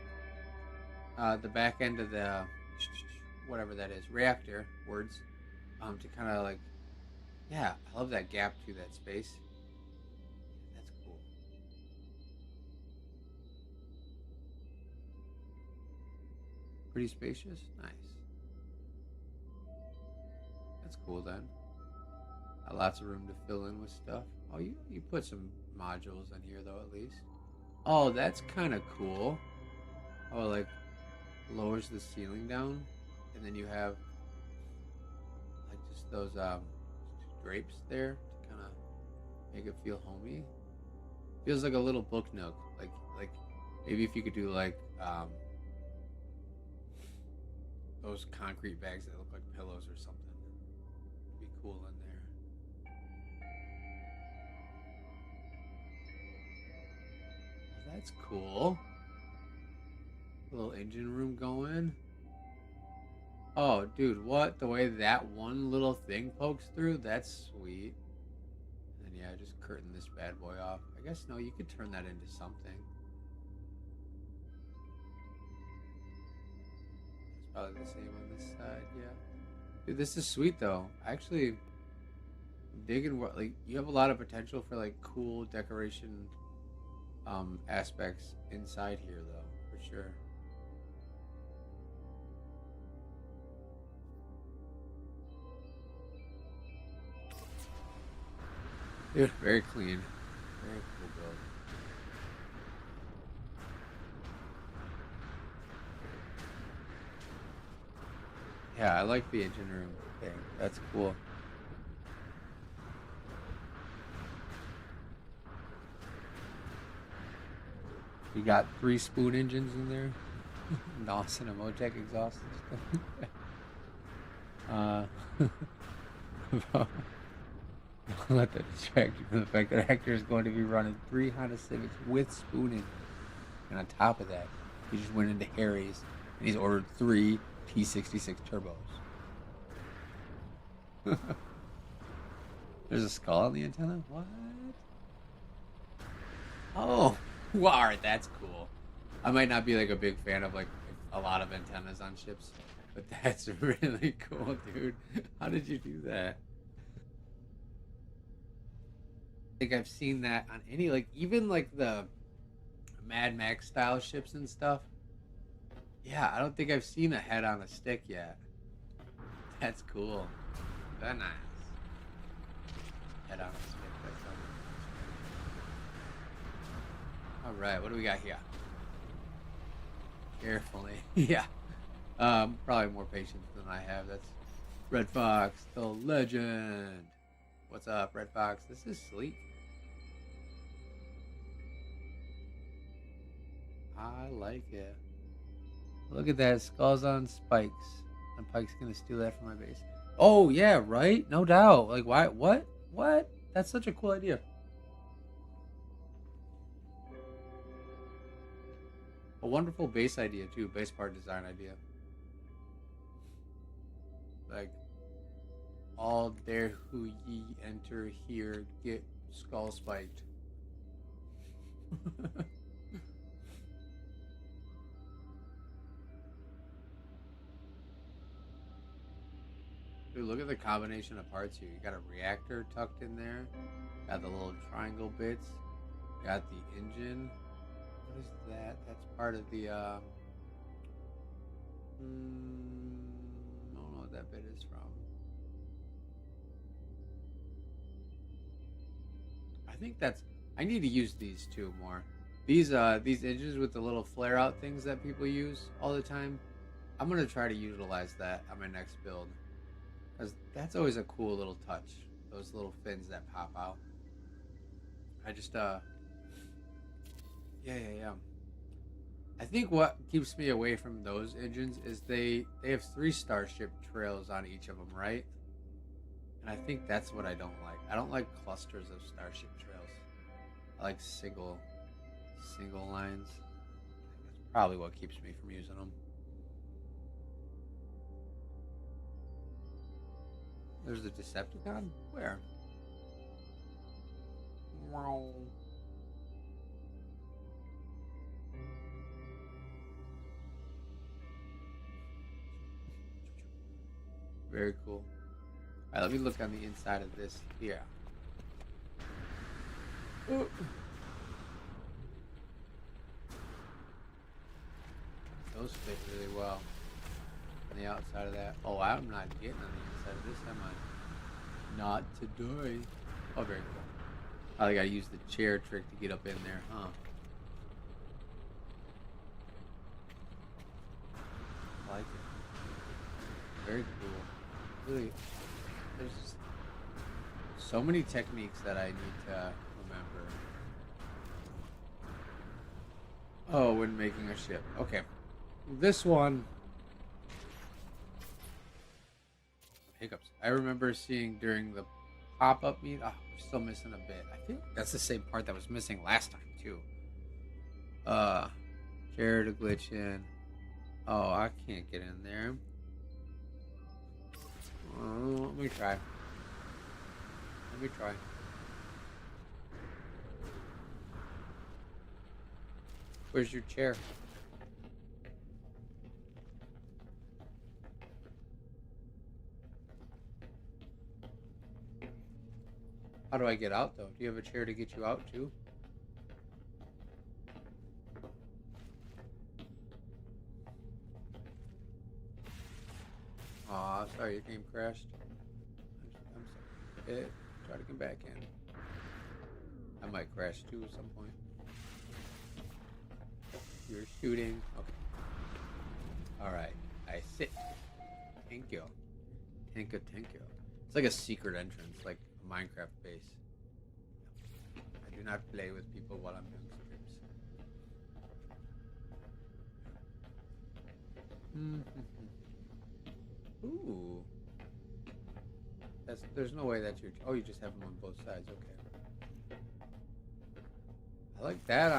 The back end of the whatever that is, reactor words. To kind of like, yeah, I love that gap to that space. That's cool. Pretty spacious. Nice. That's cool then. Lots of room to fill in with stuff. Oh, you put some modules in here though, at least. Oh, that's kind of cool. Oh, like lowers the ceiling down, and then you have like just those drapes there to kind of make it feel homey. Feels like a little book nook. Like maybe if you could do like those concrete bags that look like pillows or something. It'd be cool in there. That's cool. Little engine room going. Oh, dude, what? The way that one little thing pokes through? That's sweet. And then, yeah, just curtain this bad boy off. I guess, no, you could turn that into something. It's probably the same on this side, yeah. Dude, this is sweet, though. Actually, I'm digging what, like, you have a lot of potential for, like, cool decoration aspects inside here, though, for sure. Dude, very clean. Very cool build. Yeah, I like the engine room thing. That's cool. You got 3 spoon engines in there. NOS and a Motec exhaust and stuff. Don't let that distract you from the fact that Hector is going to be running 3 Honda Civics with spooning. And on top of that, he just went into Harry's and he's ordered 3 P66 turbos. There's a skull on the antenna? What? Oh, well, alright, that's cool. I might not be like a big fan of like a lot of antennas on ships, but that's really cool, dude. How did you do that? I think I've seen that on any, like, even like the Mad Max style ships and stuff. Yeah, I don't think I've seen a head on a stick yet. That's cool. Very nice. Head on a stick. That's all right, what do we got here? Carefully. Yeah. Probably more patience than I have. That's Red Fox, the legend. What's up, Red Fox? This is sleek. I like it. Look at that. Skulls on spikes. And Pike's gonna steal that from my base. Oh, yeah, right? No doubt. Like, why? What? What? That's such a cool idea. A wonderful base idea too, base part design idea. Like, all there who ye enter here get skull spiked. Dude, look at the combination of parts here. You got a reactor tucked in there. Got the little triangle bits. Got the engine. What is that? That's part of the I don't know what that bit is from. I think that's. I need to use these two more. These engines with the little flare out things that people use all the time. I'm gonna try to utilize that on my next build, because that's always a cool little touch. Those little fins that pop out. I just yeah. I think what keeps me away from those engines is they have 3 starship trails on each of them, right? And I think that's what I don't like. I don't like clusters of starship trails. I like single lines. That's probably what keeps me from using them. There's a Decepticon? Where? Wow. Very cool. Alright, let me look on the inside of this here. Ooh. Those fit really well. On the outside of that. Oh, I'm not getting on the inside of this, am I? Not today. Oh, very cool. I gotta use the chair trick to get up in there, huh? I like it. Very cool. Really, there's just so many techniques that I need to remember. Oh, when making a ship. Okay. This one. Hiccups. I remember seeing during the pop-up meet. Oh, we're still missing a bit. I think that's the same part that was missing last time too. Chair to glitch in. Oh, I can't get in there. Let me try. Where's your chair? How do I get out though? Do you have a chair to get you out too? Aw, sorry, your game crashed. I'm sorry. Try to come back in. I might crash too at some point. You're shooting. Okay. Alright. I sit. Thank you. Thank you. It's like a secret entrance, like a Minecraft base. I do not play with people while I'm doing streams. Ooh. There's no way that you're... Oh, you just have them on both sides. Okay. I like that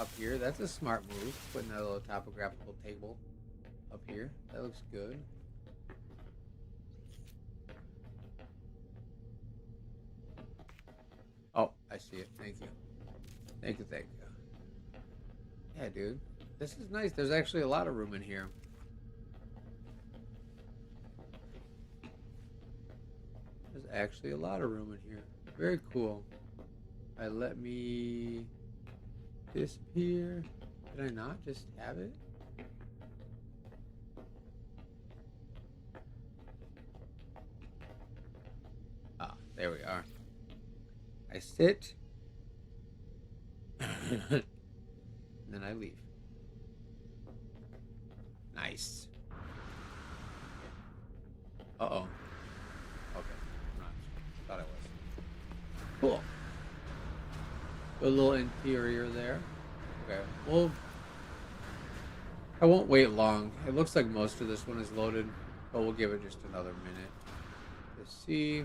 up here. That's a smart move. Putting that little topographical table up here. That looks good. Oh, I see it. Thank you. Thank you. Yeah, dude. This is nice. There's actually a lot of room in here. There's actually a lot of room in here. Very cool. Alright, let me disappear. Did I not just have it? Ah, there we are. I sit. And then I leave. Nice. Uh-oh. Okay. Thought I was. Cool. A little interior there. Okay. Well, I won't wait long. It looks like most of this one is loaded, but we'll give it just another minute to see.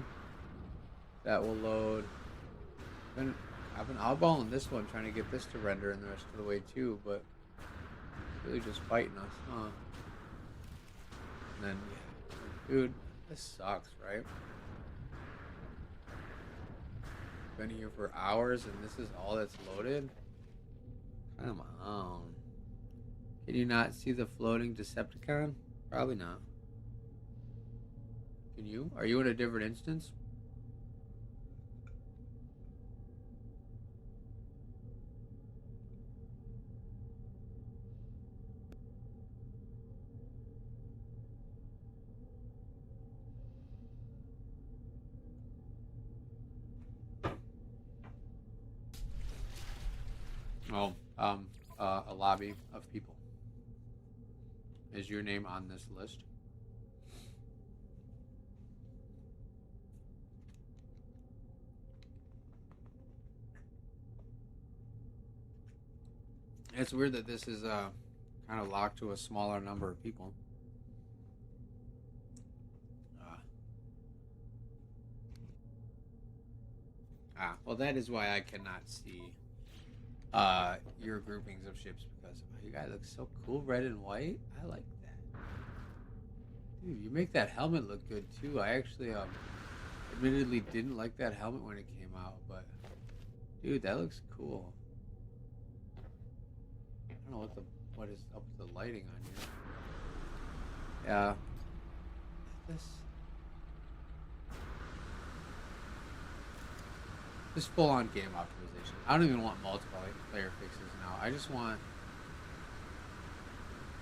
That will load. I've been eyeballing this one, trying to get this to render in the rest of the way too, but really just fighting us, huh? And then, yeah, dude, this sucks, right? Been here for hours and this is all that's loaded? Come on. Can you not see the floating Decepticon? Probably not. Can you? Are you in a different instance? Oh, a lobby of people. Is your name on this list? It's weird that this is kind of locked to a smaller number of people. Uh, well, that is why I cannot see your groupings of ships because you guys look so cool, red and white. I like that. Dude, you make that helmet look good too. I actually admittedly didn't like that helmet when it came out, but dude, that looks cool. I don't know what is up with the lighting on here. Yeah. This full on game optimization. I don't even want multiplayer fixes now. I just want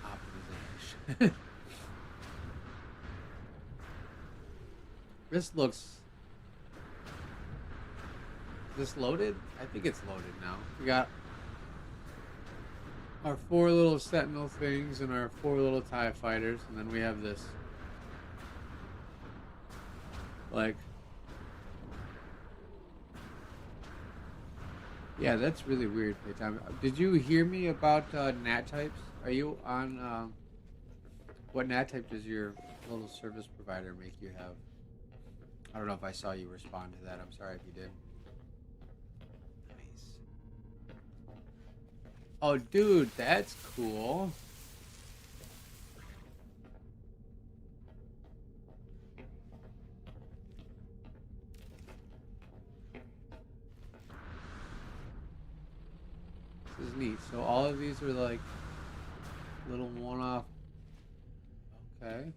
optimization. This looks. Is this loaded? I think it's loaded now. We got our 4 little Sentinel things and our 4 little TIE fighters, and then we have this. Like. Yeah, that's really weird playtime. Did you hear me about NAT types? Are you on. What NAT type does your little service provider make you have? I don't know if I saw you respond to that. I'm sorry if you did. Nice. Oh, dude, that's cool. This is neat. So all of these are like little one-off. Okay.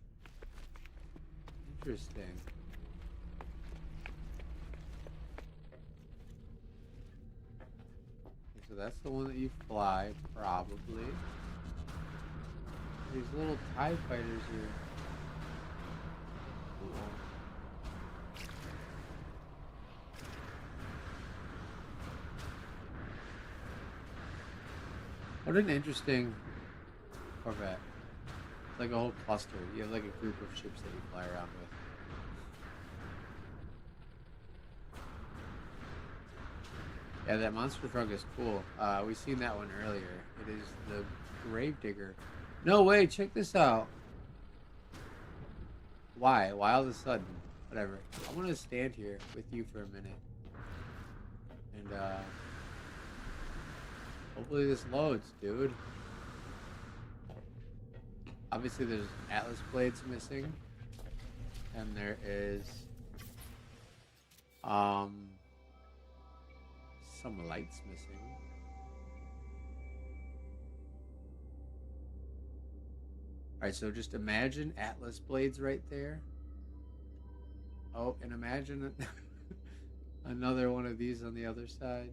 Interesting. So that's the one that you fly, probably. These little TIE fighters here. Cool. What an interesting Corvette. It's like a whole cluster. You have like a group of ships that you fly around with. Yeah, that monster truck is cool. We seen that one earlier. It is the Gravedigger. No way, check this out. Why? Why all of a sudden? Whatever. I want to stand here with you for a minute. And hopefully this loads, dude. Obviously there's Atlas blades missing. And there is some lights missing. Alright, so just imagine Atlas blades right there. Oh, and imagine another one of these on the other side.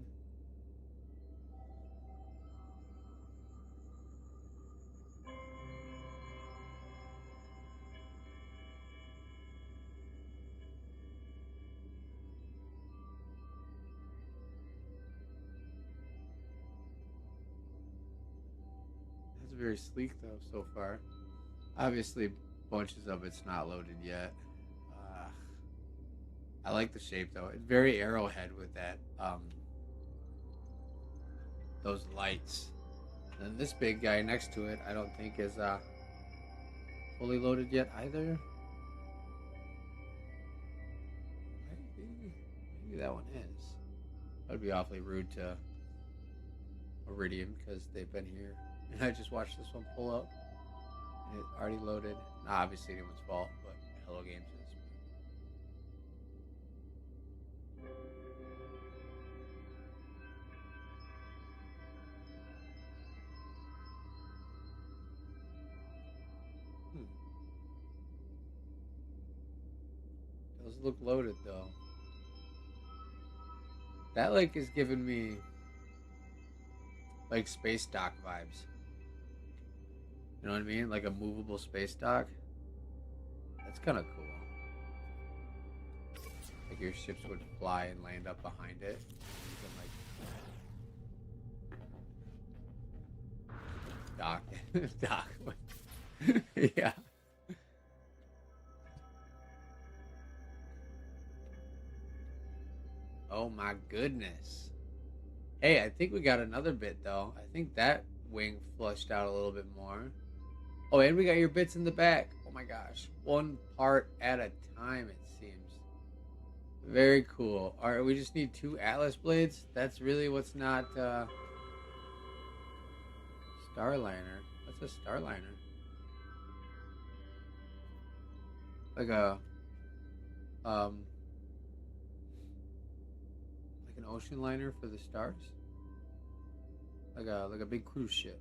That's very sleek though so far. Obviously, bunches of it's not loaded yet. I like the shape though. It's very arrowhead with that those lights. And this big guy next to it, I don't think is fully loaded yet either. Maybe that one is. That'd be awfully rude to Iridium because they've been here And I just watched this one pull up, and it already loaded. Not obviously anyone's fault, but Hello Games is. Hmm. Those look loaded though. That like is giving me like space dock vibes. You know what I mean? Like a movable space dock. That's kind of cool. Like your ships would fly and land up behind it. You can like dock. Yeah. Oh my goodness. Hey, I think we got another bit though. I think that wing flushed out a little bit more. Oh, and we got your bits in the back. Oh my gosh. One part at a time, it seems. Very cool. All right, we just need 2 Atlas blades. That's really what's not Starliner. What's a Starliner? Like a um like an ocean liner for the stars? Like a big cruise ship.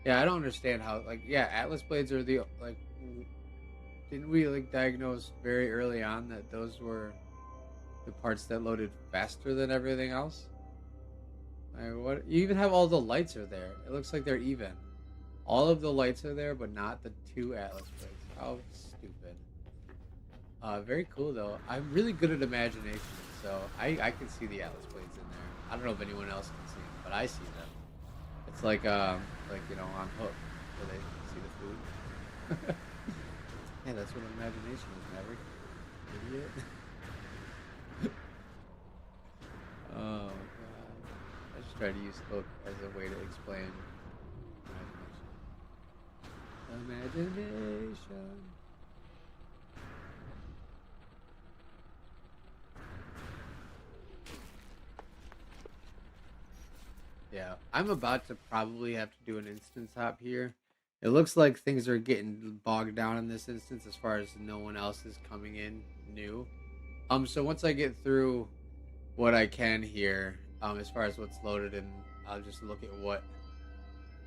Yeah, I don't understand how like yeah, Atlas blades are the like didn't we like diagnose very early on that those were the parts that loaded faster than everything else? Like, what? You even have all the lights are there. It looks like they're even. All of the lights are there, but not the 2 Atlas blades. How stupid. Very cool though. I'm really good at imagination, so I can see the Atlas blades in there. I don't know if anyone else can see them, but I see them. It's like you know, on Hook, where they see the food. Yeah, that's what imagination is, Maverick. Idiot. Oh god. I just try to use Hook as a way to explain imagination. Imagination. Yeah, I'm about to probably have to do an instance hop here. It looks like things are getting bogged down in this instance as far as no one else is coming in new. So once I get through what I can here, as far as what's loaded, and I'll just look at what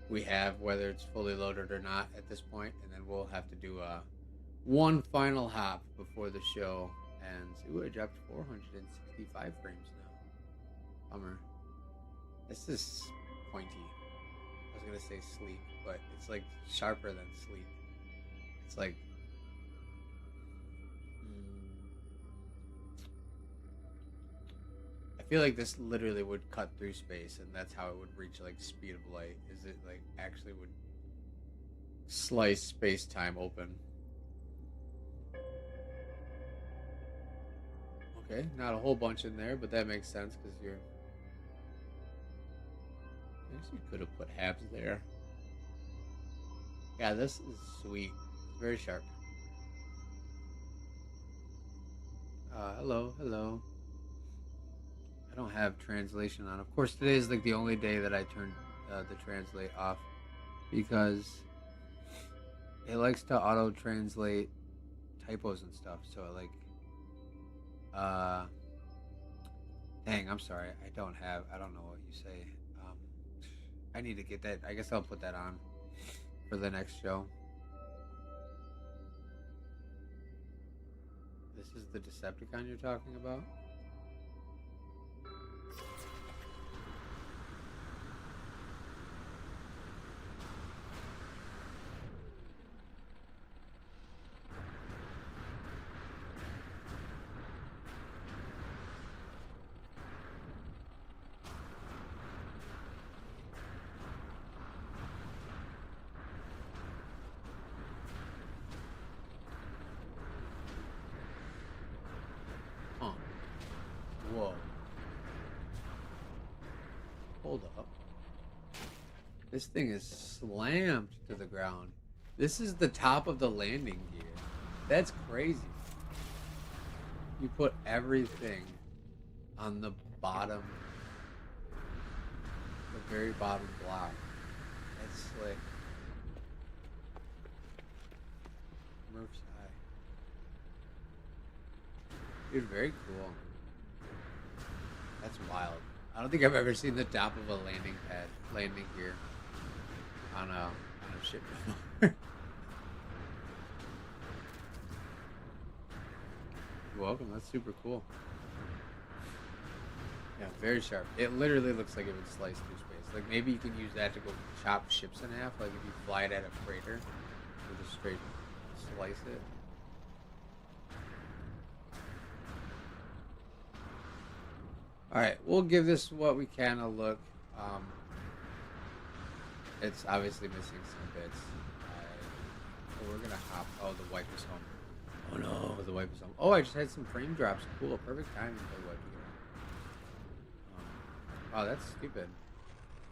we have, whether it's fully loaded or not at this point, and then we'll have to do one final hop before the show. And ooh, I dropped 465 frames now. Bummer. This is pointy. I was gonna say sleek, but it's like sharper than sleek. It's like I feel like this literally would cut through space, and that's how it would reach like speed of light. Is it like actually would slice space time open? Okay, not a whole bunch in there, but that makes sense because you're. I guess you could have put halves there. Yeah, this is sweet. It's very sharp. Hello, hello. I don't have translation on. Of course, today is like the only day that I turned the translate off because it likes to auto translate typos and stuff. So like, uh, dang, I'm sorry. I don't have. I don't know what you say. I need to get that. I guess I'll put that on for the next show. This is the Decepticon you're talking about? Huh. Whoa. Hold up. This thing is slammed to the ground. This is the top of the landing gear. That's crazy. You put everything on the bottom, the very bottom block. That's slick. Murph's High. Dude, very cool. That's wild. I don't think I've ever seen the top of a landing gear on a ship before. You're welcome. That's super cool. Yeah, very sharp. It literally looks like it would slice through space. Like maybe you can use that to go chop ships in half. Like if you fly it at a freighter, you just straight slice it. All right, we'll give this what we can a look. It's obviously missing some bits. So we're gonna hop. Oh, the wipe is home. Oh no, the wipe is home. Oh, I just had some frame drops. Cool, perfect timing for the wipe to get home. Oh, that's stupid.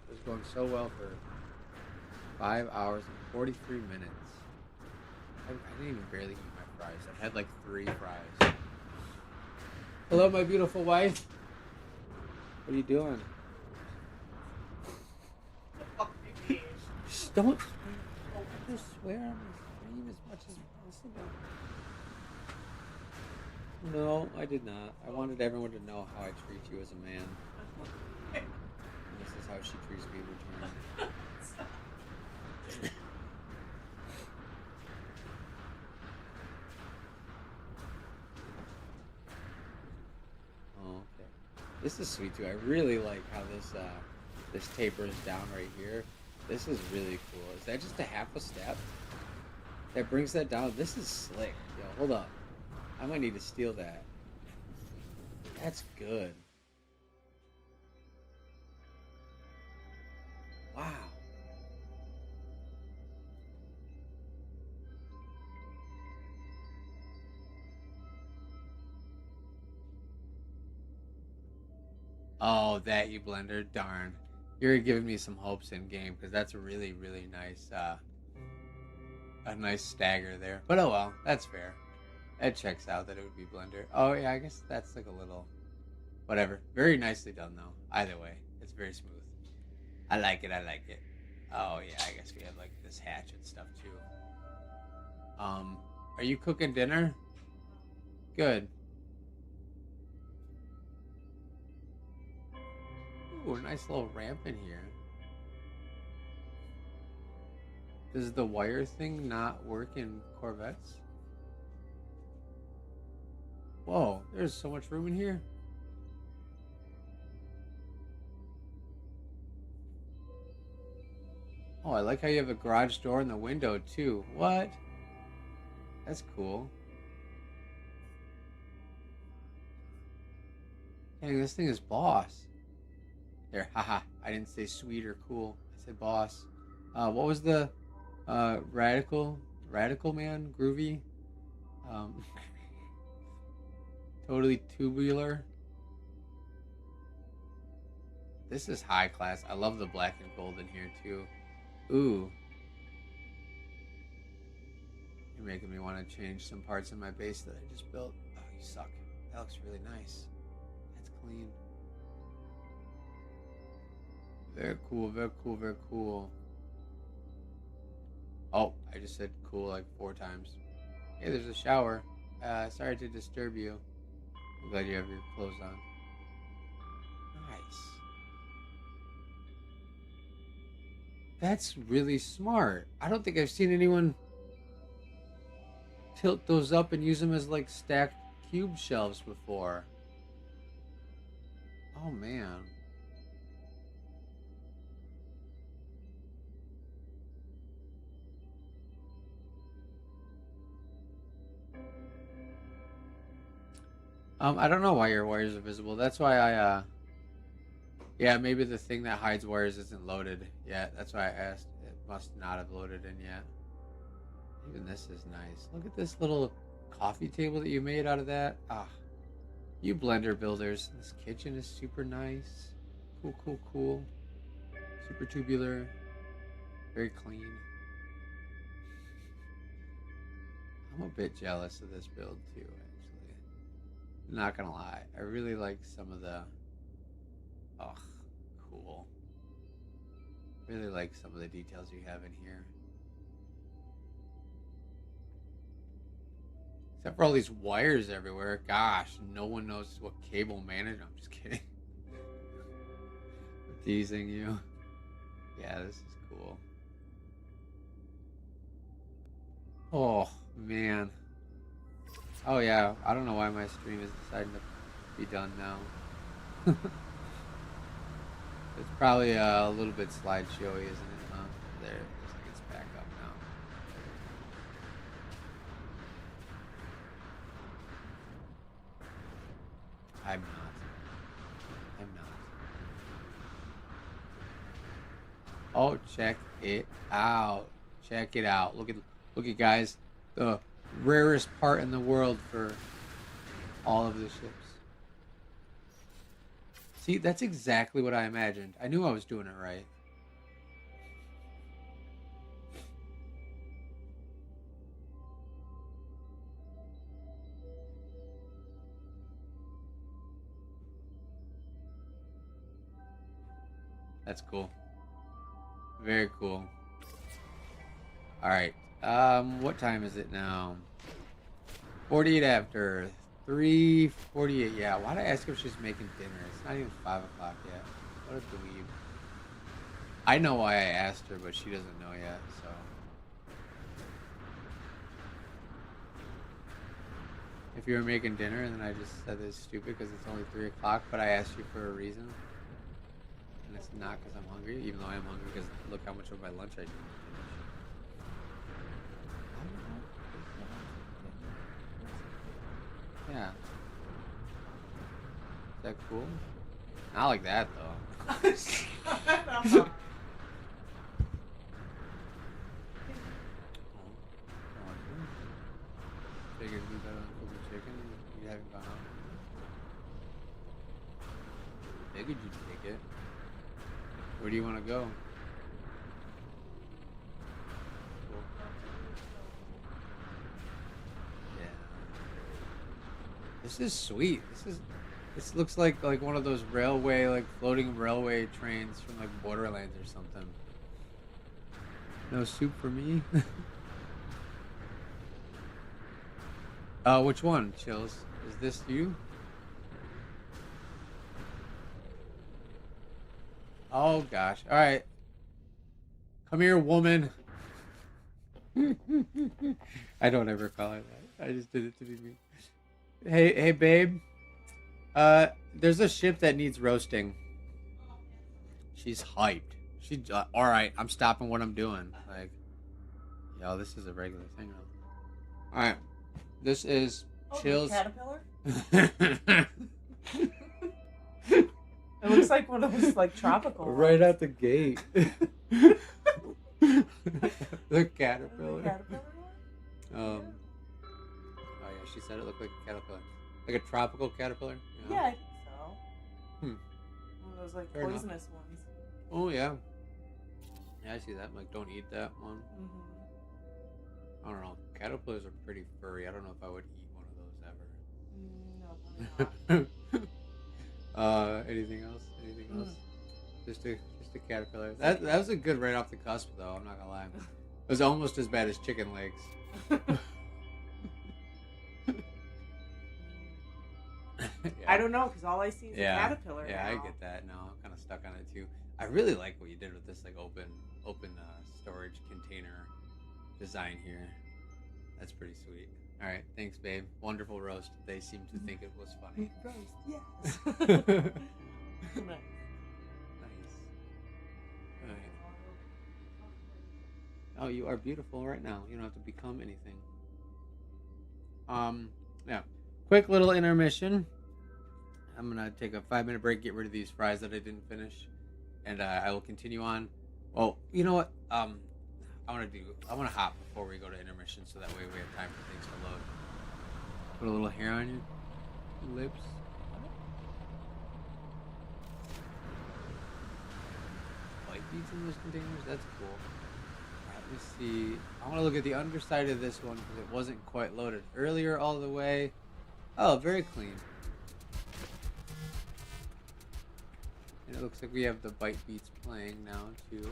It was going so well for 5 hours and 43 minutes. I didn't even barely eat my fries. I had like 3 fries. Hello, my beautiful wife. What are you doing? Just don't swear on the stream as much as possible. No, I did not. I wanted everyone to know how I treat you as a man. And this is how she treats me in return. Oh, okay. This is sweet too. I really like how this tapers down right here. This is really cool. Is that just a half a step? That brings that down. This is slick. Yo, hold up. I might need to steal that. That's good. Wow. Oh, that you blender. Darn. You're giving me some hopes in game because that's a really, really nice, a nice stagger there. But oh well, that's fair. That checks out that it would be blender. Oh yeah, I guess that's like a little, whatever. Very nicely done though. Either way, it's very smooth. I like it. I like it. Oh yeah, I guess we have like this hatch and stuff too. Are you cooking dinner? Good. Ooh, a nice little ramp in here. Does the wire thing not work in Corvettes? Whoa, there's so much room in here. Oh, I like how you have a garage door and the window too. What? That's cool. Dang, this thing is boss. There, haha. I didn't say sweet or cool. I said boss. What was the radical man? Groovy? Um, totally tubular. This is high class. I love the black and gold in here too. Ooh. You're making me want to change some parts in my base that I just built. Oh, you suck. That looks really nice. That's clean. Very cool, very cool, very cool. Oh, I just said cool like 4 times. Hey, there's a shower. Sorry to disturb you. I'm glad you have your clothes on. Nice. That's really smart. I don't think I've seen anyone tilt those up and use them as like stacked cube shelves before. Oh man. I don't know why your wires are visible. That's why yeah, maybe the thing that hides wires isn't loaded yet. That's why I asked. It must not have loaded in yet. Even this is nice. Look at this little coffee table that you made out of that. Ah, you blender builders. This kitchen is super nice. Cool, cool, cool. Super tubular. Very clean. I'm a bit jealous of this build too, actually. Not gonna lie. I really like some of the Oh, cool. Really like some of the details you have in here. Except for all these wires everywhere. Gosh, no one knows what cable managed. I'm just kidding. I'm teasing you. Yeah, this is cool. Oh, man. Oh, yeah. I don't know why my stream is deciding to be done now. It's probably a little bit slideshowy, isn't it? Huh? There, it looks like it's back up now. I'm not. I'm not. Oh, check it out. Check it out. Look at guys. The rarest part in the world for all of the ships. See, that's exactly what I imagined. I knew I was doing it right. That's cool. Very cool. All right. What time is it now? 48 after. 3:48. Yeah, why'd I ask if she's making dinner? It's not even 5 o'clock yet. What a dweeb. I know why I asked her, but she doesn't know yet, so. If you were making dinner and then I just said it's stupid because it's only 3 o'clock, but I asked you for a reason. And it's not because I'm hungry, even though I am hungry because look how much of my lunch I did. Yeah. Is that cool? Not like that, though. Figured you better than cooking chicken. You haven't gone out. Figured you'd take it. Where do you want to go? Cool. Yeah. This is sweet. This looks like one of those railway, floating railway trains from Borderlands or something. No soup for me. Which one, Chills? Is this you? Oh gosh. All right. Come here, woman. I don't ever call her that. I just did it to be me. Hey, babe. There's a ship that needs roasting. She's hyped. All right. I'm stopping what I'm doing. Yo, this is a regular thing. All right. This is Chills. Caterpillar? It looks like one of those tropical right ones. out the gate. The caterpillar. The caterpillar one? Oh yeah, she said it looked like a caterpillar, like a tropical caterpillar. You know? Yeah, I think so. One of those Fair poisonous ones. Oh yeah. Yeah, I see that. Don't eat that one. Mm-hmm. I don't know. Caterpillars are pretty furry. I don't know if I would eat one of those ever. No, probably not. Anything else? Anything else? Just a caterpillar. That was a good right off the cusp, though. I'm not gonna lie. It was almost as bad as chicken legs. Yeah. I don't know, because all I see is a caterpillar. Yeah, now. I get that. No, I'm kind of stuck on it too. I really like what you did with this open storage container design here. That's pretty sweet. All right, thanks, babe. Wonderful roast. They seem to think it was funny. Roast, yes. Nice. Nice. All right. Oh, you are beautiful right now. You don't have to become anything. Yeah. Quick little intermission. I'm gonna take a 5-minute break, get rid of these fries that I didn't finish, and I will continue on. Well, you know what? I want to hop before we go to intermission, so that way we have time for things to load. Put a little hair on your lips. White beads in those containers? That's cool. Alright, let me see. I want to look at the underside of this one because it wasn't quite loaded earlier all the way. Oh, very clean. And it looks like we have the bite beats playing now too.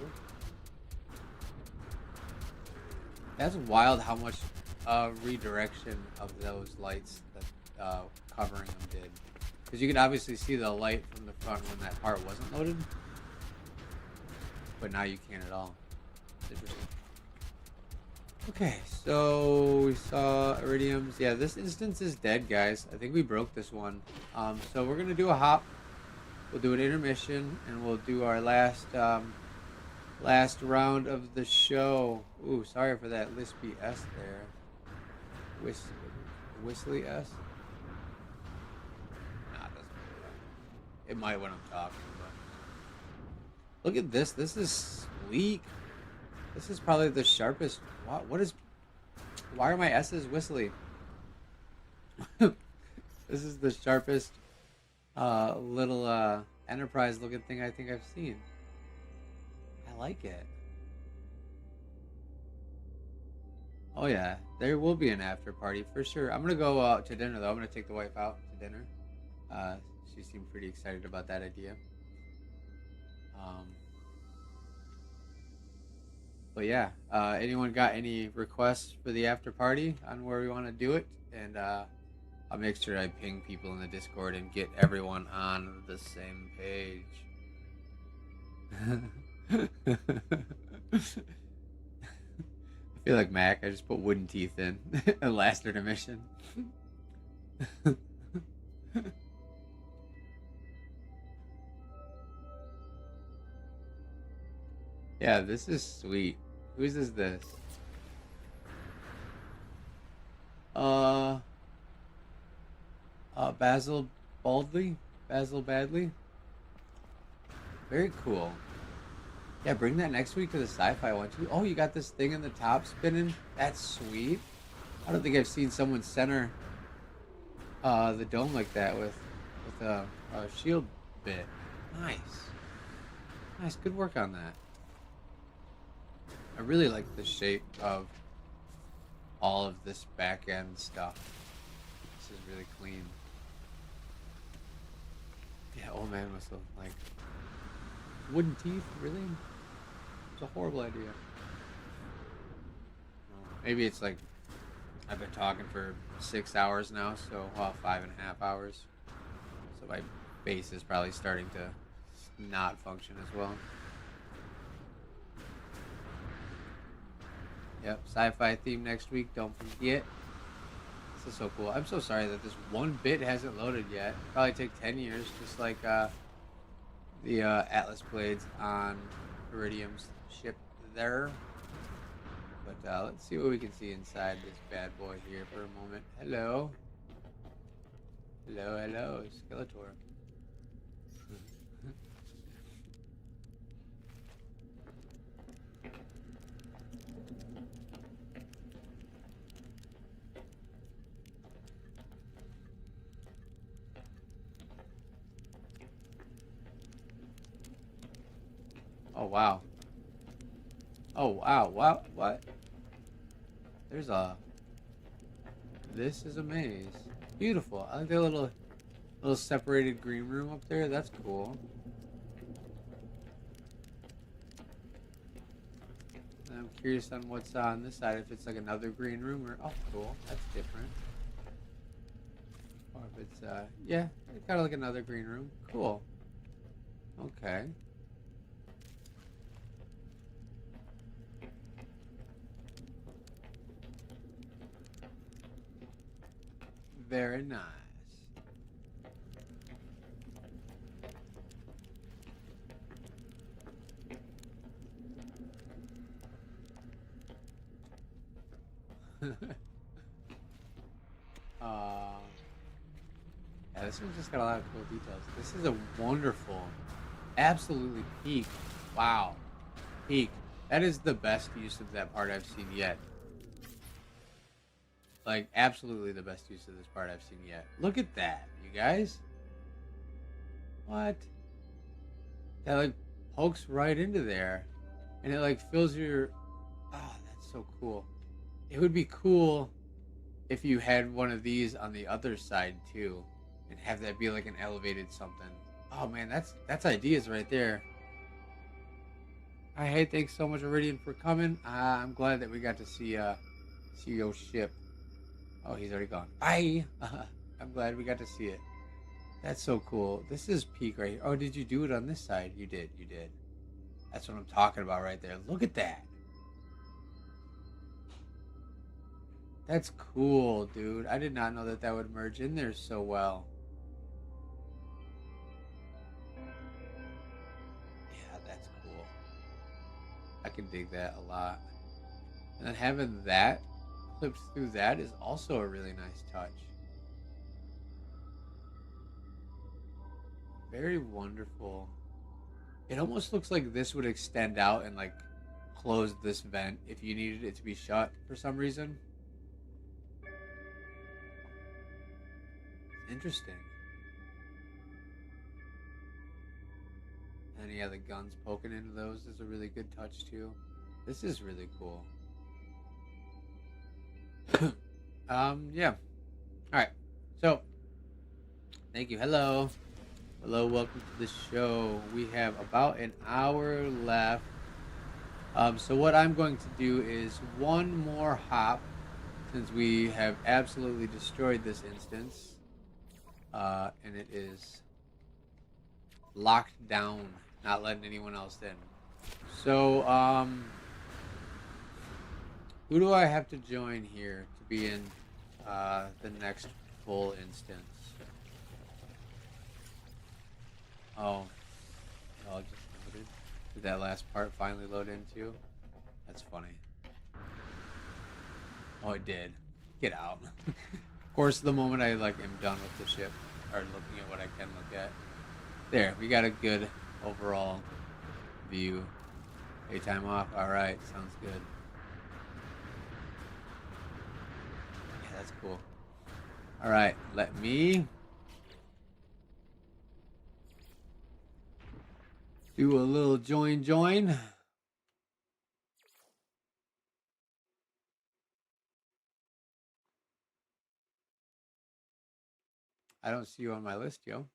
That's wild how much redirection of those lights that covering them did. Because you could obviously see the light from the front when that part wasn't loaded. But now you can't at all. It's interesting. Okay, so we saw iridiums. Yeah, this instance is dead, guys. I think we broke this one. So we're going to do a hop. We'll do an intermission, and we'll do our last round of the show. Ooh, sorry for that lispy S there. Whistly S? Nah, it doesn't really. It might when I'm talking, but look at this. This is sleek. This is probably the sharpest. Why are my S's whistly? This is the sharpest little Enterprise looking thing I think I've seen. I like it. Oh yeah, there will be an after party for sure. I'm gonna go out to dinner though. I'm gonna take the wife out to dinner. She seemed pretty excited about that idea. But yeah, anyone got any requests for the after party on where we want to do it? And I'll make sure I ping people in the Discord and get everyone on the same page. I feel like Mac. I just put wooden teeth in a last intermission. Yeah, this is sweet. Whose is this? Basil Baldley? Basil Badley? Very cool. Yeah, bring that next week to the sci-fi one too. Oh, you got this thing in the top spinning? That's sweet. I don't think I've seen someone center the dome like that with a shield bit. Nice. Nice, good work on that. I really like the shape of all of this back end stuff. This is really clean. Yeah, old man whistle. Like, wooden teeth? Really? It's a horrible idea. Well, maybe it's like I've been talking for 6 hours now, so 5.5 hours. So my base is probably starting to not function as well. Yep, sci-fi theme next week. Don't forget. This is so cool. I'm so sorry that this one bit hasn't loaded yet. It'll probably take 10 years, just like the Atlas blades on Iridium's ship there. But let's see what we can see inside this bad boy here for a moment. Hello. Hello, hello, Skeletor. Oh, wow. Oh, wow. Wow. What? There's a... This is a maze. Beautiful. I like the little separated green room up there. That's cool. And I'm curious on what's on this side. If it's like another green room or... Oh, cool. That's different. Or if it's, yeah, it's kind of like another green room. Cool. Okay. Very nice. Yeah, this one's just got a lot of cool details. This is a wonderful, absolutely peak. Wow, peak. That is the best use of that part I've seen yet. Like, absolutely the best use of this part I've seen yet. Look at that, you guys. What? That, like, pokes right into there. And it, like, fills your... Oh, that's so cool. It would be cool if you had one of these on the other side, too. And have that be, like, an elevated something. Oh man, that's ideas right there. Hi, hey, thanks so much, Iridian, for coming. I'm glad that we got to see your ship. Oh, he's already gone. Bye. I'm glad we got to see it. That's so cool. This is peak right here. Oh, did you do it on this side? You did. You did. That's what I'm talking about right there. Look at that. That's cool, dude. I did not know that that would merge in there so well. Yeah, that's cool. I can dig that a lot. And then having that clipped through that is also a really nice touch. Very wonderful. It almost looks like this would extend out and like close this vent if you needed it to be shut for some reason. Interesting. And yeah, the guns poking into those is a really good touch too. This is really cool. Yeah. All right. So, thank you. Hello. Hello, welcome to the show. We have about an hour left. So what I'm going to do is one more hop, since we have absolutely destroyed this instance, and it is locked down, not letting anyone else in. So, who do I have to join here to be in the next full instance? Oh, it just loaded. Did that last part finally load into? That's funny. Oh, it did. Get out. Of course, the moment I like am done with the ship, or looking at what I can look at. There, we got a good overall view. Daytime off. All right, sounds good. Yeah, that's cool. All right, let me do a little join. I don't see you on my list, yo.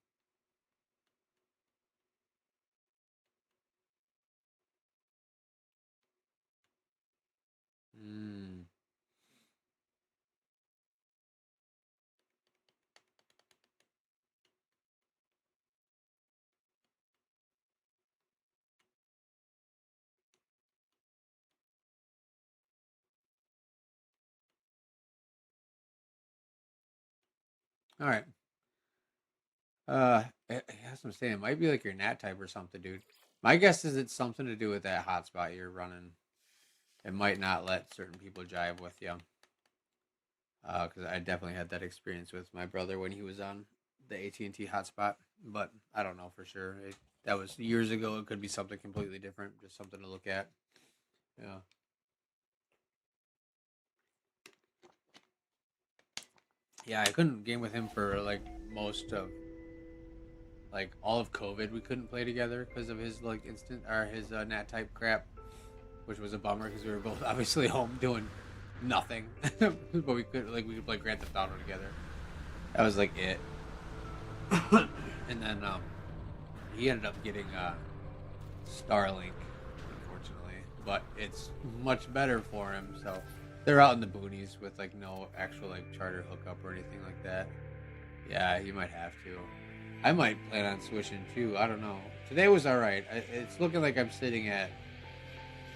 Hmm. All right. That's what I'm saying. It might be like your NAT type or something, dude. My guess is it's something to do with that hotspot you're running. It might not let certain people jive with you. Because I definitely had that experience with my brother when he was on the AT&T hotspot. But I don't know for sure. That was years ago. It could be something completely different. Just something to look at. Yeah. Yeah, I couldn't game with him for like most of like all of COVID. We couldn't play together because of his like instant or his NAT type crap, which was a bummer because we were both obviously home doing nothing, but we could play Grand Theft Auto together. That was like it. And then he ended up getting Starlink, unfortunately, but it's much better for him. So they're out in the boonies with like no actual like charter hookup or anything like that. Yeah, you might have to. I might plan on switching too. I don't know. Today was all right. It's looking like I'm sitting at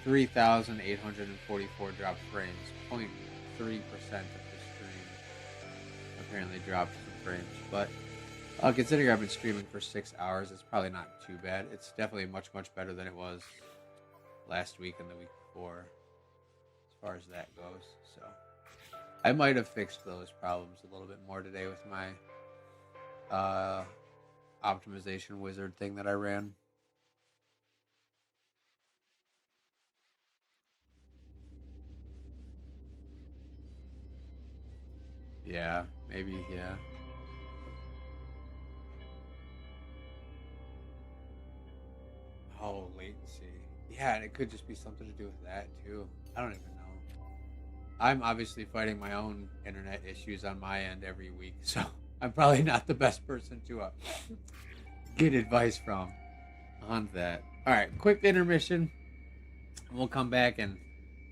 3,844 dropped frames. 0.3% of the stream apparently dropped some frames. But considering I've been streaming for 6 hours, it's probably not too bad. It's definitely much, much better than it was last week and the week before, as far as that goes. So I might have fixed those problems a little bit more today with my optimization wizard thing that I ran. Yeah, maybe, yeah. Oh, latency. Yeah, and it could just be something to do with that too. I don't even know. I'm obviously fighting my own internet issues on my end every week, so I'm probably not the best person to get advice from on that. All right, quick intermission. We'll come back and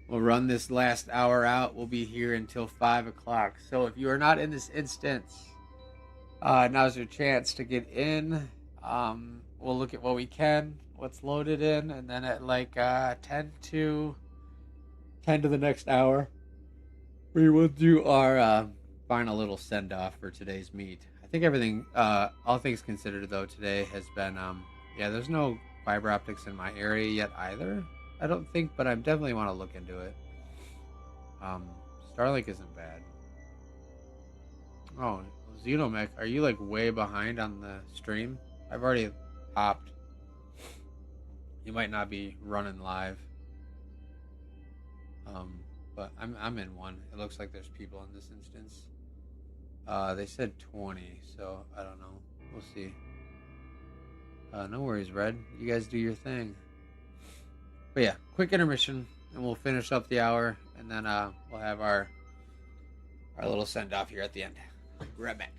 we'll run this last hour out. We'll be here until 5 o'clock. So if you are not in this instance, now's your chance to get in. We'll look at what we can, what's loaded in, and then at like 10 to the next hour, we will do our final little send off for today's meet. I think everything, all things considered, though, today has been, yeah, there's no fiber optics in my area yet either. I don't think, but I definitely want to look into it. Um, Starlink isn't bad. Oh, Xenomech, are you like way behind on the stream? I've already hopped. You might not be running live. But I'm in one. It looks like there's people in this instance. They said 20, so I don't know. We'll see. No worries, Red. You guys do your thing. But yeah, quick intermission, and we'll finish up the hour, and then we'll have our little send off here at the end. Be right back.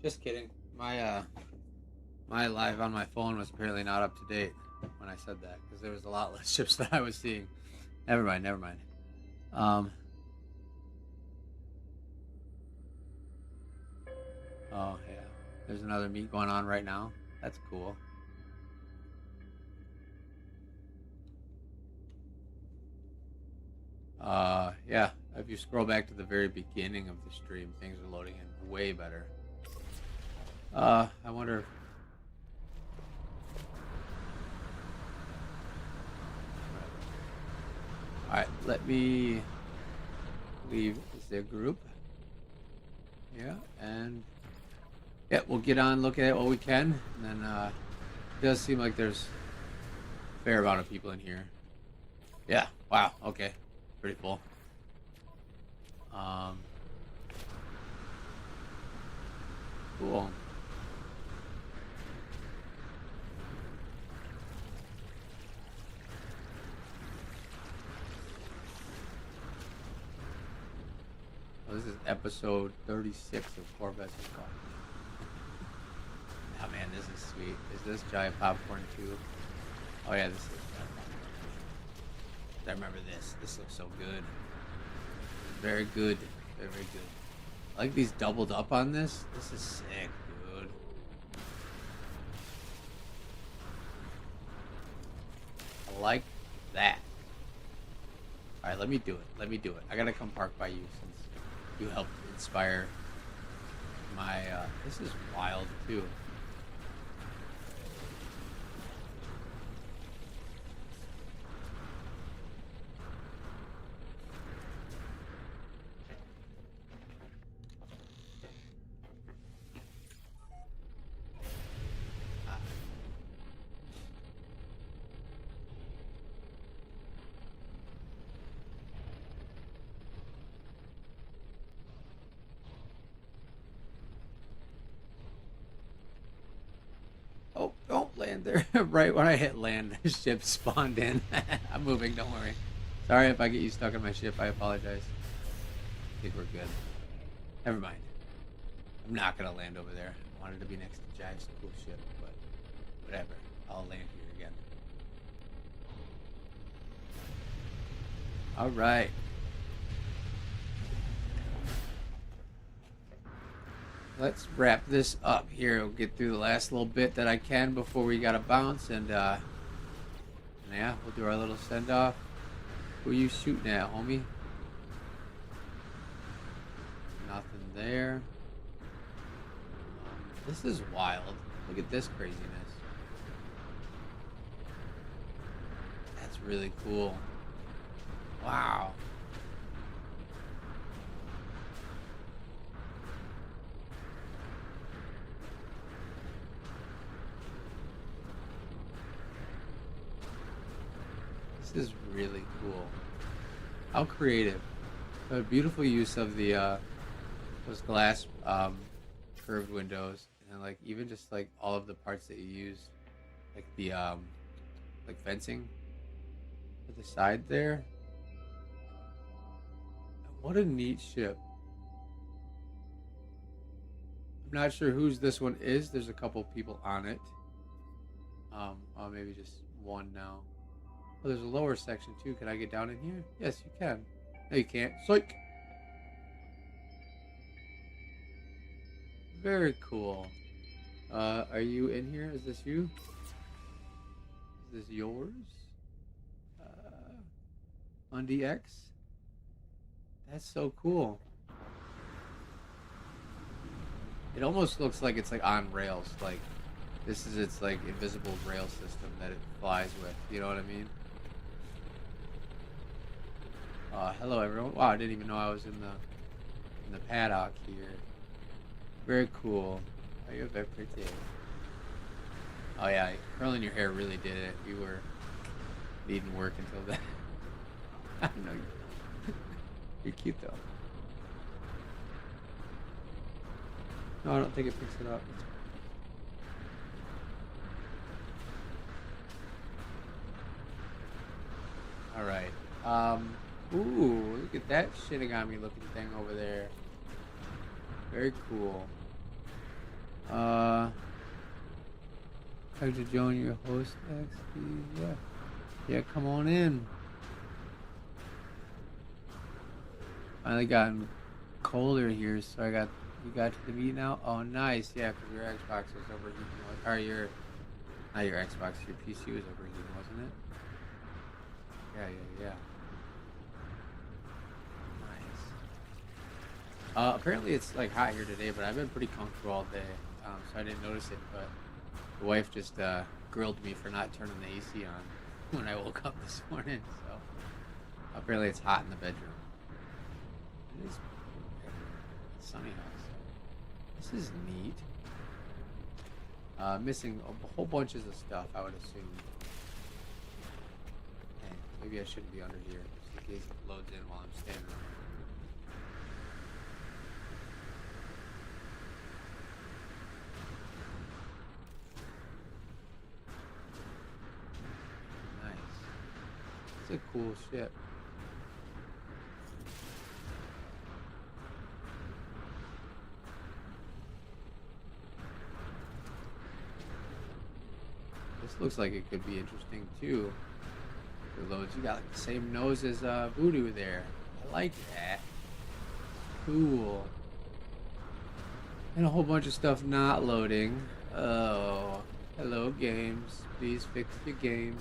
Just kidding. My live on my phone was apparently not up to date when I said that because there was a lot less ships that I was seeing. Never mind, never mind. Um. Oh yeah, there's another meet going on right now. That's cool. Yeah. If you scroll back to the very beginning of the stream, things are loading in way better. I wonder. All right, let me leave the group. Yeah, and yeah, we'll get on, look at what we can, and then it does seem like there's a fair amount of people in here. Yeah. Wow. Okay. Pretty cool. Cool. Oh, this is episode 36 of Corvettes and Coffee. Oh man, this is sweet. Is this giant popcorn too? Oh yeah, this is giant popcorn. I remember this. This looks so good. Very good. Very, very good. I like these doubled up on this. This is sick, dude. I like that. Alright, let me do it. Let me do it. I gotta come park by you since you helped inspire my this is wild too. Oh, don't land there. Right when I hit land, the ship spawned in. I'm moving, don't worry. Sorry if I get you stuck in my ship. I apologize. I think we're good. Never mind. I'm not going to land over there. I wanted to be next to Jive's cool ship, but whatever. I'll land here again. Alright. Let's wrap this up here. We'll get through the last little bit that I can before we gotta bounce, and yeah, we'll do our little send off. Who are you shooting at, homie? Nothing there. This is wild. Look at this craziness. That's really cool. Wow. This is really cool. How creative. A beautiful use of the those glass curved windows, and like even just like all of the parts that you use, like the like fencing at the side there. What a neat ship. I'm not sure whose this one is. There's a couple people on it. Oh, maybe just one now. Oh, there's a lower section too. Can I get down in here? Yes, you can. No, you can't. Psych! Very cool. Are you in here? Is this you? Is this yours? On DX? That's so cool. It almost looks like it's like on rails. Like this is its like invisible rail system that it flies with. You know what I mean? Hello everyone. Wow, I didn't even know I was in the paddock here. Very cool. Oh, you're very pretty. Oh yeah, curling your hair really did it. You were needing work until then. I don't know. You're cute though. No, I don't think it picks it up. All right. Ooh, look at that Shinigami looking thing over there. Very cool. Uh, like to join your host XP? Yeah. Yeah, come on in. Finally gotten colder here, so you got to the meet now. Oh, nice. Yeah, because your Xbox was overheating, or your not your Xbox, your PC was overheating, wasn't it? Yeah, yeah, yeah. Nice. Apparently it's like hot here today, but I've been pretty comfortable all day, so I didn't notice it. But the wife just grilled me for not turning the AC on when I woke up this morning. So apparently it's hot in the bedroom. It is sunny house. This is neat. Missing a whole bunches of stuff, I would assume. Hey, maybe I shouldn't be under here, just in case it loads in while I'm standing there. Nice. It's a cool ship. This looks like it could be interesting too. It loads. You got like the same nose as Voodoo there. I like that. Cool. And a whole bunch of stuff not loading. Oh, hello games. Please fix your game.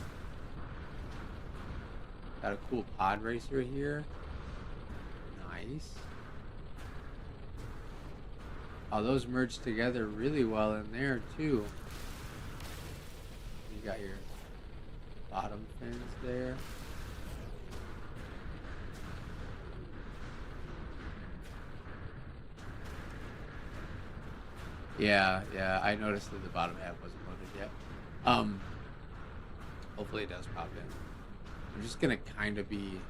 Got a cool pod racer here. Nice. Oh, those merge together really well in there too. You got your bottom fins there. Yeah, yeah, I noticed that the bottom half wasn't loaded yet. Hopefully it does pop in. I'm just gonna kind of be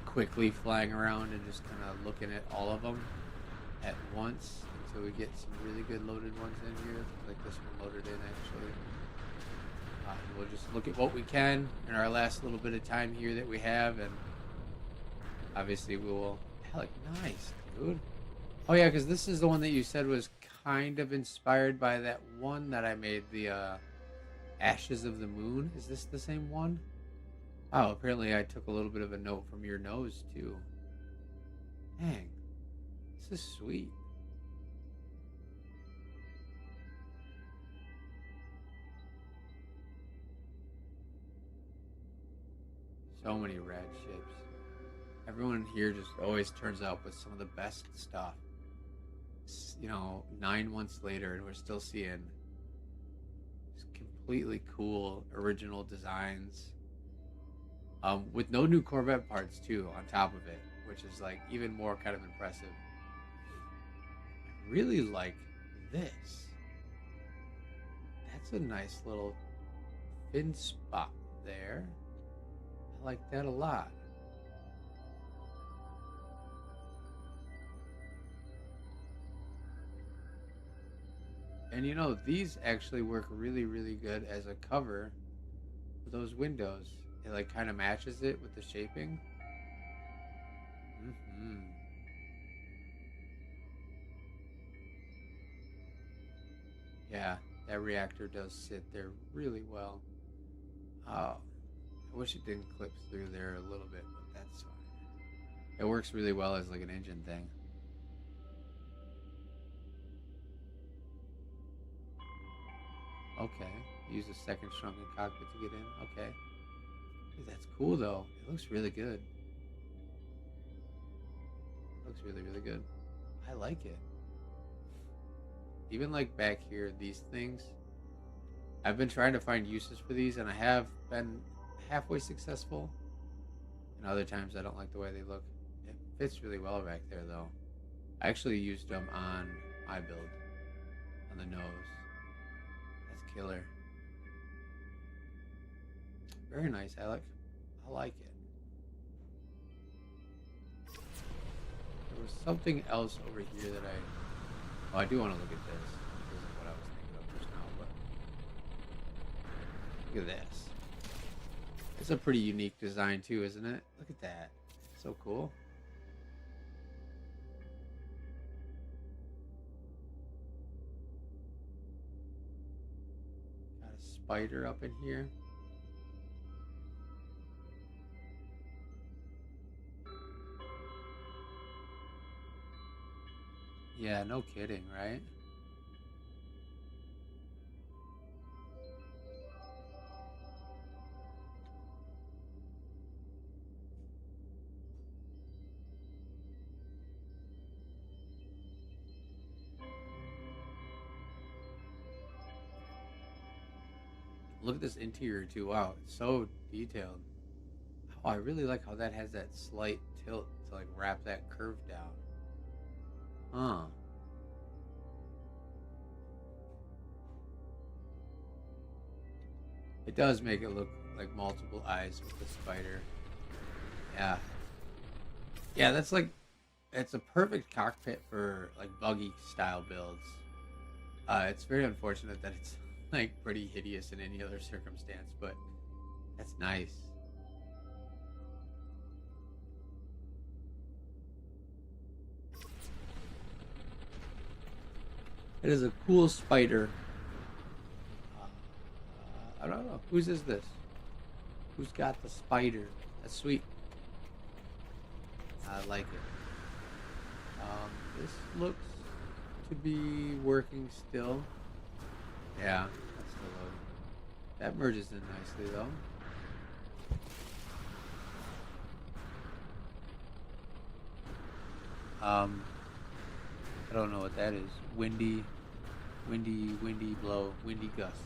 quickly flying around and just kind of looking at all of them at once until we get some really good loaded ones in here, like this one loaded in actually. We'll just look at what we can in our last little bit of time here that we have, and obviously we will. Hell, nice, dude. Oh yeah, because this is the one that you said was kind of inspired by that one that I made, the Ashes of the Moon. Is this the same one? Oh, apparently I took a little bit of a note from your nose too. Dang, this is sweet. So many rad ships. Everyone here just always turns up with some of the best stuff. You know, 9 months later, and we're still seeing just completely cool original designs. With no new Corvette parts too on top of it, which is like even more kind of impressive. I really like this. That's a nice little fin spot there. I like that a lot. And you know, these actually work really, really good as a cover for those windows. It like kind of matches it with the shaping. Mm-hmm. Yeah, that reactor does sit there really well. Oh, I wish it didn't clip through there a little bit, but that's fine. It works really well as like an engine thing. Okay, use the second shrunken cockpit to get in. Okay, dude, that's cool though. It looks really good. It looks really, really good. I like it. Even like back here, these things. I've been trying to find uses for these, and I have been halfway successful. And other times, I don't like the way they look. It fits really well back there, though. I actually used them on my build, on the nose. That's killer. Very nice, Alec. I like it. There was something else over here that I. Oh, I do want to look at this. This is what I was thinking of just now, but look at this. It's a pretty unique design too, isn't it? Look at that. So cool. spider up in here. Yeah, no kidding, right? Look at this interior too. Wow, it's so detailed. Oh, I really like how that has that slight tilt to like wrap that curve down. Huh. It does make it look like multiple eyes with the spider. Yeah. Yeah, that's like it's a perfect cockpit for like buggy style builds. It's very unfortunate that it's like pretty hideous in any other circumstance, but that's nice. It is a cool spider. I don't know. Whose is this? Who's got the spider? That's sweet. I like it. This looks to be working still. Yeah, that's still loading. That merges in nicely though. I don't know what that is. Windy blow, windy gusts.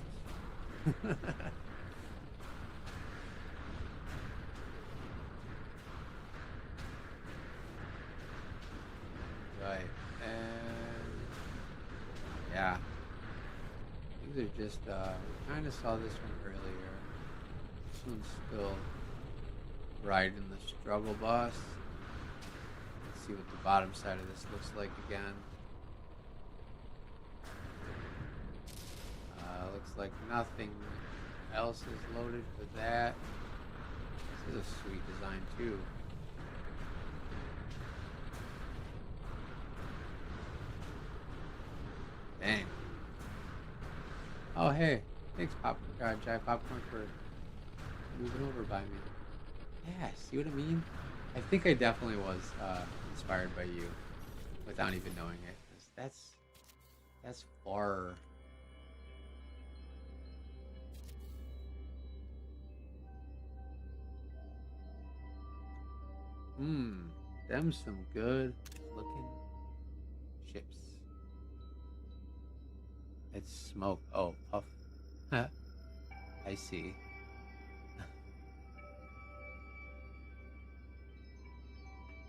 Right, and yeah, these are just. We kind of saw this one earlier. This one's still riding the struggle bus. Let's see what the bottom side of this looks like again. Looks like nothing else is loaded for that. This is a sweet design too. Dang. Oh hey, thanks Jai Popcorn for moving over by me. Yeah, see what I mean? I think I definitely was inspired by you without even knowing it. That's far. Them some good looking ships. It's smoke. Oh, puff. I see.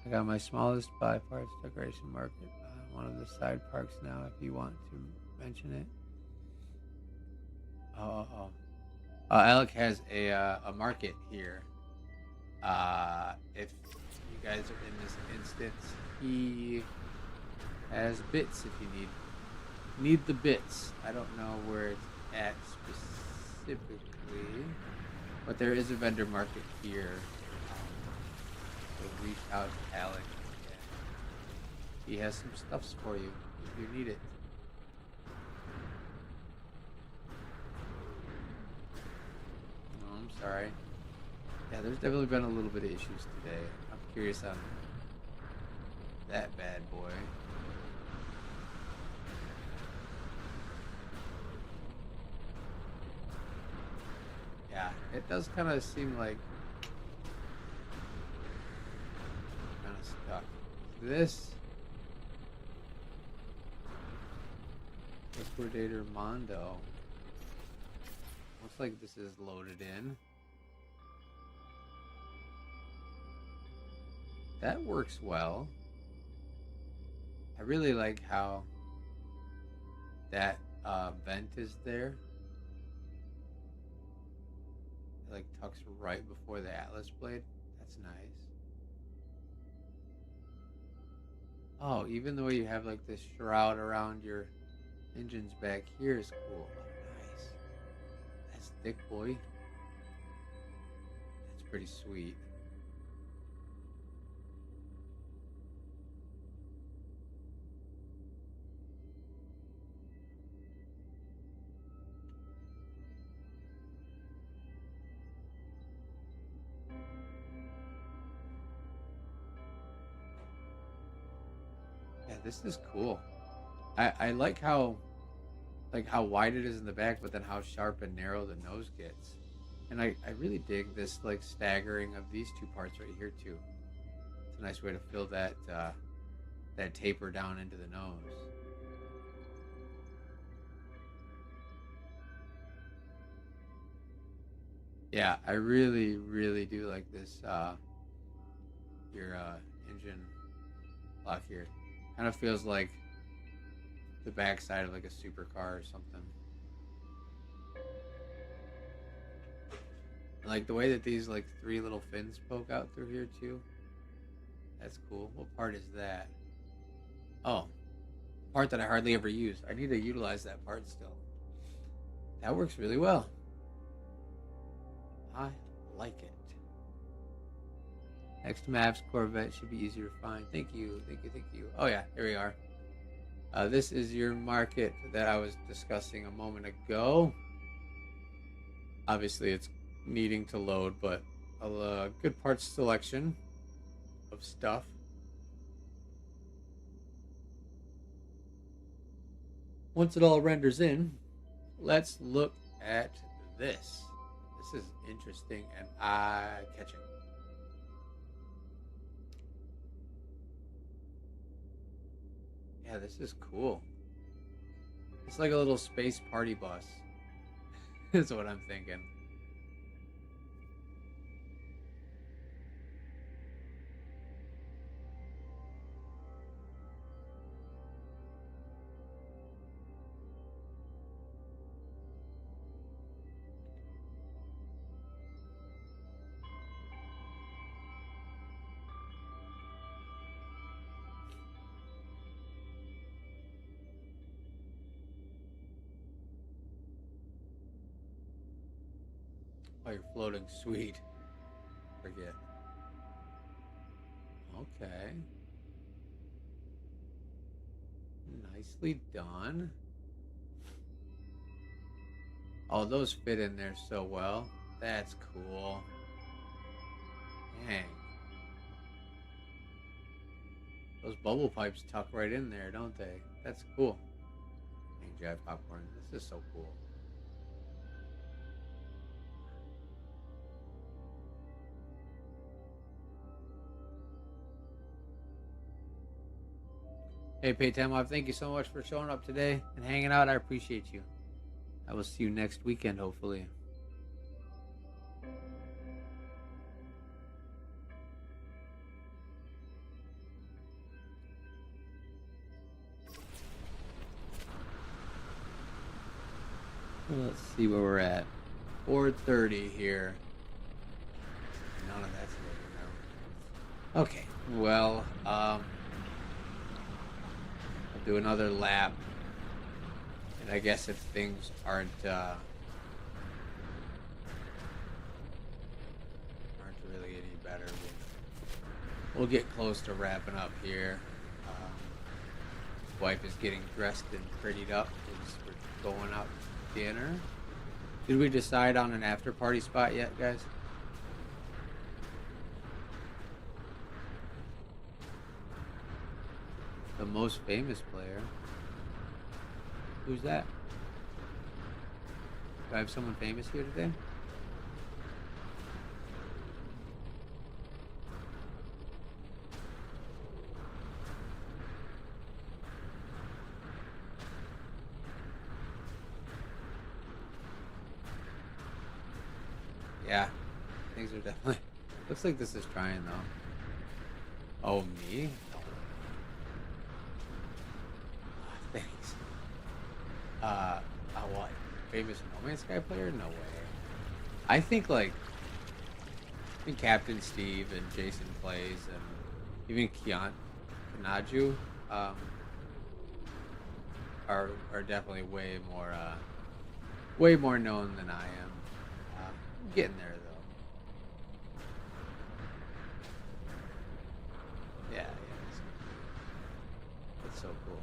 I got my smallest by parts decoration market on one of the side parks now if you want to mention it. Oh. Alec has a market here. If you guys are in this instance, he has bits if you need the bits. I don't know where it's at specifically, but there is a vendor market here. So reach out to Alec. He has some stuffs for you if you need it. Oh, I'm sorry. Yeah, there's definitely been a little bit of issues today. I'm curious on that bad boy. Yeah, it does kind of seem like kind of stuck. This Liquidator Mondo looks like this is loaded in. That works well. I really like how that vent is there. It like tucks right before the Atlas blade. That's nice. Oh, even the way you have like this shroud around your engines back here is cool. Oh, nice. That's thick, boy. That's pretty sweet. this is cool. I like how wide it is in the back, but then how sharp and narrow the nose gets. And I really dig this like staggering of these two parts right here too. It's a nice way to fill that taper down into the nose. Yeah, I really, really do like this your engine block here. Kind of feels like the backside of like a supercar or something. I like the way that these like three little fins poke out through here too. That's cool. What part is that? Oh, part that I hardly ever use. I need to utilize that part still. That works really well. I like it. Next to Maps Corvette should be easier to find. Thank you, thank you, thank you. Oh yeah, here we are. This is your market that I was discussing a moment ago. Obviously, it's needing to load, but a good parts selection of stuff. Once it all renders in, let's look at this. This is interesting and eye-catching. Yeah, this is cool. It's like a little space party bus. Is what I'm thinking. Oh, you're floating. Sweet. Forget. Okay. Nicely done. Oh, those fit in there so well. That's cool. Dang. Those bubble pipes tuck right in there, don't they? That's cool. Hey, Jive Popcorn. This is so cool. Hey, Paytamov, thank you so much for showing up today and hanging out. I appreciate you. I will see you next weekend, hopefully. Let's see where we're at. 4:30 here. None of that's loading now. Okay, well, I'll do another lap. And I guess if things aren't really any better, we'll get close to wrapping up here. Wife is getting dressed and prettied up because we're going out to dinner. Did we decide on an after party spot yet, guys? The most famous player. Who's that? Do I have someone famous here today? Yeah, things are definitely. Looks like this is trying though. Oh, me? Thanks. What? Famous No Man's Sky player? No way. I think Captain Steve and Jason Plays and even Kanaju are definitely way more known than I am. Getting there though. Yeah, it's so cool.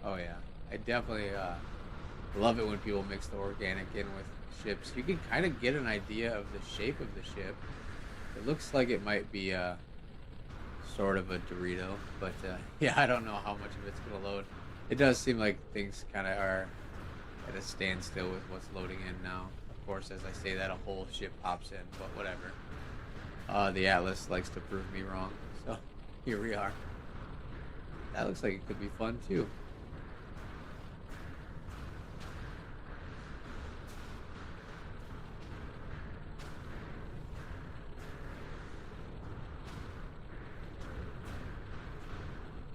Oh yeah, I definitely I love it when people mix the organic in with ships. You can kind of get an idea of the shape of the ship. It looks like it might be sort of a Dorito, but yeah, I don't know how much of it's gonna load. It does seem like things kind of are at a standstill with what's loading in now. Of course, as I say that, a whole ship pops in, but whatever. The Atlas likes to prove me wrong, so here we are. That looks like it could be fun too.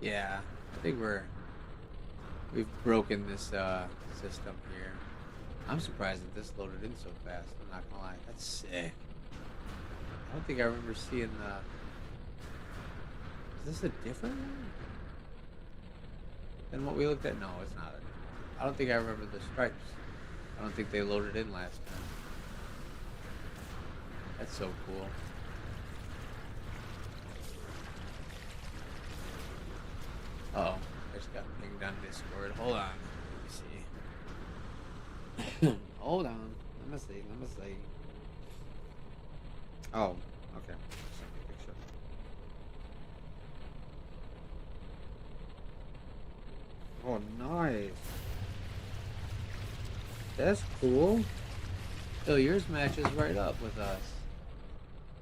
Yeah, I think we've broken this system here. I'm surprised that this loaded in so fast. I'm not gonna lie, that's sick. I don't think I remember seeing the. Is this a different one than what we looked at? No, it's not. I don't think I remember the stripes. I don't think they loaded in last time. That's so cool. Uh oh, I just got pinged on Discord. Hold on. Let me see. Hold on. Let me see. Let me see. Oh, okay. Send me a picture. Oh, nice. That's cool. So yours matches right up with us.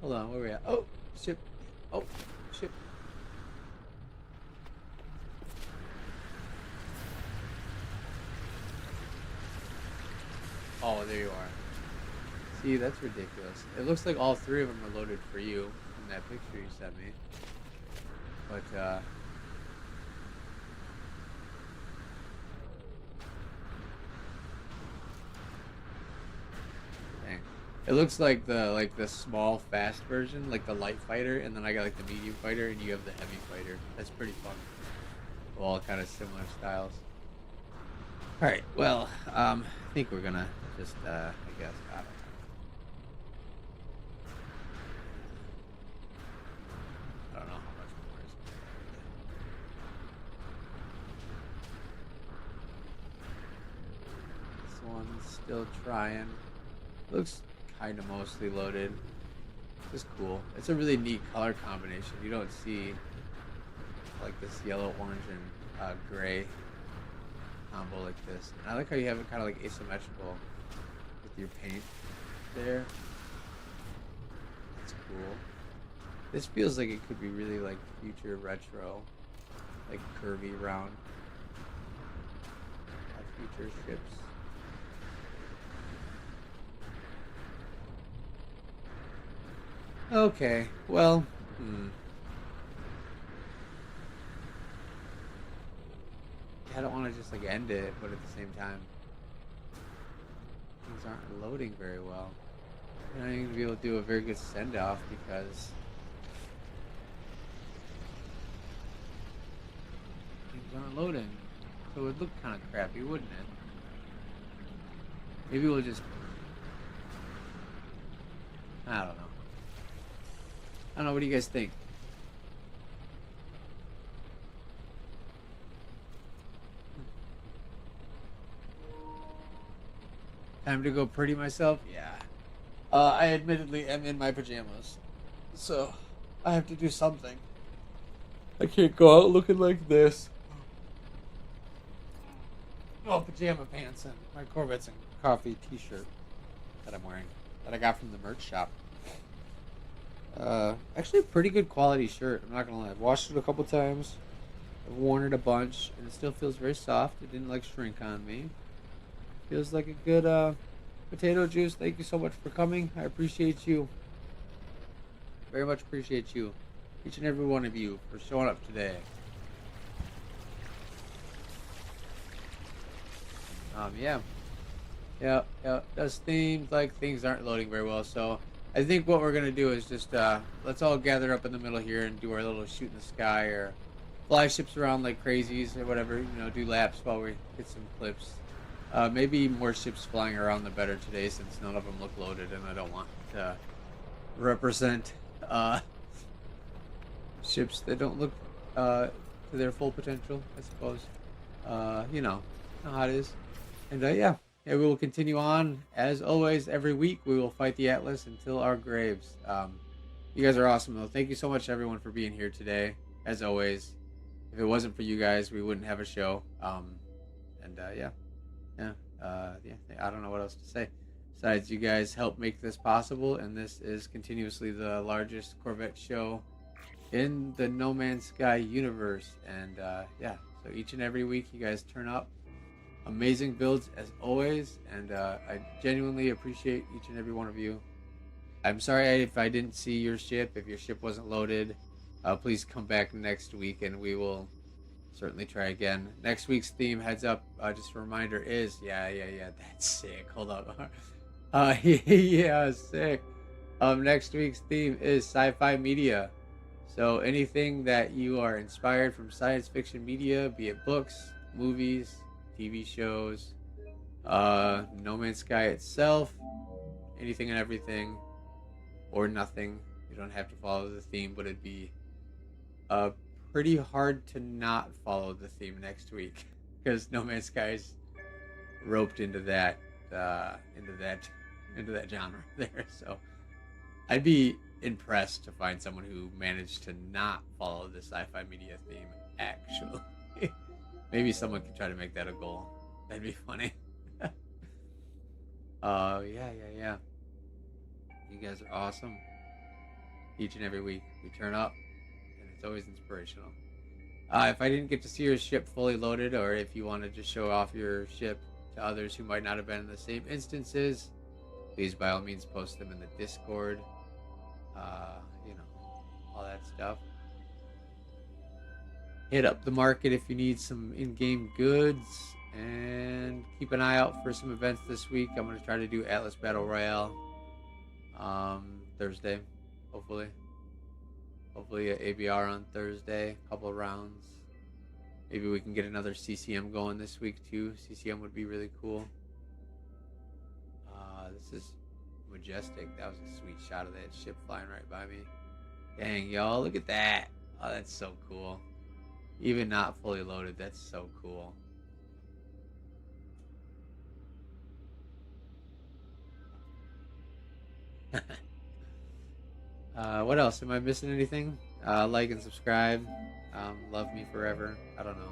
Hold on, where we at? Oh, ship. Oh, ship. Oh, there you are. See, that's ridiculous. It looks like all three of them are loaded for you in that picture you sent me. But, dang. It looks like the small fast version, like the light fighter, and then I got like the medium fighter, and you have the heavy fighter. That's pretty fun. All kind of similar styles. All right. Well, I think we're gonna just, I guess, I don't know. I don't know how much more is. This one's still trying. Looks kind of mostly loaded. It's cool. It's a really neat color combination. You don't see like this yellow, orange, and gray combo like this. And I like how you have it kind of like asymmetrical with your paint there. That's cool. This feels like it could be really like future retro, like curvy round future ships. Okay, well, I don't want to just like end it, but at the same time, things aren't loading very well. You're not even gonna be able to do a very good send off because things aren't loading. So it would look kind of crappy, wouldn't it? Maybe we'll just, I don't know. I don't know, what do you guys think? Time to go pretty myself? Yeah. I admittedly am in my pajamas. So, I have to do something. I can't go out looking like this. Oh, pajama pants and my Corvettes and Coffee t-shirt that I'm wearing. That I got from the merch shop. Actually a pretty good quality shirt. I'm not gonna lie. I've washed it a couple times. I've worn it a bunch, and it still feels very soft. It didn't like shrink on me. Feels like a good potato juice. Thank you so much for coming. I appreciate you. Very much appreciate you. Each and every one of you for showing up today. Yeah. Yeah, yeah. Does seem like things aren't loading very well, so I think what we're gonna do is just let's all gather up in the middle here and do our little shoot in the sky or fly ships around like crazies or whatever. You know, do laps while we get some clips. Maybe more ships flying around the better today since none of them look loaded, and I don't want to represent ships that don't look to their full potential. I suppose. You know how it is. And yeah, we will continue on as always. Every week we will fight the Atlas until our graves. You guys are awesome though. Thank you so much everyone for being here today. As always, if it wasn't for you guys, we wouldn't have a show. And yeah, yeah, yeah. I don't know what else to say. Besides, you guys help make this possible, and this is continuously the largest Corvette show in the No Man's Sky universe. And yeah, so each and every week you guys turn up. Amazing builds as always, and I genuinely appreciate each and every one of you. I'm sorry if I didn't see your ship. If your ship wasn't loaded, please come back next week and we will certainly try again. Next week's theme, heads up, just a reminder, is yeah, that's sick. Hold up. Yeah, sick. Next week's theme is sci-fi media. So anything that you are inspired from science fiction media, be it books, movies, TV shows, No Man's Sky itself, anything and everything, or nothing. You don't have to follow the theme, but it'd be pretty hard to not follow the theme next week because No Man's Sky is roped into that genre there. So I'd be impressed to find someone who managed to not follow the sci-fi media theme. Actually, maybe someone could try to make that a goal. That'd be funny. Yeah. You guys are awesome. Each and every week we turn up, and it's always inspirational. If I didn't get to see your ship fully loaded, or if you want to just show off your ship to others who might not have been in the same instances, please by all means post them in the Discord. All that stuff. Hit up the market if you need some in-game goods, and keep an eye out for some events this week. I'm going to try to do Atlas Battle Royale Thursday, hopefully a ABR on Thursday, a couple of rounds. Maybe we can get another CCM going this week too. CCM would be really cool. This is majestic. That was a sweet shot of that ship flying right by me. Dang, y'all, look at that. Oh, that's so cool. Even not fully loaded, that's so cool. What else? Am I missing anything? Like and subscribe. Love me forever. I don't know.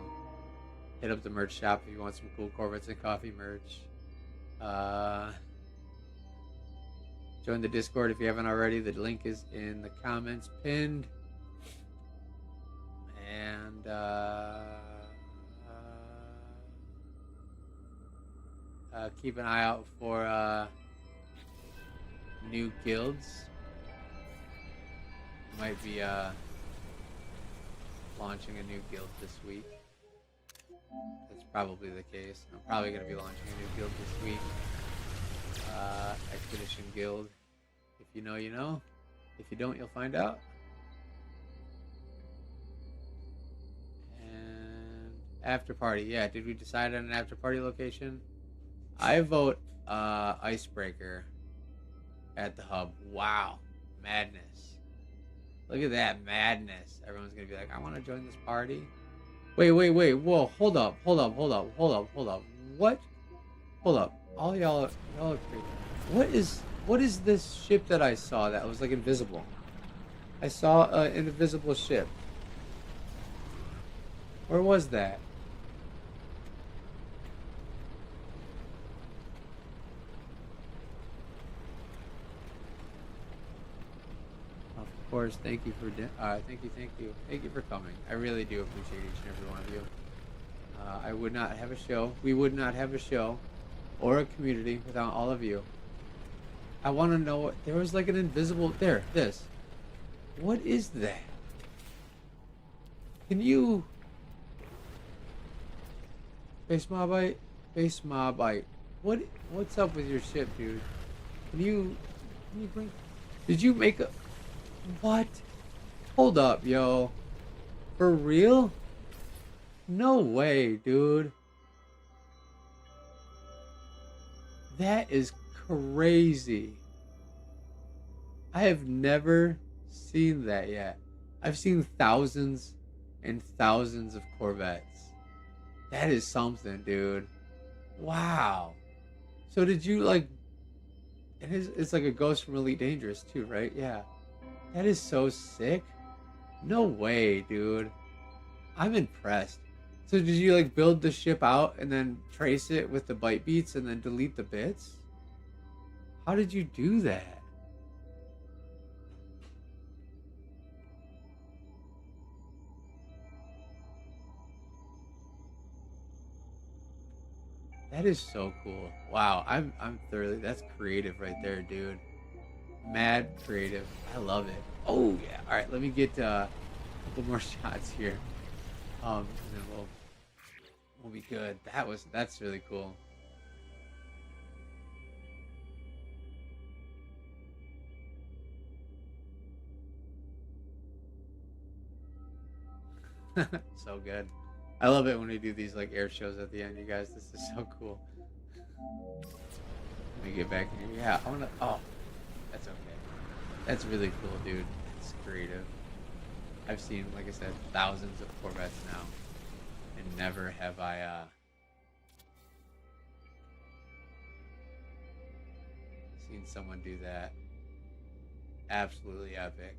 Hit up the merch shop if you want some cool Corvettes and Coffee merch. Join the Discord if you haven't already. The link is in the comments pinned. And keep an eye out for new guilds. Might be launching a new guild this week. That's probably the case. I'm probably going to be launching a new guild this week. Expedition Guild. If you know, you know. If you don't, you'll find out. And after party. Yeah, did we decide on an after party location? I vote Icebreaker at the hub. Wow. Madness. Look at that madness. Everyone's going to be like, I want to join this party. Wait. Whoa, hold up. What? Hold up. All y'all are crazy. What is this ship that I saw that was like invisible? I saw an invisible ship. Where was that? Of course, thank you for coming. I really do appreciate each and every one of you. I would not have a show. We would not have a show or a community without all of you. I want to know. There was like an invisible there. This. What is that? Can you? Base Mobite. What's up with your ship, dude? Can you bring? Did you make a? What? Hold up, yo. For real? No way, dude. That is crazy. I have never seen that yet. I've seen thousands and thousands of Corvettes. That is something, dude. Wow. So did you like? It's like a ghost from Elite Dangerous too, right? Yeah. That is so sick. No way, dude. I'm impressed. So did you like build the ship out and then trace it with the byte beats and then delete the bits? How did you do that? That is so cool. Wow, I'm thoroughly that's creative right there, dude. Mad creative. I love it. Oh yeah. All right, let me get a couple more shots here. And then we'll be good. That's really cool. So good. I love it when we do these like air shows at the end, you guys. This is so cool. Let me get back in here. Yeah, I wanna. Oh, that's okay. That's really cool, dude. It's creative. I've seen, like I said, thousands of Corvettes now, and never have I seen someone do that. Absolutely epic.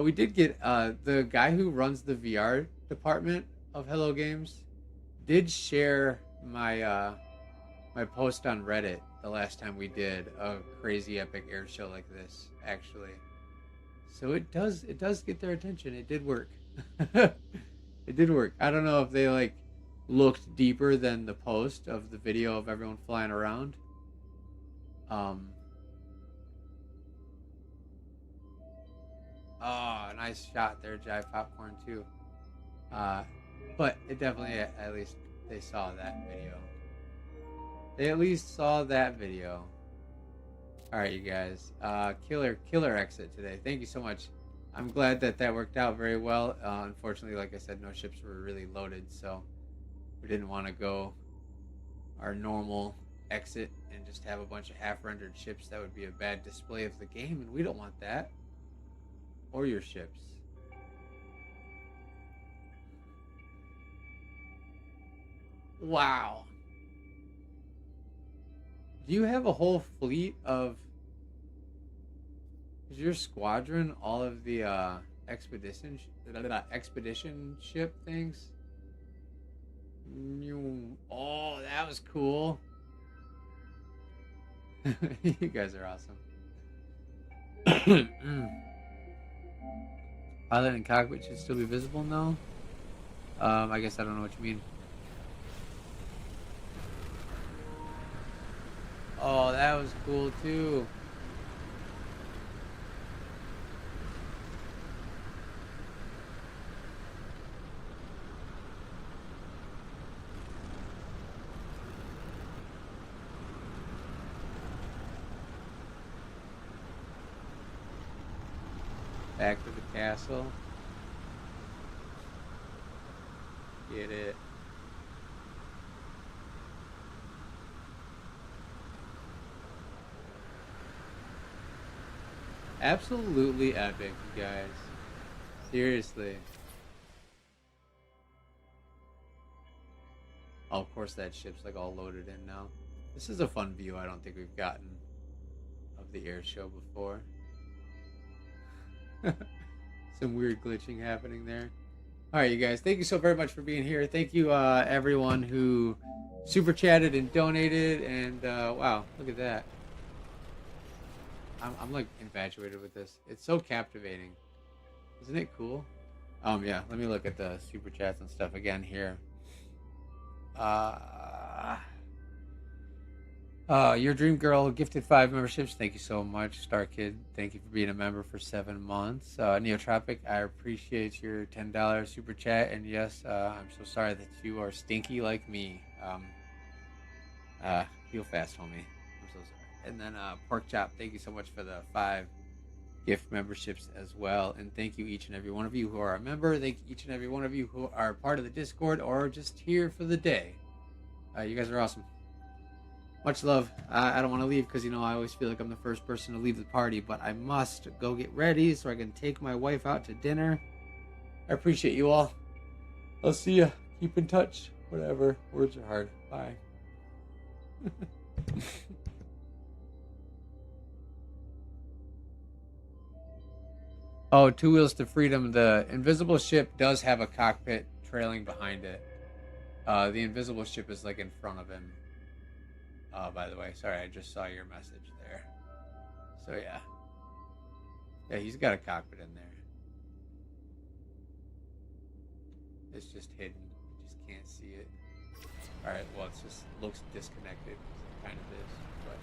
We did get the guy who runs the VR department of Hello Games did share my post on Reddit the last time we did a crazy epic air show like this, actually. So it does get their attention. It did work. It did work. I don't know if they like looked deeper than the post of the video of everyone flying around. Um oh, nice shot there, Jive Popcorn too. Uh but it definitely at least they saw that video. They at least saw that video. All right, you guys. Killer exit today. Thank you so much. I'm glad that that worked out very well. Unfortunately, like I said, no ships were really loaded, so we didn't want to go our normal exit and just have a bunch of half-rendered ships. That would be a bad display of the game, and we don't want that. Or your ships. Wow. Do you have a whole fleet of? Is your squadron all of the expedition ship things? Oh, that was cool. You guys are awesome. Pilot and cockpit should still be visible now. I guess I don't know what you mean. Oh, that was cool too. Back to the castle. Get it. Absolutely epic, you guys. Seriously. Oh, of course that ship's like all loaded in now. This is a fun view I don't think we've gotten of the air show before. Some weird glitching happening there. All right, you guys. Thank you so very much for being here. Thank you, everyone who super chatted and donated. And wow, look at that. I'm like infatuated with this. It's so captivating. Isn't it cool? Yeah. Let me look at the super chats and stuff again here. Your dream girl gifted 5 memberships. Thank you so much, Star Kid. Thank you for being a member for 7 months. Neotropic, I appreciate your $10 super chat. And yes, I'm so sorry that you are stinky like me. Heal fast, homie. I'm so sorry. And then Pork Chop, thank you so much for the 5 gift memberships as well. And thank you each and every one of you who are a member. Thank you each and every one of you who are part of the Discord or just here for the day. You guys are awesome. Much love. I don't want to leave because, I always feel like I'm the first person to leave the party, but I must go get ready so I can take my wife out to dinner. I appreciate you all. I'll see ya. Keep in touch. Whatever. Words are hard. Bye. Oh, Two Wheels to Freedom. The invisible ship does have a cockpit trailing behind it. The invisible ship is like in front of him. By the way, sorry, I just saw your message there. So yeah. Yeah, he's got a cockpit in there. It's just hidden. You just can't see it. Alright, well, it just looks disconnected. It kind of is. But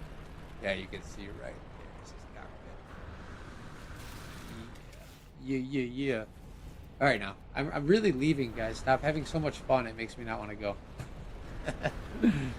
yeah, you can see right there. It's his cockpit. Yeah. Alright, now. I'm really leaving, guys. Stop having so much fun. It makes me not want to go.